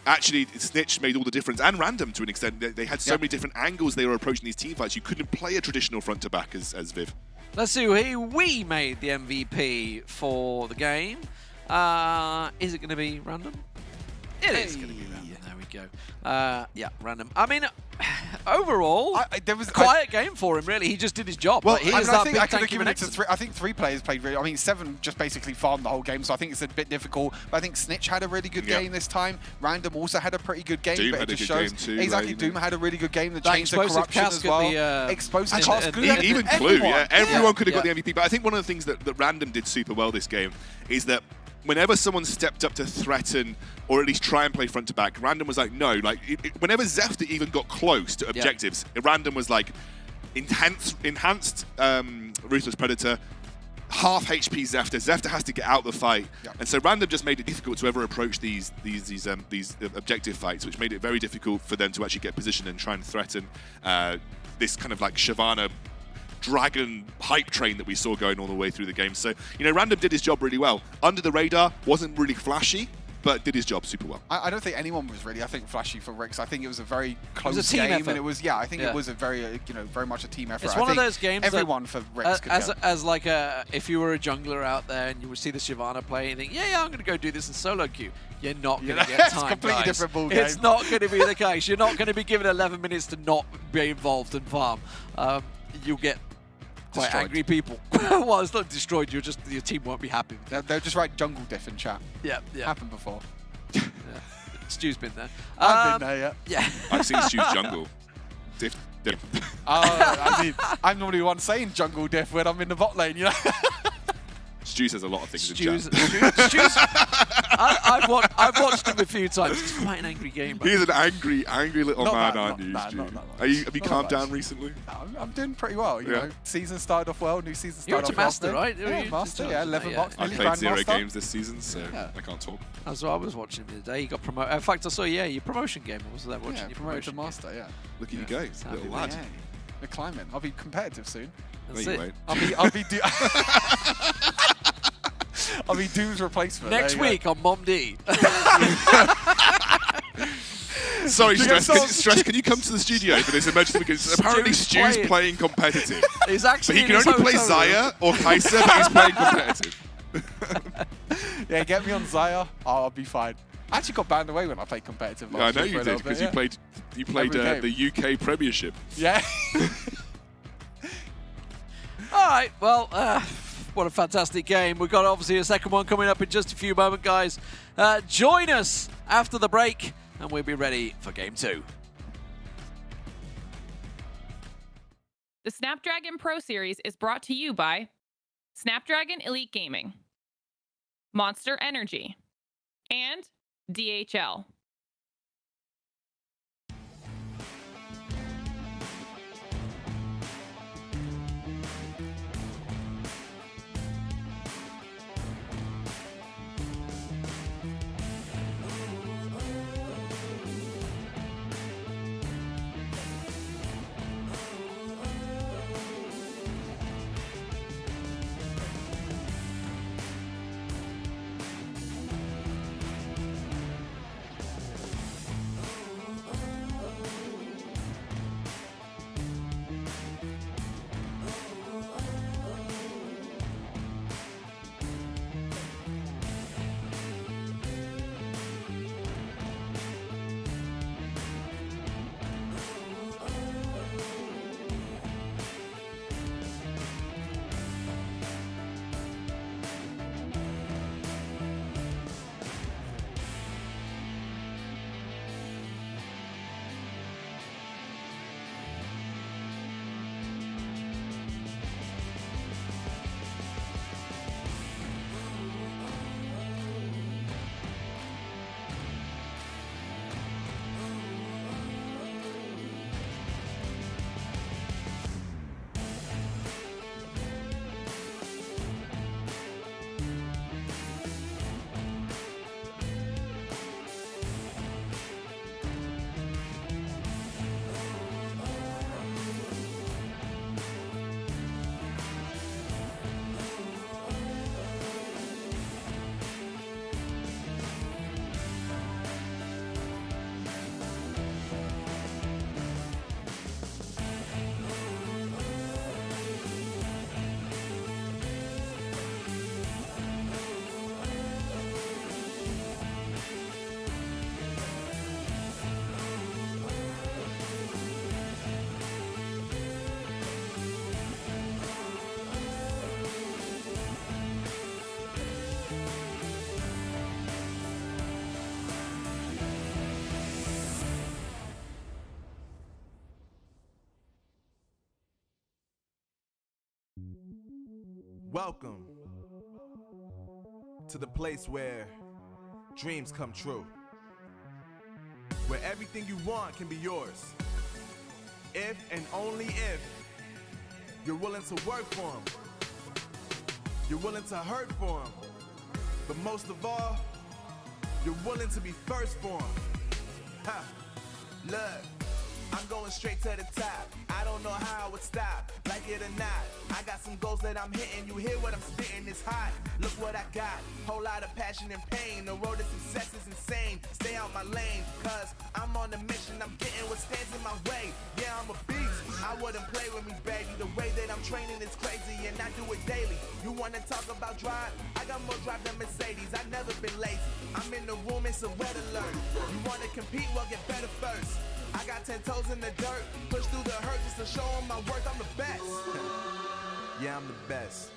S5: actually, Snitch made all the difference, and Random to an extent. They had so many different angles they were approaching these team fights. You couldn't play a traditional front to back as Viv.
S4: Let's see who we made the MVP for the game. Is it going to be Random? It is going to be Random. There we go. Yeah, Random. I mean, overall, there was a quiet game for him, really. He just did his job.
S7: Well, I think I could have given it to 3. I think 3 players played really. I mean, 7 just basically farmed the whole game, so I think it's a bit difficult. But I think Snitch had a really good game this time. Random also had a pretty good game.
S5: Doom
S7: but
S5: had
S7: it
S5: a
S7: just
S5: good
S7: shows
S5: game too.
S7: Exactly. Doom had a really good game. The changed the corruption as well. Explosive.
S5: Even Clue, everyone could have got the MVP. But I think one of the things that Random did super well this game is that whenever someone stepped up to threaten or at least try and play front to back, Random was like, no. Like, whenever Zefta even got close to objectives, Random was like, enhanced Ruthless Predator, half HP Zefta. Zefta has to get out the fight,
S7: Yep.
S5: and so Random just made it difficult to ever approach these objective fights, which made it very difficult for them to actually get positioned and try and threaten this kind of like Shyvana dragon hype train that we saw going all the way through the game. So, you know, Random did his job really well. Under the radar, wasn't really flashy, but did his job super well.
S7: I don't think anyone was really, I think, flashy for Rix. I think it was a very close
S4: a team
S7: game,
S4: effort.
S7: and it was, I think it was a very, very much a team effort.
S4: It's
S7: I
S4: one of
S7: think
S4: those games
S7: everyone for Rix could go.
S4: as like if you were a jungler out there and you would see the Shyvana play and think, yeah, I'm going to go do this in solo queue. You're not going to get
S7: It's
S4: time,
S7: a completely
S4: guys.
S7: different ball game.
S4: It's not going to be the case. You're not going to be given 11 minutes to not be involved and farm. You'll get quite
S7: Destroyed.
S4: angry people. Well, it's not destroyed. Your team won't be happy.
S7: They'll just write jungle diff in chat.
S4: Yeah.
S7: Happened before.
S4: Yeah. Stu's been there.
S7: I've been there, yeah.
S4: Yeah.
S5: I've seen Stu's jungle. Diff.
S7: I mean, I'm normally the one saying jungle diff when I'm in the bot lane, you know?
S5: Stu says a lot of things in
S4: Stu's,
S5: chat.
S4: I've watched him a few times. It's quite an angry game. But
S5: He's an angry little
S7: Not
S5: man,
S7: that,
S5: aren't
S7: not
S5: you,
S7: that,
S5: Stu?
S7: not that
S5: Have you
S7: Not
S5: calmed
S7: that
S5: down
S7: much.
S5: recently?
S7: I'm doing pretty well, you
S5: Yeah.
S7: know. Season started off well, new season
S4: You're
S7: started
S4: a
S7: off
S4: master,
S7: well.
S4: right?
S7: Yeah,
S4: You
S7: master,
S4: just-
S7: yeah, 11
S4: yeah,
S7: bucks.
S5: I
S7: nearly
S5: played 0
S7: grandmaster.
S5: games this season, so
S7: Yeah.
S5: I can't talk.
S4: That's what I was watching the other day. You got promoted. In fact, I saw your promotion game. I was there watching
S7: Yeah,
S4: your
S7: promoted to
S4: promotion
S7: master, yeah.
S5: Look at you
S4: Yeah,
S5: go,
S4: sounds
S5: little
S4: good.
S5: lad.
S7: Yeah. We're climbing. I'll be competitive soon.
S4: game.
S5: No,
S4: That's
S5: you
S4: it.
S5: won't.
S7: I'll be Doom's replacement.
S4: Next
S7: There you
S4: week on Mom D.
S5: Sorry,
S7: You get
S5: Stress, can you come to the studio for this emergency? Because apparently Stu's playing competitive.
S4: He's
S5: But
S4: actually
S5: he
S4: in
S5: can
S4: his
S5: only play
S4: hotel room.
S5: Zaya or Kai'Sa, but he's playing competitive.
S7: go. Yeah, get me on Zaya. I'll be fine. I actually got banned away when I played competitive
S5: I
S7: last
S5: know
S7: year
S5: you
S7: for a
S5: did,
S7: little
S5: because
S7: bit,
S5: you played
S7: Every
S5: the UK Premiership.
S7: Yeah.
S4: All right, well, what a fantastic game. We've got obviously a second one coming up in just a few moments, guys. Join us after the break, and we'll be ready for game 2.
S3: The Snapdragon Pro Series is brought to you by Snapdragon Elite Gaming, Monster Energy, and DHL.
S8: Welcome to the place where dreams come true. Where everything you want can be yours. If and only if you're willing to work for them. You're willing to hurt for them. But most of all, you're willing to be first for them. Ha! Look, I'm going straight to the top. I don't know how I would stop, like it or not. I got some goals that I'm hitting. You hear what I'm spitting? It's hot. Look what I got. Whole lot of passion and pain. The road to success is insane. Stay out my lane, cause I'm on a mission. I'm getting what stands in my way. Yeah, I'm a beast. I wouldn't play with me, baby. The way that I'm training is crazy, and I do it daily. You wanna talk about drive? I got more drive than Mercedes. I've never been lazy. I'm in the room, it's a red alert. You wanna compete? Well, get better first. I got 10 toes in the dirt, push through the hurt just to show them my worth. I'm the best. Yeah, I'm the best.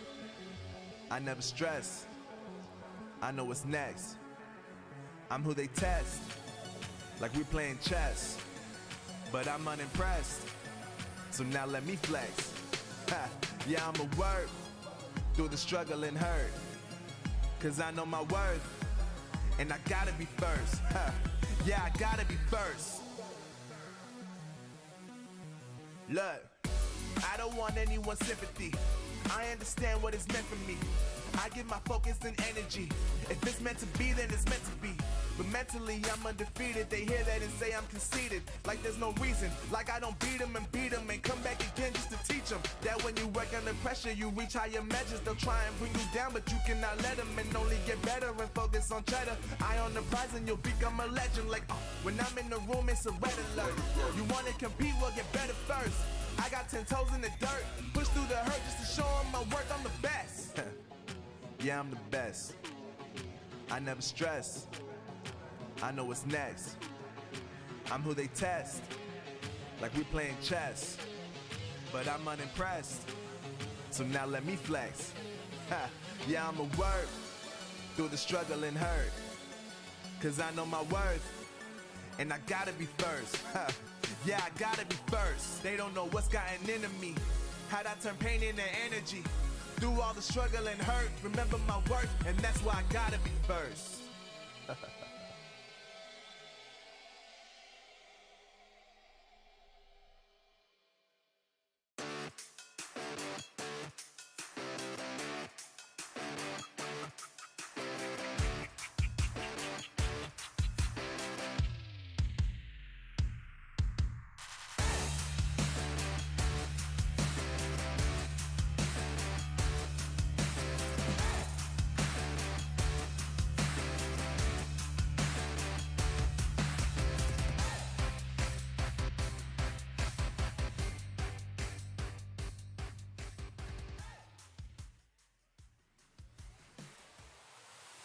S8: I never stress. I know what's next. I'm who they test, like we playing chess. But I'm unimpressed, so now let me flex. Ha. Yeah, I'ma work through the struggle and hurt, cause I know my worth, and I gotta be first. Ha. Yeah, I gotta be first. Look, I don't want anyone's sympathy. I understand what it's meant for me. I give my focus and energy. If it's meant to be, then it's meant to be. But mentally, I'm undefeated. They hear that and say I'm conceited. Like there's no reason. Like I don't beat them and come back again just to teach them that when you work under pressure, you reach higher measures. They'll try and bring you down, but you cannot let them, and only get better and focus on cheddar. Eye on the prize and you'll become a legend. Like, when I'm in the room, it's a red alert. You wanna compete, well, get better first. I got 10 toes in the dirt, push through the hurt just to show them my worth. I'm the best. Yeah, I'm the best. I never stress. I know what's next. I'm who they test, like we playing chess. But I'm unimpressed, so now let me flex. Ha. Yeah, I'ma work through the struggle and hurt, cause I know my worth, and I gotta be first. Ha. Yeah, I gotta be first. They don't know what's gotten into me, how'd I turn pain into energy. Through all the struggle and hurt, remember my worth, and that's why I gotta be first.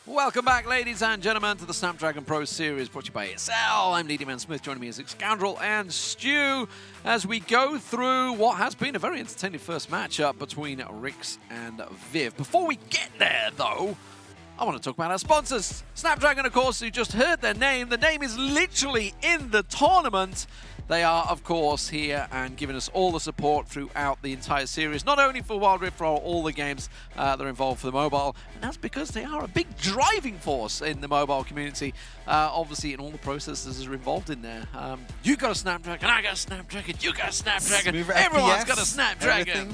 S4: Welcome back, ladies and gentlemen, to the Snapdragon Pro Series, brought to you by ESL. I'm Leadyman Smith. Joining me is Scoundrel and Stu as we go through what has been a very entertaining first matchup between Rix and Viv. Before we get there, though, I want to talk about our sponsors. Snapdragon, of course, you just heard their name. The name is literally in the tournament. They are, of course, here and giving us all the support throughout the entire series, not only for Wild Rift, for all the games that are involved for the mobile, and that's because they are a big driving force in the mobile community, obviously in all the processes that are involved in there. You got a Snapdragon, I got a Snapdragon, you got a Snapdragon,
S6: Smoother
S4: everyone's
S6: FPS,
S4: got a Snapdragon.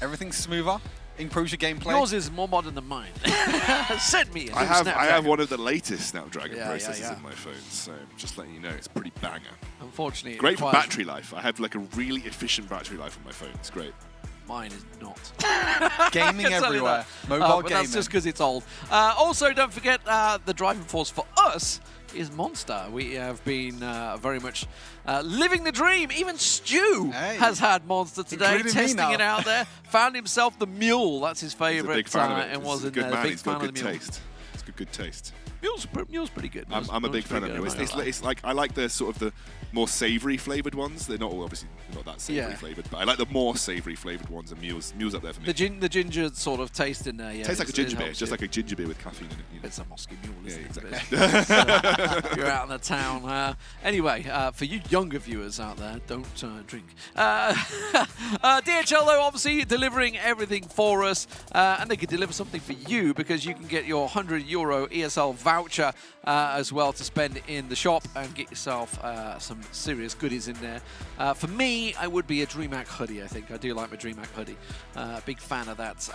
S6: Everything's smoother. Improves your gameplay.
S4: Yours is more modern than mine. Send me a new
S5: I
S4: Snapdragon.
S5: have one of the latest Snapdragon
S4: Yeah,
S5: processors
S4: yeah.
S5: in my phone, so just letting you know, it's pretty banger.
S4: Unfortunately, it
S5: Great for
S4: requires-
S5: battery life. I have like a really efficient battery life on my phone. It's great.
S4: Mine is not.
S6: Gaming
S4: I can tell you
S6: everywhere.
S4: that.
S6: Mobile
S4: but
S6: gaming.
S4: that's just because it's old. Also, don't forget the driving force for us is Monster. We have been very much living the dream. Even Stu has had Monster today,
S6: Including me
S4: testing
S6: now.
S4: it out there. Found himself the mule. That's his
S5: He's a
S4: favorite.
S5: big fan of it.
S4: And was
S5: He's a
S4: in
S5: good
S4: there.
S5: man.
S4: Big
S5: He's
S4: fan
S5: got
S4: of
S5: good
S4: the mule.
S5: taste. It's got good taste.
S4: Mule's pretty good.
S5: I'm a big fan of
S4: mule.
S5: it. It's like I like the sort of the more savoury flavoured ones. They're not all obviously not that savoury
S4: Yeah.
S5: flavoured, but I like the more savoury flavoured ones. And mules up there for me.
S4: The ginger sort of taste in there. Yeah,
S5: Tastes like a ginger beer.
S4: helps
S5: It's just
S4: you.
S5: like a ginger beer with caffeine in it. You know?
S4: It's a Moscow mule,
S5: Yeah,
S4: isn't it?
S5: exactly.
S4: You're out in the town. Anyway, for you younger viewers out there, don't drink. DHL, though, obviously delivering everything for us, and they could deliver something for you because you can get your €100 ESL voucher as well to spend in the shop and get yourself some serious goodies in there. For me, I would be a DreamHack hoodie, I think. I do like my DreamHack hoodie. Big fan of that.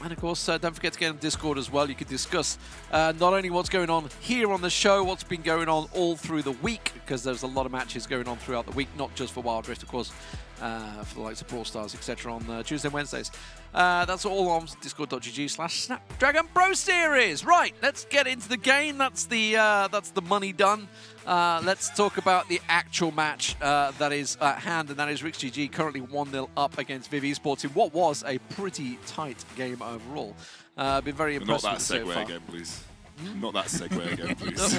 S4: And of course, don't forget to get on Discord as well. You can discuss not only what's going on here on the show, what's been going on all through the week, because there's a lot of matches going on throughout the week, not just for Wild Rift, of course, for the likes of Brawl Stars, etc. on Tuesday and Wednesdays. That's all on discord.gg/Snapdragon Pro Series. Right, let's get into the game. That's the money done. Let's talk about the actual match that is at hand, and that is RixGG currently 1-0 up against Viv Esports in what was a pretty tight game overall. Been very impressed
S5: Not that
S4: with it so
S5: segue
S4: far.
S5: again, please. Not that segue again, please.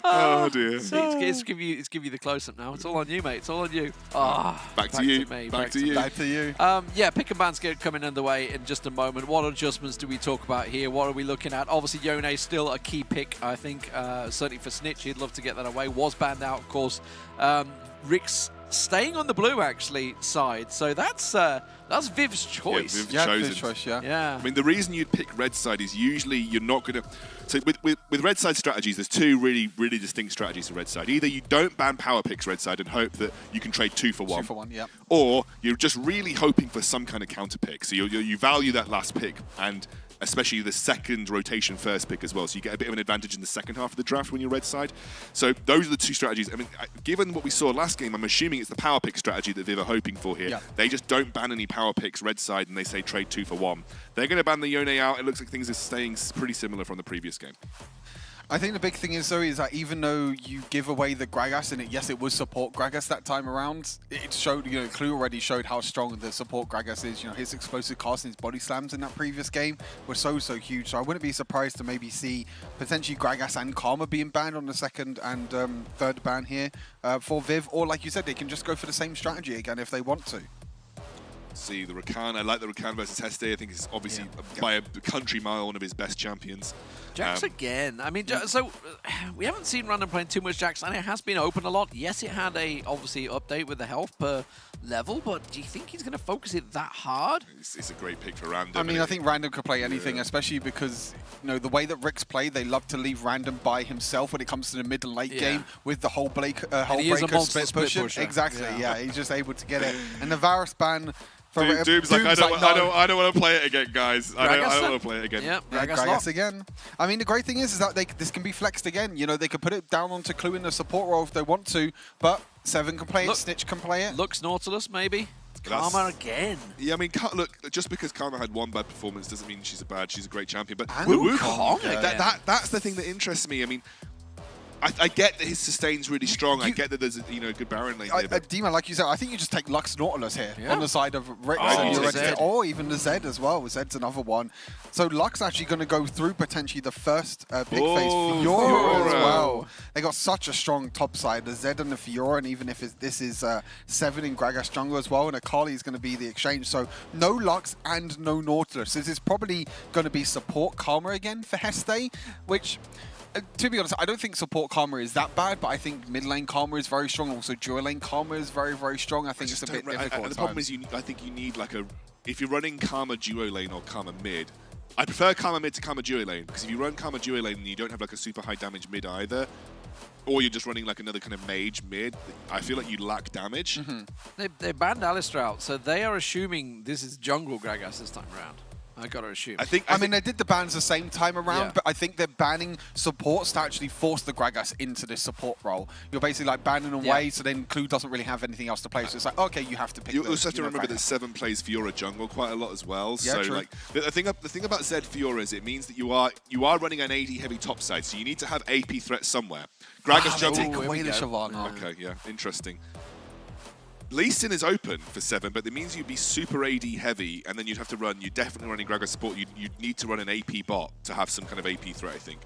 S5: Oh dear.
S4: It's give you the close-up now. It's all on you, mate. It's all on you.
S5: Back to you.
S4: Me.
S5: Back to you.
S7: Back to you.
S4: Yeah, pick and ban's coming underway in just a moment. What adjustments do we talk about here? What are we looking at? Obviously, Yone still a key pick, I think. Certainly for Snitch, he'd love to get that away. Was banned out, of course. Rick's staying on the blue, actually, side. So that's Viv's choice.
S5: Viv's
S7: Yeah,
S5: chosen.
S7: good choice, yeah.
S4: Yeah.
S5: I mean, the reason you'd pick red side is usually you're not going to... So with red side strategies, there's two really distinct strategies for red side. Either you don't ban power picks red side and hope that you can trade 2 for 1.
S7: 2 for 1, yeah.
S5: Or you're just really hoping for some kind of counter pick. So you value that last pick, and especially the second rotation first pick as well. So you get a bit of an advantage in the second half of the draft when you're red side. So those are the two strategies. I mean, given what we saw last game, I'm assuming it's the power pick strategy that Viv are hoping for here.
S7: Yeah.
S5: They just don't ban any power picks red side, and they say trade 2 for 1. They're going to ban the Yone out. It looks like things are staying pretty similar from the previous game.
S7: I think the big thing is, though, is that even though you give away the Gragas, and yes, it was support Gragas that time around, it showed, Clue already showed how strong the support Gragas is. His explosive cast and his body slams in that previous game were so huge. So I wouldn't be surprised to maybe see potentially Gragas and Karma being banned on the second and third ban here for Viv. Or like you said, they can just go for the same strategy again if they want to.
S5: See the Rakan. I like the Rakan versus Heste. I think it's obviously by a country mile one of his best champions.
S4: Jax again. I mean, so we haven't seen Random playing too much Jax, and it has been open a lot. Yes, it had a obviously update with the health per level, but do you think he's going to focus it that hard?
S5: It's a great pick for Random.
S7: I mean, I think Random could play anything, especially because the way that Rick's play, they love to leave Random by himself when it comes to the mid and late game with the whole breaker split pusher. Exactly. Yeah, he's just able to get it. And the Varus ban.
S5: Doom's like, I don't want to play it again, guys. I don't want to play it again.
S4: Yep,
S7: Gragas again. I mean, the great thing is that this can be flexed again. They could put it down onto Clue in the support role if they want to, but Seven can play it, Snitch can play it.
S4: Lux Nautilus, maybe. Karma again.
S5: Yeah, I mean, look, just because Karma had one bad performance doesn't mean she's a great champion. But
S4: Wukong,
S5: that's the thing that interests me. I mean, I get that his sustain's really strong. I get that there's a good Baron lane there.
S7: Dima, like you said, I think you just take Lux Nautilus here on the side of Rick, or even the Zed as well. Zed's another one. So Lux actually going to go through potentially the first big phase Fiora as well. They got such a strong top side, the Zed and the Fiora, and even if this is Seven in Gragas jungle as well, and Akali is going to be the exchange. So no Lux and no Nautilus. This is probably going to be support Karma again for Heste, which... to be honest, I don't think support Karma is that bad, but I think mid lane Karma is very strong. Also, dual lane Karma is very, very strong. I think it's a bit difficult.
S5: The problem is, I think you need if you're running Karma duo lane or Karma mid, I prefer Karma mid to Karma duo lane, because if you run Karma duo lane and you don't have a super high damage mid either, or you're just running another kind of mage mid, I feel like you lack damage.
S4: They banned Alistar out, so they are assuming this is jungle Gragas this time around. I gotta assume.
S7: I mean, they did the bans the same time around, but I think they're banning supports to actually force the Gragas into this support role. You're basically like banning away, so then Clue doesn't really have anything else to play. So it's like, okay, you have to pick.
S5: You also have to remember that Seven plays Fiora jungle quite a lot as well.
S7: Yeah,
S5: so
S7: true.
S5: like the thing about Zed Fiora is it means that you are running an AD heavy top side, so you need to have AP threat somewhere. Gragas jungle.
S7: Take away the Shyvana.
S5: Okay, yeah, interesting. Lee Sin is open for Seven, but it means you'd be super AD heavy, and then you'd have to run. You're definitely running Gragas support. You'd need to run an AP bot to have some kind of AP threat, I think.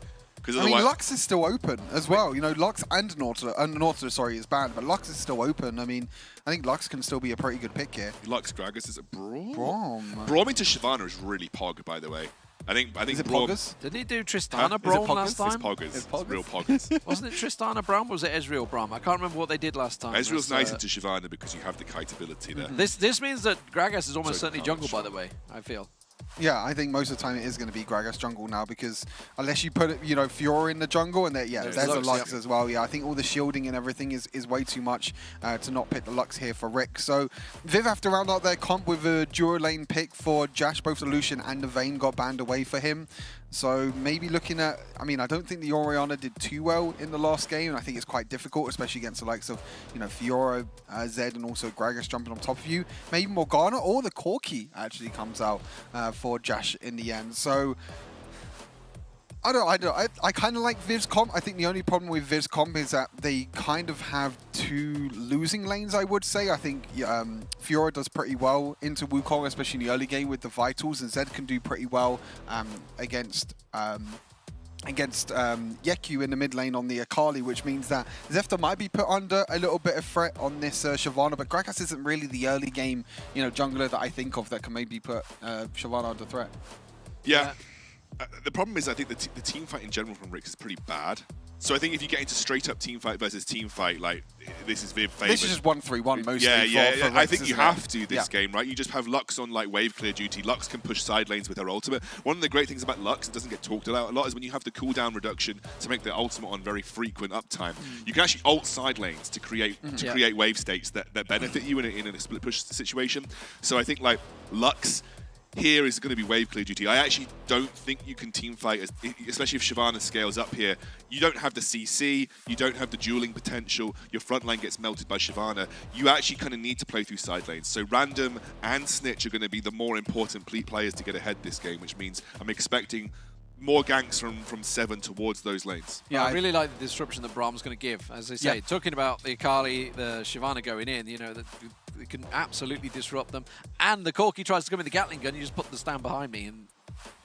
S7: I mean, Lux is still open as well. Lux and Nautilus, is banned, but Lux is still open. I mean, I think Lux can still be a pretty good pick here.
S5: Lux Gragas is a Braum.
S7: Braum
S5: into Shyvana is really pog, by the way. I think
S7: is it
S5: Braum.
S7: Poggers?
S4: Did he do Tristana Braum last time?
S5: It's Poggers. It's real Poggers.
S4: Wasn't it Tristana Braum or was it Ezreal Braum? I can't remember what they did last time.
S5: Ezreal's nice into Shyvana because you have the kite ability there.
S4: This means that Gragas is almost certainly jungle, by the way, I feel.
S7: Yeah, I think most of the time it is going to be Gragas jungle now, because unless you put, you know, Fiora in the jungle, and there's a Lux as well. Yeah, I think all the shielding and everything is way too much to not pick the Lux here for Rick. So Viv have to round out their comp with a dual lane pick for Jash. Both the Lucian and the Vayne got banned away for him. So maybe looking at, I mean, I don't think the Orianna did too well in the last game. I think it's quite difficult, especially against the likes of, you know, Fiora, Zed, and also Gragas jumping on top of you. Maybe Morgana or the Corki actually comes out for Jash in the end. So I kind of like Viv's comp. I think the only problem with Viv's comp is that they kind of have two losing lanes, I would say. I think Fiora does pretty well into Wukong, especially in the early game with the Vitals, and Zed can do pretty well against Yeku in the mid lane on the Akali, which means that Zefta might be put under a little bit of threat on this Shyvana, but Gragas isn't really the early game, you know, jungler that I think of that can maybe put Shyvana under threat.
S5: Yeah. The problem is, I think the team fight in general from Rick is pretty bad. So I think if you get into straight up team fight versus team fight, like this is Viv favored.
S7: This is just 1-3-1 mostly.
S5: Yeah. I think you have to this game, right? You just have Lux on like wave clear duty. Lux can push side lanes with her ultimate. One of the great things about Lux, it doesn't get talked about a lot, is when you have the cooldown reduction to make the ultimate on very frequent uptime. You can actually ult side lanes to create wave states that benefit you in a split push situation. So I think like Lux here is going to be wave clear duty. I actually don't think you can team fight, especially if Shyvana scales up here. You don't have the CC, you don't have the dueling potential, your front line gets melted by Shyvana. You actually kind of need to play through side lanes. So Random and Snitch are going to be the more important players to get ahead this game, which means I'm expecting more ganks from Seven towards those lanes.
S4: Yeah, I really like the disruption that Braum's going to give. As I say, talking about the Akali, the Shyvana going in, you know, that it can absolutely disrupt them. And the Corki tries to come in the Gatling gun, you just put the stand behind me and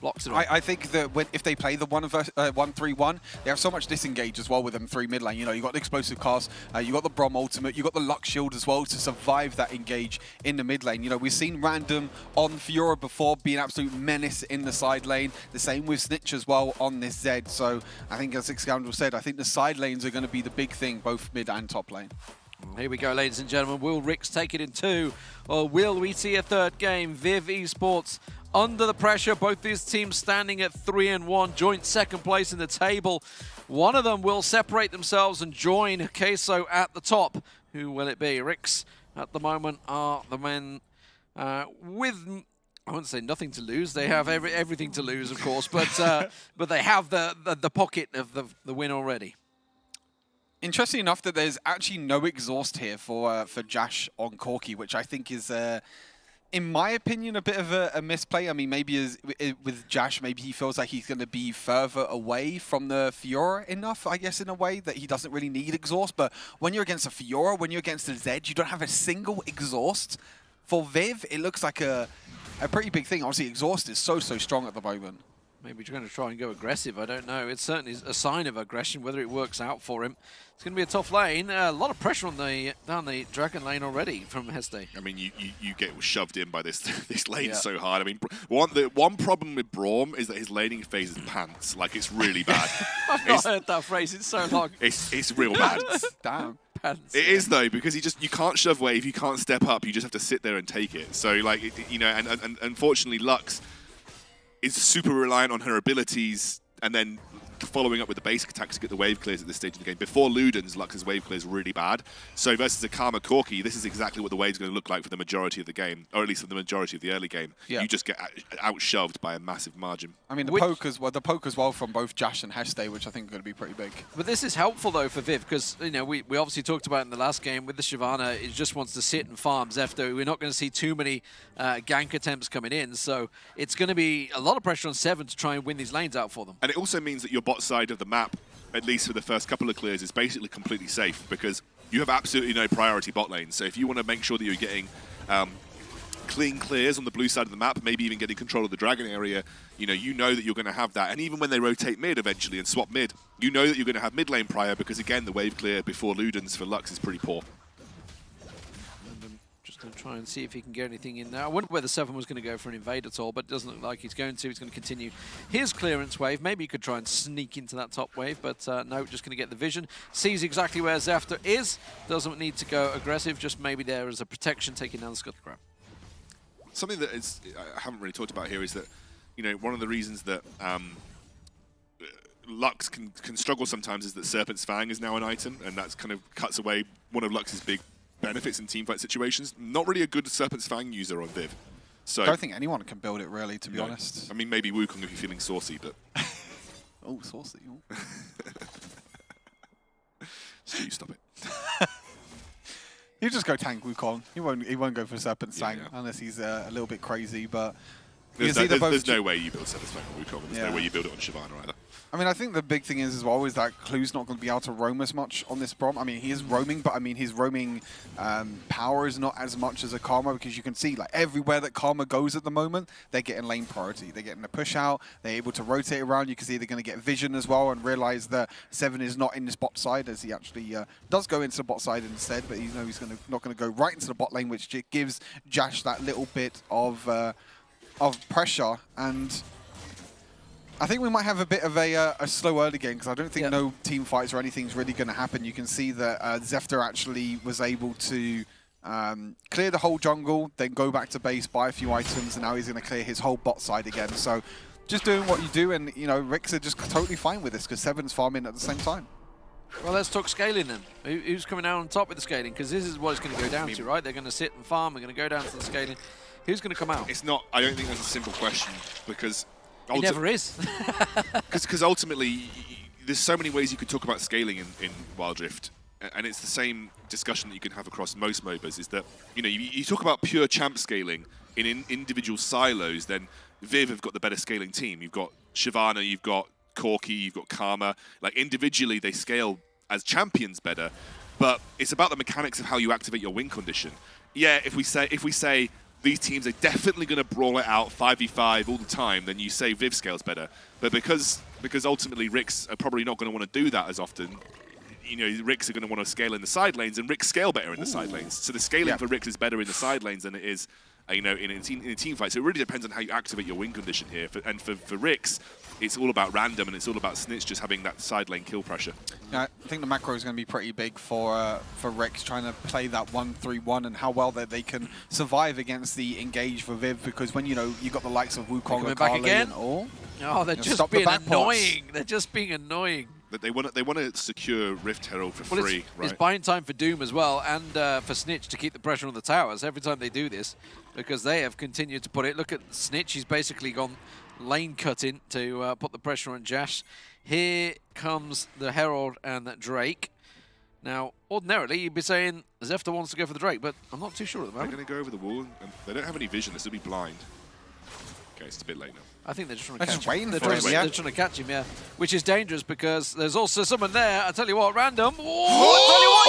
S4: blocks it all.
S7: I think that if they play the 1-3-1, they have so much disengage as well with them 3 mid lane. You know, you got the explosive cast, you got the Braum ultimate, you got the Lux shield as well to survive that engage in the mid lane. You know, we've seen Random on Fiora before be an absolute menace in the side lane. The same with Snitch as well on this Zed. So I think, as Scoundrel said, I think the side lanes are going to be the big thing, both mid and top lane.
S4: Here we go, ladies and gentlemen. Will Ricks take it in 2? Or will we see a third game? Viv Esports under the pressure. Both these teams standing at 3-1, joint second place in the table. One of them will separate themselves and join Queso at the top. Who will it be? Ricks at the moment are the men with, I wouldn't say nothing to lose. They have everything to lose, of course, but they have the pocket of the win already.
S7: Interesting enough that there's actually no exhaust here for Jash on Corki, which I think is, in my opinion, a bit of a misplay. I mean, maybe with Jash, maybe he feels like he's going to be further away from the Fiora enough, I guess, in a way, that he doesn't really need exhaust. But when you're against a Fiora, when you're against a Zed, you don't have a single exhaust. For Viv, it looks like a pretty big thing. Obviously, exhaust is so strong at the moment.
S4: Maybe you're going to try and go aggressive. I don't know. It's certainly a sign of aggression. Whether it works out for him, it's going to be a tough lane. A lot of pressure on down the Dragon lane already from Heste.
S5: I mean, you get shoved in by this lane so hard. I mean, one problem with Braum is that his laning phase is pants. Like, it's really bad.
S4: I've not heard that phrase in so long.
S5: It's real bad.
S7: Damn.
S4: Pants,
S5: it is though, because you can't shove wave, you can't step up, you just have to sit there and take it. So like, you know, and unfortunately Lux is super reliant on her abilities and then following up with the basic attacks to get the wave clears at this stage of the game. Before Luden's, Lux's wave clear is really bad. So versus a Karma Corki, this is exactly what the wave's going to look like for the majority of the game, or at least for the majority of the early game. Yeah. You just get out-shoved by a massive margin.
S7: I mean, the poke as well from both Jash and Heste, which I think are going to be pretty big.
S4: But this is helpful, though, for Viv, because, you know, we obviously talked about in the last game with the Shyvana, it just wants to sit and farm Zefto. We're not going to see too many gank attempts coming in, so it's going to be a lot of pressure on Seven to try and win these lanes out for them.
S5: And it also means that your bot side of the map, at least for the first couple of clears, is basically completely safe because you have absolutely no priority bot lanes. So if you want to make sure that you're getting clean clears on the blue side of the map, maybe even getting control of the Dragon area, you know that you're going to have that. And even when they rotate mid eventually and swap mid, you know that you're going to have mid lane prior because, again, the wave clear before Luden's for Lux is pretty poor.
S4: Going to try and see if he can get anything in there. I wonder whether Seven was going to go for an invade at all, but it doesn't look like he's going to. He's going to continue his clearance wave. Maybe he could try and sneak into that top wave, but no, just going to get the vision. Sees exactly where Zefta is. Doesn't need to go aggressive, just maybe there as a protection, taking down the Scuttle Crab.
S5: something that I haven't really talked about here is that, you know, one of the reasons that Lux can struggle sometimes is that Serpent's Fang is now an item, and that's kind of cuts away one of Lux's big benefits in teamfight situations. Not really a good Serpent's Fang user on Viv. So
S7: I don't think anyone can build it, really, to be honest.
S5: I mean, maybe Wukong if you're feeling saucy, but...
S7: Oh, saucy. Oh.
S5: Stu, stop it.
S7: He'll just go tank Wukong. He won't go for Serpent's Fang
S5: Yeah.
S7: unless he's a little bit crazy, but...
S5: There's no way you build Serpent's Fang on Wukong, and there's no way you build it on Shyvana either.
S7: I mean, I think the big thing is as well is that Clue's not going to be able to roam as much on this Brom. I mean, he is roaming, but I mean, his roaming power is not as much as a Karma, because you can see like everywhere that Karma goes at the moment, they're getting lane priority. They're getting a push out. They're able to rotate around. You can see they're going to get vision as well and realize that Seven is not in this bot side, as he actually does go into the bot side instead, but you know he's not going to go right into the bot lane, which gives Jash that little bit of pressure. And I think we might have a bit of a slow early game, because I don't think no team fights or anything's really going to happen. You can see that Zefter actually was able to clear the whole jungle, then go back to base, buy a few items, and now he's going to clear his whole bot side again. So just doing what you do, and you know, Ricks are just totally fine with this, because Seven's farming at the same time.
S4: Well, let's talk scaling then. Who's coming out on top with the scaling? Because this is what it's going to go down to, right? They're going to sit and farm. We're going to go down to the scaling. Who's going to come out?
S5: It's not. I don't think that's a simple question, because
S4: It never is.
S5: Because ultimately, there's so many ways you could talk about scaling in Wild Rift, and it's the same discussion that you can have across most MOBAs. Is that, you know, you talk about pure champ scaling in individual silos, then Viv have got the better scaling team. You've got Shyvana, you've got Corki, you've got Karma. Like individually, they scale as champions better, but it's about the mechanics of how you activate your win condition. Yeah, if we say these teams are definitely going to brawl it out 5v5 all the time, then you say Viv scales better. But because ultimately Ricks are probably not going to want to do that as often, you know, Ricks are going to want to scale in the side lanes, and Ricks scale better in the side lanes. So the scaling for Ricks is better in the side lanes than it is, you know, in a team fight. So it really depends on how you activate your win condition here. And for Ricks, it's all about random, and it's all about Snitch just having that side lane kill pressure.
S7: Yeah, I think the macro is going to be pretty big for Ricks, trying to play that 1-3-1 and how well that they can survive against the engage for Viv, because when, you know, you got the likes of Wukong and
S4: back again.
S7: And all.
S4: Oh, they're just being annoying. They're just being annoying.
S5: But they want to secure Rift Herald for free, right?
S4: It's buying time for Doom as well, and for Snitch to keep the pressure on the towers every time they do this, because they have continued to put it. Look at Snitch; he's basically gone lane cutting to put the pressure on Jash. Here comes the Herald and that Drake. Now, ordinarily, you'd be saying Zefter wants to go for the Drake, but I'm not too sure at the moment.
S5: They're going to go over the wall, and they don't have any vision. This will be blind. Okay, it's a bit late now.
S4: I think they're just trying to catch
S7: waiting
S4: him.
S7: for him,
S4: They're trying to catch him, yeah. Which is dangerous, because there's also someone there. I tell you what, random. Oh, I tell you what,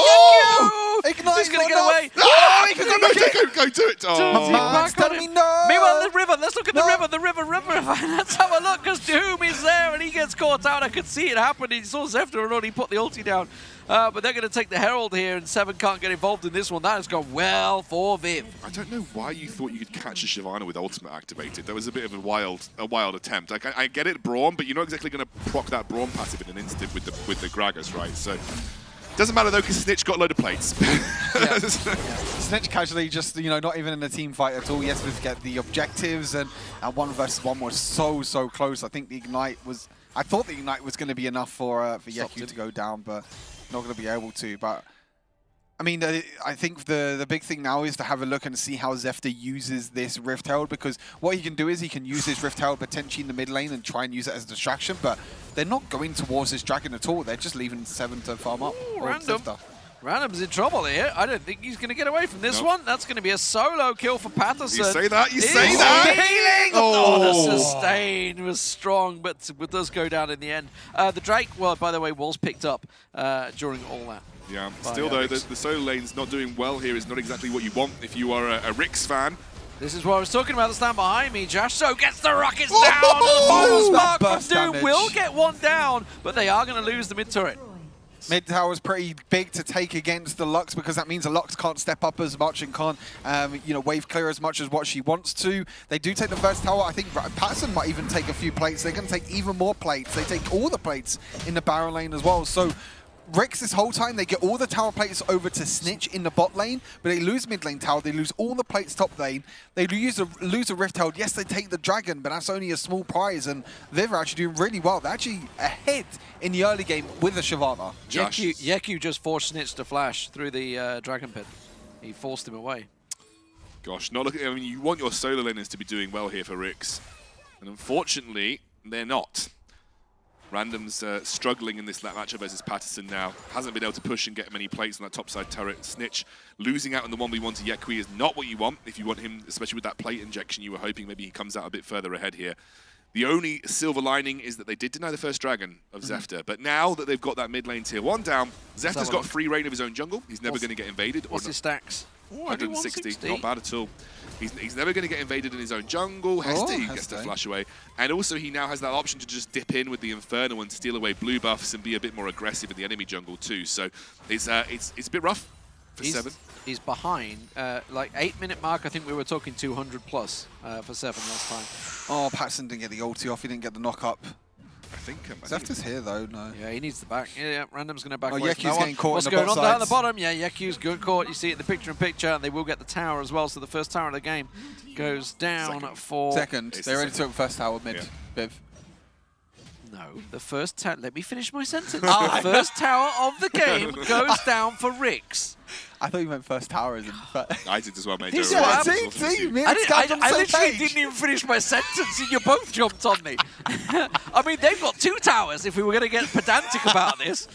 S4: Yaku! He's going to get away. Oh, he can
S5: Go do it! Oh.
S7: Man's telling me no!
S4: Meanwhile, the river. Let's look at the river. Let's have a look, because Doom is there, and he gets caught out. I could see it happen. He saw Zefter already put the ulti down. But they're going to take the Herald here, and Seven can't get involved in this one. That has gone well for Viv.
S5: I don't know why you thought you could catch a Shyvana with ultimate activated. That was a bit of a wild attempt. Like, I get it, Braum, but you're not exactly going to proc that Braum passive in an instant with the Gragas, right? So doesn't matter though, because Snitch got a load of plates.
S7: Snitch casually, just, you know, not even in a team fight at all. Yes, we get the objectives, and 1 versus 1 was so close. I think the Ignite was. I thought the Ignite was going to be enough for Yaku to go down, but not going to be able to. But I mean, I think the big thing now is to have a look and see how Zefter uses this Rift Herald, because what he can do is he can use his Rift Herald potentially in the mid lane and try and use it as a distraction, but they're not going towards this dragon at all. They're just leaving Seven to farm up.
S4: Random. Random's in trouble here. I don't think he's going to get away from this one. That's going to be a solo kill for Patterson.
S5: You say that? You say that?
S4: Oh, the sustain was strong, but it does go down in the end. The Drake, well, by the way, was picked up during all that.
S5: Yeah, still though, the solo lane's not doing well here is not exactly what you want if you are a Ricks fan.
S4: This is what I was talking about, the stand behind me. Jash So gets the rockets down. The final spark from Doom will get one down, but they are going to lose the mid turret.
S7: Mid tower is pretty big to take against the Lux, because that means the Lux can't step up as much and can't, you know, wave clear as much as what she wants to. They do take the first tower. I think Patterson might even take a few plates. They're going to take even more plates. They take all the plates in the barrel lane as well. So Rix this whole time, they get all the tower plates over to Snitch in the bot lane, but they lose mid lane tower, they lose all the plates top lane, they lose a Rift Herald. Yes, they take the Dragon, but that's only a small prize, and Viv are actually doing really well. They're actually ahead in the early game with the Shyvana.
S4: Yeku just forced Snitch to flash through the Dragon Pit. He forced him away.
S5: Gosh, not looking. I mean, you want your solo laners to be doing well here for Rix, and unfortunately, they're not. Random's struggling in this matchup versus Patterson now. Hasn't been able to push and get many plates on that topside turret. Snitch losing out on the 1v1 to Yekui is not what you want. If you want him, especially with that plate injection, you were hoping maybe he comes out a bit further ahead here. The only silver lining is that they did deny the first dragon of Zefter, but now that they've got that mid lane tier 1 down, Zefter's got free reign of his own jungle. He's never going to get invaded.
S4: What's his stacks?
S5: 160, not bad at all. He's never going to get invaded in his own jungle. Heste gets to flash away. And also he now has that option to just dip in with the Inferno and steal away blue buffs and be a bit more aggressive in the enemy jungle too. So it's a bit rough for 7.
S4: He's behind, like 8-minute mark, I think we were talking 200 plus for 7 last time.
S7: Oh, Patterson didn't get the ulti off, he didn't get the knock up.
S5: I think
S7: Zefter's here though, no.
S4: Yeah, he needs the back. Yeah, Random's going to back
S7: away
S4: from
S7: Yeku's
S4: that
S7: getting caught
S4: What's
S7: in the
S4: going on
S7: bot
S4: down the
S7: sides.
S4: bottom? Yeah, Yeku's good caught. You see it in the picture-in-picture, and they will get the tower as well. So the first tower of the game goes down for...
S7: Second. They already took first tower mid, Viv.
S4: No, the first tower... Let me finish my sentence. The first tower of the game goes down for Rix.
S7: I thought you meant first tower as in...
S5: I did as well, mate.
S7: See, I
S4: literally didn't even finish my sentence and you both jumped on me. I mean, they've got 2 towers if we were going to get pedantic about this.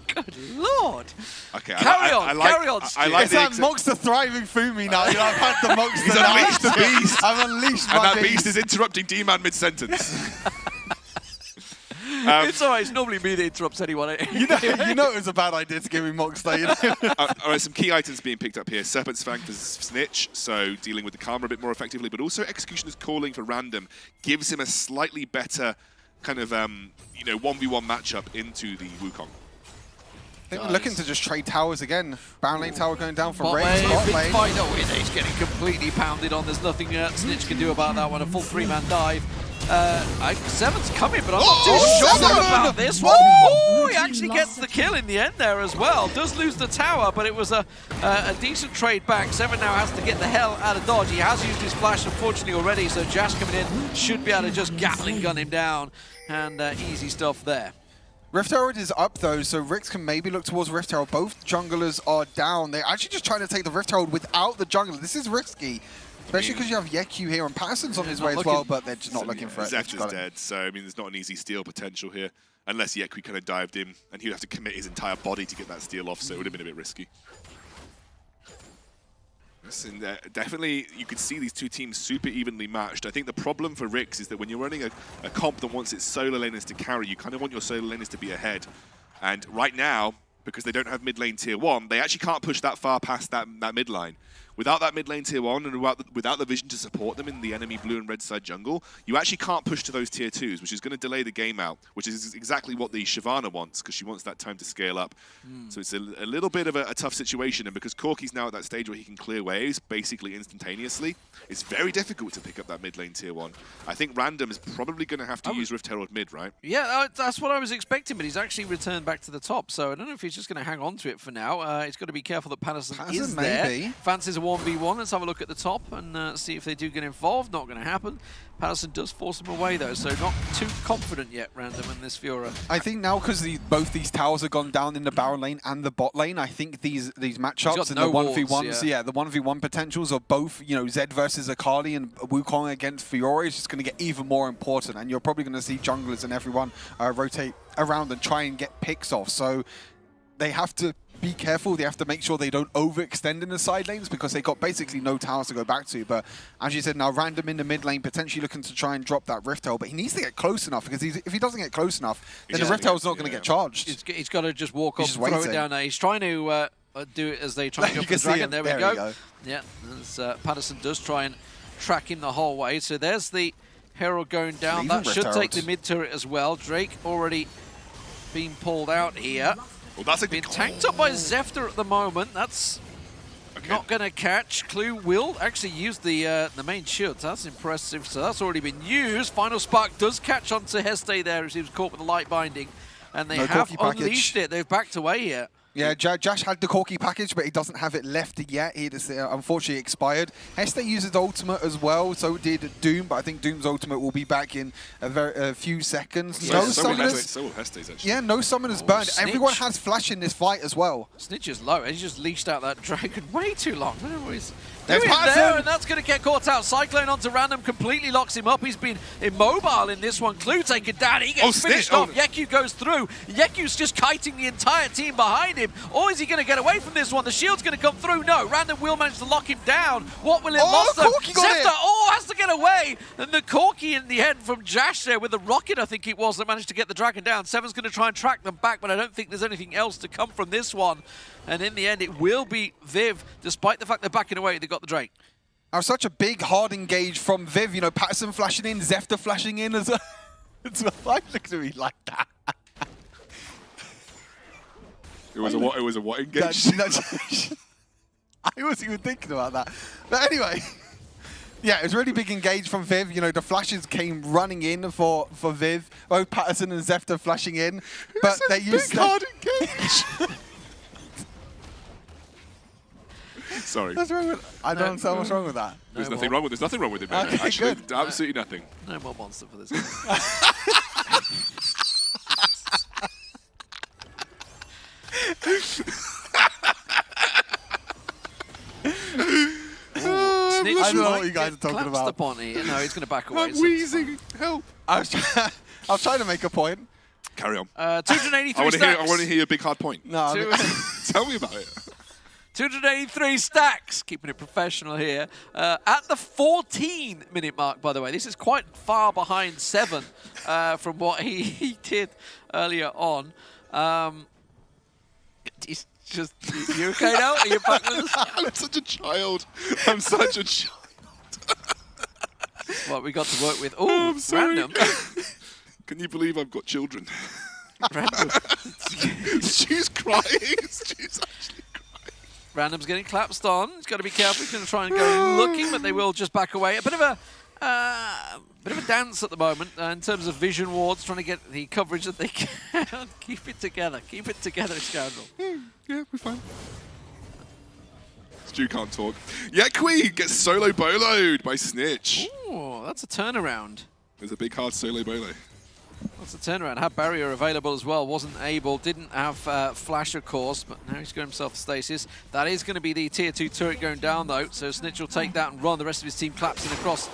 S4: Good lord.
S5: Okay,
S4: carry on, Stu.
S5: I like
S7: it's like Moxter thriving through me now. I've had the Moxter.
S5: He's unleashed the beast.
S7: I've unleashed
S5: and
S7: my
S5: that beast is interrupting D-Man mid-sentence.
S4: It's alright, it's normally me that interrupts anyone.
S7: you know it was a bad idea to give me Moxter, you know?
S5: Alright, some key items being picked up here. Serpent's Fang for Snitch, so dealing with the Karma a bit more effectively, but also Executioner's Calling for Random gives him a slightly better kind of, 1v1 matchup into the Wukong.
S7: I think we're looking to just trade towers again. Baron lane tower going down for Ray.
S4: Big fight. Oh, he's getting completely pounded on. There's nothing Snitch can do about that one. A full 3-man dive. 7's coming, but I'm not too sure about this one. Oh, he actually gets the kill in the end there as well. Does lose the tower, but it was a decent trade back. 7 now has to get the hell out of dodge. He has used his flash, unfortunately, already, so Jash coming in should be able to just Gatling gun him down. And easy stuff there.
S7: Rift Herald is up though, so Rix can maybe look towards Rift Herald. Both junglers are down. They're actually just trying to take the Rift Herald without the jungler. This is risky, especially because you have Yeku here and Patterson's on his way as well, but they're just not looking for it.
S5: Zefter's dead, so I mean, there's not an easy steal potential here, unless Yeku kind of dived in, and he'd have to commit his entire body to get that steal off, so it would have been a bit risky. And definitely, you could see these 2 teams super evenly matched. I think the problem for Rix is that when you're running a comp that wants its solo laners to carry, you kind of want your solo laners to be ahead. And right now, because they don't have mid lane tier 1, they actually can't push that far past that mid line. Without that mid lane tier 1 and without the vision to support them in the enemy blue and red side jungle, you actually can't push to those tier 2s, which is going to delay the game out, which is exactly what the Shyvana wants, because she wants that time to scale up. So it's a little bit of a tough situation, and because Corki's now at that stage where he can clear waves basically instantaneously, it's very difficult to pick up that mid lane tier 1. I think Random is probably going to have to use Rift Herald mid, right?
S4: Yeah, that's what I was expecting, but he's actually returned back to the top, so I don't know if he's just going to hang on to it for now. He's got to be careful that Patterson is there. Fancies a 1v1. Let's have a look at the top and see if they do get involved. Not going to happen. Patterson does force him away though, so not too confident yet, Random, in this Fiora.
S7: I think now because both these towers have gone down in the Baron lane and the bot lane, I think these matchups and the 1v1s, the 1v1 potentials of both, Zed versus Akali and Wukong against Fiora is just going to get even more important, and you're probably going to see junglers and everyone rotate around and try and get picks off. So they have to be careful. They have to make sure they don't overextend in the side lanes because they got basically no towers to go back to. But as you said, now Random in the mid lane, potentially looking to try and drop that Rift Herald, but he needs to get close enough because if he doesn't get close enough, then the Rift Herald's not going to get charged.
S4: He's got to just walk up, throw it down there. He's trying to do it as they try to go for the dragon. There we go. Yeah, Patterson does try and track him the whole way. So there's the Herald going down. That should take the mid turret as well. Drake already being pulled out here.
S5: Well, that's
S4: been tanked up by Zefter at the moment. That's not going to catch. Clue will actually use the main shield. That's impressive. So that's already been used. Final Spark does catch onto Heste there as he was caught with the light binding. and they
S7: No
S4: have
S7: Corki package.
S4: unleashed it. They've backed away here.
S7: Yeah, Josh had the Corki package, but he doesn't have it left yet. It is unfortunately expired. Heste uses ultimate as well, so did Doom, but I think Doom's ultimate will be back in a few seconds.
S5: So,
S7: No
S5: so will
S7: summoners.
S5: Heste's, so will Heste's actually.
S7: Yeah, no summoners burned.
S4: Snitch.
S7: Everyone has flash in this fight as well.
S4: Snitch is low. He's just leashed out that dragon way too long.
S7: There's
S4: There,
S7: Patterson.
S4: and that's going to get caught out. Cyclone onto Random completely locks him up. He's been immobile in this one. Clue taken down. He gets
S5: Snitch.
S4: finished off. Yeku goes through. Yeku's just kiting the entire team behind him. Or is he going to get away from this one? The shield's going to come through. No, Random will manage to lock him down. What will it lost though?
S7: Corki got it.
S4: Zefta, has to get away. And the Corki in the end from Jash there with the rocket, I think it was, that managed to get the dragon down. Seven's going to try and track them back, but I don't think there's anything else to come from this one. And in the end, it will be Viv, despite the fact they're backing away, they got the Drake.
S7: Such a big, hard engage from Viv. You know, Patterson flashing in, Zefta flashing in as well. It's like, look at me like that.
S5: It was a what engage?
S7: I wasn't even thinking about that. But anyway, yeah, it was a really big engage from Viv. You know, the flashes came running in for Viv. Both Patterson and Zefta flashing in. But they used
S5: big hard engage. Sorry.
S7: What's wrong with? I don't understand what's wrong with that.
S5: There's nothing wrong with. There's nothing wrong with it, man.
S7: Okay,
S5: Actually,
S7: good.
S5: absolutely nothing.
S4: No more monster for this. Snitch
S7: I don't know
S4: might
S7: what you guys
S4: get
S7: are talking
S4: collapsed
S7: about.
S4: upon here. No, he's going to back away.
S5: I'm
S4: so it's fine.
S5: wheezing. Help.
S7: I was trying to make a point.
S5: Carry on.
S4: 283
S5: I
S4: stacks.
S5: want to hear your big hard point.
S7: No, I mean,
S5: Tell me about it.
S4: 283 stacks, keeping it professional here. At the 14-minute mark, by the way. This is quite far behind 7 from what he did earlier on. He's just, you okay now? Are you back with us?
S5: I'm such a child. I'm such a child.
S4: What we got to work with. Oh,
S5: I'm sorry.
S4: Random.
S5: Can you believe I've got children?
S4: Random.
S5: She's crying. She's actually crying.
S4: Random's getting collapsed on. He's got to be careful. He's going to try and go looking, but they will just back away. A bit of a dance at the moment in terms of vision wards, trying to get the coverage that they can. Keep it together. Keep it together, Scoundrel.
S5: Yeah, we're fine. Stu can't talk. Yeku gets solo boloed by Snitch.
S4: Ooh, that's a turnaround.
S5: There's a big hard solo bolo.
S4: That's a turnaround. Had barrier available as well. Wasn't able. Didn't have flash, of course, but now he's got himself stasis. That is going to be the tier 2 turret going down, though. So Snitch will take that and run. The rest of his team collapsing across.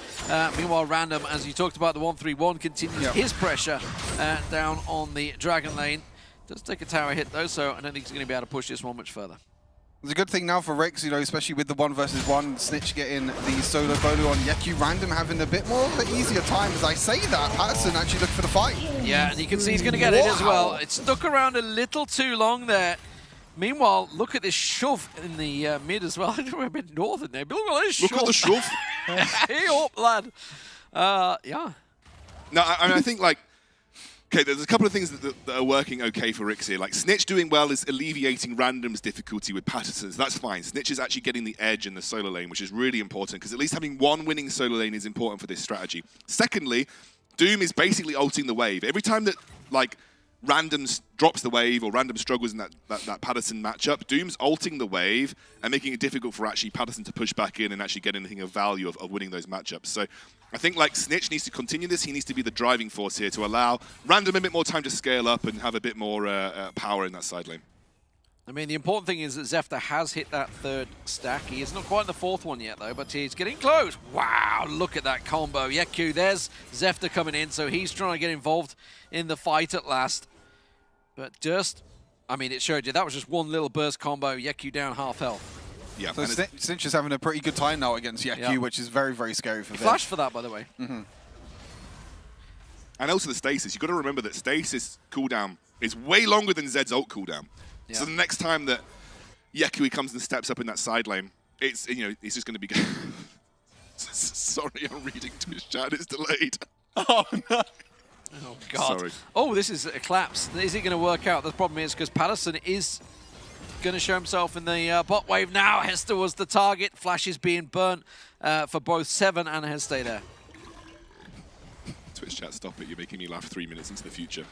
S4: Meanwhile, Random, as you talked about, the 131 continues his pressure down on the Dragon lane. Does take a tower hit, though, so I don't think he's going to be able to push this one much further.
S7: it's a good thing now for Rix, you know, especially with the 1 versus 1, Snitch getting the solo bolo on Yeku, Random having a bit more of an easier time. As I say that, Patterson actually looking for the fight.
S4: Yeah, and you can see he's going to get it as well. It stuck around a little too long there. Meanwhile, look at this shove in the mid as well. I think we're a bit north in there. But look at this shove.
S5: Look at the shove.
S4: Hey up, lad. Yeah.
S5: No, I mean, I think, like, okay, there's a couple of things that are working okay for Rix here. Like, Snitch doing well is alleviating Random's difficulty with Patterson's. That's fine. Snitch is actually getting the edge in the solo lane, which is really important, because at least having one winning solo lane is important for this strategy. Secondly, Doom is basically ulting the wave. Every time that, like, Random drops the wave or Random struggles in that Patterson matchup, Doom's ulting the wave and making it difficult for actually Patterson to push back in and actually get anything of value of winning those matchups. So I think, like, Snitch needs to continue this. He needs to be the driving force here to allow Random a bit more time to scale up and have a bit more power in that side lane.
S4: I mean, the important thing is that Zefta has hit that 3rd stack. He is not quite in the 4th one yet, though, but he's getting close. Wow, look at that combo. Yeku, there's Zefta coming in, so he's trying to get involved in the fight at last. But just, I mean, it showed you. That was just one little burst combo. Yeku down half health.
S5: Yeah,
S7: So Snitch is having a pretty good time now against Yeku, which is very, very scary for Viv.
S4: Flash for that, by the way.
S7: Mm-hmm.
S5: And also the stasis. You've got to remember that stasis cooldown is way longer than Zed's ult cooldown.
S4: Yeah.
S5: So the next time that Yeku comes and steps up in that side lane, it's, you know, it's just going to be... Sorry, I'm reading to his chat. It's delayed.
S7: Oh, no.
S4: Oh, God.
S5: Sorry.
S4: Oh, this is a collapse. Is it going to work out? The problem is because Patterson is going to show himself in the bot wave now. Hester was the target. Flash is being burnt for both Seven and Hester there.
S5: Twitch chat, stop it. You're making me laugh 3 minutes into the future.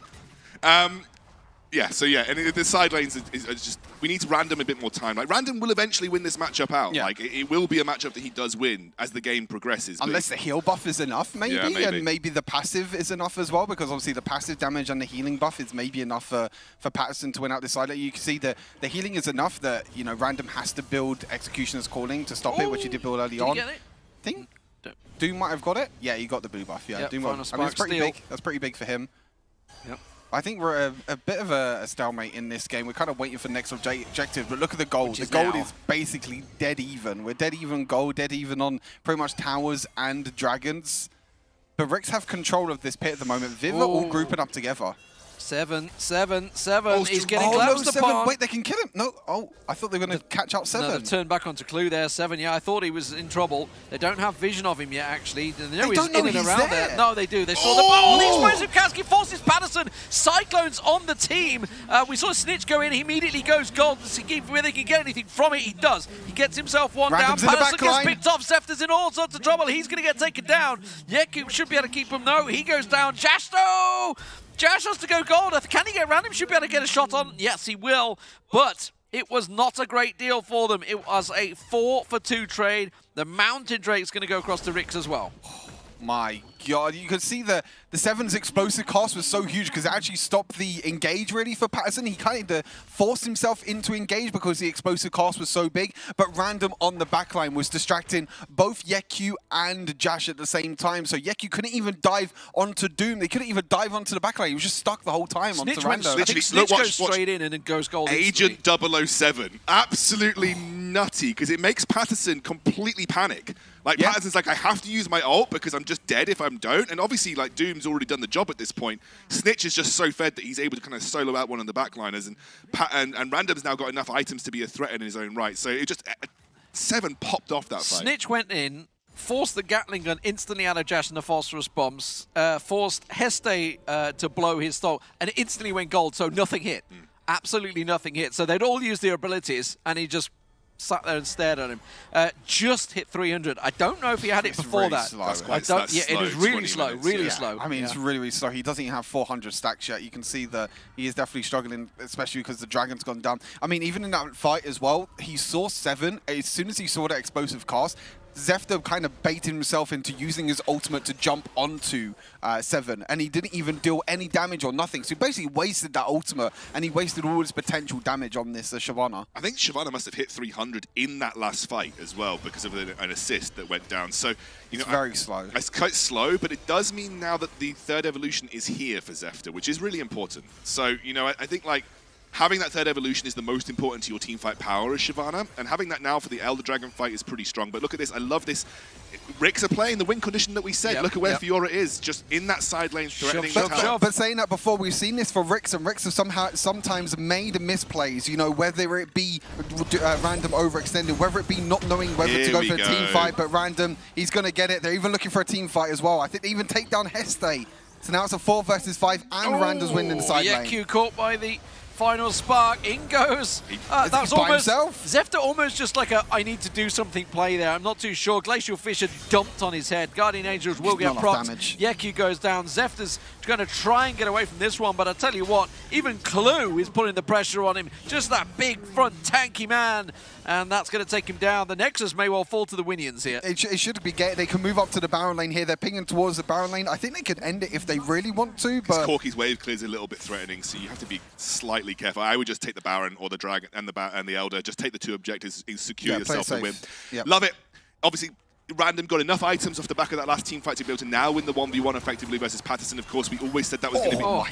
S5: Yeah, so yeah, and the side lanes is just, we need to Random a bit more time. Like, Random will eventually win this matchup out.
S7: Yeah.
S5: Like, it will be a matchup that he does win as the game progresses.
S7: Unless the heal buff is enough, maybe,
S5: Yeah, maybe.
S7: and maybe the passive is enough as well, because obviously the passive damage and the healing buff is maybe enough for Patterson to win out this side lane. You can see that the healing is enough that, you know, Random has to build Executioner's Calling to stop it, which he did build early on.
S4: Get it?
S7: I think Doom might have got it. Yeah, he got the blue buff. Yeah,
S4: Yep,
S7: Doom.
S4: final
S7: I mean, it's
S4: spark
S7: pretty
S4: steal.
S7: big. That's pretty big for him.
S4: Yep.
S7: I think we're a bit of a stalemate in this game. We're kind of waiting for next objective, but look at the gold.
S4: Which
S7: The
S4: is
S7: gold
S4: now.
S7: is basically dead even. We're dead even gold, dead even on pretty much towers and dragons. But Ricks have control of this pit at the moment. Viv are all
S4: Ooh.
S7: grouping up together.
S4: 7, 7, 7. He's getting
S7: no,
S4: collapsed
S7: 7.
S4: upon.
S7: Wait, they can kill him. No, oh, I thought they were going to catch up 7.
S4: No, they've turned back onto Clue there, 7. Yeah, I thought he was in trouble. They don't have vision of him yet, actually. They know he's
S7: don't know
S4: in and
S7: he's
S4: around
S7: there.
S4: there. No, they do. They saw the ball. The explosive Kasky forces Patterson. Cyclones on the team. We saw Snitch go in. He immediately goes gold to see whether he can get anything from it. He does. He gets himself one
S7: Random's in
S4: down.
S7: the
S4: Patterson
S7: back
S4: gets
S7: line.
S4: picked off. Zefter's in all sorts of trouble. He's going to get taken down. Yeku should be able to keep him. No, he goes down. Jasto! Jash has to go gold. Can he get around him? Should be able to get a shot on. Yes, he will. But it was not a great deal for them. It was a 4-for-2 trade. The Mountain Drake's going to go across to Ricks as well.
S7: My God, you could see the 7's explosive cost was so huge because it actually stopped the engage really for Patterson. He kind of forced himself into engage because the explosive cost was so big, but Random on the backline was distracting both Yeku and Jash at the same time. So Yeku couldn't even dive onto Doom. They couldn't even dive onto the backline. He was just stuck the whole time onto
S4: Snitch went,
S7: Random.
S4: I think
S5: Literally,
S4: Snitch
S5: look,
S4: goes
S5: watch.
S4: straight in and then goes gold.
S5: Agent 007, absolutely nutty, because it makes Patterson completely panic. Like,
S7: Yeah.
S5: Patterson's like, I have to use my ult because I'm just dead if I don't. And obviously, like, Doom's already done the job at this point. Snitch is just so fed that he's able to kind of solo out one of the backliners. And Random's now got enough items to be a threat in his own right. So it just, 7 popped off that fight.
S4: Snitch went in, forced the Gatling gun instantly out of Jash and the phosphorus bombs, forced Heste to blow his stall, and it instantly went gold, so nothing hit. Absolutely nothing hit. So they'd all used their abilities, and he just sat there and stared at him. Just hit 300. I don't know if he had it
S7: It's
S4: before
S7: really
S4: that.
S7: slow.
S5: That's
S4: I
S5: quite
S4: don't.
S5: that's
S4: Yeah, it
S5: slow,
S4: is really
S5: 20
S4: slow.
S5: minutes,
S4: Really
S5: yeah.
S4: slow.
S7: I mean,
S4: Yeah.
S7: it's really, really slow. He doesn't even have 400 stacks yet. You can see that he is definitely struggling, especially because the Dragon's gone down. I mean, even in that fight as well, he saw 7. As soon as he saw that explosive cast, Zefter kind of baited himself into using his ultimate to jump onto 7, and he didn't even deal any damage or nothing. So he basically wasted that ultimate, and he wasted all his potential damage on this Shyvana.
S5: I think Shyvana must have hit 300 in that last fight as well because of an assist that went down. So, you know,
S7: It's very slow.
S5: It's quite slow, but it does mean now that the third evolution is here for Zefter, which is really important. So, you know, I think, like, having that third evolution is the most important to your team fight power as Shyvana, and having that now for the Elder Dragon fight is pretty strong. But look at this, I love this. Ricks are playing the win condition that we said.
S4: Yep,
S5: Look at where
S4: yep.
S5: Fiora is, just in that side lane threatening
S4: Shove,
S5: the
S4: shove,
S5: tower.
S4: shove.
S7: But saying that before, we've seen this for Ricks, and Ricks have sometimes made misplays, you know, whether it be Random overextended, whether it be not knowing whether
S5: Here
S7: to go
S5: we
S7: for a
S5: go.
S7: team fight, but Random, he's going to get it. They're even looking for a team fight as well. I think they even take down Heste. So now it's a 4 versus 5, and Random's winning the side lane.
S4: Yeku caught by the final spark. In goes. That's
S7: Is he by
S4: almost
S7: himself?
S4: Zefter almost just like a I need to do something play there. I'm not too sure. Glacial Fisher dumped on his head. Guardian Angels will
S7: Just
S4: get
S7: not enough
S4: propped.
S7: damage.
S4: Yeku goes down. Zefter's going to try and get away from this one, but I tell you what, even Clue is putting the pressure on him. Just that big front tanky man, and that's going to take him down. The Nexus may well fall to the Winions here.
S7: It should be they can move up to the Baron lane here. They're pinging towards the Baron lane. I think they could end it if they really want to, but
S5: Corky's wave clear is a little bit threatening, so you have to be slightly careful. I would just take the Baron or the Dragon and the Elder. Just take the 2 objectives and secure
S7: Yeah, play
S5: yourself the
S7: safe.
S5: win.
S7: Yep.
S5: Love it. Obviously, Random got enough items off the back of that last team fight to be able to now win the 1v1 effectively versus Patterson. Of course, we always said that was going to be.
S7: oh,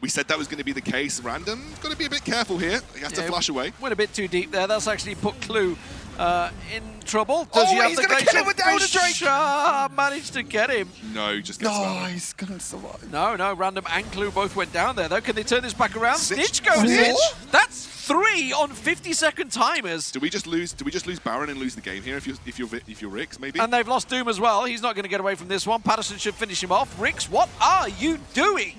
S5: We said that was going to be the case. Random got to be a bit careful here. He has to flash away.
S4: Went a bit too deep there. That's actually put Clue in trouble. Does
S7: Oh,
S4: he have
S7: he's
S4: the
S7: gonna kill him with the Elder Drake.
S4: Fisher managed to get him.
S5: No, just gets
S7: no,
S5: that.
S7: he's going to survive.
S4: No, Random and Clue both went down there, though. Can they turn this back around?
S5: Snitch.
S4: Snitch goes in.
S7: What?
S4: That's 3 on 50-second timers.
S5: Do we just lose Baron and lose the game here if you're Ricks, maybe?
S4: And they've lost Doom as well. He's not going to get away from this one. Patterson should finish him off. Ricks, what are you doing?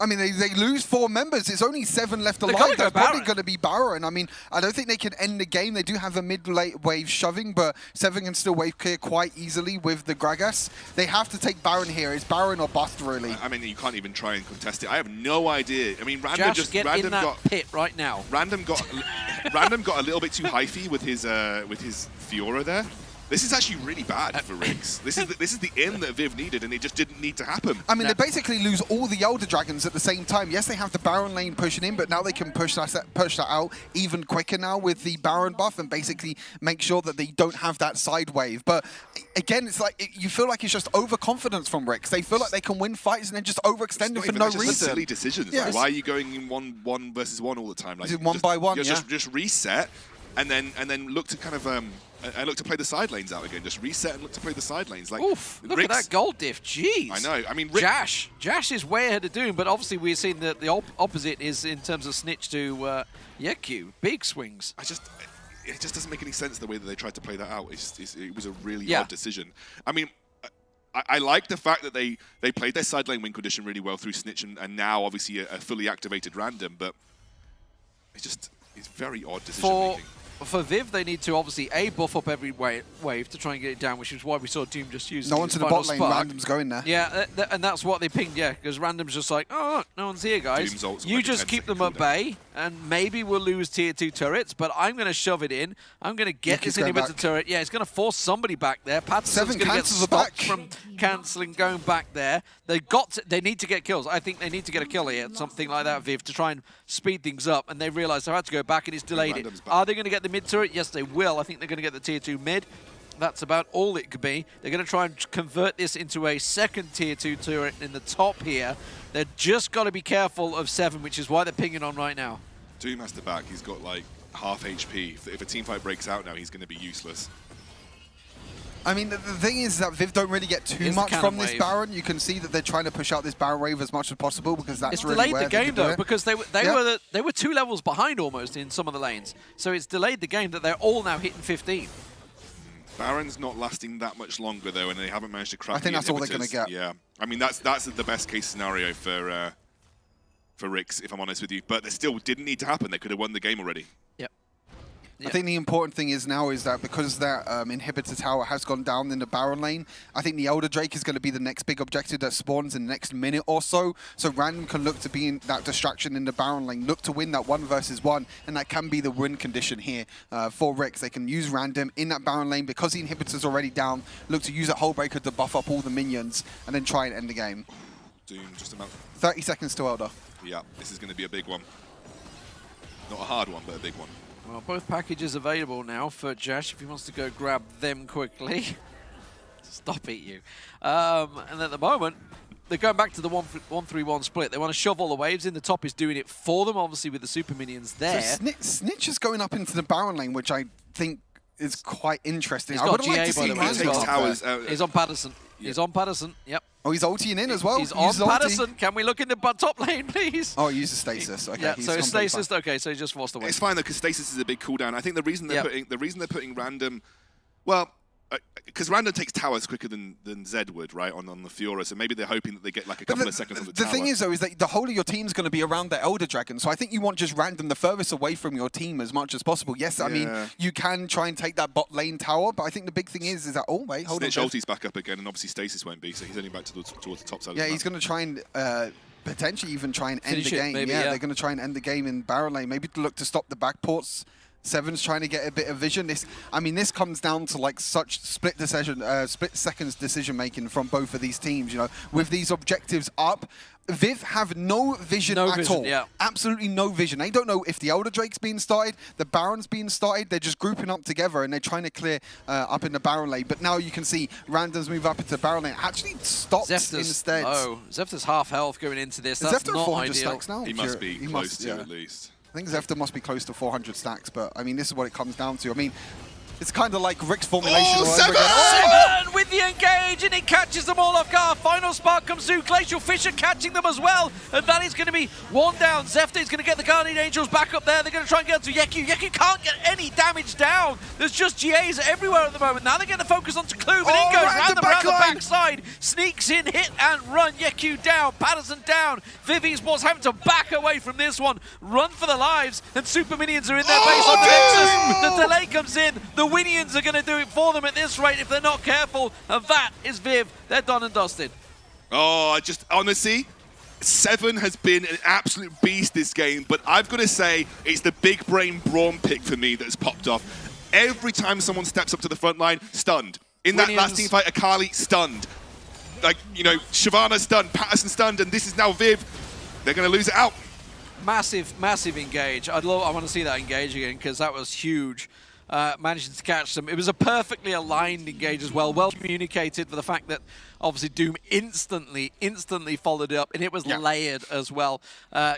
S7: I mean, they lose 4 members. It's only 7 left alive.
S4: gotta go
S7: That's probably
S4: Baron.
S7: going to be Baron. I mean, I don't think they can end the game. They do have a mid-late wave shoving, but 7 can still wave clear quite easily with the Gragas. They have to take Baron here. It's Baron or bust, really.
S5: I mean, you can't even try and contest it. I have no idea. I mean, Random
S4: Josh,
S5: just
S4: get in that pit right now.
S5: Random got a little bit too hyphy with his Fiora there. This is actually really bad for Riggs. This is the in that Viv needed, and it just didn't need to happen.
S7: I mean, they basically lose all the Elder Dragons at the same time. Yes, they have the Baron lane pushing in, but now they can push that out even quicker now with the Baron buff and basically make sure that they don't have that side wave. But again, it's like you feel like it's just overconfidence from Riggs. They feel like they can win fights and then just overextend it for no reason.
S5: Silly decisions.
S7: Yes.
S5: Like, why are you going in one versus one all the time? Like,
S7: Is it one by one?
S5: Just reset and then look to kind of and look to play the side lanes out again. Just reset and look to play the side lanes. Like,
S4: Oof, look at that gold diff. Jeez.
S5: I know. I mean,
S4: Jash is way ahead of Doom, but obviously we've seen that the opposite is in terms of Snitch to Yeku. Big swings.
S5: It just doesn't make any sense the way that they tried to play that out. It was a really odd decision. I mean, I like the fact that they played their side lane win condition really well through Snitch and now obviously a fully activated Random, but it's very odd decision making.
S4: For Viv, they need to obviously buff up every wave to try and get it down, which is why we saw Doom just use.
S7: No one's in the bot lane. Random's going there.
S4: Yeah, and that's what they pinged. Yeah, because Random's just like, oh, no one's here, guys. You just keep them at bay, and maybe we'll lose tier 2 turrets. But I'm going to shove it in. I'm going to get this inhibitor turret. Yeah, it's going to force somebody back there. Patterson's going to get stopped from cancelling going back there. They need to get kills. I think they need to get a kill here, something like that, Viv, to try and speed things up. And they realize they had to go back, and it's delayed it. Are they going to get the mid turret? Yes, they will. I think they're going to get the tier 2 mid. That's about all it could be. They're going to try and convert this into a second tier 2 turret in the top here. They're just got to be careful of 7, which is why they're pinging on right now.
S5: Doom has to back. He's got like half HP. If a team fight breaks out now, he's going to be useless.
S7: I mean, the thing is that Viv don't really get too much from this Baron. You can see that they're trying to push out this Baron wave as much as possible because that's really
S4: delayed
S7: where
S4: the game though, because they were 2 levels behind almost in some of the lanes. So it's delayed the game that they're all now hitting 15.
S5: Baron's not lasting that much longer though, and they haven't managed to crack.
S7: I think that's all they're going to get.
S5: Yeah, I mean that's the best case scenario for Riggs, if I'm honest with you. But it still didn't need to happen. They could have won the game already.
S4: Yep.
S7: I think the important thing is now is that because that inhibitor tower has gone down in the Baron lane, I think the Elder Drake is going to be the next big objective that spawns in the next minute or so. So Random can look to be in that distraction in the Baron lane, look to win that 1 versus 1, and that can be the win condition here for Riggs. They can use Random in that Baron lane because the inhibitor's already down, look to use that Hull Breaker to buff up all the minions, and then try and end the game.
S5: Doom just about
S7: 30 seconds to Elder.
S5: Yeah, this is going to be a big one. Not a hard one, but a big one.
S4: Well, both packages available now for Jash if he wants to go grab them quickly. Stop it, you. And at the moment, they're going back to the 1-3-1 split. They want to shove all the waves in. The top is doing it for them, obviously, with the super minions there.
S7: So Snitch is going up into the Baron lane, which I think is quite interesting.
S4: He's got GA,
S7: like
S4: by the way, as well. He's on Patterson.
S5: Yeah.
S4: He's on Patterson, yep.
S7: Oh, he's ulting in as well.
S4: He's on Patterson. Can we look in the top lane, please?
S7: Oh, he uses stasis. Okay,
S4: yeah, so stasis. Okay, so he just forced away.
S5: It's fine though, because stasis is a big cooldown. I think the reason they're putting Random, well, because Random takes towers quicker than Zed would, right, on the Fiora. So maybe they're hoping that they get like a couple of seconds on the tower.
S7: The thing is, though, is that the whole of your team's going to be around the Elder Dragon. So I think you want just Random the furthest away from your team as much as possible. Yes, I mean, you can try and take that bot lane tower, but I think the big thing is that, oh, wait, hold on.
S5: Snitch ulti's back up again, and obviously stasis won't be, so he's only back towards the top side of the map.
S7: He's going to try and potentially even try and end the game.
S4: Maybe,
S7: they're going to try and end the game in Baron lane. Maybe to look to stop the backports. Seven's trying to get a bit of vision. This comes down to like such split seconds decision making from both of these teams. You know, with these objectives up, Viv have no vision at all.
S4: Yeah.
S7: Absolutely no vision. They don't know if the Elder Drake's being started, the Baron's being started. They're just grouping up together and they're trying to clear up in the Baron lane. But now you can see Random's move up into the Baron lane. Actually stops instead.
S4: Oh, Zephyr's half health going into this. That's
S7: Zephyr
S4: not
S7: 400
S4: ideal.
S7: stacks now.
S5: He must be close to at least.
S7: I think Zephyr must be close to 400 stacks, but I mean, this is what it comes down to. I mean, it's kind of like Rick's formulation.
S5: Oh,
S7: all over
S5: Seven!
S7: again.
S4: Seven with with the engage, and it catches them all off guard. Final spark comes through. Glacial Fisher catching them as well, and that is going to be one down. Zefta is going to get the Guardian Angels back up there. They're going to try and get to Yeku. Yeku can't get any damage down. There's just GAs everywhere at the moment. Now they're going to focus on Clue, but in goes around the backside. Sneaks in, hit and run. Yeku down, Patterson down. Viv Esports having to back away from this one. Run for the lives, and Super Minions are in their base on the Nexus. The delay comes in. The Winions are going to do it for them at this rate if they're not careful, and that is Viv. They're done and dusted.
S5: Oh, honestly, Seven has been an absolute beast this game, but I've got to say it's the big brain Braum pick for me that's popped off. Every time someone steps up to the front line, stunned. In that last team fight, Akali stunned. Like, you know, Shyvana stunned, Patterson stunned, and this is now Viv. They're going to lose it out.
S4: Massive, massive engage. I want to see that engage again because that was huge. Managing to catch them. It was a perfectly aligned engage as well. Well communicated for the fact that obviously Doom instantly followed it up, and it was layered as well,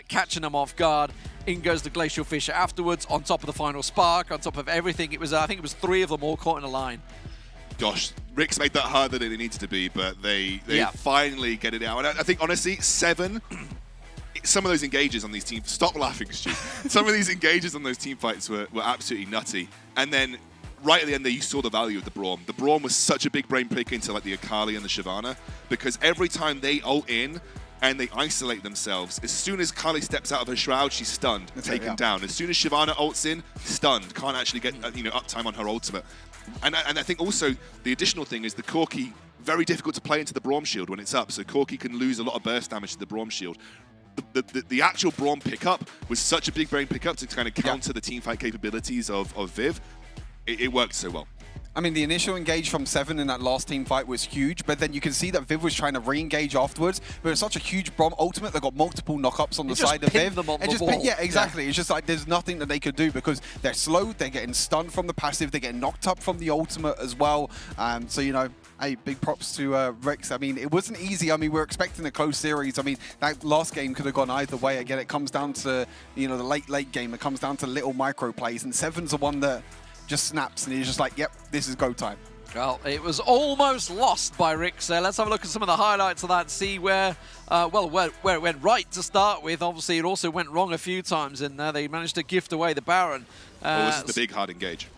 S4: catching them off guard. In goes the Glacial Fisher afterwards, on top of the final spark, on top of everything. It was, I think it was 3 of them all caught in a line.
S5: Gosh, Rick's made that harder than it needs to be, but they finally get it out. And I think, honestly, Seven, some of those engages on these teams, stop laughing, Stu. Some of these engages on those team fights were absolutely nutty. And then right at the end there, you saw the value of the Braum. The Braum was such a big brain pick into like the Akali and the Shyvana, because every time they ult in and they isolate themselves, as soon as Akali steps out of her shroud, she's stunned, taken down. As soon as Shyvana ults in, stunned, can't actually get uptime on her ultimate. And I think also the additional thing is the Corki, very difficult to play into the Braum shield when it's up, so Corki can lose a lot of burst damage to the Braum shield. The actual Braum pickup was such a big brain pickup to kind of counter the teamfight capabilities of Viv. It worked so well.
S7: I mean, the initial engage from Seven in that last team fight was huge, but then you can see that Viv was trying to re-engage afterwards. But it's such a huge Braum ultimate, they got multiple knockups on the side of Viv.
S4: Them on the wall.
S7: Yeah, exactly. It's just like there's nothing that they could do because they're slowed, they're getting stunned from the passive, they're getting knocked up from the ultimate as well. So, you know, hey, big props to Rix. I mean, it wasn't easy. I mean, we're expecting a close series. I mean, that last game could have gone either way. Again, it comes down to, you know, the late game. It comes down to little micro plays, and Seven's the one that just snaps, and he's just like, yep, this is go time.
S4: Well, it was almost lost by Rix. Let's have a look at some of the highlights of that, see where it went right to start with. Obviously, it also went wrong a few times, and they managed to gift away the Baron.
S5: This is the big hard engage.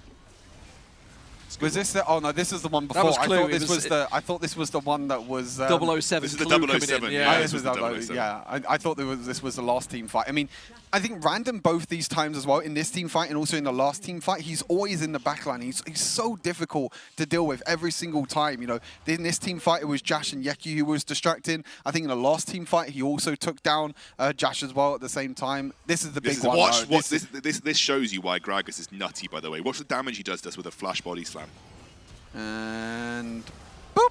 S7: Was this the? Oh no, this is the one before.
S4: That was Clue.
S7: I thought this was the one that was
S4: 007.
S5: This is the
S4: Clue
S5: 007.
S4: Yeah,
S5: This was the 007.
S7: Yeah, I thought this was the last team fight. I mean, I think Random both these times as well, in this team fight and also in the last team fight, he's always in the backline. He's so difficult to deal with every single time. You know, in this team fight, it was Jash and Yeku who was distracting. I think in the last team fight, he also took down Jash as well at the same time. This is the big one.
S5: This shows you why Gragas is nutty, by the way. Watch the damage he does to us with a flash body slam.
S7: And boop!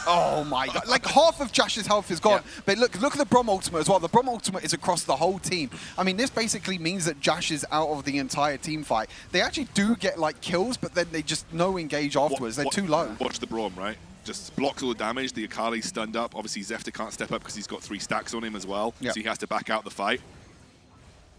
S7: Oh my god! Like half of Jash's health is gone. Yeah. But look at the Braum ultimate as well. The Braum ultimate is across the whole team. I mean, this basically means that Jash is out of the entire team fight. They actually do get like kills, but then they just no engage afterwards. They're too low.
S5: Watch the Braum, right? Just blocks all the damage. The Akali's stunned up. Obviously, Zefta can't step up because he's got 3 stacks on him as well. Yep. So he has to back out the fight.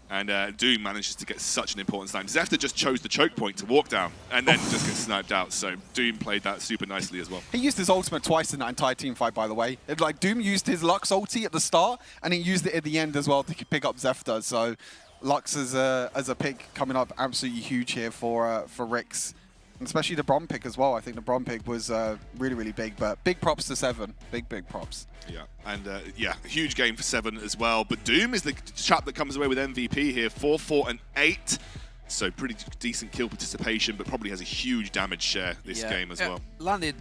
S5: And Doom manages to get such an important snipe. Zefta just chose the choke point to walk down and then just get sniped out. So Doom played that super nicely as well.
S7: He used his ultimate twice in that entire team fight, by the way. Like Doom used his Lux ulti at the start, and he used it at the end as well to pick up Zefta. So Lux as a pick coming up absolutely huge here for Rix. And especially the Braum pick as well. I think the Braum pick was really, really big. But big props to Seven. Big props.
S5: Yeah, and yeah, a huge game for Seven as well. But Doom is the chap that comes away with MVP here. 4, 4, and 8. So pretty decent kill participation, but probably has a huge damage share this game as well.
S4: Landed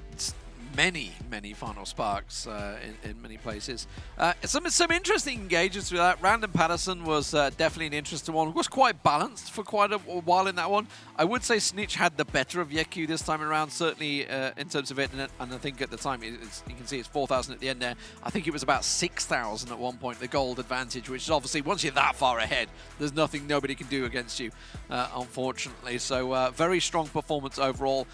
S4: many final sparks in many places. Some interesting engages through that. Random Patterson was definitely an interesting one. Was quite balanced for quite a while in that one. I would say Snitch had the better of Yeku this time around, certainly in terms of it. And I think at the time, you can see it's 4,000 at the end there. I think it was about 6,000 at one point, the gold advantage, which is obviously, once you're that far ahead, there's nothing nobody can do against you, unfortunately. So very strong performance overall.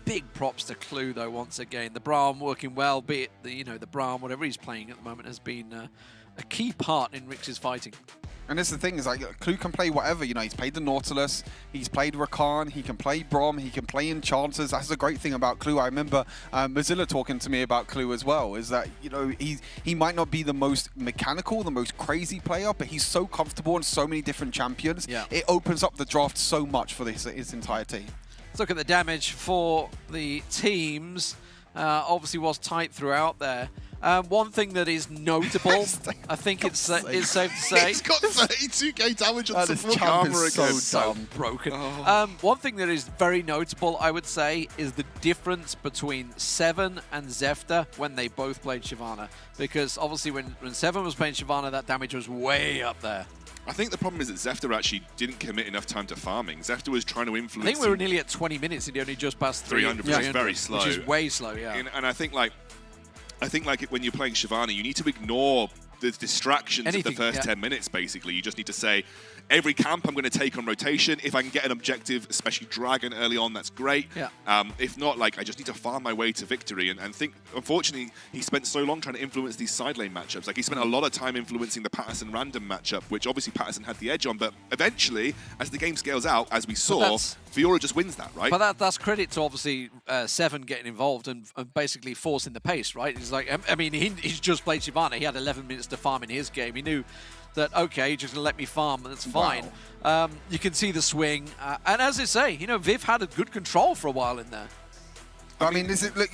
S4: Big props to Clue, though, once again. The Braum working well, be it the Braum, whatever he's playing at the moment, has been a key part in Rix's fighting.
S7: And that's the thing, is like, Clue can play whatever, you know, he's played the Nautilus, he's played Rakan, he can play Brom, he can play Enchanters. That's the great thing about Clue. I remember Mozilla talking to me about Clue as well, is that, you know, he might not be the most mechanical, the most crazy player, but he's so comfortable on so many different champions.
S4: Yeah.
S7: It opens up the draft so much for his entire team.
S4: Let's look at the damage for the teams. Obviously was tight throughout there. One thing that is notable, I think it's safe to say.
S5: It's got 32k damage on
S7: This
S5: support
S7: champ
S5: armor
S7: is
S5: again.
S7: so dumb.
S4: Broken.
S5: Oh.
S4: One thing that is very notable, I would say, is the difference between Seven and Zefta when they both played Shyvana. Because obviously when Seven was playing Shyvana, that damage was way up there.
S5: I think the problem is that Zefta actually didn't commit enough time to farming. Zefta was trying to influence.
S4: I think we were nearly at 20 minutes and he only just passed
S5: 300, which is very slow.
S4: Which is way slow, yeah.
S5: And I think when you're playing Shyvana, you need to ignore the distractions of the first 10 minutes, basically. You just need to say, every camp I'm going to take on rotation. If I can get an objective, especially Dragon early on, that's great.
S4: Yeah.
S5: If not, I just need to farm my way to victory. And think, unfortunately, he spent so long trying to influence these side lane matchups. Like, he spent a lot of time influencing the Patterson random matchup, which obviously Patterson had the edge on. But eventually, as the game scales out, as we saw, Fiora just wins that, right?
S4: But that's credit to obviously Seven getting involved and basically forcing the pace, right? He's like, I mean, he's just played Shyvana. He had 11 minutes to farm in his game. He knew that, okay, you're just going to let me farm, and that's fine. Wow. You can see the swing. And as I say, you know, Viv had a good control for a while in there.
S7: I mean, look,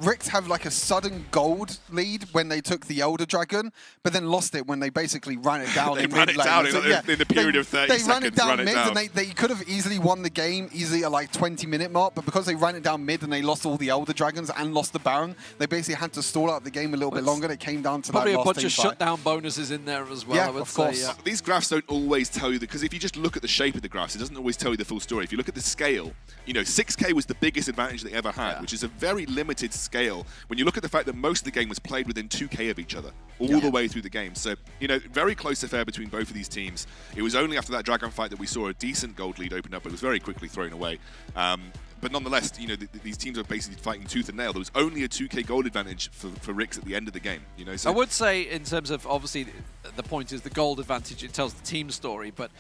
S7: Rix have like a sudden gold lead when they took the Elder Dragon, but then lost it when they basically ran it down in mid lane.
S5: In the period of 30 seconds.
S7: They ran it down mid, and they could have easily won the game easily at like 20-minute mark, but because they ran it down mid and they lost all the Elder Dragons and lost the Baron, they basically had to stall out the game a little bit longer. It came down to
S4: probably
S7: that
S4: a bunch of
S7: fight.
S4: shutdown bonuses in there as well.
S7: Yeah,
S4: I would
S7: of course.
S4: say, yeah.
S5: These graphs don't always tell you, because if you just look at the shape of the graphs, it doesn't always tell you the full story. If you look at the scale, you know, 6k was the biggest advantage they ever had, which is a very limited scale when you look at the fact that most of the game was played within 2k of each other all the way through the game. So, you know, very close affair between both of these teams. It was only after that Dragon fight that we saw a decent gold lead open up, but it was very quickly thrown away. But nonetheless, you know, these teams are basically fighting tooth and nail. There was only a 2k gold advantage for Rix at the end of the game. You know, so
S4: I would say in terms of, obviously, the point is the gold advantage, it tells the team story. But,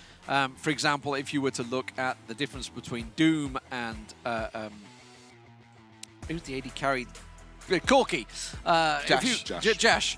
S4: for example, if you were to look at the difference between Doom and who's the AD carry? Corki. Jash.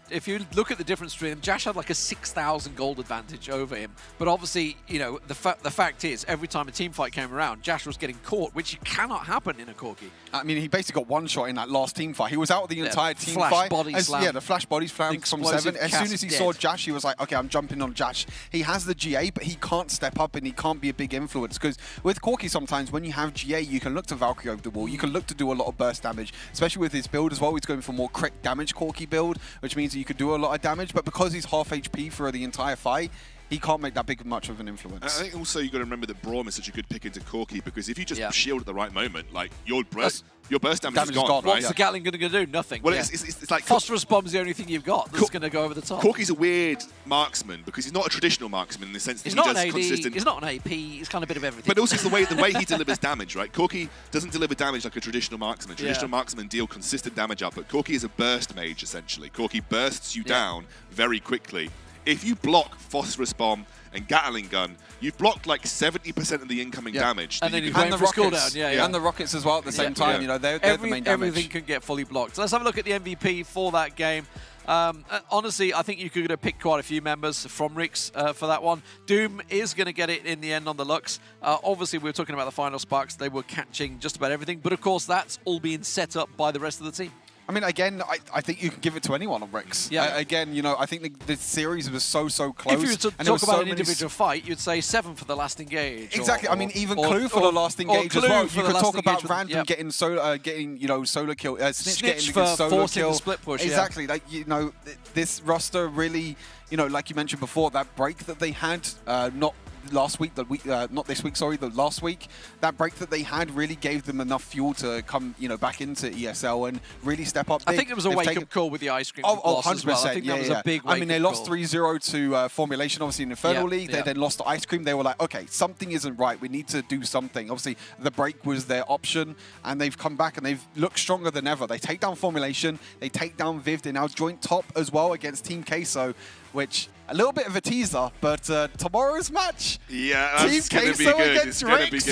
S4: If you look at the difference between them, Jash had like a 6,000 gold advantage over him. But obviously, you know, the fact is, every time a team fight came around, Jash was getting caught, which cannot happen in a Corki.
S7: I mean, he basically got one shot in that last team fight. He was out the entire team fight.
S4: Body slam.
S7: Yeah, the flash body slam from Seven. As soon as he saw Jash, he was like, okay, I'm jumping on Jash. He has the GA, but he can't step up and he can't be a big influence. Because with Corki, sometimes when you have GA, you can look to Valkyrie over the wall. You can look to do a lot of burst damage, especially with his build as well. He's going for more crit damage Corki build, which means that you could do a lot of damage. But because he's half HP for the entire fight, he can't make that big much of an influence.
S5: I think also you've got to remember that Braum is such a good pick into Corki, because if you just shield at the right moment, like your burst damage is gone. Right?
S4: What's the Gatling going to do? Nothing.
S5: Well, it's like
S4: Phosphorus Bomb's the only thing you've got that's going to go over the top.
S5: Corki's a weird marksman because he's not a traditional marksman in the sense that he does consistent.
S4: He's not an AP. He's kind of a bit of everything.
S5: But also it's the way he delivers damage, right? Corki doesn't deliver damage like a traditional marksman. Traditional marksmen deal consistent damage output. Corki is a burst mage essentially. Corki bursts you down very quickly. If you block Phosphorus Bomb and Gatling Gun, you've blocked like 70% of the incoming damage.
S4: And then you're going for cooldown.
S7: And the rockets as well at the same time. You know, they're the main damage.
S4: Everything can get fully blocked. So let's have a look at the MVP for that game. Honestly, I think you could have picked quite a few members from Rix for that one. Doom is going to get it in the end on the Lux. Obviously, we were talking about the final sparks. They were catching just about everything. But of course, that's all being set up by the rest of the team.
S7: I mean, again, I think you can give it to anyone on Rix.
S4: Yeah.
S7: Again, you know, I think the series was so close.
S4: If you were to talk about an individual fight, you'd say 7 for the last engage.
S7: Exactly. I mean, even Clue for the last engage as well. You could talk about Random getting solo kill, Snitch getting
S4: for
S7: solo kill.
S4: The split push.
S7: Exactly. Like, you know, this roster really, you know, like you mentioned before, that break that they had, not last week, not this week, sorry, the last week, that break that they had really gave them enough fuel to come, back into ESL and really step up.
S4: I think it was a wake-up call with the ice cream loss
S7: 100%.
S4: as well. I think that was a big wake-up
S7: I mean, they lost 3-0 to Formulation, obviously, in the Infernal League. They then lost to Ice Cream. They were like, okay, something isn't right. We need to do something. Obviously, the break was their option, and they've come back, and they've looked stronger than ever. They take down Formulation. They take down Viv. They're now joint top as well against Team Queso, which a little bit of a teaser, but tomorrow's match,
S5: yeah,
S7: Team
S5: that's going to be
S7: Queso
S5: good.
S7: against
S5: It's going to be
S7: Rix.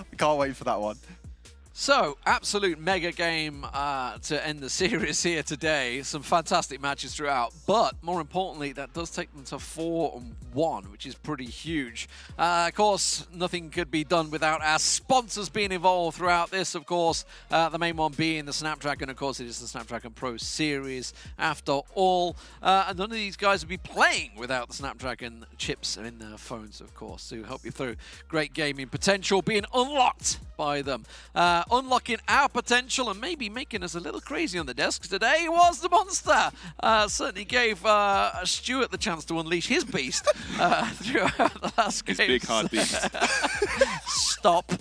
S5: good.
S7: Can't wait for that one.
S4: So, absolute mega game to end the series here today. Some fantastic matches throughout, but more importantly, that does take them to 4-1, which is pretty huge. Of course, nothing could be done without our sponsors being involved throughout this, of course. The main one being the Snapdragon. Of course, it is the Snapdragon Pro Series. After all, and none of these guys would be playing without the Snapdragon chips in their phones, of course, to help you through. Great gaming potential being unlocked by them. Unlocking our potential and maybe making us a little crazy on the desks today was the Monster. Certainly gave Stuart the chance to unleash his beast throughout the last game.
S5: His big hard beast.
S4: Stop.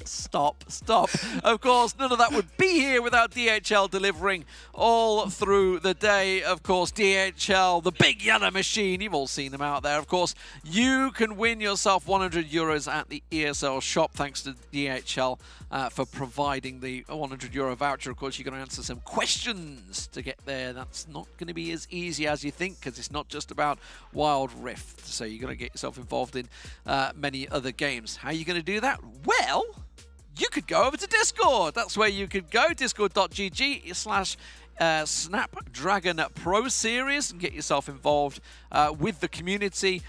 S4: Of course, none of that would be here without DHL delivering all through the day. Of course, DHL, the big yellow machine. You've all seen them out there. Of course, you can win yourself €100 at the ESL shop thanks to DHL for providing the €100 voucher. Of course, you're going to answer some questions to get there. That's not going to be as easy as you think because it's not just about Wild Rift. So you're going to get yourself involved in many other games. How are you going to do that? Well, you could go over to Discord. That's where you could go, discord.gg/Snapdragon Pro Series, and get yourself involved with the community.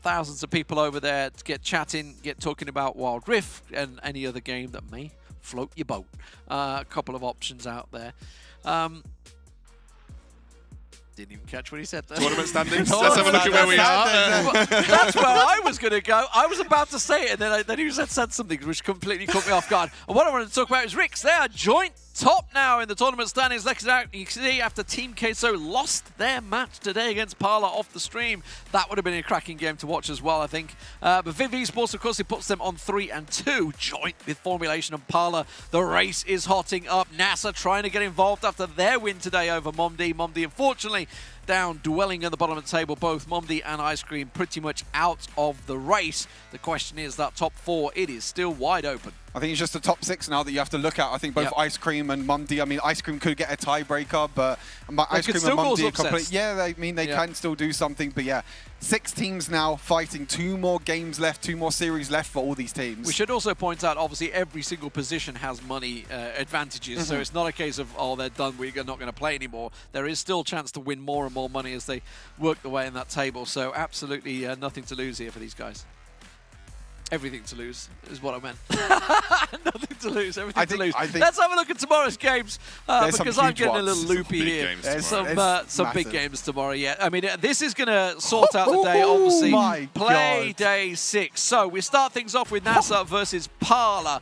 S4: Thousands of people over there to get chatting, get talking about Wild Rift and any other game that may float your boat. A couple of options out there. Didn't even catch what he said there.
S5: Tournament standings. Let's have a look at where we are.
S4: That's where I was going to go. I was about to say it, and then he said something which completely caught me off guard. And what I wanted to talk about is Rix. They are joint top now in the tournament standings. You can see after Team Queso lost their match today against Parla off the stream. That would have been a cracking game to watch as well, I think. But Viv Esports, of course, it puts them on 3-2, joint with Formulation and Parla. The race is hotting up. NASA trying to get involved after their win today over Momdi. Momdi, unfortunately, down, dwelling at the bottom of the table. Both Momdi and Ice Cream pretty much out of the race. The question is that top 4, it is still wide open.
S7: I think it's just the top 6 now that you have to look at. I think both Ice Cream and Mumdy. I mean, Ice Cream could get a tiebreaker, but Ice Cream and Mumdy are complete. Yeah, they can still do something, but yeah. 6 teams now fighting, 2 more games left, 2 more series left for all these teams.
S4: We should also point out, obviously, every single position has money advantages, so it's not a case of, oh, they're done, we're not going to play anymore. There is still a chance to win more and more money as they work their way in that table, so absolutely nothing to lose here for these guys. Everything to lose is what I meant. Nothing to lose, everything to lose. Let's have a look at tomorrw games because I'm getting a little loopy here. Some big games tomorrow, yeah. I mean, this is going to sort out the day, obviously. Play day 6. So we start things off with NASA versus Parla,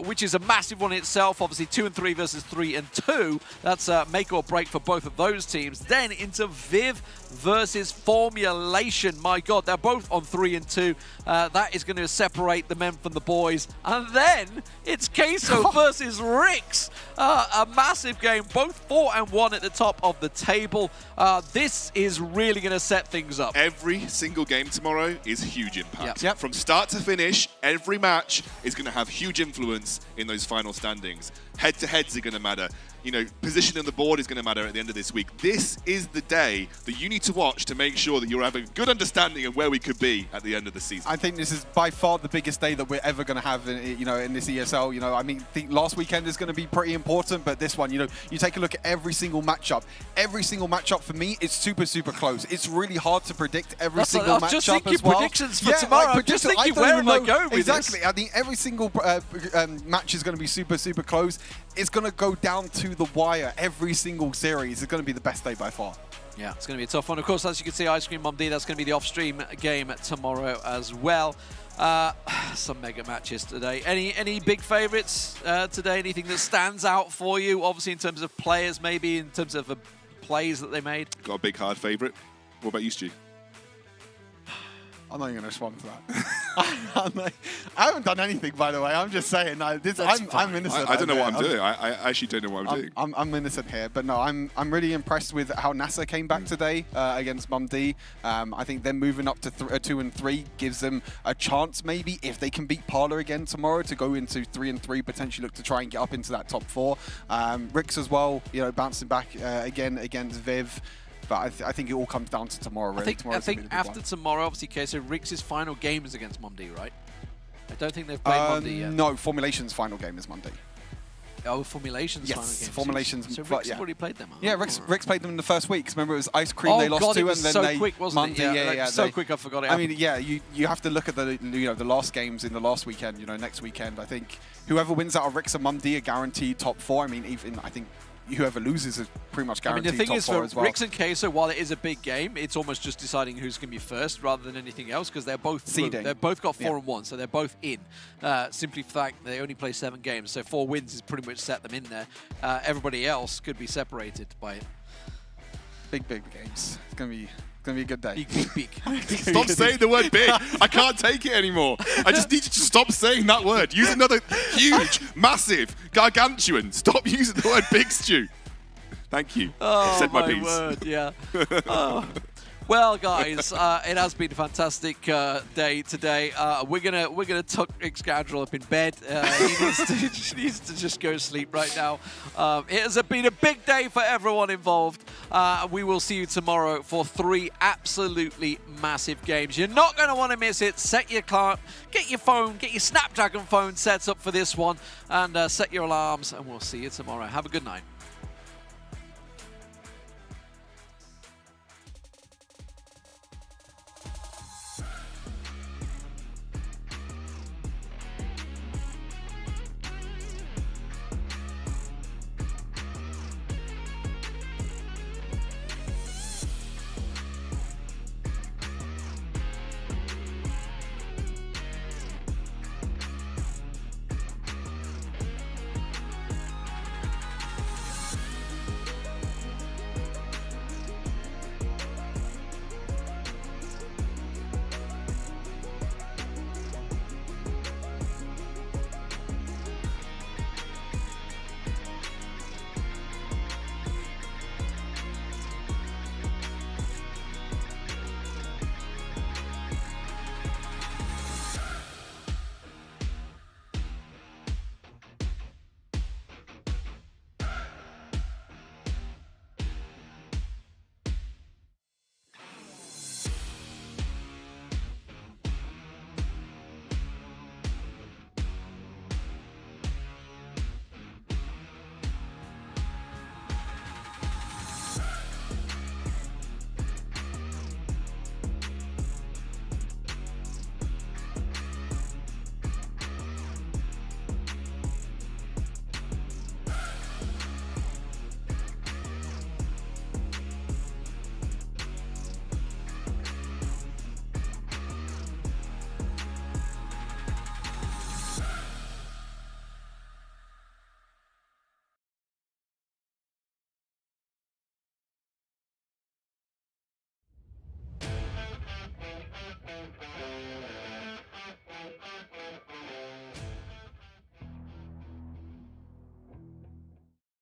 S4: which is a massive one in itself. Obviously, 2 and 3 versus 3 and 2. That's a make or break for both of those teams. Then into Viv versus Formulation. My God, they're both on 3 and 2. That is going to separate the men from the boys. And then it's Queso versus Rix. A massive game, both 4 and 1 at the top of the table. This is really going to set things up.
S5: Every single game tomorrow is huge impact.
S4: Yep.
S5: From start to finish, every match is going to have huge influence in those final standings. Head-to-heads are going to matter. You know, position on the board is going to matter at the end of this week. This is the day that you need to watch to make sure that you're having a good understanding of where we could be at the end of the season.
S7: I think this is by far the biggest day that we're ever going to have, in this ESL. I mean, I think last weekend is going to be pretty important, but this one, you take a look at every single matchup. Every single matchup for me is super, super close. It's really hard to predict every single matchup
S4: just thinking
S7: as well.
S4: Predictions for tomorrow. I'm just thinking, where am I going with
S7: exactly. I think every single match is going to be super, super close. It's going to go down to the wire. Every single series is going to be the best day by far.
S4: Yeah, it's going to be a tough one. Of course, as you can see, Ice Cream Mumdy, that's going to be the off-stream game tomorrow as well. Some mega matches today. Any big favourites today? Anything that stands out for you? Obviously, in terms of players, maybe in terms of plays that they made.
S5: Got a big hard favourite. What about you, Stu?
S7: I'm not even going to respond to that. I haven't done anything, by the way. I'm just saying. I'm innocent.
S5: I don't know what I'm doing. I actually don't know what I'm doing.
S7: I'm innocent here, but no, I'm really impressed with how NASA came back today against Mum-D. I think them moving up to 2 and 3 gives them a chance, maybe if they can beat Parler again tomorrow, to go into 3 and 3, potentially look to try and get up into that top 4. Ricks as well, you know, bouncing back again against Viv. But I think it all comes down to tomorrow, really.
S4: I think after tomorrow, obviously, so Ricks' final game is against Mum-D, right? I don't think they've played Mum-D yet.
S7: No, Formulation's final game is Mum-D.
S4: Oh, Formulation's final game.
S7: Yes, Formulation's.
S4: So Ricks have already played them.
S7: Yeah, Ricks played them in the first week. Remember, it was Ice Cream they lost to, and then
S4: so quick, wasn't it?
S7: Yeah,
S4: so quick, I forgot it.
S7: I mean, yeah, you have to look at the last games in the last weekend. You know, next weekend, I think whoever wins out of Ricks and Mum-D are guaranteed top 4. I mean, even I think whoever loses is pretty much guaranteed
S4: the thing
S7: top
S4: is,
S7: 4
S4: for
S7: as well.
S4: Ricks and Queso, while it is a big game, it's almost just deciding who's going to be first rather than anything else, because they're both
S7: seeding.
S4: They've both got 4 and 1, so they're both in. Simply for the fact they only play 7 games, so 4 wins has pretty much set them in there. Everybody else could be separated by it.
S7: Big games. It's gonna be a good day.
S4: Big.
S5: Stop saying the word big. I can't take it anymore. I just need you to stop saying that word. Use another huge, massive, gargantuan. Stop using the word big, Stu. Thank you. I've said my piece.
S4: Word, yeah. Well, guys, it has been a fantastic day today. We're gonna tuck Rick Scoundrel up in bed. He needs to just go to sleep right now. It has been a big day for everyone involved. We will see you tomorrow for 3 absolutely massive games. You're not going to want to miss it. Set your clock, get your phone, get your Snapdragon phone set up for this one, and set your alarms. And we'll see you tomorrow. Have a good night.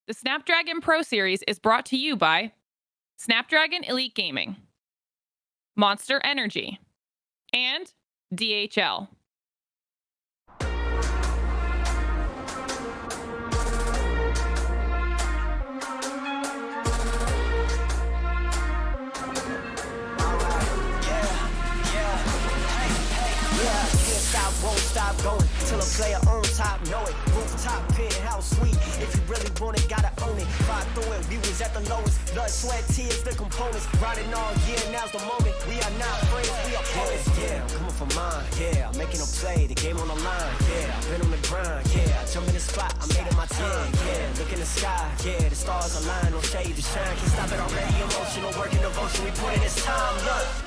S3: The Snapdragon Pro Series is brought to you by Snapdragon Elite Gaming, Monster Energy, and DHL.
S1: Won't stop going till a player on top know it. Rooftop penthouse suite. If you really want it, gotta own it. Fight through it, we was at the lowest. Blood, sweat, tears, the components. Riding all year, now's the moment. We are not friends, we are opponents. Yeah, I'm coming for mine. Yeah, I'm making a play, the game on the line. Yeah, I've been on the grind. Yeah, I jump in the spot, I made it my time. Yeah, look in the sky. Yeah, the stars align, no shade to shine. Can't stop it already. Emotional work and devotion, we put in this time. Look.